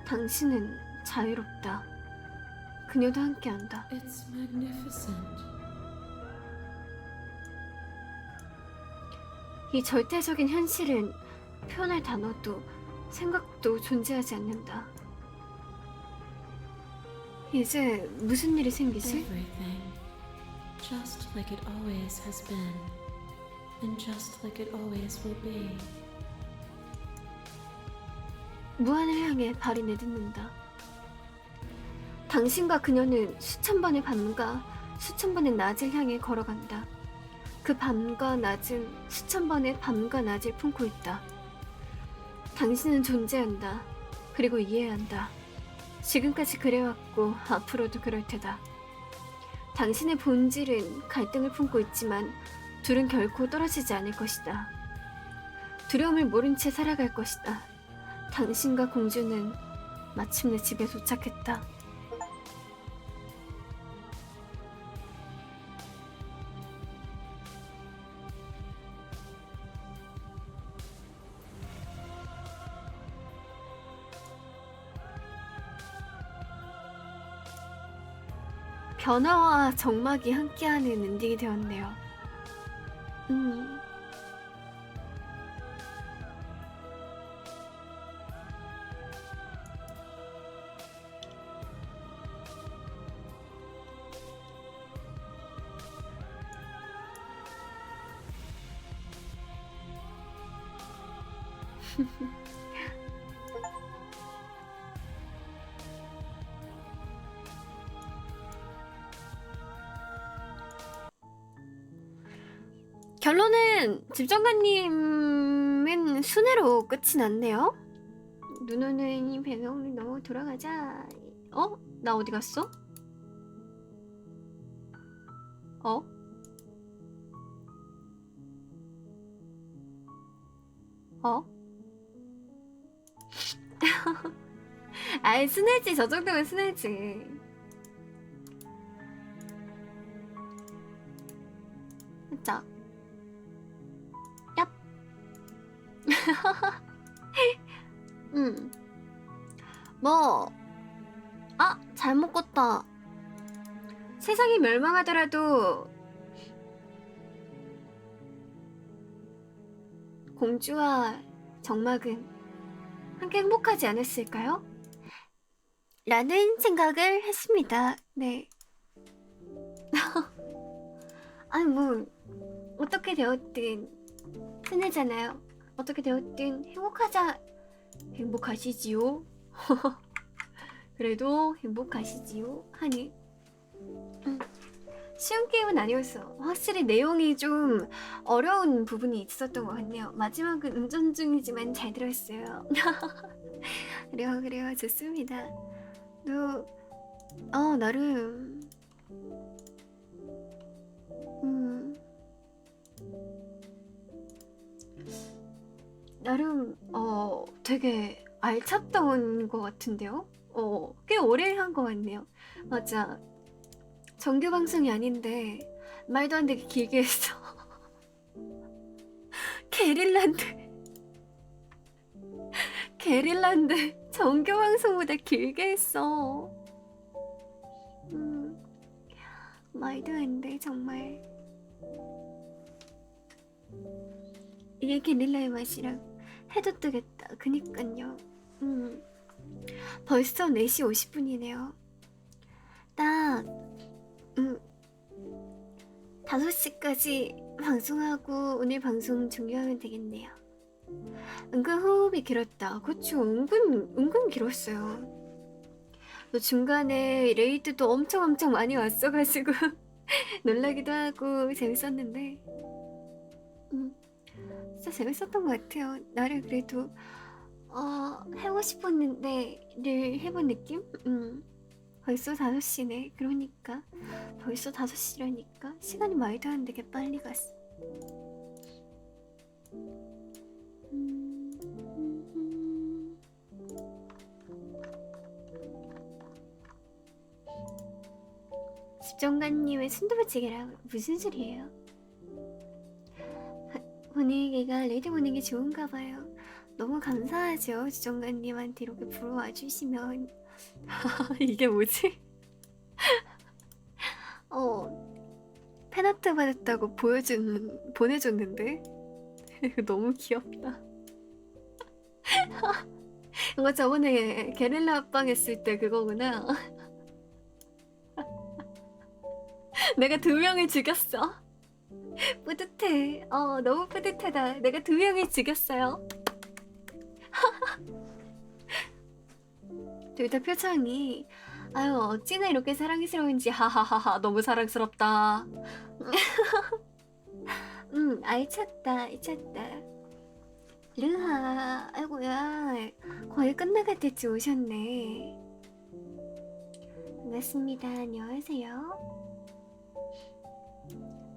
당신은 자유롭다. 그녀도 함께한다. It's magnificent. 이 절대적인 현실은 표현할 단어도 생각도 존재하지 않는다. 이제 무슨 일이 생기지? Everything. Just like it always has been. And just like it always will be. 무한을 향해 발이 내딛는다. 당신과 그녀는 수천 번의 밤과 수천 번의 낮을 향해 걸어간다. 그 밤과 낮은 수천 번의 밤과 낮을 품고 있다. 당신은 존재한다. 그리고 이해한다. 지금까지 그래왔고 앞으로도 그럴 테다. 당신의 본질은 갈등을 품고 있지만 둘은 결코 떨어지지 않을 것이다. 두려움을 모른 채 살아갈 것이다. 당신과 공주는 마침내 집에 도착했다. 변화와 정막이 함께하는 엔딩이 되었네요. 결론은 집정관님은 순회로 끝이 났네요. 눈 오는 배경으로 넘어 돌아가자. 어? 나 어디 갔어? 어? 어? 아이 순회지. 저 정도면 순회지. 자. 얍. 뭐. 아, 잘못 껐다. 세상이 멸망하더라도 공주와 정막은 함께 행복하지 않았을까요? 라는 생각을 했습니다. 네. 아니 뭐 어떻게 되었든 순회잖아요. 어떻게 되었든 행복하시지요? 그래도 행복하시지요? 하니 쉬운 게임은 아니었어. 확실히 내용이 좀 어려운 부분이 있었던 것 같네요. 마지막은 운전 중이지만 잘 들었어요. 그래요 좋습니다. 나름 나름 되게 알찼던 것 같은데요? 꽤 오래 한 것 같네요. 맞아. 정규 방송이 아닌데 말도 안 되게 길게 했어. 게릴라인데 정규 방송보다 길게 했어. 말도 안 돼 정말. 이게 게릴라의 맛이랑 해도 뜨겠다. 그니깐요. 벌써 4시 50분이네요. 딱 5시까지 방송하고 오늘 방송 종료하면 되겠네요. 은근 호흡이 길었다. 그쵸, 은근 길었어요. 또 중간에 레이드도 엄청 많이 왔어가지고 놀라기도 하고 재밌었는데 진짜 재밌었던 것 같아요. 나를 그래도 해보고 싶었는데를 해본 느낌? 벌써 5시네. 그러니까 벌써 5시라니까 시간이 말도 안 되게 빨리 갔어. 집정관님의 순두부찌개라고 무슨 소리예요? 분위기가 레이드 보는 게 좋은가 봐요. 너무 감사하죠. 집정관님한테 이렇게 부러워 주시면. 이게 뭐지? 팬아트 받았다고 보내줬는데? 이거 너무 귀엽다. 이거 저번에 게릴라 합방 했을 때 그거구나. 내가 2명을 죽였어. 뿌듯해. 너무 뿌듯하다. 내가 2명을 죽였어요. 둘 다 표정이 아유 어찌나 이렇게 사랑스러운지 하하하하 너무 사랑스럽다. 알찼다. 르하 아이고야 거의 끝나갈 때쯤 오셨네. 반갑습니다. 안녕하세요.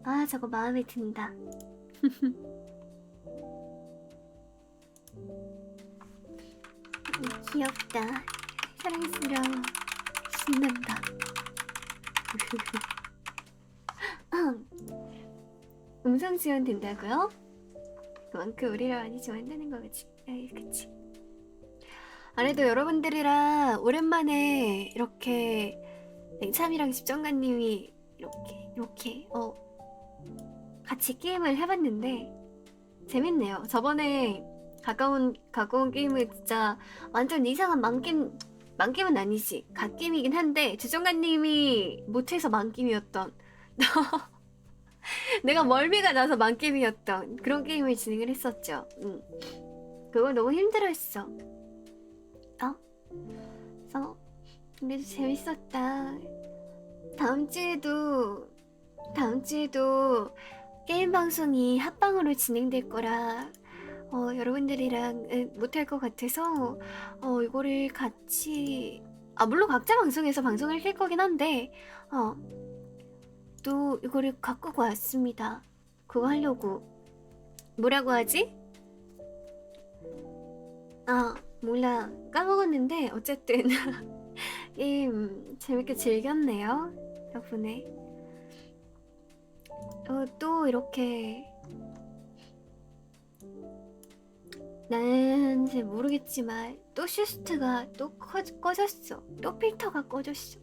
아 저거 마음에 든다. 귀엽다. 사랑스러워. 신난다. 음성 지원 된다고요? 그만큼 우리를 많이 좋아한다는 거지. 에이, 그치. 아래도 여러분들이랑 오랜만에 이렇게 냉참이랑 집정관님이 이렇게 같이 게임을 해봤는데 재밌네요. 저번에 가까운 게임은 진짜 완전 이상한 만겜은 아니지. 갓게임이긴 한데 주정관님이 못해서 만겜이었던 내가 멀미가 나서 만겜이었던 그런 게임을 진행을 했었죠. 그거 너무 힘들었어. 그래서 그래도 재밌었다. 다음 주에도 게임 방송이 합방으로 진행될 거라 여러분들이랑 못할 것 같아서 이거를 같이 물론 각자 방송에서 방송을 할 거긴 한데 또 이거를 갖고 왔습니다. 그거 하려고. 뭐라고 하지? 몰라. 까먹었는데 어쨌든 게임 재밌게 즐겼네요. 덕분에. 또 이렇게 나는 잘 모르겠지만 또 슈스트가 또 꺼졌어. 또 필터가 꺼졌어.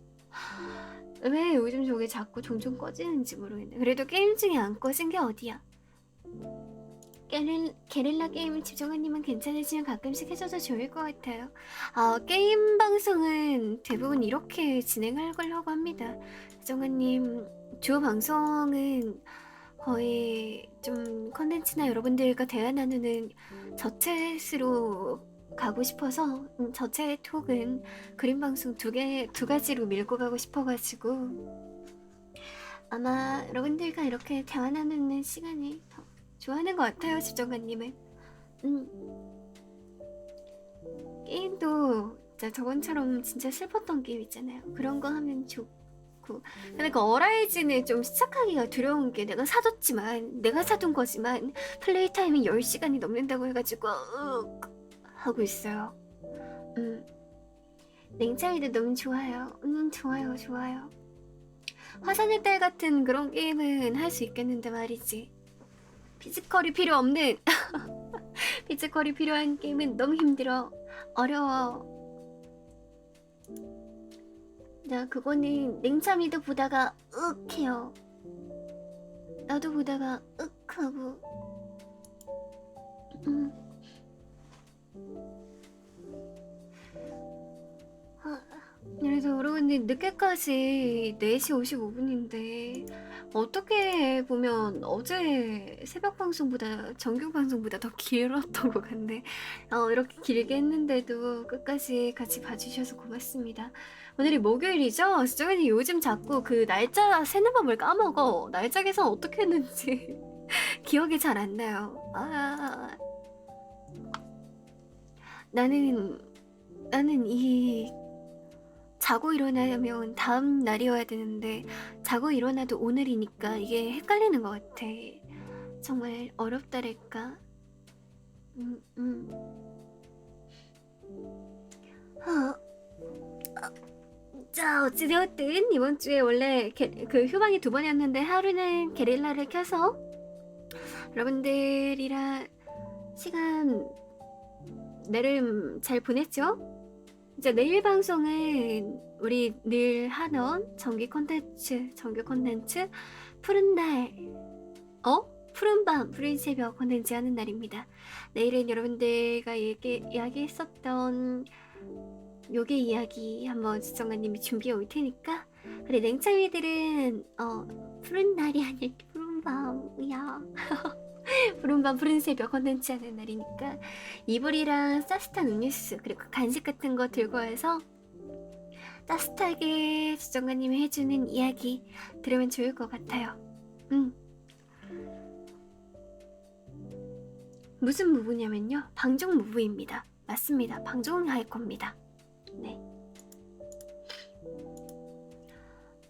왜 요즘 저게 자꾸 종종 꺼지는지 모르겠네. 그래도 게임 중에 안 꺼진 게 어디야. 게릴라 게임 집정관님은 괜찮으시면 가끔씩 해줘도 좋을 것 같아요. 게임 방송은 대부분 이렇게 진행할 거라고 합니다. 집정관님 주 방송은 거의 좀 컨텐츠나 여러분들과 대화 나누는 저챗으로 가고 싶어서 저챗 혹은 그림 방송 두 가지로 밀고 가고 싶어가지고 아마 여러분들과 이렇게 대화 나누는 시간이 더 좋아하는 것 같아요. 집정관님은. 게임도 진짜 저번처럼 진짜 슬펐던 게임 있잖아요. 그런 거 하면 좋고. 근데 그 어라이즈는 좀 시작하기가 두려운 게 내가 사둔 거지만 플레이 타임이 10시간이 넘는다고 해가지고 하고 있어요. 냉차이도 너무 좋아요. 좋아요. 화산의 딸 같은 그런 게임은 할 수 있겠는데 말이지. 피지컬이 필요 없는 피지컬이 필요한 게임은 너무 힘들어. 어려워. 나 그거는 냉참이도 보다가 해요. 나도 보다가 하고. 그래서 여러분들 늦게까지 4시 55분인데 어떻게 보면 어제 새벽 방송보다 정규 방송보다 더 길었던 것 같네. 이렇게 길게 했는데도 끝까지 같이 봐주셔서 고맙습니다. 오늘이 목요일이죠? 수정이는 요즘 자꾸 그 날짜 세는 법을 까먹어. 날짜 계산 어떻게 했는지 기억이 잘 안 나요. 나는 이 자고 일어나면 다음 날이어야 되는데 자고 일어나도 오늘이니까 이게 헷갈리는 것 같아. 정말 어렵다랄까. 자 어찌되었든 이번 주에 원래 그 휴방이 2번이었는데 하루는 게릴라를 켜서 여러분들이랑 시간 나름 잘 보냈죠? 이제 내일 방송은 우리 늘 하던 정규 콘텐츠 푸른 날, 푸른 밤, 푸른 새벽 콘텐츠 하는 날입니다. 내일은 여러분들과 이야기했었던 요괴 이야기 한번 집정관님이 준비해 올 테니까, 그래 냉창이들은 푸른 날이 아닐 푸른 밤이야. 푸른 밤 푸른 새벽 콘텐츠 하는 날이니까 이불이랑 따뜻한 음료수 그리고 간식 같은 거 들고 와서 따뜻하게 집정관님이 해주는 이야기 들으면 좋을 것 같아요. 무슨 무브냐면요, 방종 무브입니다. 맞습니다. 방종할 겁니다. 네.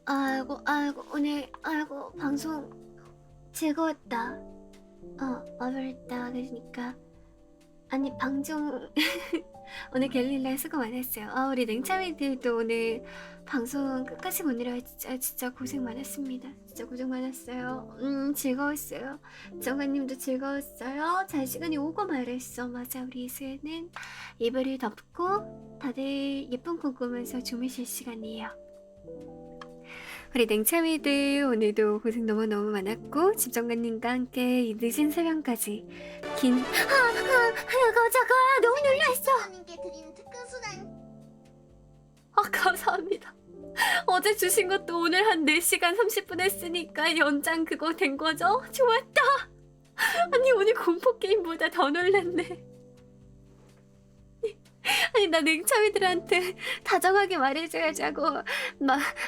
아이고 오늘 방송 즐거웠다. 와버렸다. 그러니까 아니 방종 오늘 게릴라 수고 많았어요. 우리 냉참이들도 오늘 방송 끝까지 보느라 진짜 고생 많았습니다. 진짜 고생 많았어요. 즐거웠어요. 정관님도 즐거웠어요. 잘 시간이 오고 말했어. 맞아, 우리 이수연은 이불을 덮고 다들 예쁜 꿈 꾸면서 주무실 시간이에요. 우리 냉참이들 오늘도 고생 너무너무 많았고, 집정관님과 함께 이 늦은 새벽까지 긴 너무 놀랐어. 감사합니다. 어제 주신 것도 오늘 한 4시간 30분 했으니까 연장 그거 된 거죠? 좋았다. 아니 오늘 공포게임보다 더 놀랐네. 아니 나 냉참이들한테 다정하게 말해줘야지 하고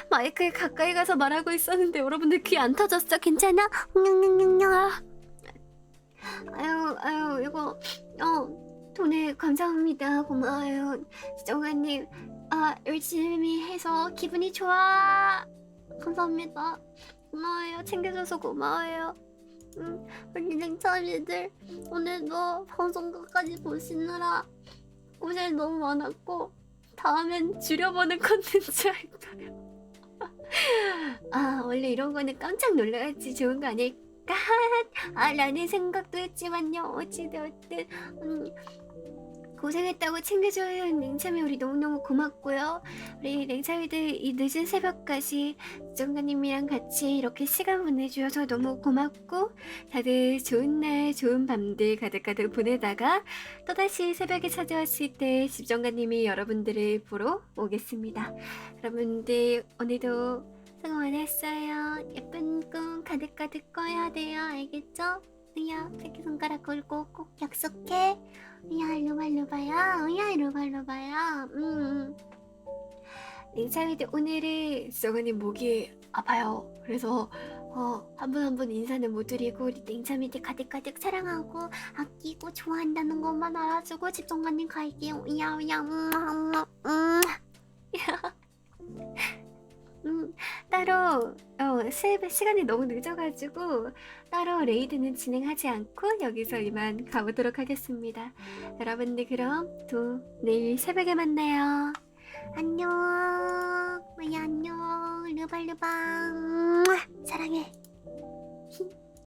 마이크에 가까이 가서 말하고 있었는데 여러분들 귀 안 터졌어? 괜찮아? 아유 이거 돈에 감사합니다. 고마워요 정관님. 열심히 해서 기분이 좋아. 감사합니다. 고마워요. 챙겨줘서 고마워요. 우리 냉참이들 오늘도 방송 끝까지 보시느라 고생 너무 많았고, 다음엔 줄여보는 컨텐츠 할 거예요. 원래 이런 거는 깜짝 놀라야지 좋은 거 아닐까? 라는 생각도 했지만요. 어찌되었든 고생했다고 챙겨줘요. 냉참이 우리 너무너무 고맙고요. 우리 냉참이들 이 늦은 새벽까지 정관님이랑 같이 이렇게 시간 보내주셔서 너무 고맙고, 다들 좋은 날 좋은 밤들 가득가득 보내다가 또다시 새벽에 찾아왔을 때 집정관님이 여러분들을 보러 오겠습니다. 여러분들 오늘도 수고 많았어요. 예쁜 꿈 가득가득 꿔야 돼요. 알겠죠? 으야, 새끼손가락 걸고 꼭 약속해. 으야, 루발루바야. 으야, 루발루바야. 냉참이들 오늘은 정관님 목이 아파요. 그래서 한 분 한 분 인사는 못 드리고, 우리 냉참이들 가득가득 사랑하고 아끼고 좋아한다는 것만 알아주고 집정관님 갈게요. 으야 으야. 따로 시간이 너무 늦어가지고 따로 레이드는 진행하지 않고 여기서 이만 가보도록 하겠습니다. 여러분들 그럼 또 내일 새벽에 만나요. 안녕. 뭐야 안녕. 르발르방 사랑해.